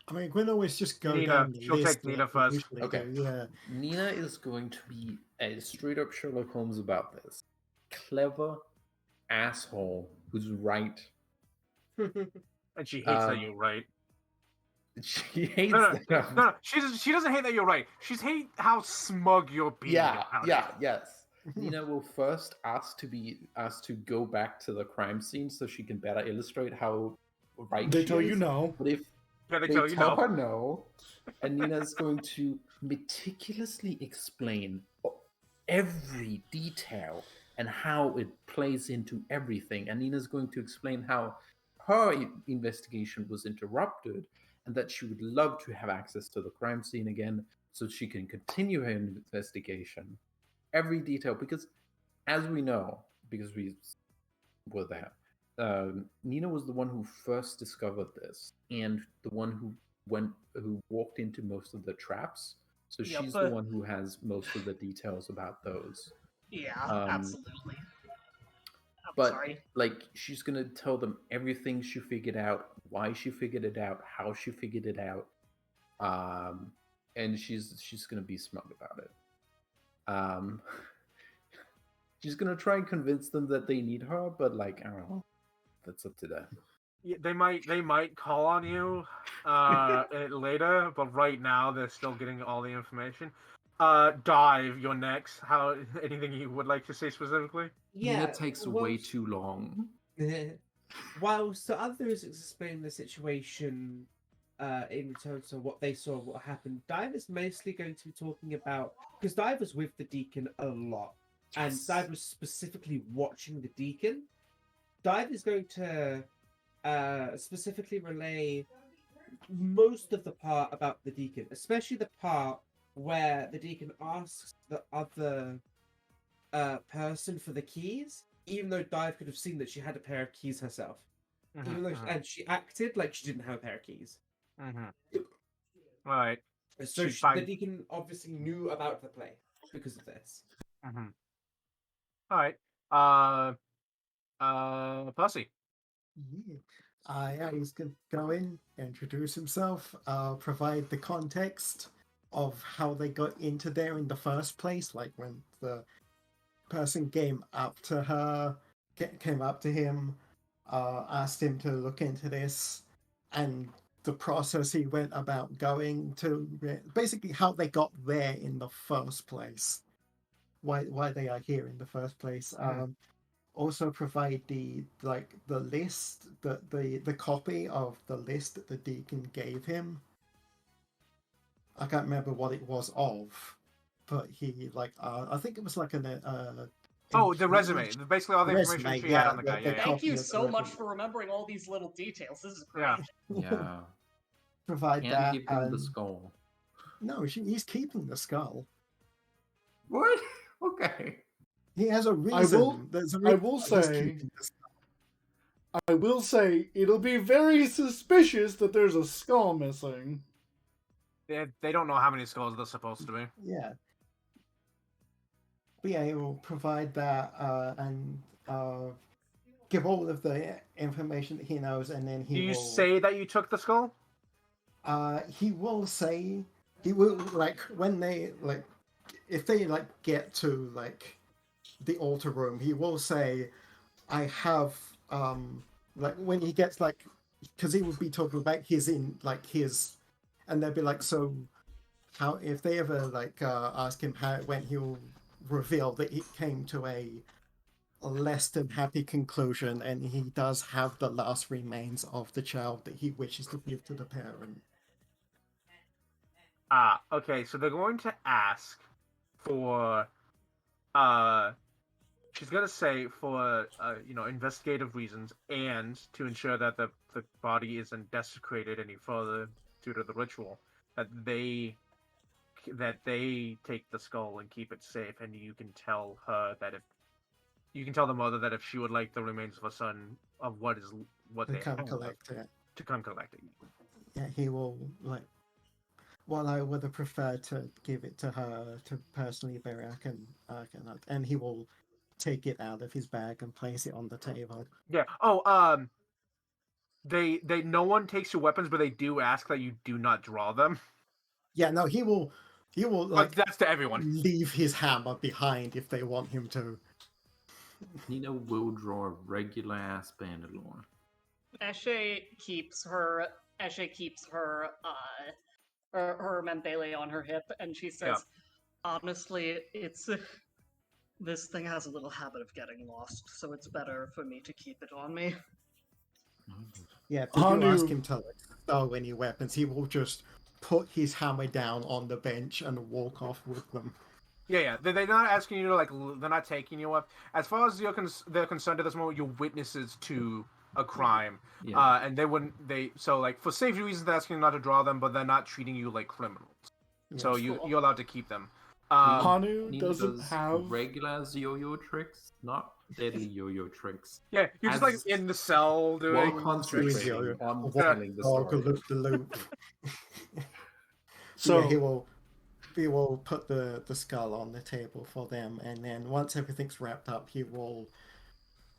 [SPEAKER 6] I mean, we can always just go
[SPEAKER 2] Nina,
[SPEAKER 6] down the
[SPEAKER 2] she'll
[SPEAKER 6] list.
[SPEAKER 2] take Nina
[SPEAKER 6] like we
[SPEAKER 2] first.
[SPEAKER 6] usually
[SPEAKER 5] Okay.
[SPEAKER 6] do, yeah.
[SPEAKER 5] Nina is going to be a straight up Sherlock Holmes about this. Clever asshole who's right.
[SPEAKER 2] And she hates that
[SPEAKER 5] Um,
[SPEAKER 2] you're right.
[SPEAKER 5] She hates
[SPEAKER 2] No,
[SPEAKER 5] that.
[SPEAKER 2] no, she doesn't hate that you're right. She's hate how smug you're being. about it.
[SPEAKER 5] Yes. Nina will first ask to go back to the crime scene so she can better illustrate how right
[SPEAKER 1] They
[SPEAKER 5] she
[SPEAKER 1] tell
[SPEAKER 5] is.
[SPEAKER 1] you no.
[SPEAKER 5] But if
[SPEAKER 2] Gotta
[SPEAKER 5] they
[SPEAKER 2] tell you
[SPEAKER 5] tell
[SPEAKER 2] no.
[SPEAKER 5] her no, and Nina's going to meticulously explain every detail and how it plays into everything. And Nina's going to explain how her investigation was interrupted and that she would love to have access to the crime scene again so she can continue her investigation. Every detail, because as we know, because we were there, Nina was the one who first discovered this and the one who walked into most of the traps. So
[SPEAKER 4] Yep.
[SPEAKER 5] she's the one who has most of the details about those.
[SPEAKER 4] Yeah,
[SPEAKER 5] Um,
[SPEAKER 4] absolutely. I'm
[SPEAKER 5] But
[SPEAKER 4] sorry.
[SPEAKER 5] like, she's gonna tell them everything she figured out, why she figured it out, how she figured it out, and she's gonna be smug about it. She's gonna try and convince them that they need her, but like, I don't know, that's up to them.
[SPEAKER 2] Yeah, they might call on you later, but right now they're still getting all the information. Dive, you're next. Anything you would like to say specifically?
[SPEAKER 3] Yeah.
[SPEAKER 5] Nina takes way too long.
[SPEAKER 3] Whilst the others explain the situation in terms of what they saw, what happened, Dive is mostly going to be talking about, because Dive was with the Deacon a lot, and Dive was specifically watching the Deacon. Dive is going to specifically relay most of the part about the Deacon, especially the part where the deacon asks the other person for the keys, even though Dive could have seen that she had a pair of keys herself. Even though and she acted like she didn't have a pair of keys.
[SPEAKER 2] Right.
[SPEAKER 3] So
[SPEAKER 2] She
[SPEAKER 3] the
[SPEAKER 2] find-
[SPEAKER 3] deacon obviously knew about the play because of this.
[SPEAKER 2] All right. Percy.
[SPEAKER 6] Yeah, he's going to go in, introduce himself, provide the context of how they got into there in the first place, like when the person came up to him, asked him to look into this, and the process he went about going to, basically how they got there in the first place, why they are here in the first place. Also provide the list, the copy of the list that the deacon gave him. I can't remember what it was of, but he I think it was like
[SPEAKER 2] the resume. Basically, all the information she had on the guy.
[SPEAKER 4] Thank you so much for remembering all these little details. This is great.
[SPEAKER 5] Yeah.
[SPEAKER 6] Provide
[SPEAKER 5] Can't
[SPEAKER 6] that.
[SPEAKER 5] give him the skull.
[SPEAKER 6] No, he's keeping the skull.
[SPEAKER 5] What? Okay.
[SPEAKER 6] He has a reason.
[SPEAKER 1] I will say it'll be very suspicious that there's a skull missing.
[SPEAKER 2] They don't know how many skulls they're supposed to be.
[SPEAKER 6] Yeah. But yeah, he will provide that and give all of the information that he knows, and then
[SPEAKER 2] Do you say that you took the skull?
[SPEAKER 6] He will say when they if they get to the altar room, he will say, I have when he gets because he would be talking about his and they'll be like, so how, if they ever ask him how it went, he'll reveal that he came to a less than happy conclusion, and he does have the last remains of the child that he wishes to give to the parent.
[SPEAKER 2] Okay, so they're going to ask for she's gonna say for investigative reasons and to ensure that the body isn't desecrated any further due to the ritual, that they take the skull and keep it safe, and you can tell her that the mother that if she would like the remains of her son of what they
[SPEAKER 6] come
[SPEAKER 2] have,
[SPEAKER 6] collect it.
[SPEAKER 2] to come collect it.
[SPEAKER 6] Yeah, he will well, I would have preferred to give it to her to personally bury. And he will take it out of his bag and place it on the table.
[SPEAKER 2] Yeah. They no one takes your weapons, but they do ask that you do not draw them.
[SPEAKER 6] Yeah, no, he will
[SPEAKER 2] that's to everyone.
[SPEAKER 6] Leave his hammer behind if they want him to.
[SPEAKER 5] Nina will draw a regular ass Bandalore.
[SPEAKER 4] Eshe keeps her her Membele on her hip, and she says, honestly, it's this thing has a little habit of getting lost, so it's better for me to keep it on me.
[SPEAKER 6] Yeah, if you ask him to stow any weapons, he will just put his hammer down on the bench and walk off with them.
[SPEAKER 2] Yeah. They're not asking you to they're not taking you up. As far as they're concerned at this moment, you're witnesses to a crime, and they wouldn't. For safety reasons, they're asking you not to draw them, but they're not treating you like criminals. Yeah, so you're allowed to keep them.
[SPEAKER 1] Hanu doesn't have
[SPEAKER 5] regular yo-yo tricks, not deadly yo-yo tricks.
[SPEAKER 2] Yeah, you're just in the cell doing.
[SPEAKER 5] While concentrating on telling the story.
[SPEAKER 6] The loop.
[SPEAKER 1] So
[SPEAKER 6] yeah, he will put the skull on the table for them, and then once everything's wrapped up, he will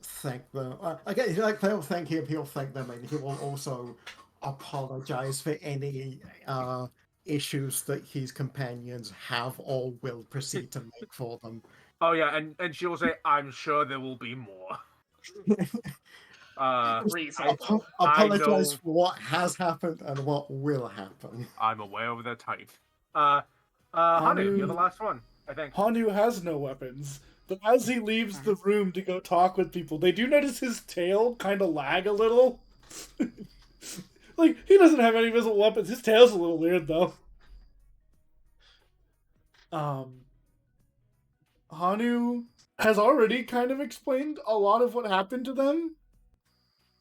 [SPEAKER 6] thank them. Again, they'll thank him, he'll thank them, and he will also apologize for any issues that his companions have or will proceed to make for them.
[SPEAKER 2] Oh yeah, and she will say, "I'm sure there will be more."
[SPEAKER 6] Apologize for what has happened and what will happen.
[SPEAKER 2] I'm aware of their type. Hanu, you're the last one, I think.
[SPEAKER 1] Hanu has no weapons, but as he leaves the room to go talk with people, they do notice his tail kind of lag a little. He doesn't have any visible weapons. His tail's a little weird, though. Hanu has already kind of explained a lot of what happened to them.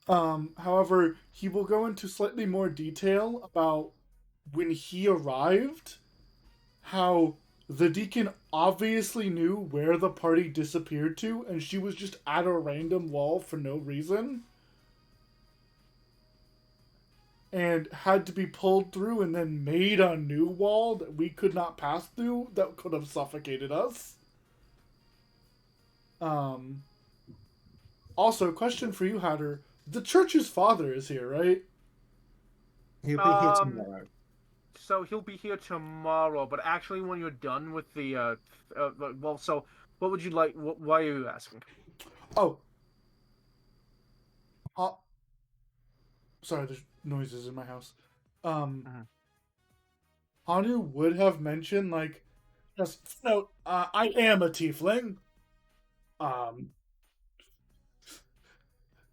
[SPEAKER 1] However, he will go into slightly more detail about when he arrived, how the deacon obviously knew where the party disappeared to, and she was just at a random wall for no reason. And had to be pulled through and then made a new wall that we could not pass through that could have suffocated us. Also, question for you, Hatter. The church's father is here, right?
[SPEAKER 6] He'll be here tomorrow.
[SPEAKER 2] So he'll be here tomorrow, but actually, when you're done with the, well, so what would you like? Why are you asking?
[SPEAKER 1] Oh. Sorry, there's noises in my house. Hanu would have mentioned, like, just note, I am a tiefling.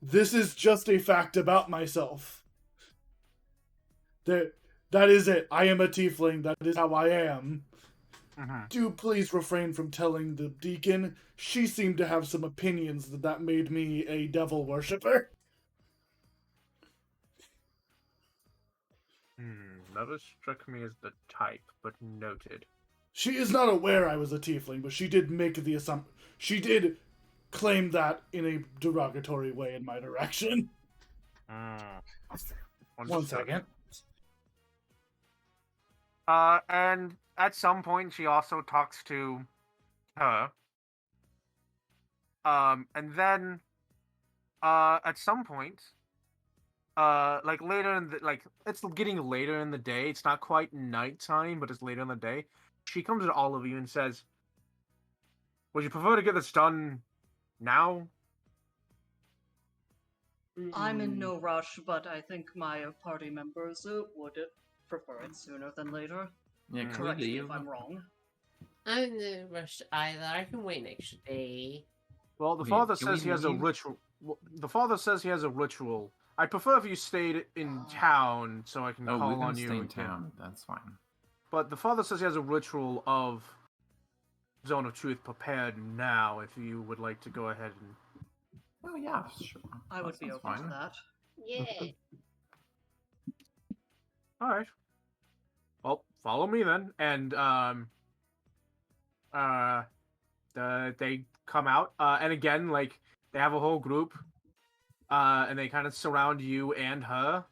[SPEAKER 1] This is just a fact about myself. That is it. I am a tiefling. That is how I am. Do please refrain from telling the deacon. She seemed to have some opinions that made me a devil worshipper.
[SPEAKER 2] Never struck me as the type, but noted.
[SPEAKER 1] She is not aware I was a tiefling, but she did make the assumption. She did claim that in a derogatory way in my direction. One second.
[SPEAKER 2] And at some point, she also talks to her. And then, at some point, like later in the, like, it's getting later in the day. It's not quite nighttime, but it's later in the day. She comes to all of you and says, "Would you prefer to get this done now?"
[SPEAKER 4] I'm in no rush, but I think my party members would prefer it sooner than later.
[SPEAKER 5] Yeah,
[SPEAKER 4] Correct me
[SPEAKER 5] clearly.
[SPEAKER 4] if I'm wrong.
[SPEAKER 8] I'm in no rush either. I can wait an extra day.
[SPEAKER 2] Well, the
[SPEAKER 5] Wait,
[SPEAKER 2] father
[SPEAKER 5] do
[SPEAKER 2] says
[SPEAKER 5] we
[SPEAKER 2] he has a
[SPEAKER 5] leave?
[SPEAKER 2] ritual. The father says he has a ritual. I'd prefer if you stayed in town so I can
[SPEAKER 5] Oh, we're
[SPEAKER 2] call
[SPEAKER 5] gonna
[SPEAKER 2] on you.
[SPEAKER 5] stay in
[SPEAKER 2] again.
[SPEAKER 5] town. That's fine.
[SPEAKER 2] But the father says he has a ritual of Zone of Truth prepared now. If you would like to go ahead and
[SPEAKER 5] Oh yeah, sure.
[SPEAKER 4] I would
[SPEAKER 5] That
[SPEAKER 4] be
[SPEAKER 5] sounds
[SPEAKER 4] open to
[SPEAKER 5] fine.
[SPEAKER 4] that.
[SPEAKER 8] Yeah.
[SPEAKER 2] all right. Well, follow me then, and they come out, and again, like they have a whole group, and they kind of surround you and her,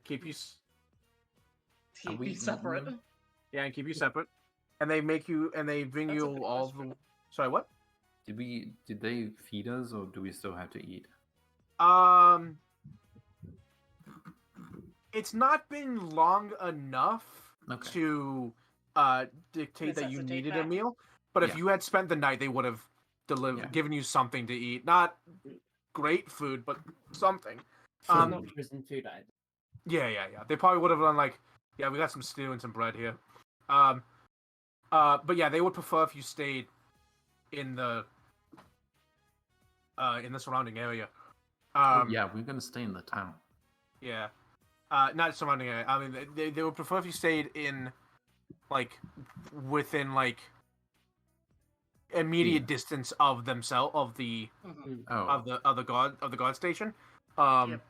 [SPEAKER 2] keep you,
[SPEAKER 4] Keep
[SPEAKER 5] we
[SPEAKER 4] me separate.
[SPEAKER 5] eating?
[SPEAKER 2] yeah, and keep you separate, and they make you, and they bring
[SPEAKER 4] That's a
[SPEAKER 2] you
[SPEAKER 4] good
[SPEAKER 2] all
[SPEAKER 4] question.
[SPEAKER 2] the. Sorry, what?
[SPEAKER 5] Did they feed us, or do we still have to eat?
[SPEAKER 2] It's not been long enough
[SPEAKER 5] Okay.
[SPEAKER 2] to dictate that you
[SPEAKER 4] Necessitate
[SPEAKER 2] needed a
[SPEAKER 4] that.
[SPEAKER 2] meal. But if
[SPEAKER 5] Yeah.
[SPEAKER 2] you had spent the night, they would have
[SPEAKER 5] Yeah.
[SPEAKER 2] given you something to eat. Not great food, but something.
[SPEAKER 8] Not prison food either.
[SPEAKER 2] Yeah. They probably would have done like, yeah, we got some stew and some bread here. But yeah, they would prefer if you stayed in the surrounding area.
[SPEAKER 5] Yeah, we're gonna stay in the town.
[SPEAKER 2] Yeah. Not surrounding area. I mean, they would prefer if you stayed in, like, within like immediate
[SPEAKER 5] Yeah.
[SPEAKER 2] distance of themselves of the
[SPEAKER 5] Oh,
[SPEAKER 2] of the guard station.
[SPEAKER 4] Yep.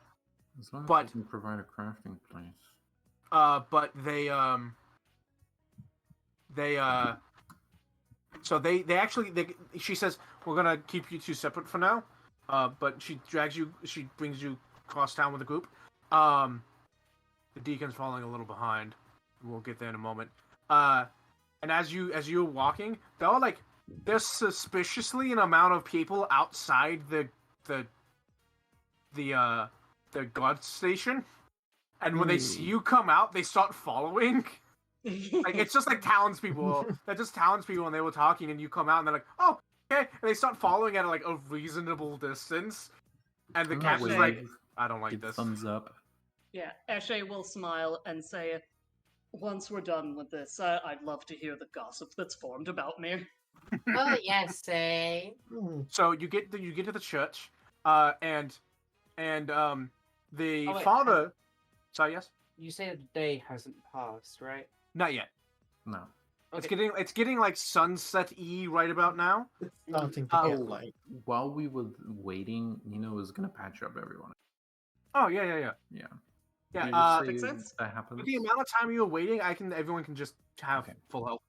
[SPEAKER 5] as long as
[SPEAKER 2] but-
[SPEAKER 5] we can provide a crafting place.
[SPEAKER 2] But so they actually she says we're gonna keep you two separate for now. But she brings you across town with a group. The deacon's falling a little behind. We'll get there in a moment. And as you're walking, they're all like, there's suspiciously an amount of people outside the guard station, and when they see you come out, they start following. Like, it's just like townspeople. They're just townspeople, and they were talking, and you come out, and they're like, "Oh, okay," and they start following at like a reasonable distance. And the
[SPEAKER 5] I'm
[SPEAKER 2] cat
[SPEAKER 5] not
[SPEAKER 2] is
[SPEAKER 4] waving.
[SPEAKER 2] like, "I don't like
[SPEAKER 5] Give
[SPEAKER 2] this."
[SPEAKER 5] thumbs up.
[SPEAKER 4] Yeah, Eshe will smile and say, "Once we're done with this, I'd love to hear the gossip that's formed about me."
[SPEAKER 8] Oh yes, say.
[SPEAKER 2] So you get to the church, and the
[SPEAKER 8] Oh, wait,
[SPEAKER 2] father. Sorry, yes.
[SPEAKER 3] You say the day hasn't passed, right?
[SPEAKER 2] Not yet.
[SPEAKER 5] No.
[SPEAKER 2] It's
[SPEAKER 3] Okay.
[SPEAKER 2] getting like sunset-y right about now.
[SPEAKER 6] It's starting to
[SPEAKER 2] Oh.
[SPEAKER 6] get late.
[SPEAKER 5] While we were waiting, Nino was gonna patch up everyone.
[SPEAKER 2] Oh yeah.
[SPEAKER 5] Yeah.
[SPEAKER 2] Yeah.
[SPEAKER 5] Did you
[SPEAKER 2] Uh,
[SPEAKER 5] say
[SPEAKER 4] Makes sense.
[SPEAKER 5] that happens?
[SPEAKER 2] With the amount of time you were waiting, everyone can just have
[SPEAKER 5] Okay.
[SPEAKER 2] full health.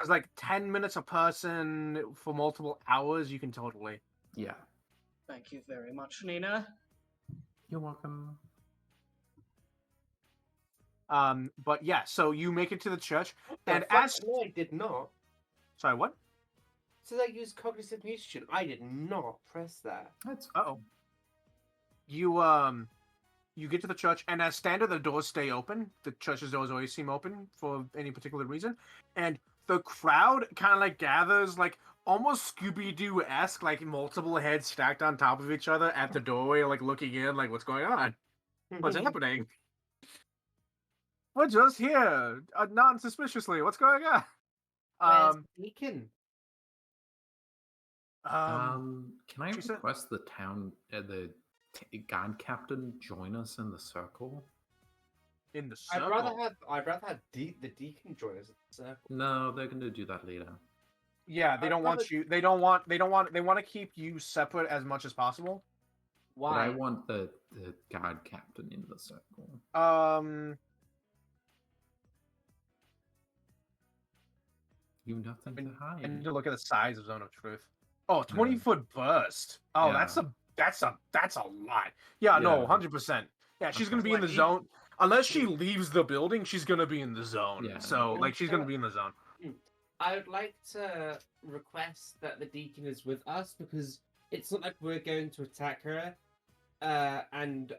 [SPEAKER 2] Because like 10 minutes a person for multiple hours, you can totally.
[SPEAKER 5] Yeah.
[SPEAKER 4] Thank you very much, Nina.
[SPEAKER 5] You're welcome.
[SPEAKER 2] But yeah, so you make it to the church, and
[SPEAKER 7] fuck?
[SPEAKER 2] as
[SPEAKER 7] No, I did not.
[SPEAKER 2] sorry, what?
[SPEAKER 7] So I used cognitive mutation. I did not press that.
[SPEAKER 5] That's
[SPEAKER 2] Oh, you get to the church, and as standard, the doors stay open. The church's doors always seem open for any particular reason, and the crowd kind of like gathers, like almost Scooby-Doo esque, like multiple heads stacked on top of each other at the doorway, like looking in, like what's going on, what's happening. We're just here, non-suspiciously. What's going on?
[SPEAKER 7] Where's Deacon?
[SPEAKER 5] Can I
[SPEAKER 2] she said-
[SPEAKER 5] request the town, the guard captain join us in the circle?
[SPEAKER 2] In the
[SPEAKER 7] I'd
[SPEAKER 2] circle.
[SPEAKER 7] rather have the Deacon join us at the circle.
[SPEAKER 5] No, they're going to do that later.
[SPEAKER 2] Yeah, they
[SPEAKER 7] I'd
[SPEAKER 2] don't want
[SPEAKER 7] rather-
[SPEAKER 2] you. They don't want. They want to keep you separate as much as possible.
[SPEAKER 5] But I
[SPEAKER 7] Why?
[SPEAKER 5] want the guard captain in the circle. You have nothing to
[SPEAKER 2] I need
[SPEAKER 5] hide.
[SPEAKER 2] to look at the size of Zone of Truth. Oh, 20-foot burst. Oh,
[SPEAKER 5] Yeah.
[SPEAKER 2] that's a lot. Yeah, no,
[SPEAKER 5] Yeah.
[SPEAKER 2] 100%. Yeah, she's
[SPEAKER 5] Okay.
[SPEAKER 2] gonna be in the
[SPEAKER 4] What,
[SPEAKER 2] zone. Unless she leaves the building, she's gonna be in the zone.
[SPEAKER 5] Yeah.
[SPEAKER 2] So, like, she's gonna be in the zone.
[SPEAKER 3] I would like to request that the Deacon is with us because it's not like we're going to attack her. And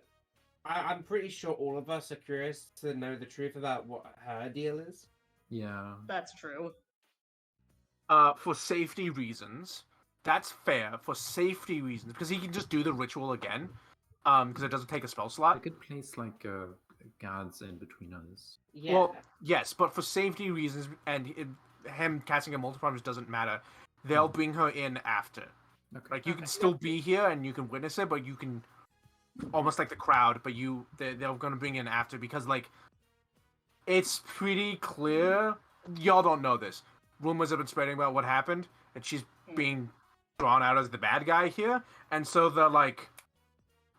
[SPEAKER 3] I'm pretty sure all of us are curious to know the truth about what her deal is.
[SPEAKER 5] Yeah.
[SPEAKER 4] That's true.
[SPEAKER 2] For safety reasons, that's fair. For safety reasons, because he can just do the ritual again. Because it doesn't take a spell
[SPEAKER 5] I
[SPEAKER 2] slot.
[SPEAKER 5] could place like guards in between us.
[SPEAKER 3] Yeah.
[SPEAKER 2] Well, yes, but for safety reasons and him casting a multiplier doesn't matter. They'll bring her in after.
[SPEAKER 5] Okay.
[SPEAKER 2] Like you can still be here and you can witness it, but you can almost like the crowd, but they're gonna bring in after because like it's pretty clear. Y'all don't know this. Rumors have been spreading about what happened, and she's being drawn out as the bad guy here, and so they're like,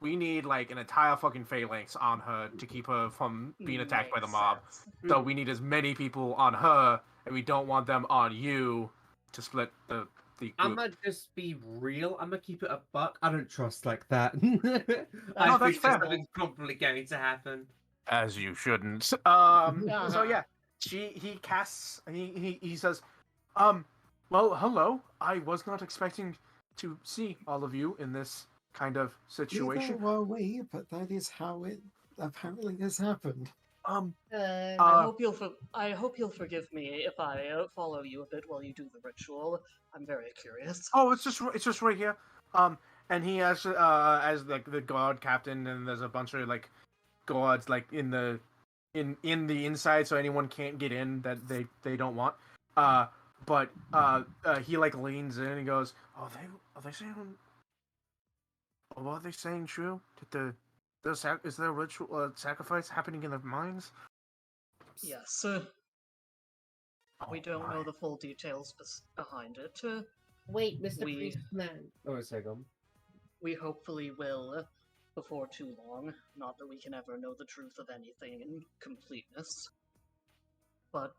[SPEAKER 2] we need like an entire fucking phalanx on her to keep her from being attacked by the
[SPEAKER 4] Makes
[SPEAKER 2] mob.
[SPEAKER 4] sense.
[SPEAKER 2] So we need as many people on her, and we don't want them on you to split the group.
[SPEAKER 3] I'ma just be real. I'ma keep it a buck. I don't trust like that.
[SPEAKER 2] No,
[SPEAKER 3] I
[SPEAKER 2] that's
[SPEAKER 3] think
[SPEAKER 2] fair.
[SPEAKER 3] something's probably going to happen.
[SPEAKER 2] As you shouldn't. So yeah, he casts. He says, well, hello. I was not expecting to see all of you in this kind of
[SPEAKER 6] Neither
[SPEAKER 2] situation.
[SPEAKER 6] were we, but that is how it apparently has happened.
[SPEAKER 4] I hope you'll forgive me if I follow you a bit while you do the ritual. I'm very curious.
[SPEAKER 2] Oh, it's just right here. And he has as like the guard captain, and there's a bunch of like guards like in the inside, so anyone can't get in that they don't want. But he like leans in and goes, are they saying? What are they saying true? Did is there a ritual sacrifice happening in the mines?
[SPEAKER 4] Yes, we
[SPEAKER 2] Oh,
[SPEAKER 4] don't know
[SPEAKER 2] my.
[SPEAKER 4] the full details behind it.
[SPEAKER 3] Wait, Mr.
[SPEAKER 4] We-
[SPEAKER 3] Priestman. Oh, a second.
[SPEAKER 4] We hopefully will before too long. Not that we can ever know the truth of anything in completeness. But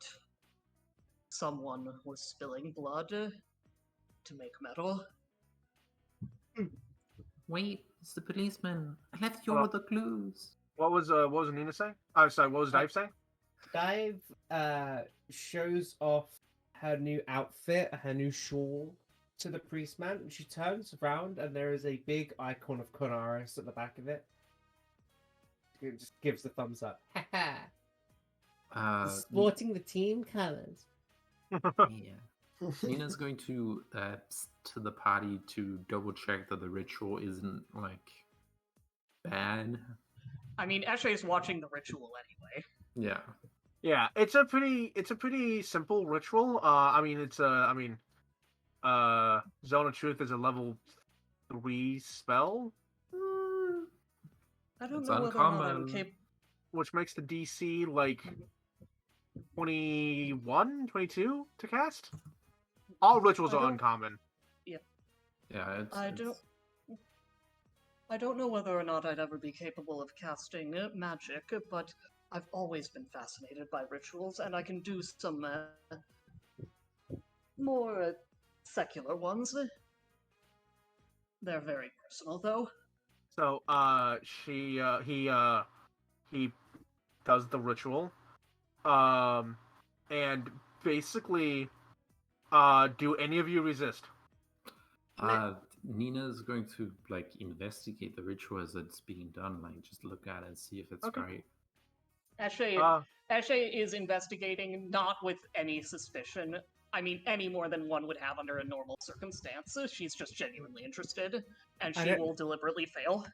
[SPEAKER 4] someone was spilling blood to make metal.
[SPEAKER 5] Wait, it's the policeman. I left you
[SPEAKER 2] Hello?
[SPEAKER 5] all the clues.
[SPEAKER 2] What was Nina saying? Oh, sorry. What was Dive saying?
[SPEAKER 3] Dive shows off her new outfit, her new shawl to the priestman, and she turns around and there is a big icon of Konaris at the back of it. It just gives the thumbs up. Sporting the team colours.
[SPEAKER 5] Yeah. Nina's going to the party to double check that the ritual isn't like bad.
[SPEAKER 4] I mean, Eshe is watching the ritual anyway.
[SPEAKER 5] Yeah.
[SPEAKER 2] Yeah, it's a pretty simple ritual. Zone of Truth is a level 3 spell,
[SPEAKER 4] I don't
[SPEAKER 5] It's
[SPEAKER 4] know whether or not I'm
[SPEAKER 5] uncommon.
[SPEAKER 4] capable.
[SPEAKER 2] which makes the DC like 21, 22 to cast. All rituals
[SPEAKER 4] I
[SPEAKER 2] are
[SPEAKER 4] don't-
[SPEAKER 2] uncommon.
[SPEAKER 5] Yeah. It's,
[SPEAKER 4] I
[SPEAKER 5] it's-
[SPEAKER 4] don't know whether or not I'd ever be capable of casting magic, but I've always been fascinated by rituals, and I can do some more secular ones. They're very personal, though.
[SPEAKER 2] So, he does the ritual, and basically, do any of you resist?
[SPEAKER 5] Nina's going to like investigate the ritual as it's being done, like just look at it and see if it's
[SPEAKER 2] Okay.
[SPEAKER 5] right.
[SPEAKER 4] Eshe is investigating, not with any suspicion. I mean, any more than one would have under a normal circumstance. She's just genuinely interested, and
[SPEAKER 3] I
[SPEAKER 4] she
[SPEAKER 3] don't-
[SPEAKER 4] will deliberately fail.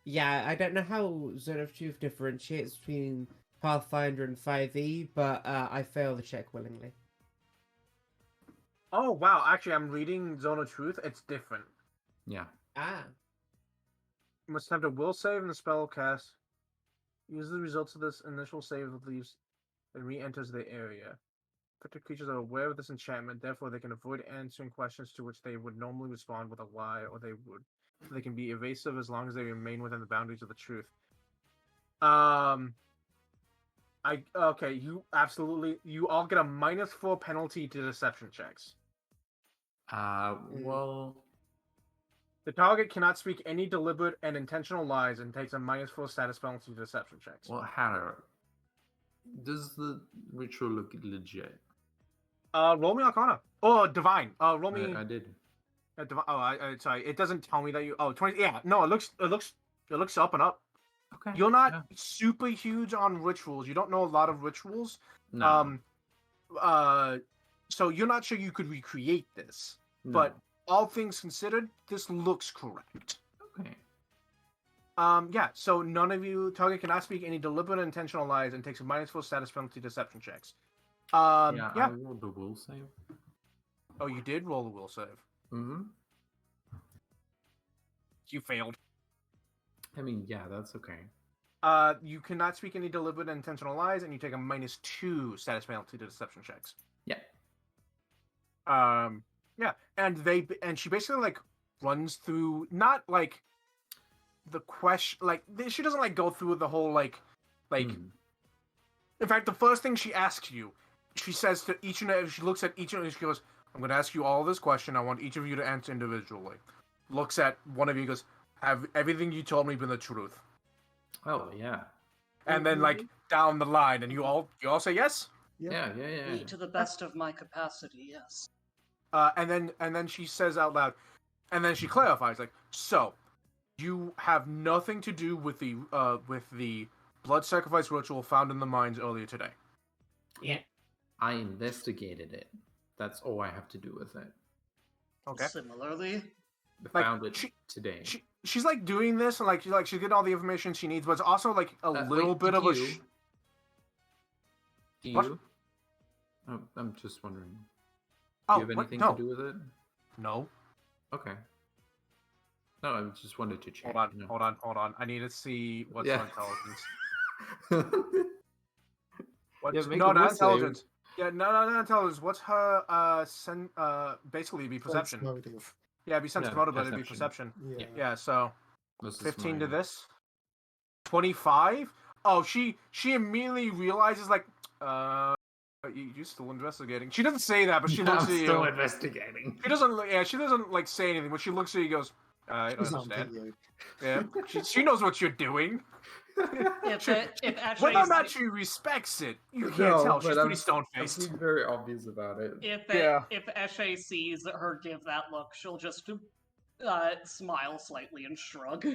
[SPEAKER 3] Yeah, I don't know how Zone of Truth differentiates between Pathfinder and 5e, but I fail the check willingly.
[SPEAKER 2] Oh wow! Actually, I'm reading Zone of Truth. It's different.
[SPEAKER 5] Yeah.
[SPEAKER 3] Ah.
[SPEAKER 2] You must attempt a will save in the spell cast. Use the results of this initial save with leaves and re-enters the area. Affected creatures are aware of this enchantment, therefore they can avoid answering questions to which they would normally respond with a lie, or they can be evasive as long as they remain within the boundaries of the truth. You all get a -4 penalty to deception checks.
[SPEAKER 5] Well,
[SPEAKER 2] The target cannot speak any deliberate and intentional lies and takes a -4 status penalty to deception checks.
[SPEAKER 5] well, Hatter, does the ritual look legit?
[SPEAKER 2] Roll me Arcana. Oh, Divine. Roll me.
[SPEAKER 5] I did.
[SPEAKER 2] Sorry. It doesn't tell me that you. Oh, 20. Yeah. No, it looks up and up.
[SPEAKER 5] Okay.
[SPEAKER 2] You're not
[SPEAKER 5] yeah.
[SPEAKER 2] super huge on rituals. You don't know a lot of rituals.
[SPEAKER 5] No.
[SPEAKER 2] So you're not sure you could recreate this.
[SPEAKER 5] no.
[SPEAKER 2] But all things considered, this looks correct.
[SPEAKER 5] Okay.
[SPEAKER 2] Yeah. So none of you target cannot speak any deliberate or intentional lies and takes a -4 status penalty to deception checks.
[SPEAKER 5] I
[SPEAKER 2] Yeah.
[SPEAKER 5] rolled the will save.
[SPEAKER 2] Oh, you did roll the will save.
[SPEAKER 5] Mm-hmm.
[SPEAKER 2] You failed.
[SPEAKER 5] I mean, yeah, that's okay.
[SPEAKER 2] You cannot speak any deliberate and intentional lies, and you take a -2 status penalty to deception checks.
[SPEAKER 5] Yeah.
[SPEAKER 2] Yeah, and she basically like runs through, not like the question, like she doesn't like go through the whole like.
[SPEAKER 5] Hmm.
[SPEAKER 2] In fact, the first thing she asks you, she says to each and every, she looks at each and she goes, "I'm going to ask you all this question. I want each of you to answer individually." Looks at one of you, goes, "Have everything you told me been the truth?"
[SPEAKER 5] Oh yeah.
[SPEAKER 2] And then like down the line, and you all say yes.
[SPEAKER 5] Yeah.
[SPEAKER 4] To the best of my capacity, yes.
[SPEAKER 2] And then she says out loud, and then she clarifies, like, "So, you have nothing to do with the blood sacrifice ritual found in the mines earlier today."
[SPEAKER 3] Yeah.
[SPEAKER 5] I investigated it. That's all I have to do with it.
[SPEAKER 2] Okay.
[SPEAKER 4] Similarly,
[SPEAKER 5] I
[SPEAKER 2] Like,
[SPEAKER 5] found it
[SPEAKER 2] she-
[SPEAKER 5] today.
[SPEAKER 2] She's like doing this, and like she's getting all the information she needs, but it's also like a little
[SPEAKER 5] wait,
[SPEAKER 2] bit
[SPEAKER 5] did
[SPEAKER 2] of a.
[SPEAKER 5] you- Do
[SPEAKER 2] What?
[SPEAKER 5] you? Oh, I'm just wondering. Do
[SPEAKER 2] Oh,
[SPEAKER 5] you have
[SPEAKER 2] what?
[SPEAKER 5] anything
[SPEAKER 2] No,
[SPEAKER 5] to do with it?
[SPEAKER 2] no.
[SPEAKER 5] Okay. No, I just wanted to check.
[SPEAKER 2] Hold on. I need to see what's
[SPEAKER 5] Yeah.
[SPEAKER 2] her intelligence.
[SPEAKER 5] Yeah,
[SPEAKER 2] What's
[SPEAKER 5] make
[SPEAKER 2] no,
[SPEAKER 5] a
[SPEAKER 2] not
[SPEAKER 5] will save.
[SPEAKER 2] intelligence. Yeah, not intelligence. What's her basically be perception?
[SPEAKER 6] Motive.
[SPEAKER 2] Yeah, it'd be sense
[SPEAKER 5] Yeah,
[SPEAKER 2] motive, but it'd be
[SPEAKER 5] perception.
[SPEAKER 2] perception.
[SPEAKER 6] Yeah.
[SPEAKER 2] Yeah, so
[SPEAKER 5] This is
[SPEAKER 2] 15 to
[SPEAKER 5] mine.
[SPEAKER 2] this. 25? Oh, she immediately realizes, like, you're still investigating. She doesn't say that, but she looks
[SPEAKER 5] I'm
[SPEAKER 2] at
[SPEAKER 5] still
[SPEAKER 2] you.
[SPEAKER 5] investigating.
[SPEAKER 2] She doesn't like say anything, but she looks at you and goes, I don't
[SPEAKER 6] It's not
[SPEAKER 2] understand.
[SPEAKER 6] you.
[SPEAKER 2] Yeah, she knows what you're doing.
[SPEAKER 4] if Eshe
[SPEAKER 2] Whether or not she respects it, you can't
[SPEAKER 5] No,
[SPEAKER 2] tell. She's
[SPEAKER 5] but
[SPEAKER 2] pretty
[SPEAKER 5] I'm
[SPEAKER 2] stone-faced.
[SPEAKER 5] being very obvious about it.
[SPEAKER 4] if
[SPEAKER 2] Yeah.
[SPEAKER 4] if Eshe sees her give that look, she'll just smile slightly and shrug.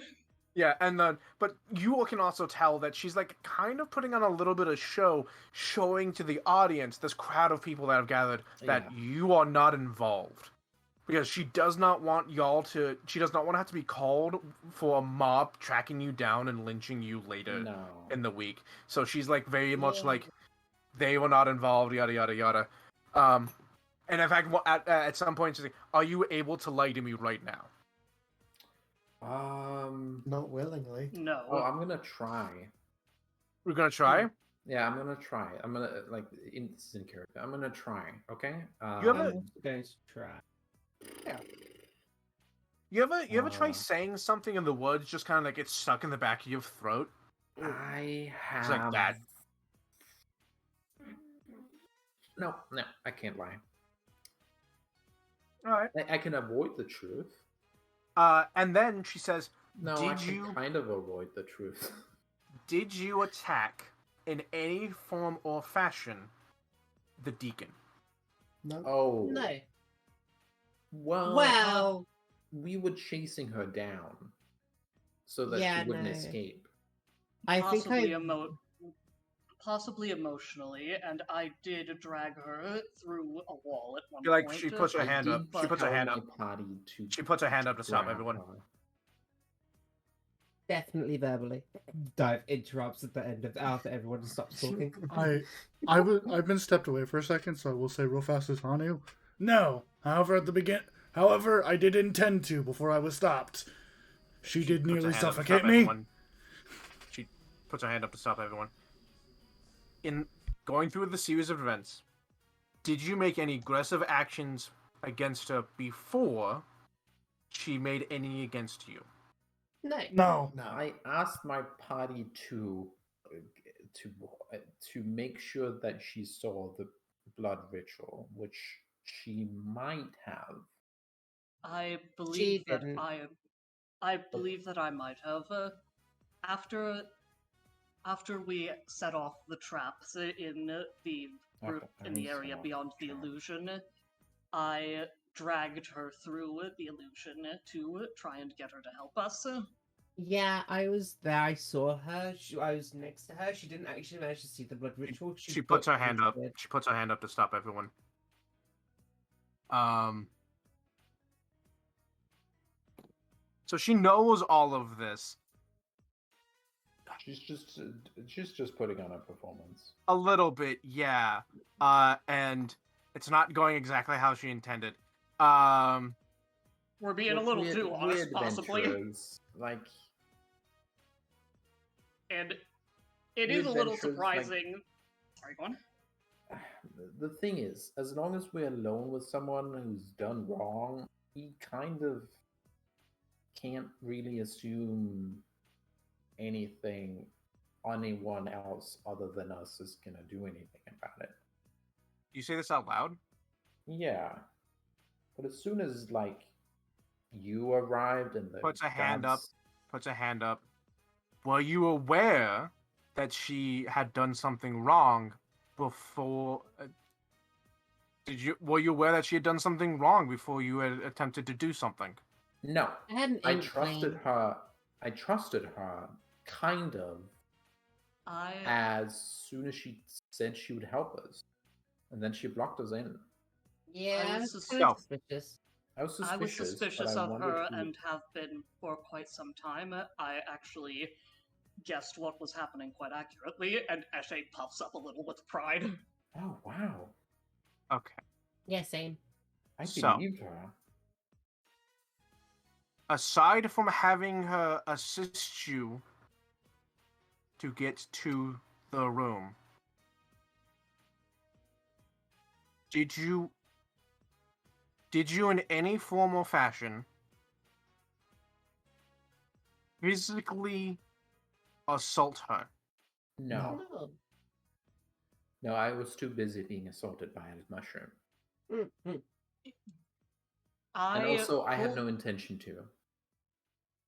[SPEAKER 2] Yeah, and then, but you all can also tell that she's like kind of putting on a little bit of show, showing to the audience, this crowd of people that have gathered, that you are not involved. Because she does not want she does not want to have to be called for a mob tracking you down and lynching you later
[SPEAKER 5] No.
[SPEAKER 2] in the week. So she's like very much like, they were not involved, yada, yada, yada. And in fact, at some point, she's like, are you able to lie to me right now?
[SPEAKER 6] Not willingly.
[SPEAKER 4] No.
[SPEAKER 5] Oh, I'm gonna try.
[SPEAKER 2] We're gonna try?
[SPEAKER 5] Yeah, I'm gonna try. I'm gonna like in character. I'm gonna try. Okay.
[SPEAKER 2] You ever-
[SPEAKER 3] I'm going to try.
[SPEAKER 2] You ever try
[SPEAKER 5] Uh,
[SPEAKER 2] saying something in the woods, just kind of like it's stuck in the back of your throat?
[SPEAKER 5] I have.
[SPEAKER 2] It's like that.
[SPEAKER 5] No, I can't lie.
[SPEAKER 2] All right.
[SPEAKER 5] I can avoid the truth.
[SPEAKER 2] And then she says,
[SPEAKER 5] No,
[SPEAKER 2] Did
[SPEAKER 5] I can
[SPEAKER 2] you-
[SPEAKER 5] kind of avoid the truth.
[SPEAKER 2] "Did you attack in any form or fashion the deacon?"
[SPEAKER 6] No.
[SPEAKER 5] Oh.
[SPEAKER 8] No.
[SPEAKER 5] Well, we were chasing her down so that
[SPEAKER 8] Yeah,
[SPEAKER 5] she wouldn't
[SPEAKER 8] no.
[SPEAKER 5] escape.
[SPEAKER 8] I think
[SPEAKER 4] Possibly
[SPEAKER 8] I.
[SPEAKER 4] possibly emotionally, and I did drag her through a wall at one
[SPEAKER 2] She, like,
[SPEAKER 4] point.
[SPEAKER 2] she puts her
[SPEAKER 5] I
[SPEAKER 2] hand up.
[SPEAKER 5] did
[SPEAKER 2] She puts her
[SPEAKER 5] tell
[SPEAKER 2] hand
[SPEAKER 5] my
[SPEAKER 2] up.
[SPEAKER 5] party to
[SPEAKER 2] She puts her hand up to stop
[SPEAKER 5] grab
[SPEAKER 2] everyone.
[SPEAKER 5] her.
[SPEAKER 3] Definitely verbally. Dive interrupts at the end of after everyone stops talking.
[SPEAKER 1] I've been stepped away for a second, so I will say real fast as Hanu. No. However, I did intend to before I was stopped. She did
[SPEAKER 2] puts her
[SPEAKER 1] nearly
[SPEAKER 2] hand up to
[SPEAKER 1] suffocate
[SPEAKER 2] stop
[SPEAKER 1] me.
[SPEAKER 2] everyone. She puts her hand up to stop everyone. In going through the series of events, did you make any aggressive actions against her before she made any against you?
[SPEAKER 8] No.
[SPEAKER 1] No.
[SPEAKER 6] No.
[SPEAKER 5] I asked my party to make sure that she saw the blood ritual, which she might have.
[SPEAKER 4] I believe that
[SPEAKER 8] didn't.
[SPEAKER 4] I believe that I might have. After we set off the traps in the area beyond the illusion, I dragged her through the illusion to try and get her to help us.
[SPEAKER 3] Yeah, I was there. I saw her. I was next to her. She didn't actually manage to see the blood ritual.
[SPEAKER 2] She puts her
[SPEAKER 3] thought
[SPEAKER 2] hand
[SPEAKER 3] she
[SPEAKER 2] up.
[SPEAKER 3] did.
[SPEAKER 2] She puts her hand up to stop everyone. So she knows all of this
[SPEAKER 5] She's just putting on a performance.
[SPEAKER 2] a little bit, yeah. And it's not going exactly how she intended.
[SPEAKER 4] We're being a little too honest, possibly.
[SPEAKER 5] adventurers, like
[SPEAKER 4] And it
[SPEAKER 5] Weird
[SPEAKER 4] is a little
[SPEAKER 5] adventures, like-
[SPEAKER 4] surprising. Sorry, go on.
[SPEAKER 5] the thing is, as long as we're alone with someone who's done wrong, we kind of can't really assume anything anyone else other than us is gonna do anything about it.
[SPEAKER 2] You say this out loud?
[SPEAKER 5] Yeah. But as soon as like you arrived and the
[SPEAKER 2] Puts a hand up.
[SPEAKER 5] gods-
[SPEAKER 2] Puts a hand up. Were you aware that she had done something wrong before? Were you aware that she had done something wrong before you had attempted to do something?
[SPEAKER 5] No.
[SPEAKER 8] I had an
[SPEAKER 5] I trusted
[SPEAKER 8] inkling.
[SPEAKER 5] her. I trusted her, kind of, as soon as she said she would help us, and then she blocked us in.
[SPEAKER 8] Yeah,
[SPEAKER 4] I
[SPEAKER 8] I
[SPEAKER 4] was
[SPEAKER 8] was
[SPEAKER 2] No.
[SPEAKER 8] suspicious.
[SPEAKER 5] I was
[SPEAKER 4] I was
[SPEAKER 5] suspicious,
[SPEAKER 4] suspicious
[SPEAKER 5] but I
[SPEAKER 4] of
[SPEAKER 5] wondered
[SPEAKER 4] her
[SPEAKER 5] who-
[SPEAKER 4] and have been for quite some time. I actually guessed what was happening quite accurately, and Eshe puffs up a little with pride.
[SPEAKER 5] Oh wow!
[SPEAKER 2] Okay.
[SPEAKER 8] Yeah, same.
[SPEAKER 5] I
[SPEAKER 2] So-
[SPEAKER 5] believed her.
[SPEAKER 2] Aside from having her assist you to get to the room, did you in any form or fashion physically assault her?
[SPEAKER 5] No,
[SPEAKER 8] No.
[SPEAKER 5] no, I was too busy being assaulted by a mushroom,
[SPEAKER 8] Mm-hmm.
[SPEAKER 4] I
[SPEAKER 5] and also I had
[SPEAKER 4] pulled-
[SPEAKER 5] no intention to.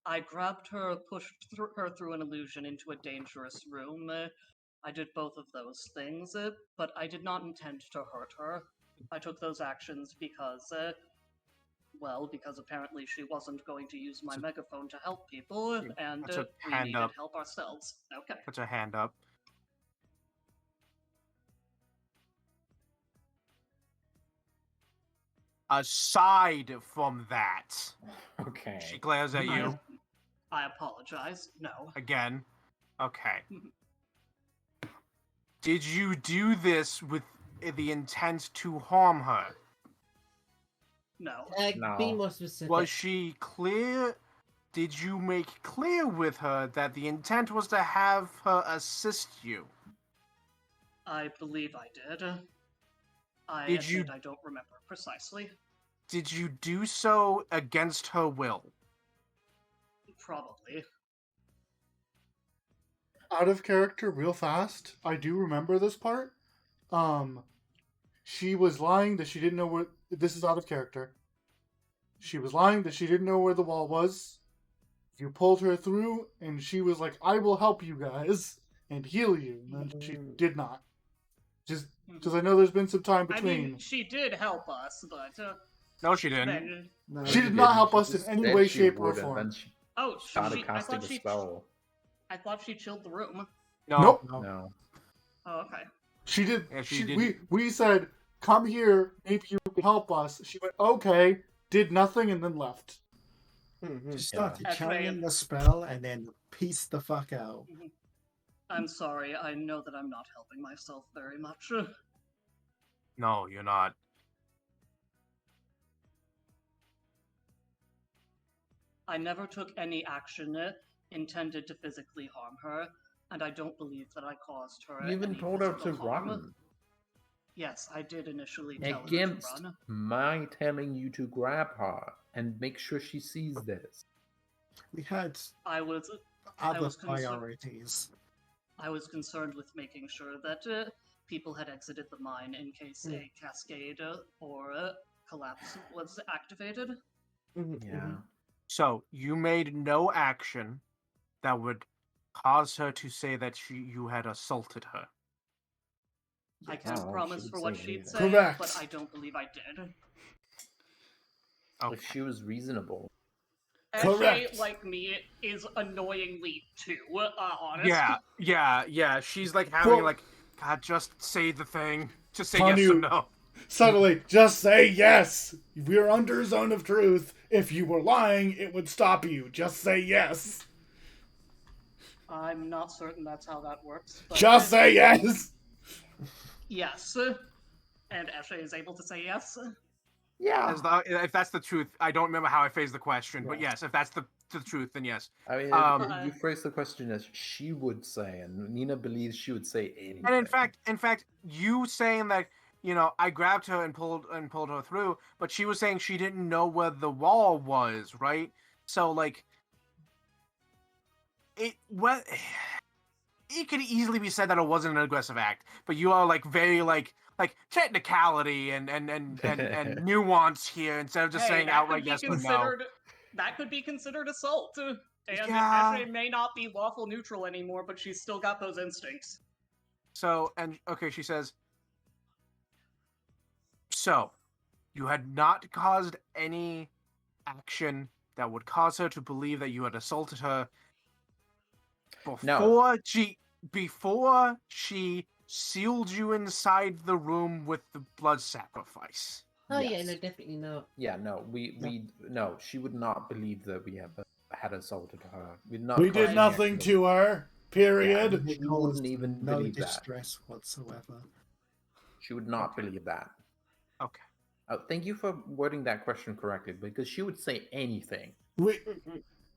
[SPEAKER 4] I grabbed her, pushed her through an illusion into a dangerous room. I did both of those things, but I did not intend to hurt her. I took those actions because apparently she wasn't going to use my
[SPEAKER 2] So-
[SPEAKER 4] megaphone to help people, and
[SPEAKER 2] That's a
[SPEAKER 4] we
[SPEAKER 2] hand
[SPEAKER 4] needed
[SPEAKER 2] up.
[SPEAKER 4] help ourselves. Okay.
[SPEAKER 2] Puts her hand up. Aside from that,
[SPEAKER 5] Okay.
[SPEAKER 2] she glares at you
[SPEAKER 4] I apologize. No.
[SPEAKER 2] again. Okay. Did you do this with the intent to harm her?
[SPEAKER 4] No.
[SPEAKER 8] Be
[SPEAKER 5] No.
[SPEAKER 8] more specific.
[SPEAKER 2] Was she clear? Did you make clear with her that the intent was to have her assist you?
[SPEAKER 4] I believe I did. I
[SPEAKER 2] Did you-
[SPEAKER 4] admit I don't remember precisely.
[SPEAKER 2] Did you do so against her will?
[SPEAKER 4] Probably.
[SPEAKER 1] Out of character, real fast. I do remember this part. She was lying that she didn't know what. This is out of character. she was lying, that she didn't know where the wall was. You pulled her through, and she was like, I will help you guys and heal you. And then she did not. Just because I know there's been some time
[SPEAKER 4] I
[SPEAKER 1] between.
[SPEAKER 4] mean, she did help us, but
[SPEAKER 2] No, she didn't.
[SPEAKER 4] then,
[SPEAKER 6] No,
[SPEAKER 1] She did not help us in
[SPEAKER 5] Just
[SPEAKER 1] any
[SPEAKER 5] said
[SPEAKER 1] way,
[SPEAKER 5] she
[SPEAKER 1] shape, or
[SPEAKER 5] would, and
[SPEAKER 1] form.
[SPEAKER 5] then she
[SPEAKER 4] oh,
[SPEAKER 5] started
[SPEAKER 4] I
[SPEAKER 5] casting
[SPEAKER 4] thought
[SPEAKER 5] a
[SPEAKER 4] she,
[SPEAKER 5] spell.
[SPEAKER 4] I thought she chilled the room.
[SPEAKER 2] No.
[SPEAKER 1] Nope.
[SPEAKER 5] No.
[SPEAKER 4] Oh, okay.
[SPEAKER 1] She did.
[SPEAKER 2] Yeah, she didn't.
[SPEAKER 1] We said, come here, maybe you can help us. She went, okay, did nothing, and then left.
[SPEAKER 6] She started
[SPEAKER 4] That's right.
[SPEAKER 6] channeling the spell and then pieced the fuck out.
[SPEAKER 4] I'm sorry. I know that I'm not helping myself very much.
[SPEAKER 2] No, you're not.
[SPEAKER 4] I never took any action intended to physically harm her, and I don't believe that I caused her.
[SPEAKER 5] You even
[SPEAKER 4] any
[SPEAKER 5] told her to
[SPEAKER 4] physical harm.
[SPEAKER 5] run.
[SPEAKER 4] Yes, I did initially tell
[SPEAKER 5] Against
[SPEAKER 4] her to run.
[SPEAKER 5] my telling you to grab her and make sure she sees this.
[SPEAKER 6] We had
[SPEAKER 4] I was
[SPEAKER 6] other
[SPEAKER 4] was concerned-
[SPEAKER 6] priorities.
[SPEAKER 4] I was concerned with making sure that people had exited the mine in case a cascade or collapse was activated.
[SPEAKER 5] Yeah.
[SPEAKER 2] So you made no action that would cause her to say that you had assaulted her.
[SPEAKER 4] I can't
[SPEAKER 5] Oh,
[SPEAKER 4] promise
[SPEAKER 5] she
[SPEAKER 4] for
[SPEAKER 5] would
[SPEAKER 4] what
[SPEAKER 5] say
[SPEAKER 4] she'd
[SPEAKER 5] anything.
[SPEAKER 4] say,
[SPEAKER 1] Correct.
[SPEAKER 4] but I don't believe I did.
[SPEAKER 2] Okay.
[SPEAKER 5] If she was reasonable.
[SPEAKER 1] Correct.
[SPEAKER 4] Eshe, like me, is annoyingly too honest.
[SPEAKER 2] Yeah. She's like having
[SPEAKER 1] Well-
[SPEAKER 2] like, God, just say the thing. Just say yes or
[SPEAKER 1] Tanu-
[SPEAKER 2] no.
[SPEAKER 1] Suddenly, just say yes. We're under zone of truth. If you were lying, it would stop you. Just say yes.
[SPEAKER 4] I'm not certain that's how that works. But
[SPEAKER 1] Just say yes.
[SPEAKER 4] yes. And Eshe is able to say yes.
[SPEAKER 5] Yeah.
[SPEAKER 2] If that's the truth, I don't remember how I phrased the question, but
[SPEAKER 6] Yeah.
[SPEAKER 2] yes, if that's the truth, then yes.
[SPEAKER 5] I mean,
[SPEAKER 2] Um,
[SPEAKER 5] you phrased the question as she would say, and Nina believes she would say anything.
[SPEAKER 2] And in fact, you saying that, I grabbed her and pulled her through, but she was saying she didn't know where the wall was, right? So like, it could easily be said that it wasn't an aggressive act, but you are like very like technicality and nuance here instead of just saying
[SPEAKER 4] that
[SPEAKER 2] outright
[SPEAKER 4] could be
[SPEAKER 2] yes or no.
[SPEAKER 4] considered. That could be considered assault. And
[SPEAKER 2] Yeah.
[SPEAKER 4] Eshe may not be lawful neutral anymore, but she's still got those instincts.
[SPEAKER 2] So, and okay, she says, so you had not caused any action that would cause her to believe that you had assaulted her before she sealed you inside the room with the blood sacrifice.
[SPEAKER 3] Oh yeah,
[SPEAKER 5] Yes.
[SPEAKER 3] no, definitely not.
[SPEAKER 5] Yeah, no, no, she would not believe that we had assaulted her. We
[SPEAKER 1] We did nothing to her. Period.
[SPEAKER 5] She wouldn't even
[SPEAKER 6] No
[SPEAKER 5] believe that.
[SPEAKER 6] distress whatsoever.
[SPEAKER 5] She would not believe that.
[SPEAKER 2] Okay.
[SPEAKER 5] Thank you for wording that question correctly, because she would say anything.
[SPEAKER 1] We,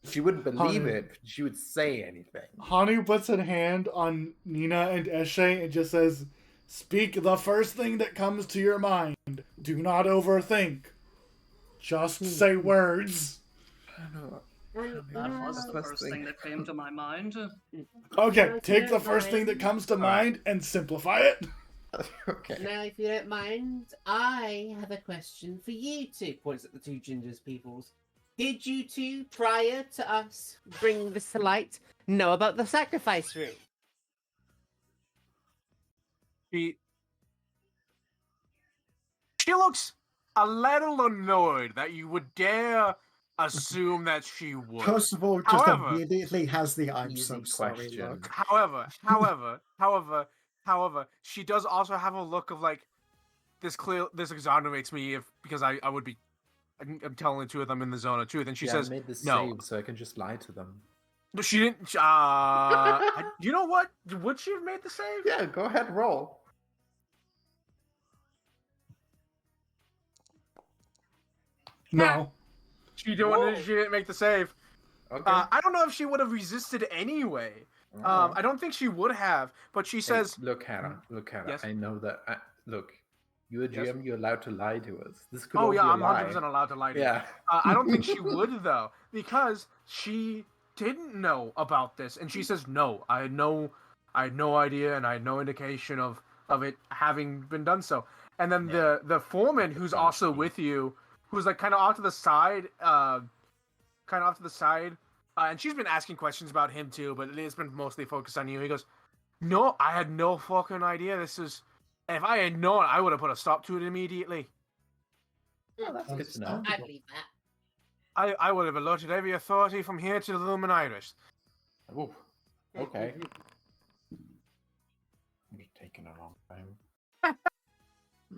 [SPEAKER 5] She wouldn't believe
[SPEAKER 1] Honey.
[SPEAKER 5] it. She would say anything.
[SPEAKER 1] Hanu puts a hand on Nina and Eshe and just says, speak the first thing that comes to your mind. Do not overthink. Just say words.
[SPEAKER 4] That was the first thing that came to my mind.
[SPEAKER 1] Okay, take the first thing that comes to mind and simplify it.
[SPEAKER 5] Okay.
[SPEAKER 3] Now, if you don't mind, I have a question for you two. Points at the two gingers peoples. Did you two, prior to us bringing this to light, know about the sacrifice room?
[SPEAKER 2] She looks a little annoyed that you would dare assume that she would.
[SPEAKER 6] First of all, just
[SPEAKER 2] However-
[SPEAKER 6] immediately has the I'm
[SPEAKER 5] Easy
[SPEAKER 6] so sorry
[SPEAKER 5] question.
[SPEAKER 6] look.
[SPEAKER 2] However, she does also have a look of like this exonerates me because I would be I'm telling the truth, I'm in the zone of truth, and she
[SPEAKER 5] Yeah,
[SPEAKER 2] says
[SPEAKER 5] I made this
[SPEAKER 2] no.
[SPEAKER 5] save so I can just lie to them.
[SPEAKER 2] No, she didn't. You know what? Would she have made the save?
[SPEAKER 5] Yeah, go ahead, roll.
[SPEAKER 1] No.
[SPEAKER 2] She didn't make the save.
[SPEAKER 5] Okay.
[SPEAKER 2] I don't know if she would have resisted anyway.
[SPEAKER 5] Alright.
[SPEAKER 2] I don't think she would have, but she
[SPEAKER 5] Hey,
[SPEAKER 2] says,
[SPEAKER 5] look, Hannah.
[SPEAKER 2] Yes?
[SPEAKER 5] I know that. Look, you're a
[SPEAKER 2] Yes?
[SPEAKER 5] GM. You're allowed to lie to us. This could
[SPEAKER 2] "Oh
[SPEAKER 5] all
[SPEAKER 2] yeah,
[SPEAKER 5] be a
[SPEAKER 2] I'm
[SPEAKER 5] lie.
[SPEAKER 2] 100% allowed to lie to you."
[SPEAKER 5] Yeah.
[SPEAKER 2] I don't think she would though, because she didn't know about this, and she says, "No, I had no idea, and I had no indication of it having been done so." And then the foreman, who's also with you, who's like kind of off to the side, and she's been asking questions about him too, but it's been mostly focused on you. He goes, "No, I had no fucking idea. If I had known, I would have put a stop to it immediately.
[SPEAKER 5] Oh, that's good to know.
[SPEAKER 8] I believe that.
[SPEAKER 2] I would have alerted every authority from here to the Lumen Iris."
[SPEAKER 5] Oh, okay. You're taking a long time.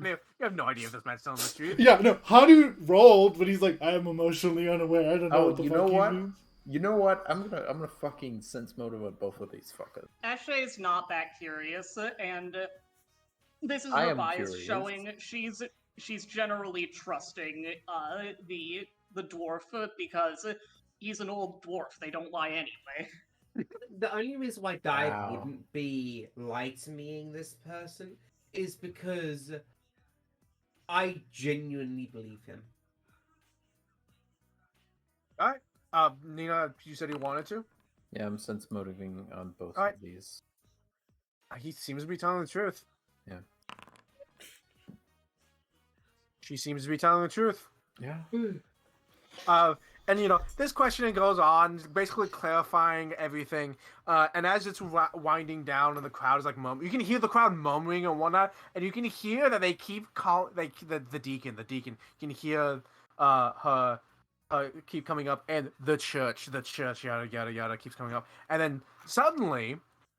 [SPEAKER 2] You have no idea if this man's telling the truth.
[SPEAKER 1] Yeah, no. Hanu rolled, but he's like, I am emotionally unaware. I don't know
[SPEAKER 5] Oh,
[SPEAKER 1] what the
[SPEAKER 5] you
[SPEAKER 1] fuck
[SPEAKER 5] know
[SPEAKER 1] he
[SPEAKER 5] what?
[SPEAKER 1] means.
[SPEAKER 5] You know what? I'm gonna fucking sense motivate both of these fuckers.
[SPEAKER 4] Ashay's not that curious, and this is
[SPEAKER 5] I
[SPEAKER 4] her
[SPEAKER 5] am
[SPEAKER 4] bias
[SPEAKER 5] curious.
[SPEAKER 4] showing she's generally trusting the dwarf because he's an old dwarf. They don't lie anyway.
[SPEAKER 3] The only reason why Dive
[SPEAKER 5] Wow.
[SPEAKER 3] wouldn't be lie-to-meing this person is because I genuinely believe him.
[SPEAKER 2] Nina, you said he wanted to.
[SPEAKER 5] Yeah, I'm sense motivating on both
[SPEAKER 2] Alright.
[SPEAKER 5] of these.
[SPEAKER 2] He seems to be telling the truth.
[SPEAKER 5] Yeah.
[SPEAKER 2] She seems to be telling the truth.
[SPEAKER 5] Yeah.
[SPEAKER 2] And this questioning goes on, basically clarifying everything. And as it's winding down, and the crowd is like you can hear the crowd murmuring and whatnot, and you can hear that they keep calling, the deacon. You can hear her keep coming up, and the church, yada yada yada, keeps coming up, and then suddenly,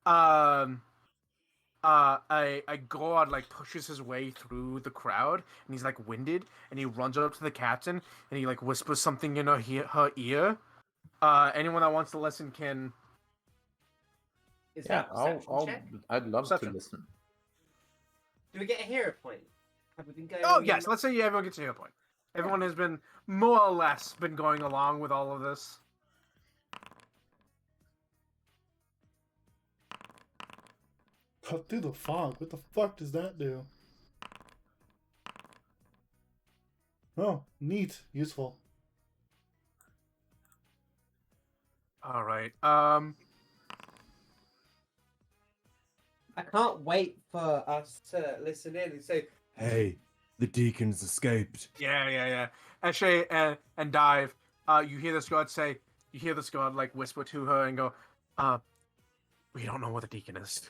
[SPEAKER 2] a god like pushes his way through the crowd, and he's like winded, and he runs up to the captain, and he like whispers something in her ear. Anyone that wants to listen can.
[SPEAKER 3] Is
[SPEAKER 5] Yeah,
[SPEAKER 3] that a perception check?
[SPEAKER 5] I'd love
[SPEAKER 2] Perception.
[SPEAKER 5] to listen.
[SPEAKER 3] Do we get a hero point? Have we been going?
[SPEAKER 2] Oh yes, let's say everyone gets a hero point. Everyone has been more or less been going along with all of this.
[SPEAKER 1] Cut through the fog. What the fuck does that do? Oh, neat. Useful.
[SPEAKER 2] All right.
[SPEAKER 3] I can't wait for us to listen in and say,
[SPEAKER 9] Hey, the deacon's escaped.
[SPEAKER 2] Yeah. Eshe and Dive, you hear this god say, like whisper to her and go, we don't know what the deacon is.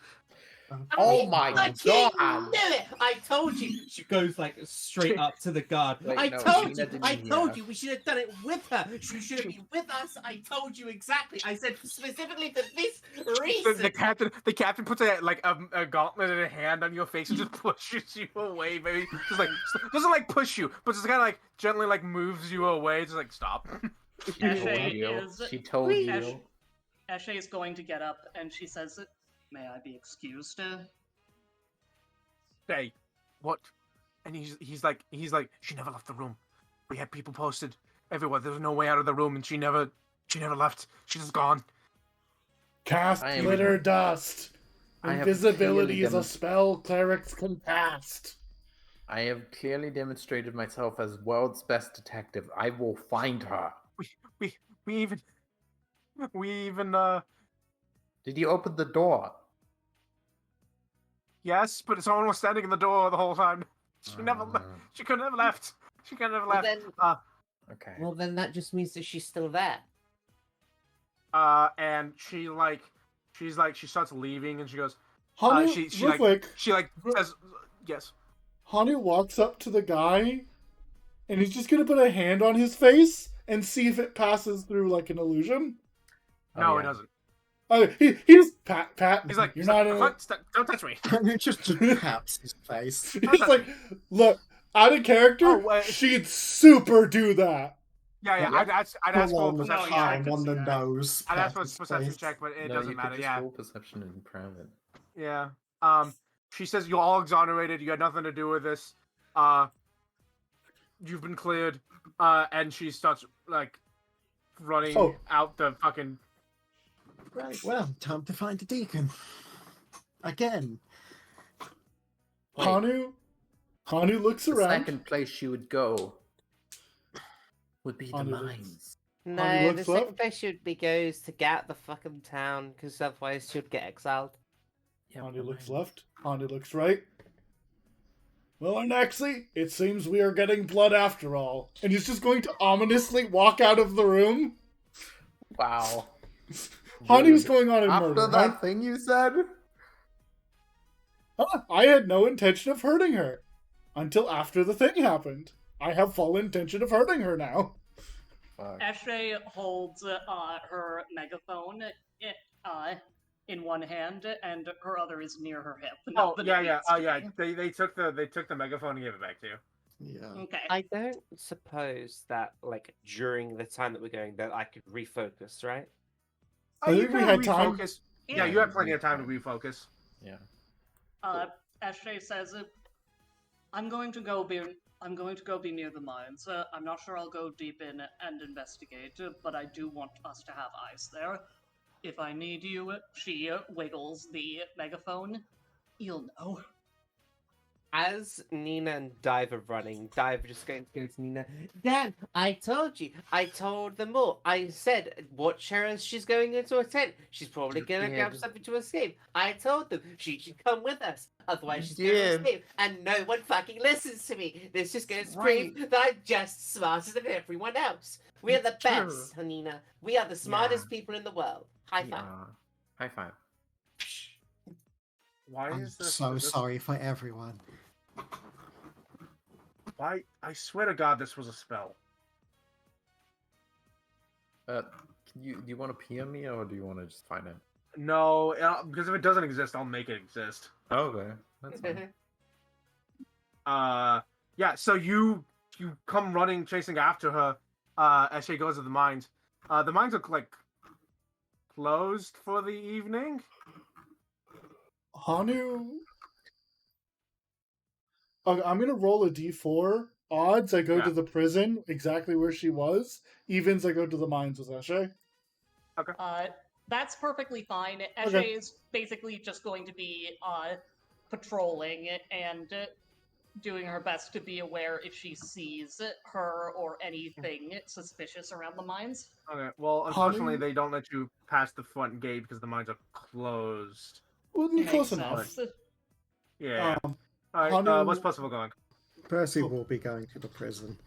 [SPEAKER 5] Oh my god!
[SPEAKER 3] knew it! I told you! She goes like straight up to the guard.
[SPEAKER 5] Wait,
[SPEAKER 3] I
[SPEAKER 5] no,
[SPEAKER 3] told
[SPEAKER 5] Gina
[SPEAKER 3] you!
[SPEAKER 5] didn't
[SPEAKER 3] I
[SPEAKER 5] hear.
[SPEAKER 3] told you! We should have done it with her! She should have been with us! I told you exactly! I said specifically for this reason!
[SPEAKER 2] The captain puts a gauntlet in a hand on your face and just pushes you away, baby. Just like doesn't like push you, but just kind of like gently like moves you away. Just like stop.
[SPEAKER 5] She told you.
[SPEAKER 4] Eshe is going to get up, and she says, "May I be excused?"
[SPEAKER 2] Hey, what? And he's like, she never left the room. We had people posted everywhere. There was no way out of the room, and she never left. She's just gone.
[SPEAKER 1] Cast
[SPEAKER 5] I am-
[SPEAKER 1] glitter dust.
[SPEAKER 5] I have
[SPEAKER 1] Invisibility
[SPEAKER 5] clearly
[SPEAKER 1] is a spell clerics can cast.
[SPEAKER 5] I have clearly demonstrated myself as world's best detective. I will find her.
[SPEAKER 2] We even
[SPEAKER 5] Did you open the door?
[SPEAKER 2] yes, but someone was standing in the door the whole time. She never
[SPEAKER 5] Uh,
[SPEAKER 2] she could have left. She could have
[SPEAKER 8] Well,
[SPEAKER 2] left.
[SPEAKER 8] then,
[SPEAKER 5] Okay.
[SPEAKER 8] well, then that just means that she's still there.
[SPEAKER 2] And she starts leaving, and she goes,
[SPEAKER 1] Hanu,
[SPEAKER 2] she
[SPEAKER 1] real
[SPEAKER 2] like
[SPEAKER 1] quick,
[SPEAKER 2] she like says yes.
[SPEAKER 1] Hanu walks up to the guy, and he's just gonna put a hand on his face and see if it passes through like an illusion.
[SPEAKER 2] No,
[SPEAKER 5] Oh,
[SPEAKER 2] it
[SPEAKER 5] yeah.
[SPEAKER 2] doesn't.
[SPEAKER 1] He just pat.
[SPEAKER 2] He's like,
[SPEAKER 1] you're not in.
[SPEAKER 2] don't touch me.
[SPEAKER 6] And it just taps his face.
[SPEAKER 1] He's like, look, out of character,
[SPEAKER 2] Oh, wait.
[SPEAKER 1] she'd super do that.
[SPEAKER 2] Yeah.
[SPEAKER 5] Yeah.
[SPEAKER 2] I'd ask for
[SPEAKER 6] Full
[SPEAKER 2] a
[SPEAKER 6] on
[SPEAKER 2] perception
[SPEAKER 4] yeah, I
[SPEAKER 2] check.
[SPEAKER 4] can
[SPEAKER 6] on the
[SPEAKER 4] see that.
[SPEAKER 6] nose.
[SPEAKER 2] I'd ask for a
[SPEAKER 6] pat his
[SPEAKER 2] perception
[SPEAKER 6] face.
[SPEAKER 2] check, but it
[SPEAKER 5] No,
[SPEAKER 2] doesn't
[SPEAKER 5] you
[SPEAKER 2] matter.
[SPEAKER 5] could just
[SPEAKER 2] Yeah.
[SPEAKER 5] roll perception in private.
[SPEAKER 2] Yeah. She says you're all exonerated. You had nothing to do with this. You've been cleared. And she starts like running
[SPEAKER 1] Oh.
[SPEAKER 2] out the fucking.
[SPEAKER 6] Right, well, time to find a deacon. Again.
[SPEAKER 5] Wait.
[SPEAKER 1] Hanu looks
[SPEAKER 5] The
[SPEAKER 1] around.
[SPEAKER 5] second place she would go would be the
[SPEAKER 1] Hanu looks-
[SPEAKER 5] mines.
[SPEAKER 8] No,
[SPEAKER 1] looks
[SPEAKER 8] the second
[SPEAKER 1] up.
[SPEAKER 8] place should be goes to get out the fucking town, because otherwise she'd get exiled.
[SPEAKER 5] Yeah,
[SPEAKER 1] Hanu
[SPEAKER 5] the
[SPEAKER 1] looks
[SPEAKER 5] mines.
[SPEAKER 1] left. Hanu looks right. Well, Anaxi, it seems we are getting blood after all. And he's just going to ominously walk out of the room.
[SPEAKER 5] Wow.
[SPEAKER 1] Hanu's going on in
[SPEAKER 10] After
[SPEAKER 1] murder.
[SPEAKER 10] that thing you said?
[SPEAKER 1] I had no intention of hurting her. Until after the thing happened. I have full intention of hurting her now.
[SPEAKER 5] Fuck.
[SPEAKER 4] Ashley holds her megaphone in one hand, and her other is near her hip.
[SPEAKER 2] Oh yeah. They took the megaphone and gave it back to you.
[SPEAKER 6] Yeah.
[SPEAKER 4] Okay.
[SPEAKER 7] I don't suppose that, like, during the time that we're going, that I could refocus, right?
[SPEAKER 1] I
[SPEAKER 2] you
[SPEAKER 1] think we
[SPEAKER 2] can
[SPEAKER 1] had time.
[SPEAKER 2] refocus. Yeah, you have plenty of time to refocus.
[SPEAKER 5] Yeah.
[SPEAKER 4] Ashley says, I'm going to go be near the mines. I'm not sure I'll go deep in and investigate, but I do want us to have eyes there. If I need you, she wiggles the megaphone. You'll know.
[SPEAKER 7] As Nina and Dive are running, Dive just going to go to Nina.
[SPEAKER 8] Dan, I told you. I told them all. I said, watch her as she's going into a tent. She's probably
[SPEAKER 7] You
[SPEAKER 8] gonna grab
[SPEAKER 7] did.
[SPEAKER 8] something to escape. I told them she should come with us. Otherwise, she's
[SPEAKER 10] You
[SPEAKER 8] gonna
[SPEAKER 10] did.
[SPEAKER 8] escape. And no one fucking listens to me. This just goes to prove that I'm just smarter than everyone else. We are the
[SPEAKER 10] It's true.
[SPEAKER 8] best, Hanina. We are the smartest people in the world. High five.
[SPEAKER 5] High five.
[SPEAKER 2] Why
[SPEAKER 6] I'm
[SPEAKER 2] is this?
[SPEAKER 6] so
[SPEAKER 2] is this-
[SPEAKER 6] sorry for everyone.
[SPEAKER 2] Why? I swear to God, this was a spell.
[SPEAKER 5] Do you want to PM me or do you want to just find it?
[SPEAKER 2] No, because if it doesn't exist, I'll make it exist.
[SPEAKER 5] Okay, that's fine.
[SPEAKER 2] Yeah. So you come running, chasing after her, as she goes to the mines. The mines are like closed for the evening.
[SPEAKER 1] Hanu. Okay, I'm gonna roll a d4. Odds, I go
[SPEAKER 2] Yeah.
[SPEAKER 1] to the prison, exactly where she was. Evens, I go to the mines with Eshe.
[SPEAKER 4] That's perfectly fine. Eshe
[SPEAKER 1] Okay.
[SPEAKER 4] is basically just going to be patrolling and doing her best to be aware if she sees her or anything suspicious around the mines.
[SPEAKER 2] Okay. Well, unfortunately,
[SPEAKER 1] Hanu?
[SPEAKER 2] they don't let you pass the front gate because the mines are closed.
[SPEAKER 1] Well,
[SPEAKER 4] Makes
[SPEAKER 1] close enough.
[SPEAKER 4] sense.
[SPEAKER 2] Yeah.
[SPEAKER 1] Um,
[SPEAKER 2] All right.
[SPEAKER 1] Hanu-
[SPEAKER 2] What's possible going?
[SPEAKER 6] Percy will be going to the prison.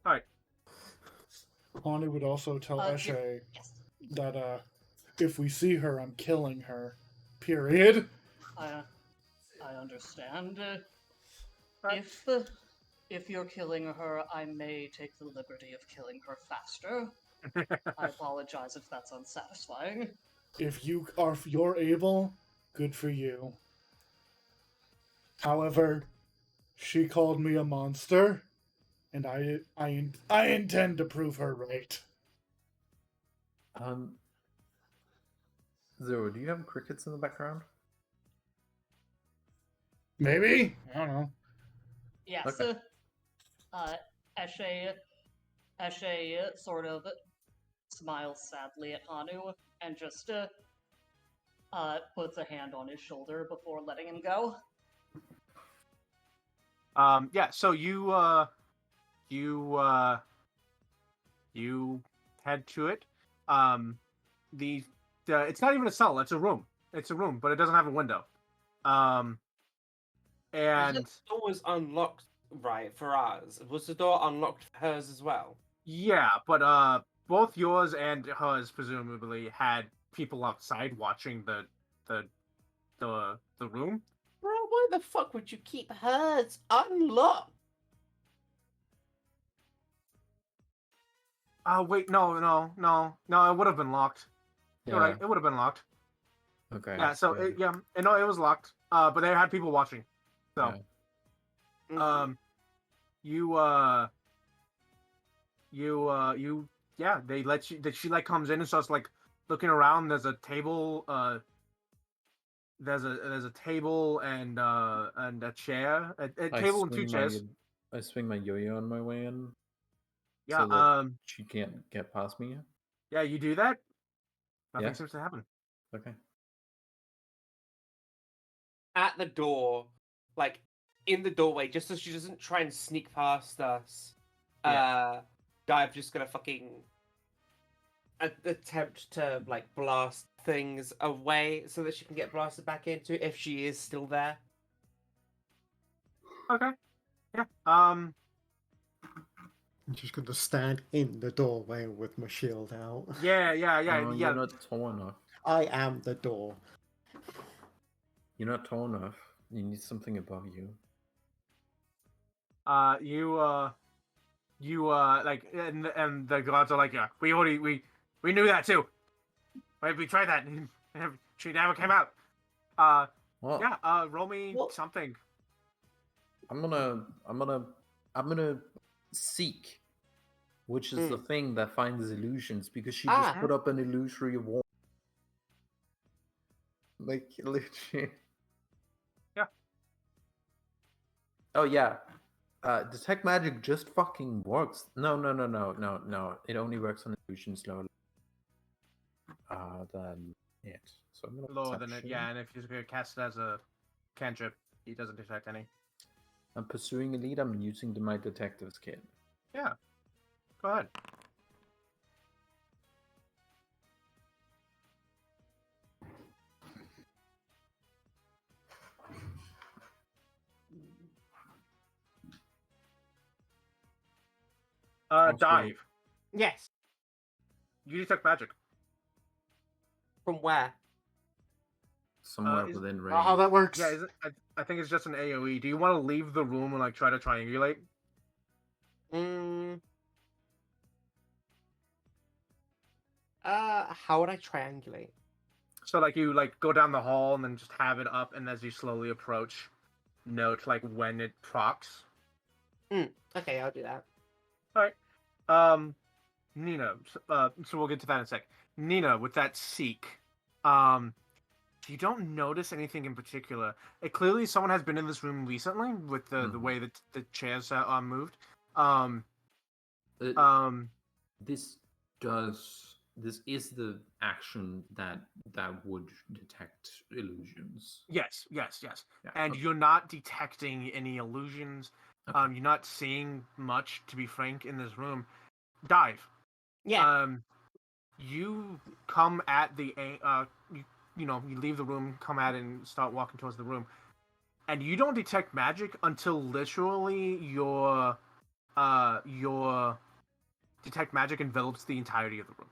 [SPEAKER 2] All right.
[SPEAKER 1] Hanu would also tell Eshe
[SPEAKER 4] Yes.
[SPEAKER 1] that if we see her, I'm killing her. Period.
[SPEAKER 4] I understand.
[SPEAKER 2] Right.
[SPEAKER 4] If you're killing her, I may take the liberty of killing her faster. I apologize if that's unsatisfying.
[SPEAKER 1] If you're able, good for you. However, she called me a monster, and I intend to prove her right.
[SPEAKER 5] Zero, do you have crickets in the background?
[SPEAKER 1] Maybe? I don't know.
[SPEAKER 4] Yes.
[SPEAKER 5] Okay.
[SPEAKER 4] Eshe sort of smiles sadly at Hanu and just puts a hand on his shoulder before letting him go.
[SPEAKER 2] Yeah. So you head to it. It's not even a cell. It's a room. It's a room, but it doesn't have a window. And
[SPEAKER 7] The door was unlocked, right, for ours. Was the door unlocked for hers as well?
[SPEAKER 2] yeah, but both yours and hers presumably had people outside watching the room.
[SPEAKER 8] Bro, why the fuck would you keep hers unlocked?
[SPEAKER 2] Wait, no, it would have been locked. You're right, it would have been locked.
[SPEAKER 5] Okay.
[SPEAKER 2] Yeah, so it it was locked. But they had people watching. So, they let you. That she like comes in and starts like looking around. There's a table. There's a table and a chair. A table and two chairs.
[SPEAKER 5] I swing my yo-yo on my way in.
[SPEAKER 2] Yeah.
[SPEAKER 5] so that she can't get past me.
[SPEAKER 2] Yeah, you do that. Nothing
[SPEAKER 5] Yeah.
[SPEAKER 2] seems to happen.
[SPEAKER 5] Okay.
[SPEAKER 7] At the door, like in the doorway, just so she doesn't try and sneak past us. Dive just gonna fucking attempt to like blast things away so that she can get blasted back into if she is still there.
[SPEAKER 2] Okay. Yeah.
[SPEAKER 6] I'm just going to stand in the doorway with my shield out.
[SPEAKER 2] Yeah.
[SPEAKER 5] No, you're not tall enough.
[SPEAKER 6] I am the door.
[SPEAKER 5] You're not tall enough. You need something above you.
[SPEAKER 2] You like, and the gods are like, yeah, we knew that too. Right, we tried that, and she never came out.
[SPEAKER 5] Well,
[SPEAKER 2] Yeah. Roll me
[SPEAKER 7] Well-
[SPEAKER 2] something.
[SPEAKER 5] I'm gonna seek, which is the thing that finds illusions, because she just put up an illusory wall. Like legit.
[SPEAKER 2] Yeah.
[SPEAKER 5] Oh yeah. Detect magic just fucking works. No. It only works on illusions lower than it. So I'm gonna
[SPEAKER 2] Lower than it,
[SPEAKER 5] perception.
[SPEAKER 2] yeah. And if you cast it as a cantrip, he doesn't detect any.
[SPEAKER 5] I'm pursuing a lead. I'm using my detective's kit.
[SPEAKER 2] Yeah. Go ahead.
[SPEAKER 5] Also-
[SPEAKER 2] Dive.
[SPEAKER 7] Yes.
[SPEAKER 2] You detect magic.
[SPEAKER 7] From where?
[SPEAKER 5] Somewhere
[SPEAKER 2] is-
[SPEAKER 5] within range.
[SPEAKER 1] Not how that works.
[SPEAKER 2] Yeah, I think it's just an AoE. Do you want to leave the room and like try to triangulate?
[SPEAKER 7] How would I triangulate?
[SPEAKER 2] So like you like go down the hall and then just have it up, and as you slowly approach, note like when it procs.
[SPEAKER 7] Okay, I'll do that.
[SPEAKER 2] Nina. So we'll get to that in a sec. Nina, with that seek, you don't notice anything in particular. Clearly, someone has been in this room recently with the way that the chairs are moved.
[SPEAKER 5] This is the action that would detect illusions.
[SPEAKER 2] Yes.
[SPEAKER 5] Yeah,
[SPEAKER 2] And
[SPEAKER 5] okay.
[SPEAKER 2] you're not detecting any illusions.
[SPEAKER 5] Okay.
[SPEAKER 2] You're not seeing much, to be frank, in this room. Dive.
[SPEAKER 7] Yeah.
[SPEAKER 2] You come at the you leave the room, come at it, and start walking towards the room, and you don't detect magic until literally your detect magic envelops the entirety of the room.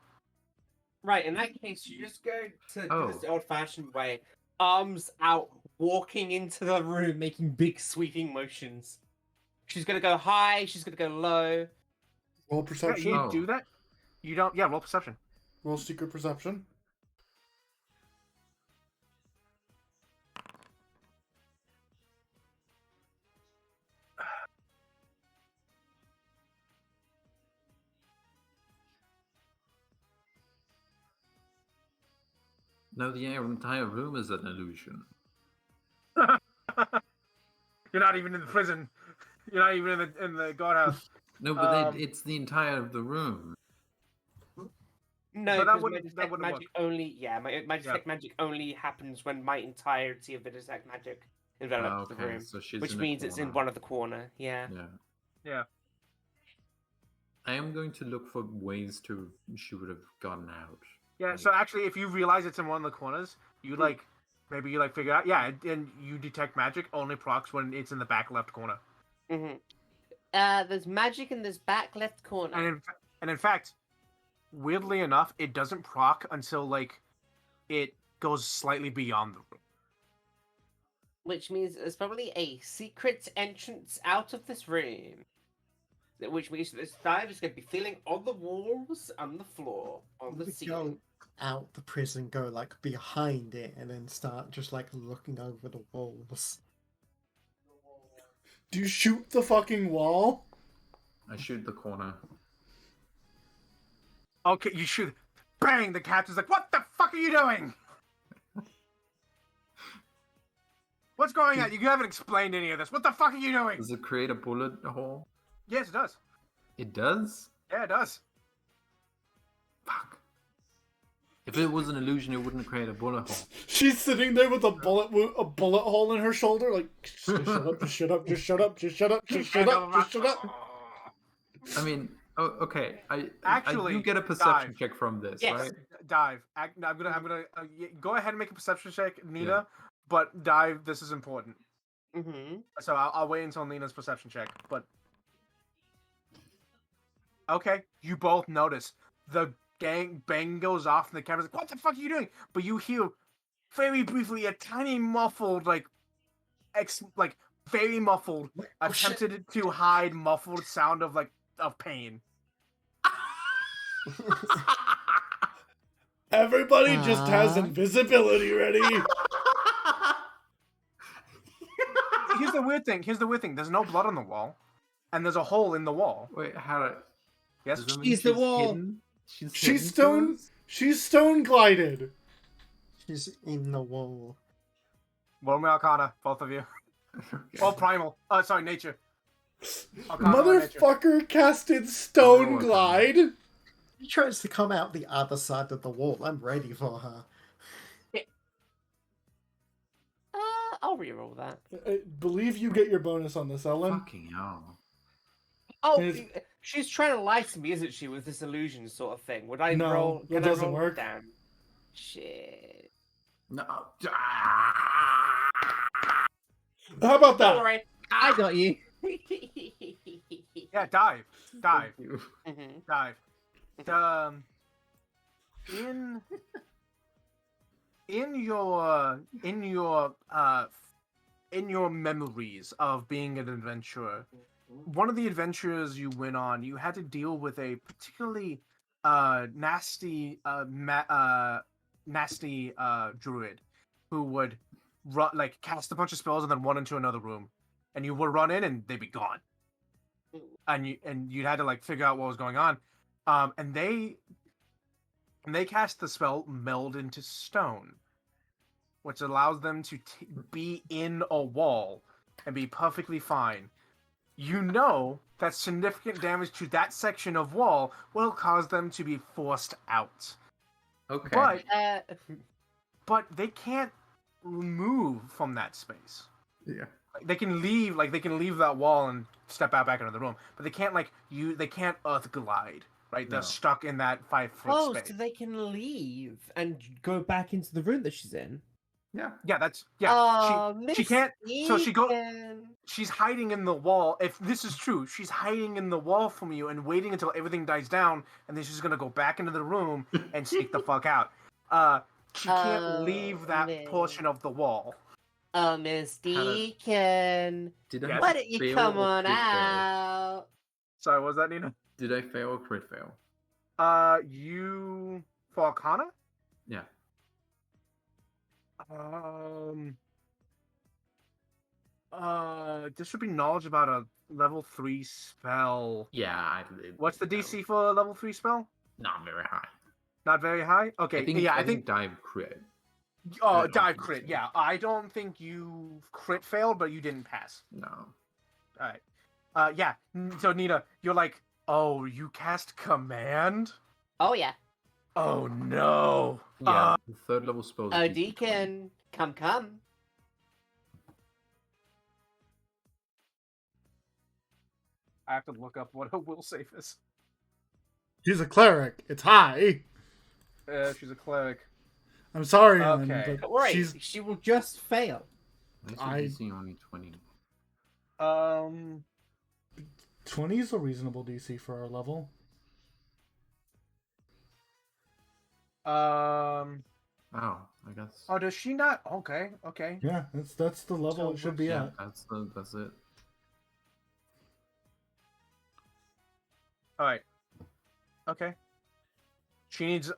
[SPEAKER 7] Right, in that case, you just go to
[SPEAKER 5] Oh.
[SPEAKER 7] this old-fashioned way, arms out, walking into the room, making big sweeping motions. She's gonna go high, she's gonna go low.
[SPEAKER 1] Roll
[SPEAKER 2] Yeah,
[SPEAKER 1] perception.
[SPEAKER 2] you do that. You don't. Yeah, roll perception.
[SPEAKER 1] Roll secret perception.
[SPEAKER 5] No, the entire room is an illusion.
[SPEAKER 2] You're not even in the prison. You're not even in the guardhouse.
[SPEAKER 5] No, but it's the entire of the room.
[SPEAKER 7] No,
[SPEAKER 2] But that
[SPEAKER 7] because my
[SPEAKER 2] wouldn't- that
[SPEAKER 7] detect
[SPEAKER 2] wouldn't
[SPEAKER 7] magic only my detect magic only happens when my entirety of the detect magic envelops the
[SPEAKER 5] Okay,
[SPEAKER 7] room.
[SPEAKER 5] so she's
[SPEAKER 7] Which
[SPEAKER 5] in the
[SPEAKER 7] means it's in
[SPEAKER 5] corner.
[SPEAKER 7] one of the corner, yeah.
[SPEAKER 2] Yeah.
[SPEAKER 5] I am going to look for ways she would have gotten out.
[SPEAKER 2] Yeah. So actually, if you realize it's in one of the corners, you like maybe you like figure out. Yeah, and you detect magic only procs when it's in the back left corner.
[SPEAKER 7] Mm-hmm.
[SPEAKER 8] There's magic in this back left corner.
[SPEAKER 2] And in fact, weirdly enough, it doesn't proc until like it goes slightly beyond the room.
[SPEAKER 8] Which means there's probably a secret entrance out of this room.
[SPEAKER 7] Which means this dive is going to be feeling on the walls, on the floor, on the
[SPEAKER 6] We
[SPEAKER 7] ceiling.
[SPEAKER 6] go out the prison, go like behind it, and then start just like looking over the walls.
[SPEAKER 1] Do you shoot the fucking wall?
[SPEAKER 5] I shoot the corner.
[SPEAKER 2] Okay, you shoot. Bang! The captain's like, "What the fuck are you doing? What's going on? You haven't explained any of this. What the fuck are you doing?"
[SPEAKER 5] Does it create a bullet hole?
[SPEAKER 2] Yes, it does.
[SPEAKER 5] It does?
[SPEAKER 2] Yeah, it does.
[SPEAKER 5] Fuck. If it was an illusion, it wouldn't create a bullet hole.
[SPEAKER 1] She's sitting there with a bullet hole in her shoulder, like just shut up, just shut up, just shut up, just shut up, just shut up, just shut up.
[SPEAKER 5] I mean, okay. I
[SPEAKER 2] Actually,
[SPEAKER 5] do get a perception
[SPEAKER 2] dive.
[SPEAKER 5] check from this,
[SPEAKER 7] Yes.
[SPEAKER 5] right?
[SPEAKER 2] Dive. I'm gonna go ahead and make a perception check, Nina. But dive. This is important.
[SPEAKER 7] Mm-hmm.
[SPEAKER 2] So I'll wait until Nina's perception check. But okay, you both notice the gang bang goes off, and the camera's like, "What the fuck are you doing?" But you hear very briefly a tiny muffled, like very muffled,
[SPEAKER 5] Oh, shit.
[SPEAKER 2] attempted to hide muffled sound of pain.
[SPEAKER 1] Everybody just has
[SPEAKER 8] Aw.
[SPEAKER 1] invisibility ready.
[SPEAKER 2] Here's the weird thing. There's no blood on the wall, and there's a hole in the wall.
[SPEAKER 5] Wait, how do...
[SPEAKER 2] Yes.
[SPEAKER 5] Does that mean
[SPEAKER 7] She's the wall.
[SPEAKER 5] hidden? She's
[SPEAKER 1] She's
[SPEAKER 5] hidden to us?
[SPEAKER 1] She's stone glided.
[SPEAKER 6] She's in the wall.
[SPEAKER 2] Roll me Arcana, both of you.
[SPEAKER 5] Okay.
[SPEAKER 2] Or Primal. Sorry, Nature. Arcana or Nature.
[SPEAKER 1] Motherfucker casted stone
[SPEAKER 5] Oh,
[SPEAKER 1] glide.
[SPEAKER 6] She tries to come out the other side of the wall. I'm ready for her.
[SPEAKER 7] I'll reroll that.
[SPEAKER 1] I believe you get your bonus on this, Ellen.
[SPEAKER 5] Fucking hell.
[SPEAKER 7] Oh,
[SPEAKER 1] Is-
[SPEAKER 7] she's trying to lie to me, isn't she, with this illusion sort of thing? Would I
[SPEAKER 1] No,
[SPEAKER 7] roll?
[SPEAKER 1] that
[SPEAKER 7] Can
[SPEAKER 1] doesn't
[SPEAKER 7] I roll?
[SPEAKER 1] work.
[SPEAKER 7] Damn. Shit.
[SPEAKER 5] No.
[SPEAKER 1] How about
[SPEAKER 7] Don't
[SPEAKER 1] that?
[SPEAKER 7] worry.
[SPEAKER 8] I got you.
[SPEAKER 2] Yeah, dive.
[SPEAKER 5] Thank you.
[SPEAKER 7] Mm-hmm.
[SPEAKER 2] Dive. In your memories of being an adventurer, one of the adventures you went on, you had to deal with a particularly nasty druid who would cast a bunch of spells and then run into another room, and you would run in and they'd be gone, and you'd had to figure out what was going on, and they cast the spell Meld into Stone, which allows them to be in a wall and be perfectly fine. You know that significant damage to that section of wall will cause them to be forced out.
[SPEAKER 5] Okay.
[SPEAKER 2] But they can't move from that space.
[SPEAKER 5] Yeah.
[SPEAKER 2] They can leave, they can leave that wall and step out back into the room, but they can't they can't earth glide, right? They're
[SPEAKER 5] No.
[SPEAKER 2] stuck in that 5-foot
[SPEAKER 7] Oh,
[SPEAKER 2] space.
[SPEAKER 7] so they can leave and go back into the room that she's in.
[SPEAKER 5] Yeah.
[SPEAKER 2] Yeah, that's
[SPEAKER 8] Oh,
[SPEAKER 2] she can't. So she
[SPEAKER 8] Megan.
[SPEAKER 2] she's hiding in the wall. If this is true, she's hiding in the wall from you and waiting until everything dies down, and then she's gonna go back into the room and sneak the fuck out. She can't leave that
[SPEAKER 8] man.
[SPEAKER 2] portion of the wall.
[SPEAKER 8] Oh, Miss Deacon.
[SPEAKER 5] Did
[SPEAKER 2] Yeah.
[SPEAKER 5] I
[SPEAKER 8] Why don't you
[SPEAKER 5] fail
[SPEAKER 8] come
[SPEAKER 5] or
[SPEAKER 8] on
[SPEAKER 5] crit fail?
[SPEAKER 8] out?
[SPEAKER 2] Sorry, what was that, Nina?
[SPEAKER 5] Did I fail or crit fail?
[SPEAKER 2] You for Arcana?
[SPEAKER 5] Yeah.
[SPEAKER 2] This would be knowledge about a level 3 spell.
[SPEAKER 5] Yeah.
[SPEAKER 2] What's the DC for a level 3 spell?
[SPEAKER 5] Not very high.
[SPEAKER 2] Not very high. Okay,
[SPEAKER 5] I think dive crit.
[SPEAKER 2] Oh,
[SPEAKER 5] I don't
[SPEAKER 2] dive
[SPEAKER 5] think
[SPEAKER 2] crit.
[SPEAKER 5] so.
[SPEAKER 2] Yeah, I don't think you crit failed, but you didn't pass.
[SPEAKER 5] No.
[SPEAKER 2] All right. Yeah. So Nina, you're like, oh, you cast command?
[SPEAKER 8] Oh, yeah.
[SPEAKER 2] Oh no.
[SPEAKER 5] Yeah. The third level spell. is
[SPEAKER 8] Oh,
[SPEAKER 5] DC 20.
[SPEAKER 8] Deacon. Come.
[SPEAKER 2] I have to look up what a will save is.
[SPEAKER 1] She's a cleric. It's high.
[SPEAKER 2] She's a cleric.
[SPEAKER 1] I'm sorry, Ellen,
[SPEAKER 2] Okay.
[SPEAKER 1] but
[SPEAKER 7] Right,
[SPEAKER 1] she's
[SPEAKER 7] she will just fail.
[SPEAKER 5] Why is her DC only 20?
[SPEAKER 1] 20 is a reasonable DC for our level.
[SPEAKER 5] Oh, I guess.
[SPEAKER 2] Oh, does she not? Okay.
[SPEAKER 1] Yeah, that's the level
[SPEAKER 2] So
[SPEAKER 1] it should be
[SPEAKER 5] yeah,
[SPEAKER 1] at.
[SPEAKER 5] that's it.
[SPEAKER 2] All right. Okay. She needs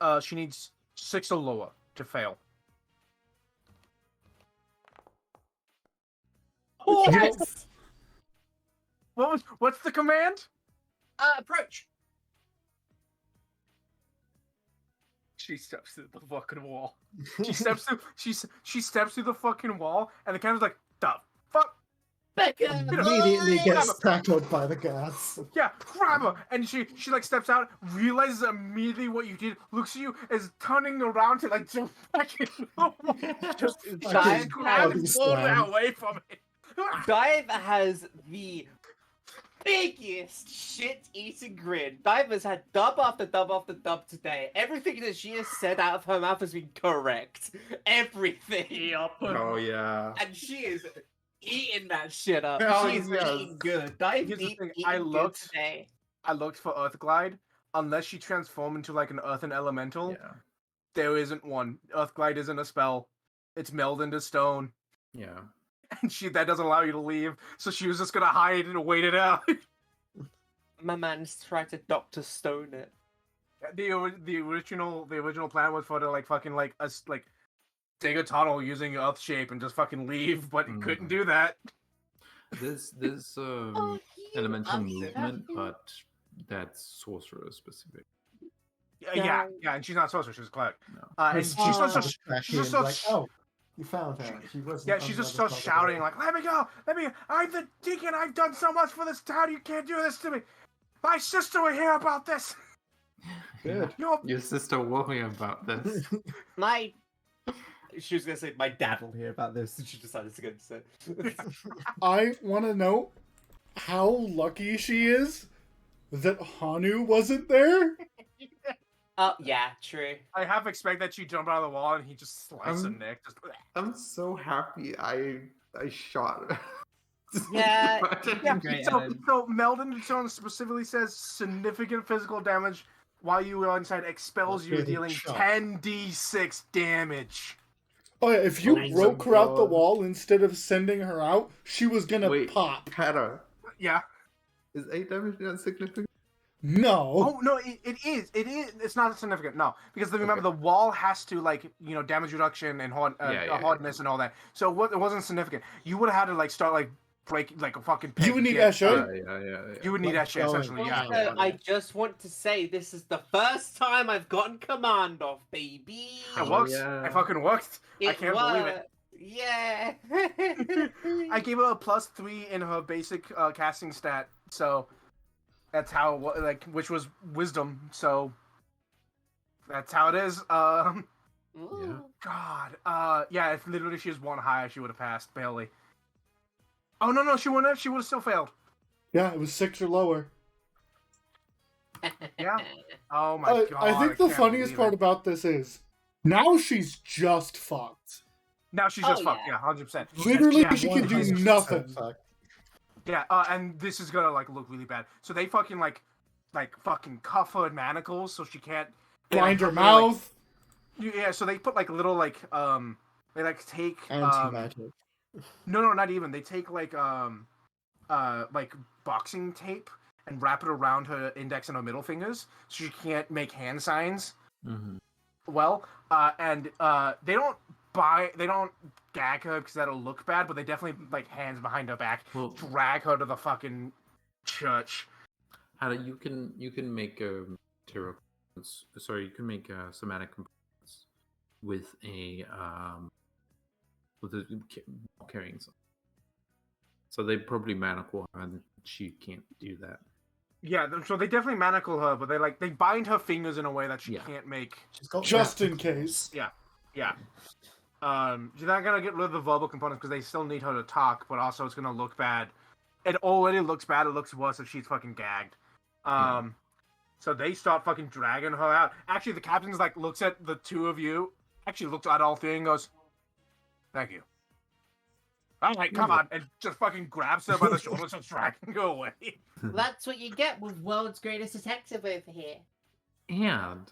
[SPEAKER 2] 6 or lower to fail.
[SPEAKER 7] Yes!
[SPEAKER 2] What's the command?
[SPEAKER 7] Approach.
[SPEAKER 2] She steps through the fucking wall. She steps through. She steps through the fucking wall, and the camera's like, "The fuck."
[SPEAKER 8] Becca!
[SPEAKER 6] Immediately
[SPEAKER 2] Grab
[SPEAKER 6] gets
[SPEAKER 2] her.
[SPEAKER 6] tackled by the guards.
[SPEAKER 2] Yeah, grab her, and she steps out, realizes immediately what you did, looks at you, is turning around to jump back in the wall. Just
[SPEAKER 7] Dive
[SPEAKER 2] grab and
[SPEAKER 6] has-
[SPEAKER 2] pull her away from it.
[SPEAKER 7] Dive has the biggest shit-eating grin. Dive has had dub after dub after dub today. Everything that she has said out of her mouth has been correct. Everything.
[SPEAKER 5] Oh yeah.
[SPEAKER 7] And she is eating that shit up.
[SPEAKER 5] Oh,
[SPEAKER 7] She's
[SPEAKER 5] yes.
[SPEAKER 7] eating good. Dive
[SPEAKER 2] Here's the
[SPEAKER 7] eat,
[SPEAKER 2] thing,
[SPEAKER 7] eating
[SPEAKER 2] I
[SPEAKER 7] good
[SPEAKER 2] looked-
[SPEAKER 7] today.
[SPEAKER 2] I looked for Earthglide. Unless she transformed into like an earthen elemental,
[SPEAKER 5] Yeah.
[SPEAKER 2] there isn't one. Earthglide isn't a spell. It's meld into stone.
[SPEAKER 5] Yeah.
[SPEAKER 2] And that doesn't allow you to leave. So she was just gonna hide and wait it out.
[SPEAKER 7] My man's tried to Dr. Stone it.
[SPEAKER 2] the original plan was for her to like fucking like us like dig a tunnel using Earth shape and just fucking leave, but he couldn't do that.
[SPEAKER 5] There's
[SPEAKER 8] Oh, you
[SPEAKER 5] elemental
[SPEAKER 8] are
[SPEAKER 5] movement,
[SPEAKER 8] so-
[SPEAKER 5] but that's sorcerer specific.
[SPEAKER 2] Yeah, and she's not sorcerer, she's a cleric.
[SPEAKER 5] No.
[SPEAKER 2] And she starts
[SPEAKER 6] Back
[SPEAKER 2] she
[SPEAKER 6] in,
[SPEAKER 2] just starts
[SPEAKER 6] like, oh, you found her. She wasn't.
[SPEAKER 2] yeah,
[SPEAKER 6] on
[SPEAKER 2] she
[SPEAKER 6] the
[SPEAKER 2] just
[SPEAKER 6] other
[SPEAKER 2] starts
[SPEAKER 6] side of the
[SPEAKER 2] shouting like, "Let me go! Let me! I'm the deacon. I've done so much for this town. You can't do this to me. My sister will hear about this.
[SPEAKER 6] Good.
[SPEAKER 5] Your sister worry about this.
[SPEAKER 8] My
[SPEAKER 7] She was gonna say my dad will hear about this, and she decided to go say.
[SPEAKER 1] I want to know how lucky she is that Hanu wasn't there.
[SPEAKER 7] Oh yeah, true.
[SPEAKER 2] I half expect that she jumped out of the wall and he just sliced her neck. Just
[SPEAKER 5] I'm so happy I shot her.
[SPEAKER 8] Yeah,
[SPEAKER 2] yeah.
[SPEAKER 7] Great,
[SPEAKER 2] So,
[SPEAKER 7] Ellen.
[SPEAKER 2] so Meldon Stone specifically says significant physical damage while you are inside expels you,
[SPEAKER 6] Getting
[SPEAKER 2] dealing
[SPEAKER 6] shot.
[SPEAKER 2] 10d6 damage.
[SPEAKER 1] Oh yeah, if you
[SPEAKER 5] Oh
[SPEAKER 1] broke
[SPEAKER 5] my
[SPEAKER 1] her out the
[SPEAKER 5] God.
[SPEAKER 1] wall instead of sending her out, she was gonna
[SPEAKER 5] Wait.
[SPEAKER 1] pop.
[SPEAKER 5] Kata,
[SPEAKER 2] Yeah.
[SPEAKER 5] is 8 damage not significant?
[SPEAKER 1] No.
[SPEAKER 2] Oh no, it is. It is. It's not significant. No, because remember the wall has to like damage reduction and hardness and all that. So it wasn't significant. You would have had to like start like break like a fucking.
[SPEAKER 1] You would need
[SPEAKER 2] peg.
[SPEAKER 1] Escher.
[SPEAKER 5] Yeah.
[SPEAKER 2] You would need
[SPEAKER 6] Like
[SPEAKER 2] Escher essentially. Yeah.
[SPEAKER 6] going.
[SPEAKER 7] Also, I just want to say this is the first time I've gotten command off, baby.
[SPEAKER 2] It works.
[SPEAKER 5] yeah.
[SPEAKER 2] It fucking worked. I can't believe it.
[SPEAKER 7] Yeah.
[SPEAKER 2] I gave her a +3 in her basic casting stat, so that's how which was wisdom. So that's how it is.
[SPEAKER 8] Ooh.
[SPEAKER 2] God. Yeah. If literally she was one higher, she would have passed barely. Oh no, she wouldn't have. She would have still failed.
[SPEAKER 1] Yeah, it was 6 or lower.
[SPEAKER 2] Yeah. Oh my god.
[SPEAKER 1] I think the
[SPEAKER 2] can't
[SPEAKER 1] funniest
[SPEAKER 2] believe
[SPEAKER 1] part
[SPEAKER 2] it.
[SPEAKER 1] about this is now she's just fucked.
[SPEAKER 2] Now she's just
[SPEAKER 8] Oh,
[SPEAKER 2] fucked.
[SPEAKER 8] yeah.
[SPEAKER 2] Yeah, 100%.
[SPEAKER 1] Literally,
[SPEAKER 2] Yeah,
[SPEAKER 1] she can do
[SPEAKER 6] 100%
[SPEAKER 1] nothing.
[SPEAKER 6] fucked.
[SPEAKER 2] Yeah, and this is gonna like look really bad. So they fucking like fucking cuff her in manacles so she can't they,
[SPEAKER 1] Blind her
[SPEAKER 2] put little, like-
[SPEAKER 1] mouth.
[SPEAKER 2] yeah, so they put like little like they like take
[SPEAKER 6] Anti-magic.
[SPEAKER 2] no, not even. They take like boxing tape and wrap it around her index and her middle fingers so she can't make hand signs.
[SPEAKER 5] Mm-hmm.
[SPEAKER 2] Well, and they don't gag her because that'll look bad, but they definitely like hands behind her back,
[SPEAKER 5] Well,
[SPEAKER 2] drag her to the fucking church.
[SPEAKER 5] Hannah, you can make tarot. Sorry, you can make somatic components with a carrying something. So they probably manacle her, and she can't do that.
[SPEAKER 2] Yeah, so they definitely manacle her, but they bind her fingers in a way that she
[SPEAKER 5] Yeah.
[SPEAKER 2] can't make.
[SPEAKER 6] She's got
[SPEAKER 1] Just in
[SPEAKER 6] manacles.
[SPEAKER 1] case.
[SPEAKER 2] Yeah. She's not gonna get rid of the verbal components because they still need her to talk, but also it's gonna look bad. It already looks bad. It looks worse if she's fucking gagged. So they start fucking dragging her out. Actually, the captain's like looks at the two of you. Actually, looks at all three and goes, "Thank you." I'm like, come on, and just fucking grabs her by the shoulders and dragging her away.
[SPEAKER 8] Well, that's what you get with world's greatest detective over here.
[SPEAKER 5] And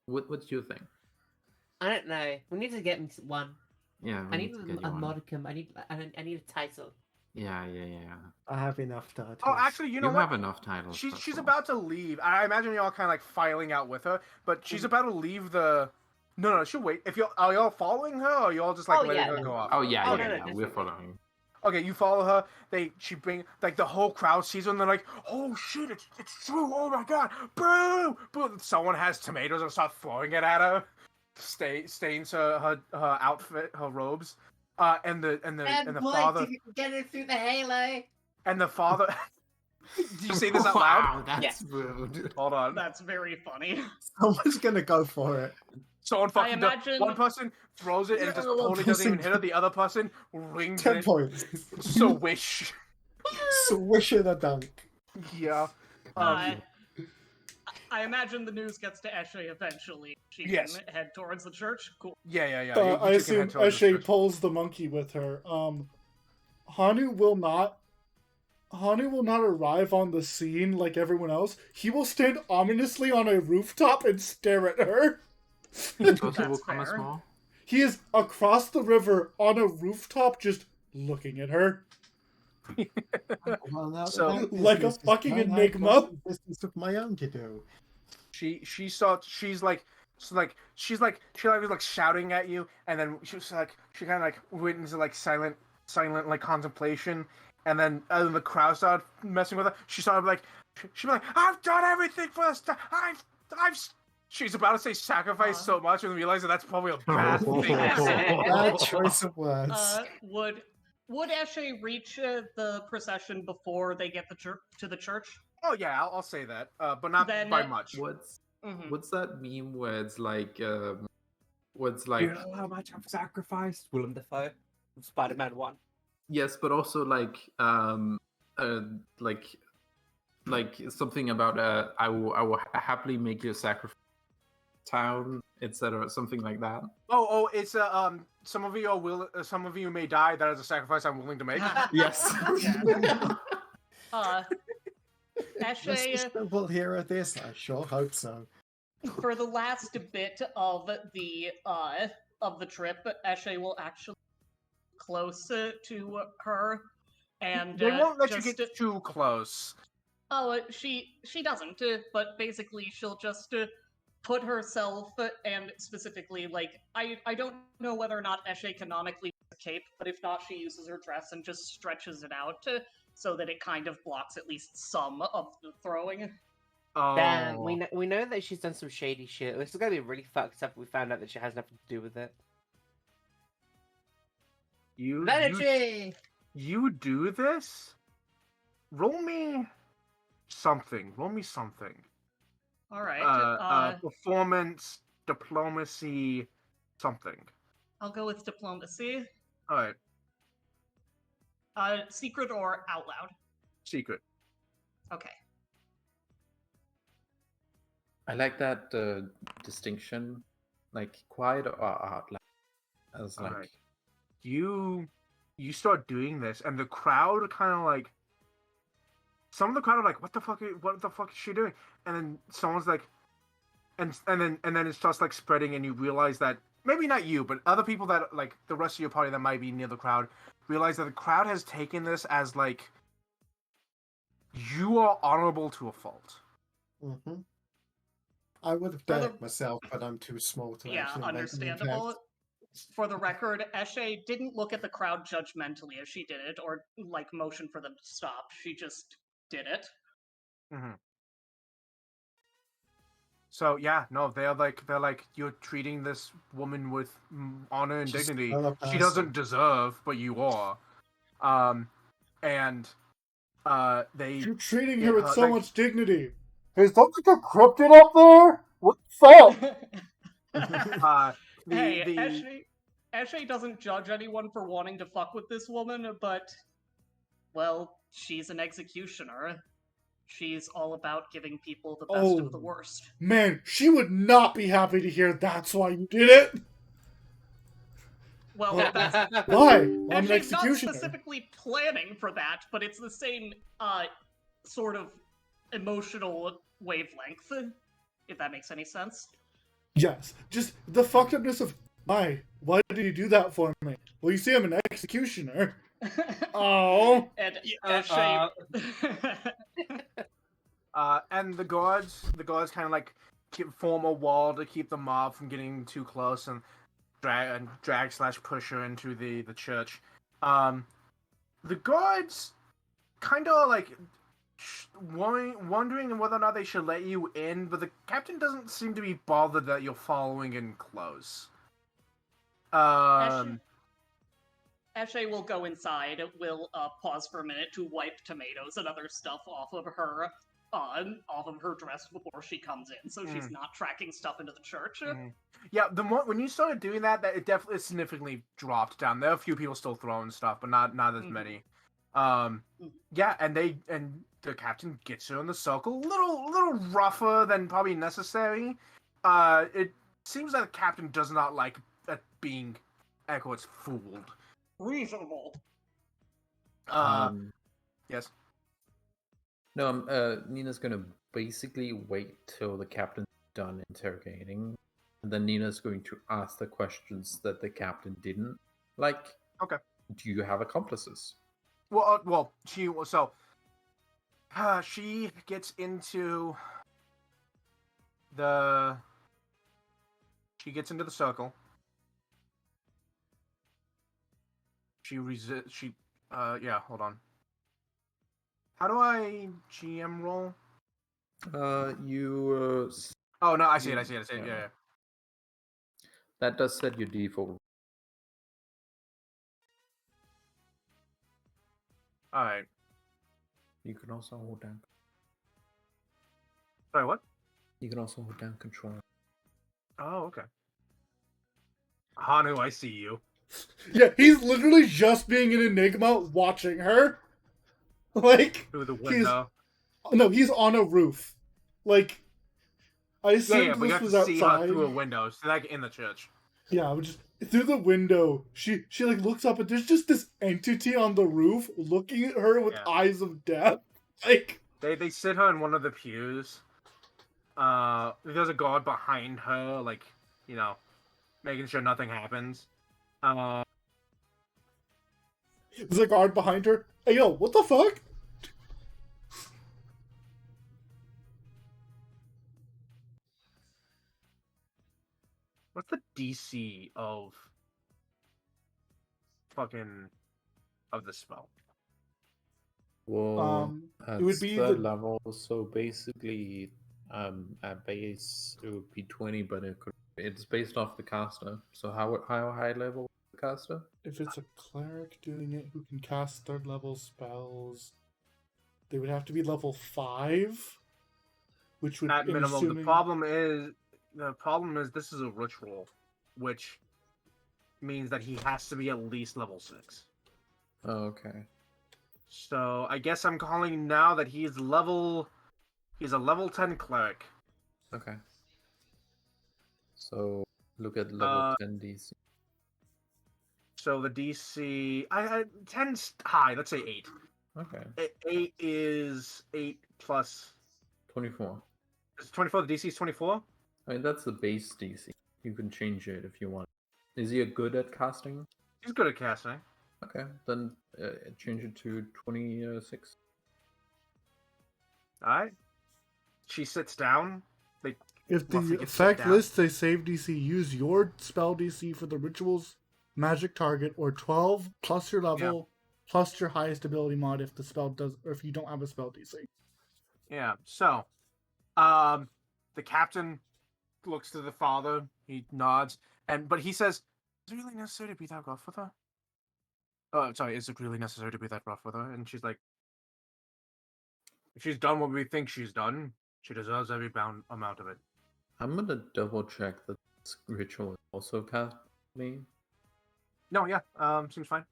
[SPEAKER 5] what's your thing?
[SPEAKER 8] I don't know. We need to get me one.
[SPEAKER 5] Yeah, we
[SPEAKER 8] I need
[SPEAKER 5] to get you
[SPEAKER 8] a
[SPEAKER 5] one.
[SPEAKER 8] modicum. I need a title.
[SPEAKER 5] Yeah.
[SPEAKER 6] I have enough titles.
[SPEAKER 2] Oh, actually, you know what?
[SPEAKER 5] have enough titles.
[SPEAKER 2] She's
[SPEAKER 5] that's all.
[SPEAKER 2] about to leave. I imagine y'all kind of like filing out with her, but she's about to leave the. No, she'll wait. If are y'all following her, or y'all just like
[SPEAKER 8] Oh,
[SPEAKER 2] letting
[SPEAKER 8] yeah,
[SPEAKER 2] her
[SPEAKER 8] no.
[SPEAKER 2] go off?
[SPEAKER 5] Oh yeah,
[SPEAKER 8] Oh,
[SPEAKER 5] yeah,
[SPEAKER 8] no,
[SPEAKER 5] yeah.
[SPEAKER 8] no,
[SPEAKER 5] We're
[SPEAKER 8] definitely.
[SPEAKER 5] following.
[SPEAKER 2] Okay, you follow her. She bring like the whole crowd sees her and they're like, "Oh shit, it's true! Oh my god, boo, boo!" Someone has tomatoes and start throwing it at her. Stains her outfit, her robes. And the father
[SPEAKER 8] Get it through the halo.
[SPEAKER 2] and the father. Do you say this out loud?
[SPEAKER 5] Wow, that's rude.
[SPEAKER 2] Hold on.
[SPEAKER 4] That's very funny.
[SPEAKER 6] Someone's gonna go for it.
[SPEAKER 2] Someone fucking
[SPEAKER 4] imagine-
[SPEAKER 2] one person throws it and it just
[SPEAKER 6] Yeah, one
[SPEAKER 2] totally doesn't even
[SPEAKER 6] person-
[SPEAKER 2] hit her. The other person rings
[SPEAKER 6] 10
[SPEAKER 2] it.
[SPEAKER 6] points.
[SPEAKER 2] So wish.
[SPEAKER 6] Swish and a dunk.
[SPEAKER 2] Yeah.
[SPEAKER 4] Uh, I imagine the news gets to Eshe eventually. She
[SPEAKER 2] Yes.
[SPEAKER 4] can head towards the church. Cool.
[SPEAKER 2] Yeah. You
[SPEAKER 1] I
[SPEAKER 2] two can head
[SPEAKER 1] assume
[SPEAKER 2] towards the
[SPEAKER 1] Eshe
[SPEAKER 2] church.
[SPEAKER 1] pulls the monkey with her. Hanu will not arrive on the scene like everyone else. He will stand ominously on a rooftop and stare at her.
[SPEAKER 5] Also, will
[SPEAKER 4] That's
[SPEAKER 5] come as
[SPEAKER 4] fair.
[SPEAKER 5] well.
[SPEAKER 1] He is across the river on a rooftop just looking at her.
[SPEAKER 6] Well, now that
[SPEAKER 2] So-
[SPEAKER 6] that
[SPEAKER 1] Like a
[SPEAKER 6] business is
[SPEAKER 1] fucking
[SPEAKER 6] done, I've got
[SPEAKER 1] enigma.
[SPEAKER 6] some business of my own to do.
[SPEAKER 2] She's like shouting at you, and then she kind of like went into like silent like contemplation, and then the crowd started messing with her. She'd be like, I've done everything for this. She's about to say sacrifice so much, and realize that that's probably a bad thing to say.
[SPEAKER 6] Bad choice of words.
[SPEAKER 4] Would Eshe reach the procession before they get to the church?
[SPEAKER 2] Oh yeah, I'll say that, but not
[SPEAKER 4] Then-
[SPEAKER 2] by much.
[SPEAKER 4] Mhm.
[SPEAKER 5] What's that meme where it's like
[SPEAKER 7] You know how much I've sacrificed? Willem Dafoe, Spider-Man 1.
[SPEAKER 5] yes, but also like something about I will happily make you a sacrifice town, etc. Something like that.
[SPEAKER 2] Oh, it's some of you may die. That is a sacrifice I'm willing to make.
[SPEAKER 5] Yes.
[SPEAKER 6] Mr.
[SPEAKER 4] Eshe,
[SPEAKER 6] Stumble hear of this? I sure hope so.
[SPEAKER 4] for the last bit of the trip, Eshe will actually close to her, and
[SPEAKER 2] They won't let you
[SPEAKER 4] just-
[SPEAKER 2] get too close.
[SPEAKER 4] Oh, she doesn't. But basically, she'll just put herself, and specifically, like, I don't know whether or not Eshe canonically uses a cape, but if not, she uses her dress and just stretches it out so that it kind of blocks at least some of the throwing.
[SPEAKER 2] Oh,
[SPEAKER 8] Damn, we know that she's done some shady shit. This is gonna be really fucked up if we found out that she has nothing to do with it.
[SPEAKER 2] you do this? Roll me something.
[SPEAKER 4] All right.
[SPEAKER 2] Performance, diplomacy, something.
[SPEAKER 4] I'll go with diplomacy.
[SPEAKER 2] All right,
[SPEAKER 4] Secret or out loud?
[SPEAKER 2] secret.
[SPEAKER 4] Okay.
[SPEAKER 5] I like that distinction, like quiet or out loud. I was like,
[SPEAKER 2] Alright. You start doing this, and the crowd kind of like. Some of the crowd are like, "What the fuck? What the fuck is she doing?" And then someone's like, and then it starts like spreading, and you realize that maybe not you, but other people that like the rest of your party that might be near the crowd realize that the crowd has taken this as like you are honorable to a fault.
[SPEAKER 6] Hmm. I would have
[SPEAKER 4] For
[SPEAKER 6] done
[SPEAKER 4] the-
[SPEAKER 6] it myself, but I'm too small to
[SPEAKER 4] Yeah,
[SPEAKER 6] actually make an
[SPEAKER 4] understandable.
[SPEAKER 6] impact.
[SPEAKER 4] For the record, Eshe didn't look at the crowd judgmentally as she did it, or like motion for them to stop. She just did it.
[SPEAKER 2] So yeah, no, they're like you're treating this woman with honor and
[SPEAKER 6] She's
[SPEAKER 2] dignity.
[SPEAKER 6] still a
[SPEAKER 2] She
[SPEAKER 6] person.
[SPEAKER 2] doesn't deserve, but you are. They
[SPEAKER 1] You're treating
[SPEAKER 2] Yeah,
[SPEAKER 1] her with so
[SPEAKER 2] like-
[SPEAKER 1] much dignity. Is that like a cryptid up there? What's up?
[SPEAKER 4] Eshe doesn't judge anyone for wanting to fuck with this woman, but, well, she's an executioner. She's all about giving people the best of the
[SPEAKER 1] Oh.
[SPEAKER 4] worst.
[SPEAKER 1] Man, she would not be happy to hear that's why you did it.
[SPEAKER 4] Well,
[SPEAKER 1] Well,
[SPEAKER 4] that's
[SPEAKER 1] Why? I'm an
[SPEAKER 4] Eshe's not
[SPEAKER 1] executioner.
[SPEAKER 4] specifically planning for that, but it's the same sort of emotional wavelength, if that makes any sense.
[SPEAKER 1] Yes, just the fucked upness of why did you do that for me? Well, you see, I'm an executioner. Oh,
[SPEAKER 4] And Eshe...
[SPEAKER 2] and the guards kind of like form a wall to keep the mob from getting too close and drag/push her into the church. The guards kind of like wondering whether or not they should let you in, but the captain doesn't seem to be bothered that you're following in close.
[SPEAKER 4] Eshe will go inside, will pause for a minute to wipe tomatoes and other stuff off of her dress before she comes in, so she's not tracking stuff into the church.
[SPEAKER 2] Yeah, the more when you started doing that, it definitely significantly dropped down. There are a few people still throwing stuff, but not as many. Yeah, and the captain gets her in the circle, little rougher than probably necessary. It seems that the captain does not like being, air quotes, fooled.
[SPEAKER 4] Reasonable.
[SPEAKER 2] Yes.
[SPEAKER 5] No, Nina's gonna basically wait till the captain's done interrogating, and then Nina's going to ask the questions that the captain didn't. Like,
[SPEAKER 2] Okay.
[SPEAKER 5] do you have accomplices?
[SPEAKER 2] Well, she gets into the circle. Yeah, hold on. How do I GM roll?
[SPEAKER 5] You.
[SPEAKER 2] Oh no, I see it.
[SPEAKER 5] Yeah.
[SPEAKER 2] Yeah.
[SPEAKER 5] That does set your default.
[SPEAKER 2] All right.
[SPEAKER 5] You can also hold down.
[SPEAKER 2] Sorry, what?
[SPEAKER 5] You can also hold down control.
[SPEAKER 2] Oh, okay. Hanu, I see you.
[SPEAKER 1] Yeah, he's literally just being an enigma watching her. Like,
[SPEAKER 2] Through the window.
[SPEAKER 1] he's on a roof. Like, I assumed
[SPEAKER 2] But you
[SPEAKER 1] this
[SPEAKER 2] have
[SPEAKER 1] was
[SPEAKER 2] to see her
[SPEAKER 1] outside.
[SPEAKER 2] through a window. So like in the church.
[SPEAKER 1] Yeah, but just through the window, she like looks up and there's just this entity on the roof looking at her with eyes of death. Like,
[SPEAKER 2] they sit her in one of the pews. There's a guard behind her, like, making sure nothing happens.
[SPEAKER 1] there's a guard behind her. Hey, yo, what the fuck?
[SPEAKER 2] What's the DC of the spell?
[SPEAKER 5] Well,
[SPEAKER 1] it would be
[SPEAKER 5] third
[SPEAKER 1] the
[SPEAKER 5] level. So basically, at base it would be 20, but it's based off the caster. So how high level is the caster?
[SPEAKER 1] if it's a cleric doing it who can cast third level spells, they would have to be level 5, which would
[SPEAKER 2] At
[SPEAKER 1] I'm
[SPEAKER 2] minimum.
[SPEAKER 1] assuming-
[SPEAKER 2] The problem is this is a ritual, which means that he has to be at least level 6.
[SPEAKER 5] Oh, okay.
[SPEAKER 2] So I guess I'm calling now that he's a level 10 cleric.
[SPEAKER 5] Okay. So look at level 10 DC.
[SPEAKER 2] So the DC, 10's high. Let's say 8.
[SPEAKER 5] Okay.
[SPEAKER 2] 8 is 8 plus
[SPEAKER 5] 24.
[SPEAKER 2] Is 24. The DC is 24.
[SPEAKER 5] I mean, that's the base DC. You can change it if you want. Is he good at casting?
[SPEAKER 2] He's good at casting.
[SPEAKER 5] Okay, then change it to 26.
[SPEAKER 2] All right. She sits down.
[SPEAKER 1] If the
[SPEAKER 2] Fluffy gets
[SPEAKER 1] effect
[SPEAKER 2] down.
[SPEAKER 1] lists a save DC, use your spell DC for the ritual's magic target, or 12 plus your level plus your highest ability mod if the spell does, or if you don't have a spell DC.
[SPEAKER 2] Yeah. So, the captain looks to the father. He nods, but he says, "Is it really necessary to be that rough with her?" Oh, sorry. Is it really necessary to be that rough with her? And she's like, "If she's done what we think she's done, she deserves every amount of it."
[SPEAKER 5] I'm gonna double check that this ritual is also cast me.
[SPEAKER 2] No, yeah. Seems fine.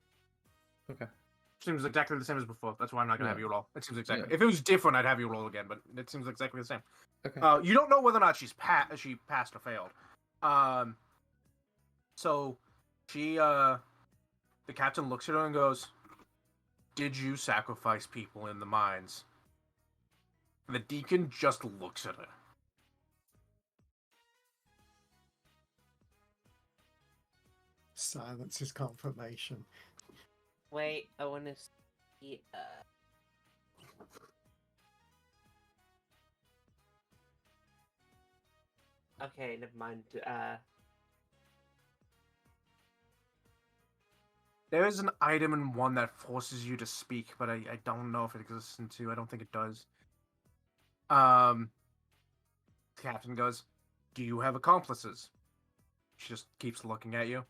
[SPEAKER 5] Okay.
[SPEAKER 2] Seems exactly the same as before. That's why I'm not gonna have you roll. It seems exactly.
[SPEAKER 5] Yeah.
[SPEAKER 2] If it was different, I'd have you roll again, but it seems exactly the same.
[SPEAKER 5] Okay.
[SPEAKER 2] You don't know whether or not she passed or failed. So the captain looks at her and goes, "Did you sacrifice people in the mines?" And the deacon just looks at her.
[SPEAKER 6] Silence is confirmation.
[SPEAKER 8] Wait, I want to see. Okay, never mind.
[SPEAKER 2] There is an item in one that forces you to speak, but I don't know if it exists in 2. I don't think it does. The captain goes, "Do you have accomplices?" She just keeps looking at you.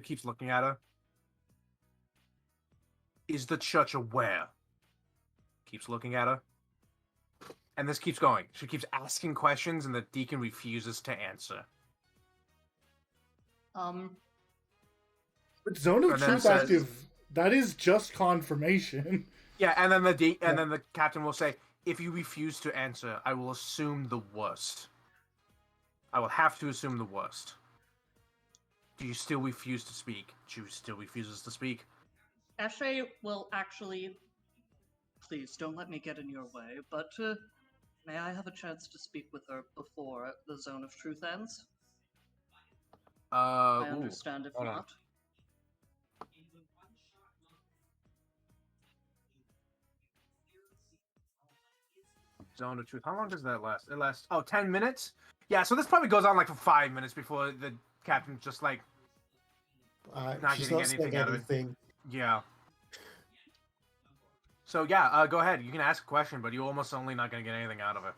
[SPEAKER 2] Keeps looking at her. "Is the church aware?" Keeps looking at her. And this keeps going. She keeps asking questions, and the deacon refuses to answer.
[SPEAKER 1] With Zone of
[SPEAKER 2] And then
[SPEAKER 1] Truth
[SPEAKER 2] says-
[SPEAKER 1] active, That is just confirmation.
[SPEAKER 2] Yeah, and then the captain will say, "If you refuse to answer, I will assume the worst. I will have to assume the worst. Do you still refuse to speak?" She still refuses to speak.
[SPEAKER 4] Eshe will actually. Please don't let me get in your way, but may I have a chance to speak with her before the zone of truth ends? I
[SPEAKER 2] Ooh,
[SPEAKER 4] understand if
[SPEAKER 2] hold on.
[SPEAKER 4] not.
[SPEAKER 2] Zone of truth. How long does that last? It lasts 10 minutes. Yeah, so this probably goes on like for 5 minutes before the captain's just like not
[SPEAKER 6] She's
[SPEAKER 2] getting
[SPEAKER 6] not saying
[SPEAKER 2] anything out of it.
[SPEAKER 6] anything.
[SPEAKER 2] Yeah. So yeah, go ahead. You can ask a question, but you're almost certainly not going to get anything out of it.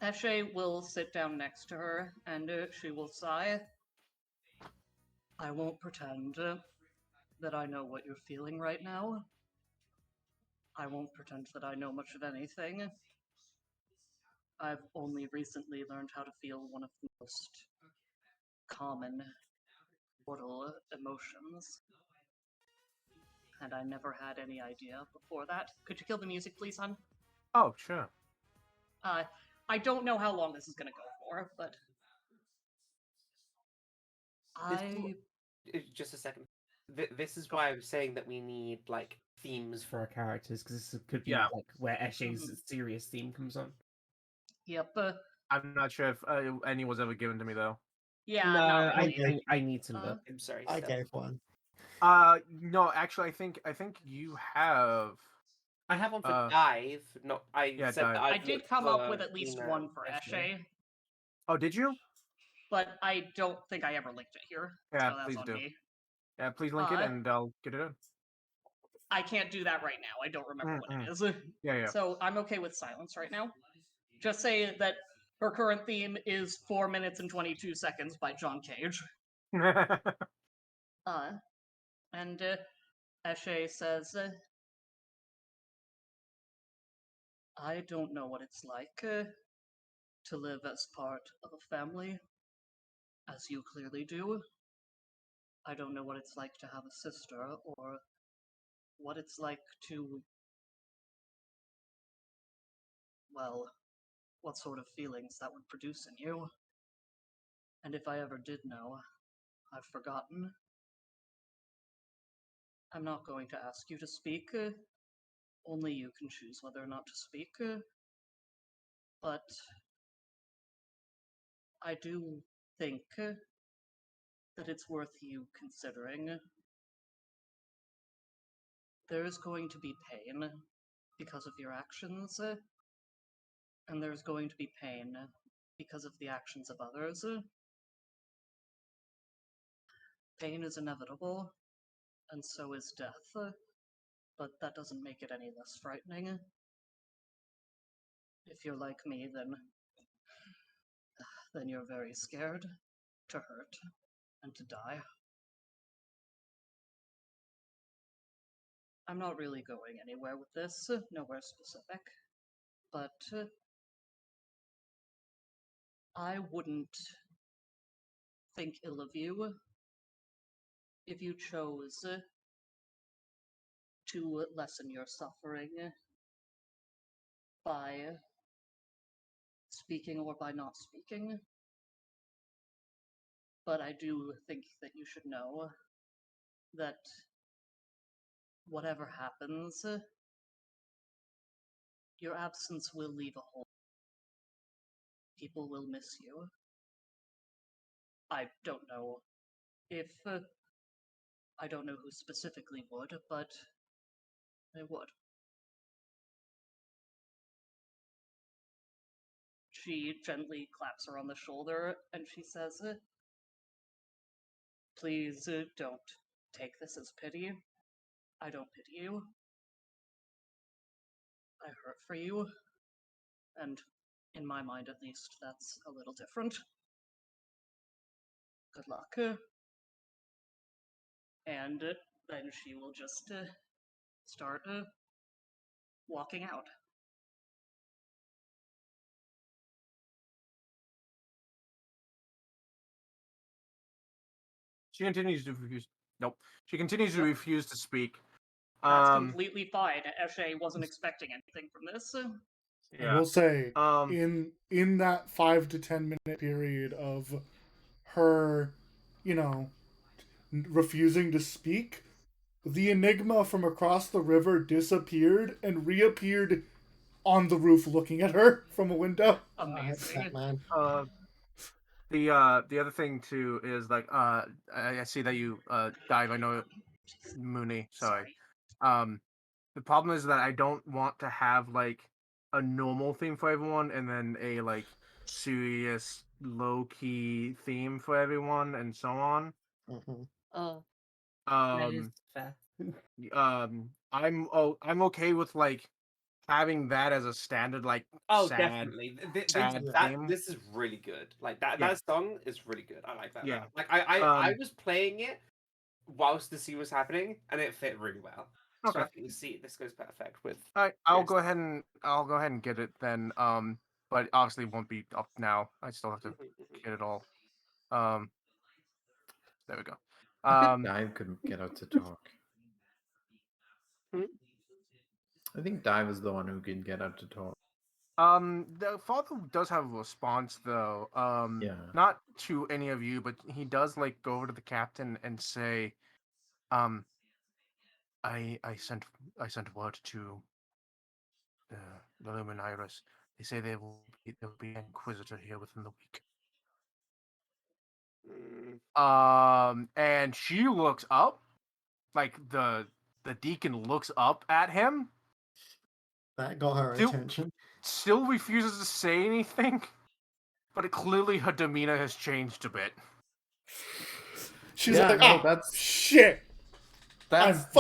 [SPEAKER 4] Eshe will sit down next to her, and she will sigh. I won't pretend that I know what you're feeling right now. I won't pretend that I know much of anything. I've only recently learned how to feel one of the most common mortal emotions. And I never had any idea before that. Could you kill the music, please, hon?
[SPEAKER 2] Oh, sure.
[SPEAKER 4] I don't know how long this is gonna go for, but
[SPEAKER 3] Just a second. This is why I'm saying that we need like themes for our characters, because this could be
[SPEAKER 2] Yeah.
[SPEAKER 3] like where Eshe's serious theme comes on.
[SPEAKER 4] Yep.
[SPEAKER 2] I'm not sure if any was ever given to me though.
[SPEAKER 4] Yeah.
[SPEAKER 3] No,
[SPEAKER 4] not really.
[SPEAKER 3] I need to look.
[SPEAKER 7] I'm sorry.
[SPEAKER 6] I
[SPEAKER 7] Steph.
[SPEAKER 6] gave one.
[SPEAKER 2] No, actually, I think you have.
[SPEAKER 3] I have one for
[SPEAKER 2] Uh,
[SPEAKER 3] Dive. No, I
[SPEAKER 2] yeah,
[SPEAKER 3] said
[SPEAKER 2] Dive.
[SPEAKER 3] that
[SPEAKER 4] I
[SPEAKER 3] I've
[SPEAKER 4] did
[SPEAKER 3] looked
[SPEAKER 4] come up
[SPEAKER 3] for
[SPEAKER 4] with at least
[SPEAKER 3] Lena
[SPEAKER 4] one for
[SPEAKER 3] Eshe.
[SPEAKER 4] Eshe,
[SPEAKER 2] Oh, did you?
[SPEAKER 4] but I don't think I ever linked it here.
[SPEAKER 2] Yeah,
[SPEAKER 4] so that's
[SPEAKER 2] please
[SPEAKER 4] on
[SPEAKER 2] do.
[SPEAKER 4] me.
[SPEAKER 2] Yeah, please link it and I'll get it in.
[SPEAKER 4] I can't do that right now. I don't remember what it is.
[SPEAKER 2] Yeah, yeah.
[SPEAKER 4] So I'm okay with silence right now. Just say that her current theme is 4 minutes and 22 seconds by John Cage. And Eshe says, I don't know what it's like to live as part of a family, as you clearly do. I don't know what it's like to have a sister, or what it's like to, well, what sort of feelings that would produce in you. And if I ever did know, I've forgotten. I'm not going to ask you to speak. Only you can choose whether or not to speak. But I do think that it's worth you considering. There is going to be pain because of your actions, and there's going to be pain because of the actions of others. Pain is inevitable, and so is death, but that doesn't make it any less frightening. If you're like me, then you're very scared to hurt and to die. I'm not really going anywhere with this, nowhere specific, but I wouldn't think ill of you if you chose to lessen your suffering by speaking or by not speaking. But I do think that you should know that whatever happens, your absence will leave a hole. People will miss you. I don't know if. I don't know who specifically would, but they would. She gently claps her on the shoulder and she says, Please don't take this as pity. I don't pity you. I hurt for you. And in my mind, at least, that's a little different. Good luck. And then she will just start walking out.
[SPEAKER 2] She continues to refuse. Nope. She continues to refuse to speak.
[SPEAKER 4] That's
[SPEAKER 2] Um,
[SPEAKER 4] completely fine. Eshe wasn't expecting anything from this.
[SPEAKER 1] I
[SPEAKER 2] yeah.
[SPEAKER 1] will say,
[SPEAKER 2] Um,
[SPEAKER 1] in that 5 to 10 minute period of her, you know, refusing to speak, the enigma from across the river disappeared and reappeared on the roof, looking at her from a window.
[SPEAKER 4] Amazing.
[SPEAKER 6] Batman.
[SPEAKER 2] the other thing too is like I see that you dive. I know Mooney. Sorry. Um, the problem is that I don't want to have like a normal theme for everyone and then a like serious low key theme for everyone and so on.
[SPEAKER 6] Mhm.
[SPEAKER 8] Oh, that is
[SPEAKER 2] Um,
[SPEAKER 8] fair.
[SPEAKER 2] I'm okay with like having that as a standard like
[SPEAKER 7] Oh,
[SPEAKER 2] sad
[SPEAKER 7] definitely.
[SPEAKER 2] sad
[SPEAKER 6] Yeah.
[SPEAKER 2] theme.
[SPEAKER 7] This is really good. Like that.
[SPEAKER 2] Yeah.
[SPEAKER 7] That song is really good. I like that.
[SPEAKER 2] Yeah.
[SPEAKER 7] Like I
[SPEAKER 2] Um,
[SPEAKER 7] was playing it whilst the scene was happening, and it fit really well. So I
[SPEAKER 2] Okay.
[SPEAKER 7] think this goes perfect with.
[SPEAKER 2] All right, I'll
[SPEAKER 7] Yes.
[SPEAKER 2] go ahead and get it then. But obviously it won't be up now. I still have to get it all. Um, there we go.
[SPEAKER 5] Dive couldn't get out to talk.
[SPEAKER 7] Hmm?
[SPEAKER 5] I think Dive is the one who can get out to talk.
[SPEAKER 2] The father does have a response though.
[SPEAKER 5] Yeah.
[SPEAKER 2] Not to any of you, but he does like go over to the captain and say, um, I sent word to the Luminairis. They say there will be an Inquisitor here within the week. And she looks up, like the deacon looks up at him,
[SPEAKER 6] That got her
[SPEAKER 2] Still-
[SPEAKER 6] attention.
[SPEAKER 2] still refuses to say anything, but clearly her demeanor has changed a bit.
[SPEAKER 1] She's
[SPEAKER 5] Yeah,
[SPEAKER 1] like,
[SPEAKER 5] no,
[SPEAKER 1] ah,
[SPEAKER 5] that's-
[SPEAKER 1] shit. I'm fucked.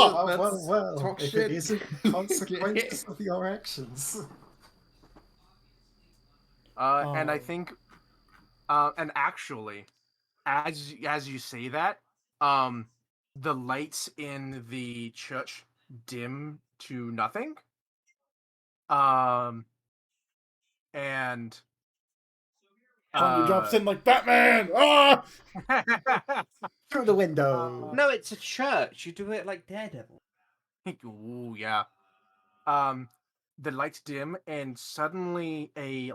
[SPEAKER 6] Well,
[SPEAKER 5] talk
[SPEAKER 6] if
[SPEAKER 5] shit.
[SPEAKER 6] it isn't consequences of your actions.
[SPEAKER 2] And I
[SPEAKER 1] Oh.
[SPEAKER 2] think, and actually, as you say that, the lights in the church dim to nothing. And
[SPEAKER 1] Thunder drops in like Batman. Ah!
[SPEAKER 6] Through the window.
[SPEAKER 7] No, it's a church. You do it like Daredevil.
[SPEAKER 2] Ooh, yeah. The lights dim, and suddenly a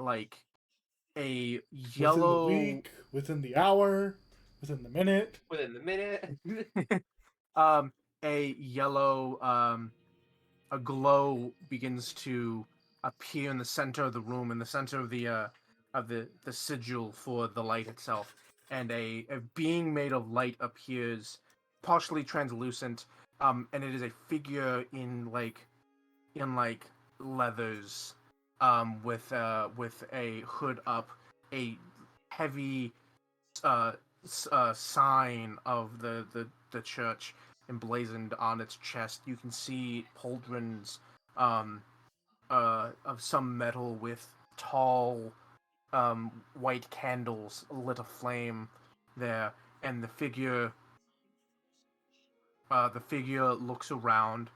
[SPEAKER 1] Within
[SPEAKER 2] yellow
[SPEAKER 1] the week, within the hour, within the minute.
[SPEAKER 7] Within the minute.
[SPEAKER 2] a yellow a glow begins to appear in the center of the room, in the center of the sigil for the light itself, and a being made of light appears, partially translucent, and it is a figure in like leathers, with a hood up, a heavy sign of the church emblazoned on its chest. You can see pauldrons of some metal with tall white candles lit aflame there, and the figure looks around,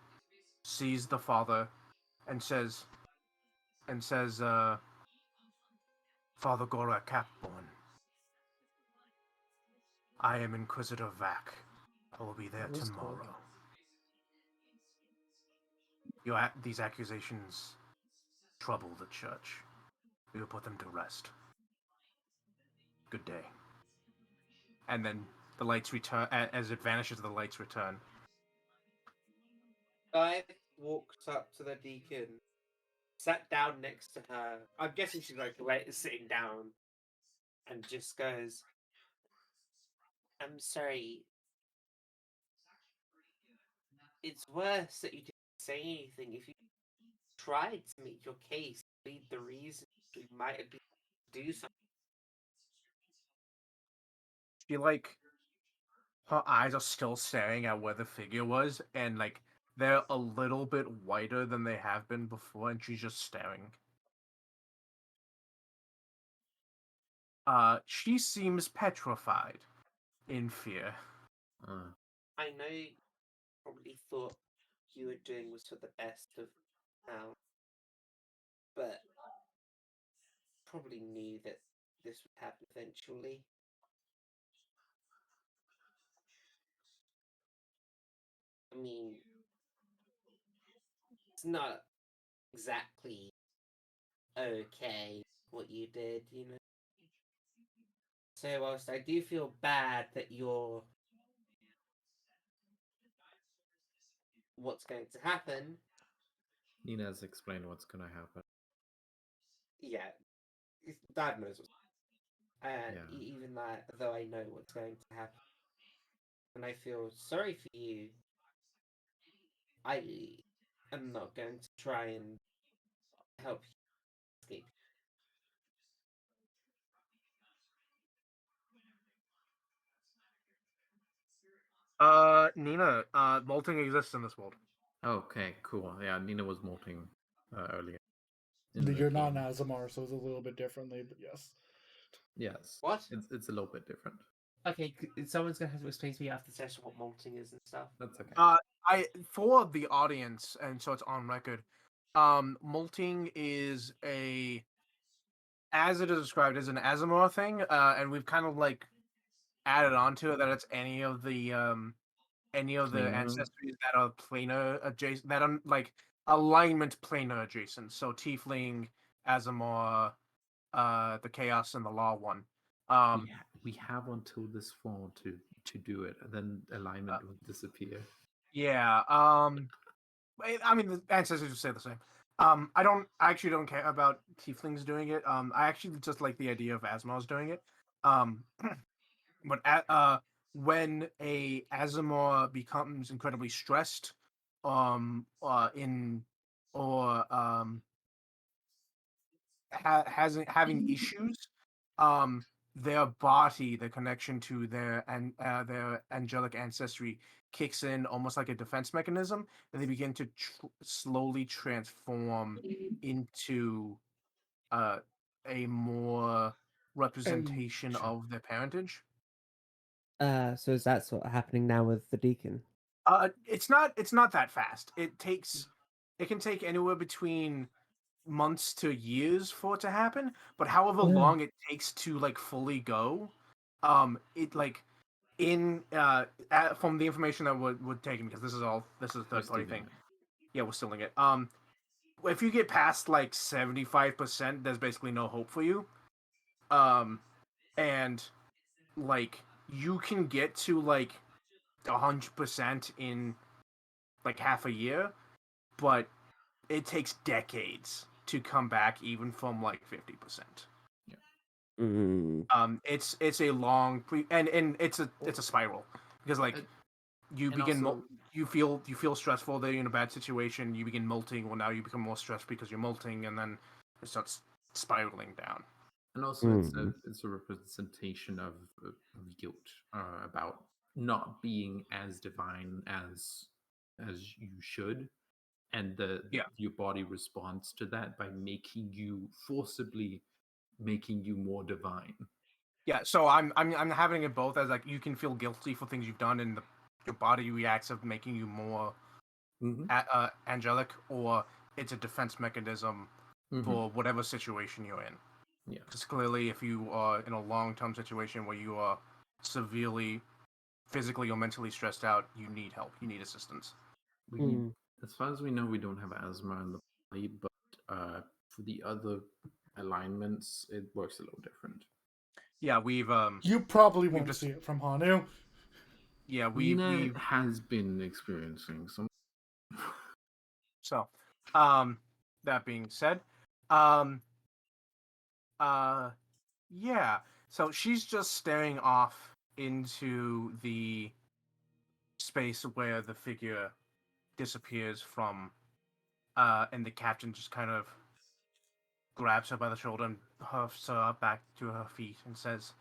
[SPEAKER 2] sees the father, and says, Father Gora Capborn, I am Inquisitor Vac. I will be there
[SPEAKER 6] That was
[SPEAKER 2] tomorrow. These accusations trouble the church. We will put them to rest. Good day. And then the lights return. As it vanishes, the lights return.
[SPEAKER 7] Dive walks up to the deacon, sat down next to her. I'm guessing she's like sitting down, and just goes,
[SPEAKER 8] I'm sorry. It's worse that you didn't say anything. If you tried to make your case, plead the reason, we might have been able to do something.
[SPEAKER 2] She her eyes are still staring at where the figure was, and they're a little bit whiter than they have been before, and she's just staring. She seems petrified, in fear.
[SPEAKER 8] I know you probably thought you were doing was for the best of now, but probably knew that this would happen eventually. I mean, it's not exactly okay what you did, you know. So whilst I do feel bad that you're what's going to happen,
[SPEAKER 5] Nina has explained what's gonna happen.
[SPEAKER 8] yeah, Dad knows what's and
[SPEAKER 5] Yeah.
[SPEAKER 8] even that though I know what's going to happen, and I feel sorry for you, I am not going to try and help you escape.
[SPEAKER 2] Nina, molting exists in this world.
[SPEAKER 5] Okay, cool. Yeah, Nina was molting earlier. in the
[SPEAKER 1] You're not an
[SPEAKER 5] game.
[SPEAKER 1] Azamar, so it's a little bit differently, but yes.
[SPEAKER 5] Yes.
[SPEAKER 8] What?
[SPEAKER 5] It's a little bit different.
[SPEAKER 3] Okay, someone's gonna have to explain to me after the session what molting is and stuff.
[SPEAKER 5] That's okay.
[SPEAKER 2] I for the audience, and so it's on record. Molting is as it is described, as an Azamar thing, and we've kind of like added on to it that it's any of the
[SPEAKER 5] Planar.
[SPEAKER 2] ancestries that are planar adjacent, that are like alignment planar adjacent. So Tiefling, Azamar, the Chaos, and the Law one.
[SPEAKER 5] We have until this fall to do it, and then alignment will disappear.
[SPEAKER 2] Yeah. I mean, the ancestors would say the same. I actually don't care about Tieflings doing it. I actually just like the idea of Azamars doing it. But when a Azamar becomes incredibly stressed, in or having issues, their body, the connection to their angelic ancestry kicks in almost like a defense mechanism, and they begin to slowly transform into a more representation of their parentage.
[SPEAKER 3] So is that sort of happening now with the deacon?
[SPEAKER 2] It's not that fast. It can take anywhere between months to years for it to happen, but however long it takes to like fully go, it like in from the information that we're taking, because this is a third party thing. Yeah, we're still in it. If you get past like 75%, there's basically no hope for you. And like you can get to like 100% in like half a year, but it takes decades to come back even from like 50%. It's a long and it's a spiral, because like you begin
[SPEAKER 5] also,
[SPEAKER 2] you feel stressful, that you're in a bad situation, you begin molting, well now you become more stressed because you're molting, and then it starts spiraling down.
[SPEAKER 5] And also, it's a representation of guilt about not being as divine as you should, and your body responds to that by forcibly making you more divine.
[SPEAKER 2] Yeah, so I'm having it both as like you can feel guilty for things you've done, and your body reacts of making you more angelic, or it's a defense mechanism for whatever situation you're in.
[SPEAKER 5] Yeah,
[SPEAKER 2] because clearly, if you are in a long-term situation where you are severely physically or mentally stressed out, you need help. You need assistance.
[SPEAKER 5] As far as we know, we don't have asthma in the body, but for the other alignments, it works a little different.
[SPEAKER 2] Yeah, we've
[SPEAKER 1] You probably won't see it from Hanu.
[SPEAKER 2] Yeah,
[SPEAKER 5] we has been experiencing some.
[SPEAKER 2] So, that being said, yeah. So she's just staring off into the space where the figure disappears from, and the captain just kind of grabs her by the shoulder and huffs her up back to her feet and says,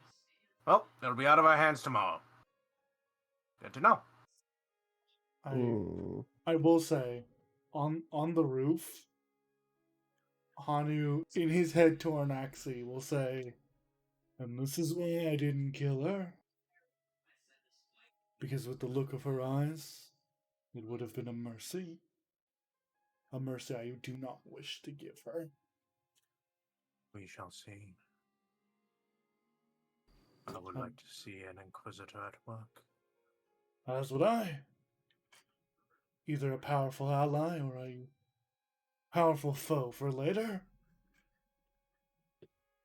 [SPEAKER 2] "Well, it'll be out of our hands tomorrow." Good to know.
[SPEAKER 1] I will say, on the roof, Hanu, in his head to Arnaxi, will say, "And this is why I didn't kill her. Because with the look of her eyes, it would have been a mercy. A mercy I do not wish to give her."
[SPEAKER 2] We shall see. I would like to see an Inquisitor at work.
[SPEAKER 1] As would I. Either a powerful ally or a Powerful foe for later.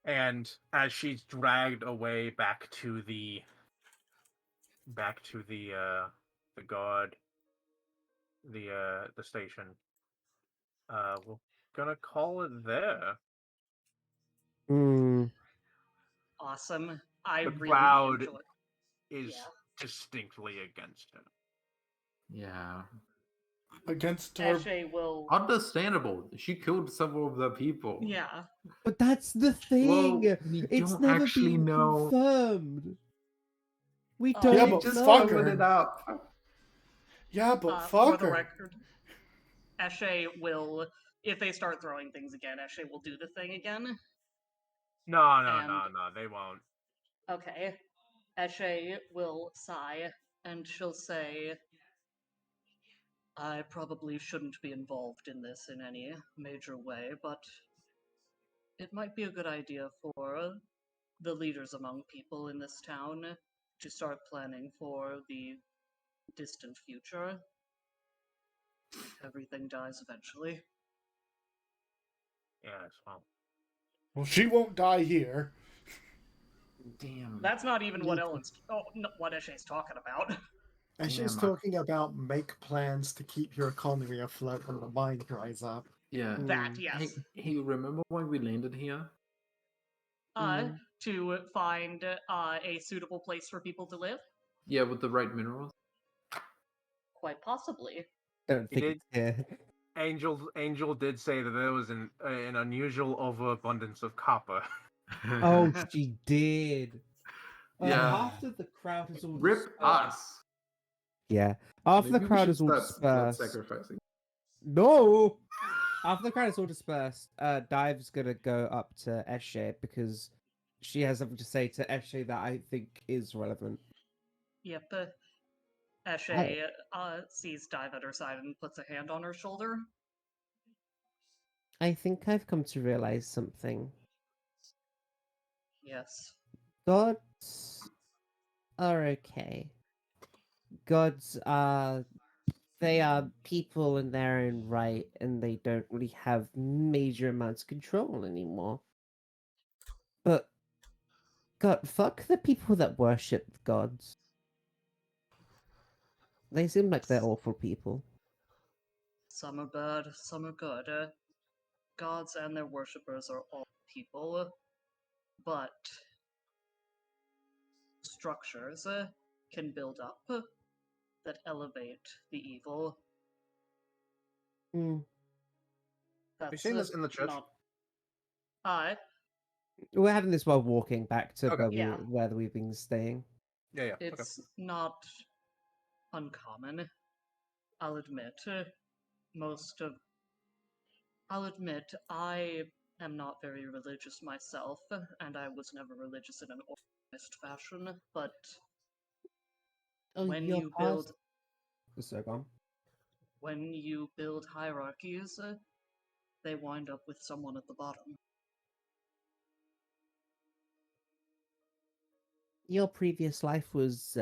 [SPEAKER 2] And as she's dragged away back to the guard, the station, we're gonna call it there.
[SPEAKER 9] Hmm.
[SPEAKER 4] Awesome. I
[SPEAKER 2] The
[SPEAKER 4] really
[SPEAKER 2] crowd
[SPEAKER 4] enjoy.
[SPEAKER 2] is
[SPEAKER 4] Yeah.
[SPEAKER 2] distinctly against her.
[SPEAKER 5] Yeah.
[SPEAKER 1] Against her.
[SPEAKER 4] Eshe will.
[SPEAKER 5] Understandable. She killed several of the people.
[SPEAKER 4] Yeah.
[SPEAKER 9] But that's the
[SPEAKER 5] Well,
[SPEAKER 9] thing.
[SPEAKER 5] we
[SPEAKER 9] It's
[SPEAKER 5] don't
[SPEAKER 9] never
[SPEAKER 5] actually
[SPEAKER 9] been
[SPEAKER 5] know.
[SPEAKER 9] confirmed. We
[SPEAKER 4] Oh.
[SPEAKER 9] don't
[SPEAKER 1] Yeah,
[SPEAKER 5] They
[SPEAKER 1] but
[SPEAKER 5] just
[SPEAKER 1] fuck
[SPEAKER 5] covered
[SPEAKER 1] her.
[SPEAKER 5] it up.
[SPEAKER 1] Yeah, but
[SPEAKER 4] For
[SPEAKER 1] fuck
[SPEAKER 4] the
[SPEAKER 1] her.
[SPEAKER 4] record, Eshe will, if they start throwing things again, Eshe will do the thing again.
[SPEAKER 2] No,
[SPEAKER 4] And-
[SPEAKER 2] they won't.
[SPEAKER 4] Okay. Eshe will sigh, and she'll say, I probably shouldn't be involved in this in any major way, but it might be a good idea for the leaders among people in this town to start planning for the distant future. Everything dies eventually.
[SPEAKER 2] Yes, well.
[SPEAKER 1] Well, she won't die here.
[SPEAKER 5] Damn.
[SPEAKER 4] That's not even what what Eshe's talking about.
[SPEAKER 6] And she's
[SPEAKER 5] Damn.
[SPEAKER 6] talking about make plans to keep your economy afloat when the mine dries up.
[SPEAKER 5] Yeah.
[SPEAKER 4] That,
[SPEAKER 5] Hey,
[SPEAKER 4] yes.
[SPEAKER 5] hey, remember why we landed here?
[SPEAKER 4] To find a suitable place for people to live?
[SPEAKER 5] Yeah, with the right minerals.
[SPEAKER 4] Quite possibly.
[SPEAKER 9] I don't
[SPEAKER 2] He
[SPEAKER 9] think it's here.
[SPEAKER 2] Angel did say that there was an unusual overabundance of copper.
[SPEAKER 9] Oh, she did.
[SPEAKER 5] Yeah.
[SPEAKER 9] After the crowd has all
[SPEAKER 5] Rip
[SPEAKER 9] dispersed-
[SPEAKER 5] us.
[SPEAKER 9] Yeah. After
[SPEAKER 5] Maybe
[SPEAKER 9] the
[SPEAKER 5] we
[SPEAKER 9] crowd
[SPEAKER 5] should
[SPEAKER 9] is all
[SPEAKER 5] start blood
[SPEAKER 9] dispersed.
[SPEAKER 5] sacrificing.
[SPEAKER 9] No. After the crowd is all dispersed, Dive's gonna go up to Eshe because she has something to say to Eshe that I think is relevant.
[SPEAKER 4] Yep. Eshe sees Dive at her side and puts a hand on her shoulder.
[SPEAKER 8] I think I've come to realize something.
[SPEAKER 4] Yes.
[SPEAKER 8] Gods are okay. Gods are. They are people in their own right, and they don't really have major amounts of control anymore. But, God, fuck the people that worship gods. They seem like they're awful people.
[SPEAKER 4] Some are bad, some are good. Gods and their worshippers are all people, but structures can build up that elevate the evil.
[SPEAKER 8] Mm.
[SPEAKER 4] That's
[SPEAKER 2] seen this in the church?
[SPEAKER 4] Not...
[SPEAKER 8] We're having this while walking back to
[SPEAKER 2] Okay.
[SPEAKER 8] where we've been staying.
[SPEAKER 2] Yeah.
[SPEAKER 4] It's not uncommon. I'll admit, I'll admit, I am not very religious myself, and I was never religious in an organized fashion, but when
[SPEAKER 8] your
[SPEAKER 4] you
[SPEAKER 8] past-
[SPEAKER 4] build
[SPEAKER 8] So gone.
[SPEAKER 4] when you build hierarchies, they wind up with someone at the bottom.
[SPEAKER 8] Your previous life was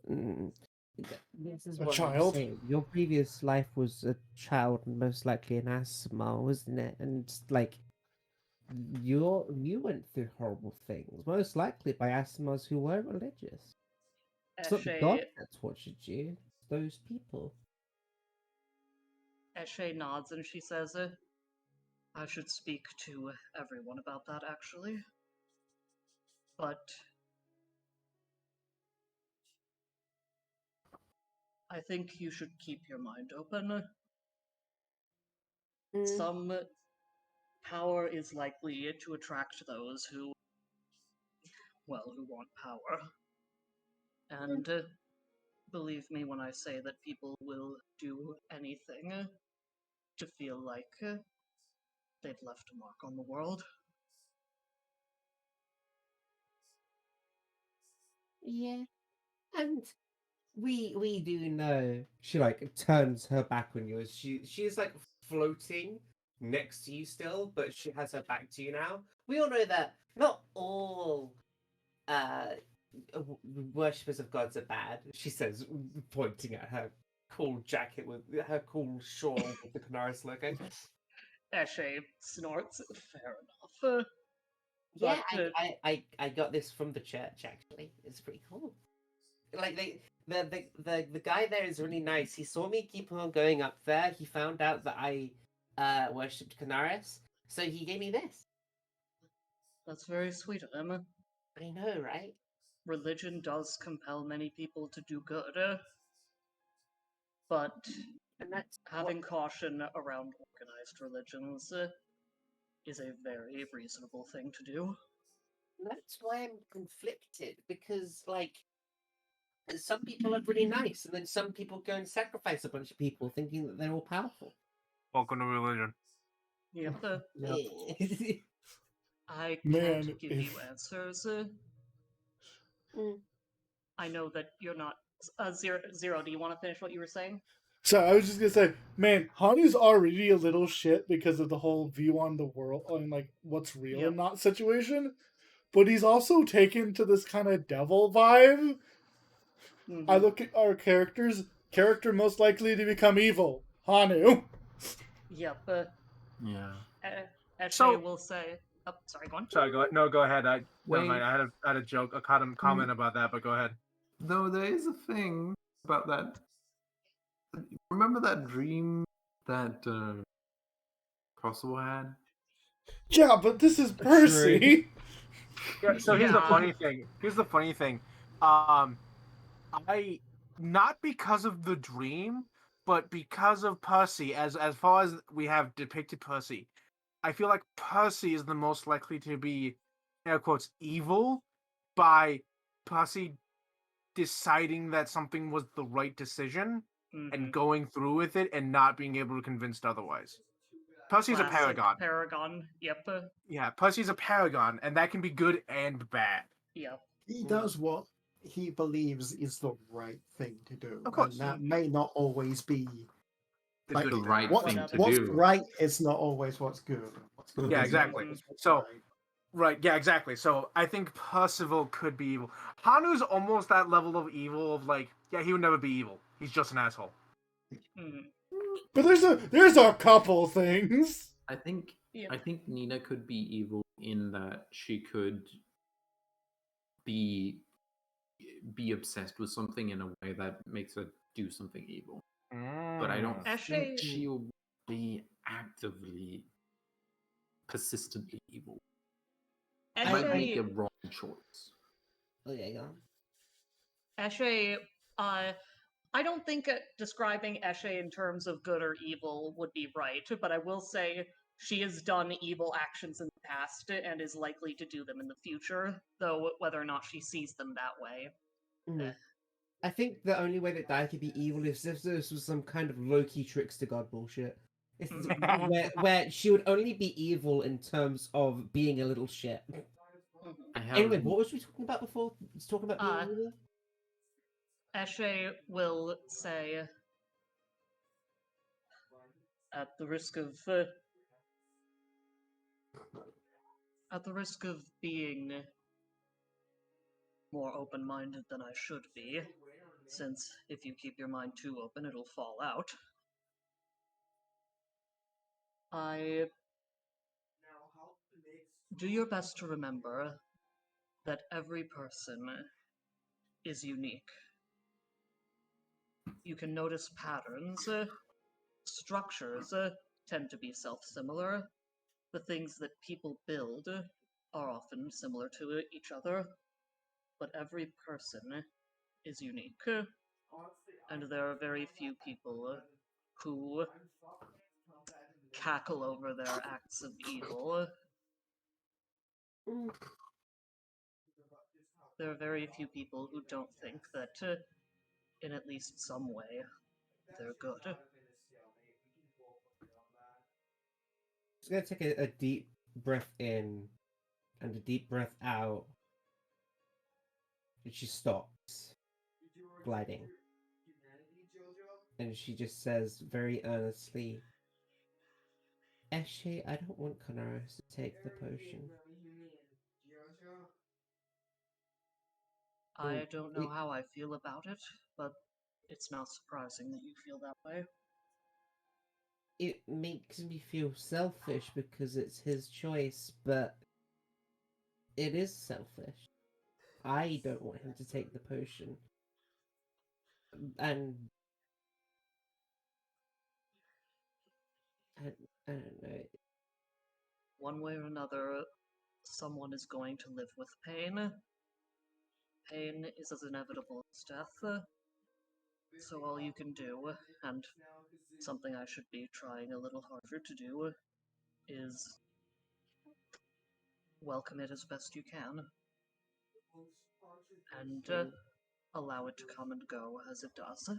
[SPEAKER 8] this is
[SPEAKER 1] A
[SPEAKER 8] what
[SPEAKER 1] child?
[SPEAKER 8] I'm saying. Your previous life was a child, most likely an asthma, wasn't it? And like you went through horrible things, most likely by asthmas who were religious. It's not
[SPEAKER 4] Eshe,
[SPEAKER 8] God that tortured you, it's those people.
[SPEAKER 4] Eshe nods and she says, I should speak to everyone about that, actually. But I think you should keep your mind open. Some power is likely to attract those who want power. And believe me when I say that people will do anything to feel like they've left a mark on the world.
[SPEAKER 8] Yeah. And we do know. She like turns her back on you as
[SPEAKER 7] She's like floating next to you still, but she has her back to you now. We all know that not all worshippers of gods are bad, she says, pointing at her cool jacket with her cool shawl with the Canaris logo.
[SPEAKER 4] Eshe snorts. Fair enough.
[SPEAKER 8] Yeah,
[SPEAKER 4] But,
[SPEAKER 8] I got this from the church actually. It's pretty cool. Like the guy there is really nice. He saw me keep on going up there. He found out that I worshipped Canaris, so he gave me this.
[SPEAKER 4] That's very sweet of him.
[SPEAKER 8] I know, right?
[SPEAKER 4] Religion does compel many people to do good, but
[SPEAKER 8] And that's
[SPEAKER 4] having caution around organized religions is a very reasonable thing to do.
[SPEAKER 8] that's why I'm conflicted because like some people are really nice, and then some people go and sacrifice a bunch of people thinking that they're all powerful.
[SPEAKER 2] Welcome to religion.
[SPEAKER 4] Yep.
[SPEAKER 5] Yep.
[SPEAKER 4] I
[SPEAKER 1] Man,
[SPEAKER 4] can't give you
[SPEAKER 1] if-
[SPEAKER 4] answers.
[SPEAKER 8] Mm.
[SPEAKER 4] I know that you're not. Zero, do you want to finish what you were saying?
[SPEAKER 1] So I was just gonna say, man, Hanu's already a little shit because of the whole view on the world and like what's real
[SPEAKER 4] Yep.
[SPEAKER 1] and not situation. But he's also taken to this kind of devil vibe.
[SPEAKER 4] Mhm.
[SPEAKER 1] I look at our character most likely to become evil, Hanu.
[SPEAKER 4] Yep.
[SPEAKER 5] Yeah.
[SPEAKER 4] Eshe
[SPEAKER 2] So-
[SPEAKER 4] will say. Oh, sorry, go on.
[SPEAKER 2] Sorry, go ahead. No, go ahead. Never
[SPEAKER 5] Wait.
[SPEAKER 2] mind. I had a joke, a comment about that, but go ahead.
[SPEAKER 5] Though there is a thing about that. Remember that dream that Possible had?
[SPEAKER 1] Yeah, but this is Percy.
[SPEAKER 2] Yeah, so here's the
[SPEAKER 4] Yeah.
[SPEAKER 2] funny thing. I not because of the dream, but because of Percy, as far as we have depicted Percy, I feel like Percy is the most likely to be, air quotes, evil by Percy deciding that something was the right decision
[SPEAKER 4] Mhm.
[SPEAKER 2] and going through with it and not being able to convince otherwise. Percy's a
[SPEAKER 4] Classic
[SPEAKER 2] paragon.
[SPEAKER 4] Paragon. Yep.
[SPEAKER 2] Yeah, Percy's a paragon, and that can be good and bad.
[SPEAKER 4] Yep.
[SPEAKER 6] He does what he believes is the right thing to do.
[SPEAKER 2] Of course.
[SPEAKER 6] And that may not always be
[SPEAKER 2] The
[SPEAKER 6] like
[SPEAKER 2] good
[SPEAKER 5] The
[SPEAKER 2] thing.
[SPEAKER 5] right
[SPEAKER 6] what,
[SPEAKER 5] thing to
[SPEAKER 6] what's
[SPEAKER 5] do.
[SPEAKER 6] right is not always what's good. What's good
[SPEAKER 2] Yeah,
[SPEAKER 6] is not
[SPEAKER 2] exactly.
[SPEAKER 6] always what's
[SPEAKER 2] So-
[SPEAKER 6] right.
[SPEAKER 2] Right, yeah, exactly. So I think Percival could be evil. Hanu's almost that level of evil of like, yeah, he would never be evil. He's just an asshole.
[SPEAKER 4] Mhm.
[SPEAKER 1] But there's a couple things.
[SPEAKER 5] I think
[SPEAKER 4] Yep.
[SPEAKER 5] I think Nina could be evil in that she could be obsessed with something in a way that makes her do something evil. But I don't think
[SPEAKER 4] Eshe-
[SPEAKER 5] she'll be actively persistently evil. She might make a
[SPEAKER 4] Eshe,
[SPEAKER 5] wrong choice.
[SPEAKER 8] Oh yeah, go on.
[SPEAKER 4] Eshe, I don't think describing Eshe in terms of good or evil would be right, but I will say she has done evil actions in the past and is likely to do them in the future, though whether or not she sees them that way.
[SPEAKER 9] Mhm. I think the only way that Dai could be evil is if this was some kind of low-key trickster god bullshit. If, where she would only be evil in terms of being a little shit.
[SPEAKER 4] Mhm.
[SPEAKER 5] I have
[SPEAKER 9] Anyway, what was we talking about before? It's talking about being evil?
[SPEAKER 4] Eshe will say, at the risk of being more open-minded than I should be, since if you keep your mind too open, it'll fall out. Do your best to remember that every person is unique. You can notice patterns, structures tend to be self-similar. The things that people build are often similar to each other, but every person is unique. And there are very few people who cackle over their acts of evil. There are very few people who don't think that, in at least some way, they're good.
[SPEAKER 9] Just gonna take a deep breath in and a deep breath out. And she stops, gliding. And she just says very earnestly, Eshe, I don't want Canaris to take the potion.
[SPEAKER 4] I don't know how I feel about it, but It's not surprising that you feel that way.
[SPEAKER 9] It makes me feel selfish because it's his choice, but it is selfish. I don't want him to take the potion. And I don't know.
[SPEAKER 4] One way or another, someone is going to live with pain. Pain is as inevitable as death. So all you can do, and something I should be trying a little harder to do, is welcome it as best you can. And allow it to come and go as it does.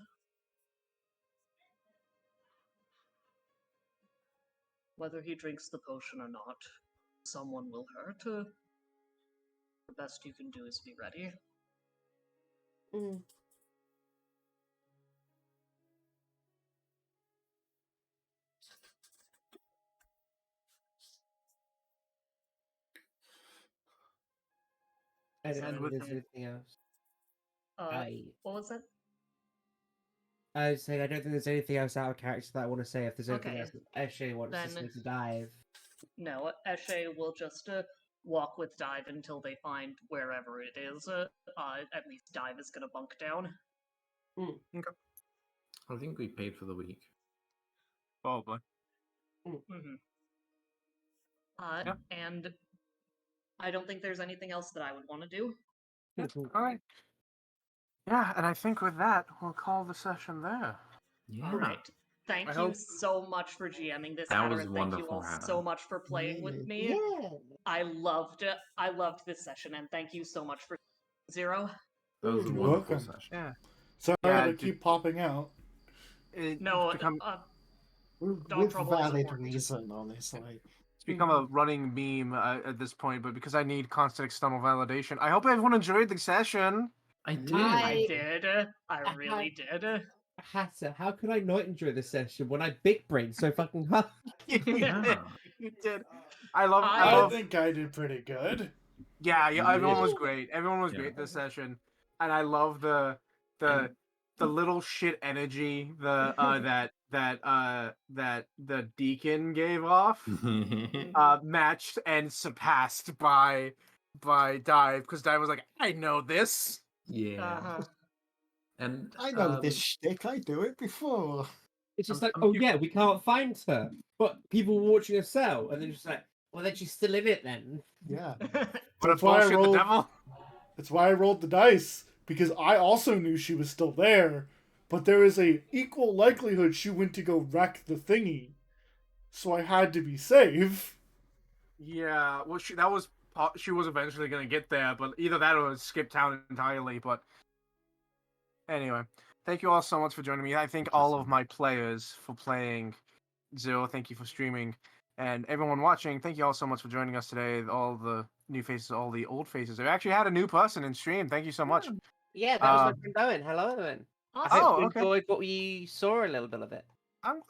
[SPEAKER 4] Whether he drinks the potion or not, someone will hurt. The best you can do is be ready.
[SPEAKER 9] I don't
[SPEAKER 2] And
[SPEAKER 9] know if
[SPEAKER 2] with
[SPEAKER 9] there's
[SPEAKER 2] the-
[SPEAKER 9] anything else. I
[SPEAKER 4] What was that?
[SPEAKER 9] I was saying I don't think there's anything else out of character that I want to say. If there's anything
[SPEAKER 4] Okay.
[SPEAKER 9] else that Eshe wants to
[SPEAKER 4] Then-
[SPEAKER 9] say to Dive.
[SPEAKER 4] No, Eshe will just walk with Dive until they find wherever it is. At least Dive is gonna bunk down.
[SPEAKER 5] I think we paid for the week.
[SPEAKER 2] Probably.
[SPEAKER 4] Mm-hmm.
[SPEAKER 2] Yeah.
[SPEAKER 4] And I don't think there's anything else that I would want to do.
[SPEAKER 2] All right. Yeah, and I think with that, we'll call the session there.
[SPEAKER 5] Yeah.
[SPEAKER 4] Right. Thank
[SPEAKER 2] I
[SPEAKER 4] you
[SPEAKER 2] hope-
[SPEAKER 4] so much for GMing this,
[SPEAKER 5] That
[SPEAKER 4] Hannah,
[SPEAKER 5] was
[SPEAKER 4] and thank you
[SPEAKER 5] wonderful,
[SPEAKER 4] all
[SPEAKER 5] Hannah.
[SPEAKER 4] so much for playing with me.
[SPEAKER 9] Yeah.
[SPEAKER 4] I loved it. I loved this session, and thank you so much for Zero.
[SPEAKER 5] That was a
[SPEAKER 1] You're
[SPEAKER 5] wonderful
[SPEAKER 1] welcome.
[SPEAKER 5] session.
[SPEAKER 2] Yeah.
[SPEAKER 1] Sorry
[SPEAKER 2] Yeah,
[SPEAKER 1] to
[SPEAKER 2] dude.
[SPEAKER 1] keep popping out.
[SPEAKER 4] No,
[SPEAKER 2] become,
[SPEAKER 4] Don't
[SPEAKER 6] With
[SPEAKER 4] trouble us
[SPEAKER 6] valid
[SPEAKER 4] support me.
[SPEAKER 6] reason, honestly.
[SPEAKER 2] it's become a running meme at this point, but because I need constant external validation, I hope everyone enjoyed the session.
[SPEAKER 5] I did.
[SPEAKER 4] I did. I really did.
[SPEAKER 9] Hatter, how could I not enjoy this session when I big brain so fucking hard?
[SPEAKER 5] Yeah.
[SPEAKER 2] You did. I love.
[SPEAKER 1] I
[SPEAKER 2] love
[SPEAKER 1] think I did pretty good.
[SPEAKER 2] Yeah, everyone was
[SPEAKER 5] Yeah.
[SPEAKER 2] great. Everyone was
[SPEAKER 5] Yeah.
[SPEAKER 2] great this session, and I love the little shit energy that the deacon gave off, matched and surpassed by Dive, because Dive was like, I know this.
[SPEAKER 5] Yeah.
[SPEAKER 4] Uh-huh.
[SPEAKER 5] And
[SPEAKER 6] I know this shtick, I do it before.
[SPEAKER 9] It's just
[SPEAKER 5] I'm-
[SPEAKER 9] like,
[SPEAKER 5] I'm
[SPEAKER 9] oh
[SPEAKER 5] cu-
[SPEAKER 9] yeah, we can't find her, but people were watching us sell, and then just like, well, then she's still in it then.
[SPEAKER 6] Yeah.
[SPEAKER 2] But
[SPEAKER 1] That's why I
[SPEAKER 2] bullshit the
[SPEAKER 1] rolled.
[SPEAKER 2] devil.
[SPEAKER 1] That's why I rolled the dice, because I also knew she was still there, but there is a equal likelihood she went to go wreck the thingy, so I had to be safe.
[SPEAKER 2] Yeah, well, she was eventually gonna get there, but either that or skip town entirely. But anyway, thank you all so much for joining me. I thank all of my players for playing. Zero, thank you for streaming, and everyone watching. Thank you all so much for joining us today. All the new faces, all the old faces. I actually had a new person in stream. Thank you so much.
[SPEAKER 3] Yeah, that was my
[SPEAKER 2] Um,
[SPEAKER 3] friend Owen. Hello, Owen. I
[SPEAKER 4] Awesome.
[SPEAKER 3] hope
[SPEAKER 2] Oh,
[SPEAKER 3] you
[SPEAKER 2] okay.
[SPEAKER 3] enjoyed what we saw a little bit of it.
[SPEAKER 2] I'm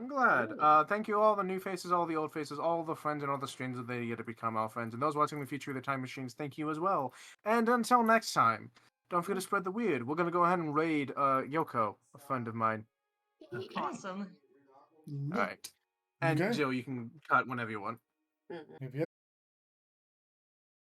[SPEAKER 2] glad. Thank you all the new faces, all the old faces, all the friends and all the strangers that they get to become our friends. And those watching the future of the Time Machines, thank you as well. And until next time, don't forget to spread the weird. We're gonna go ahead and raid Yoko, a friend of mine.
[SPEAKER 4] Awesome.
[SPEAKER 2] All right. And
[SPEAKER 1] Okay.
[SPEAKER 2] Jill, you can cut whenever you want.
[SPEAKER 1] If you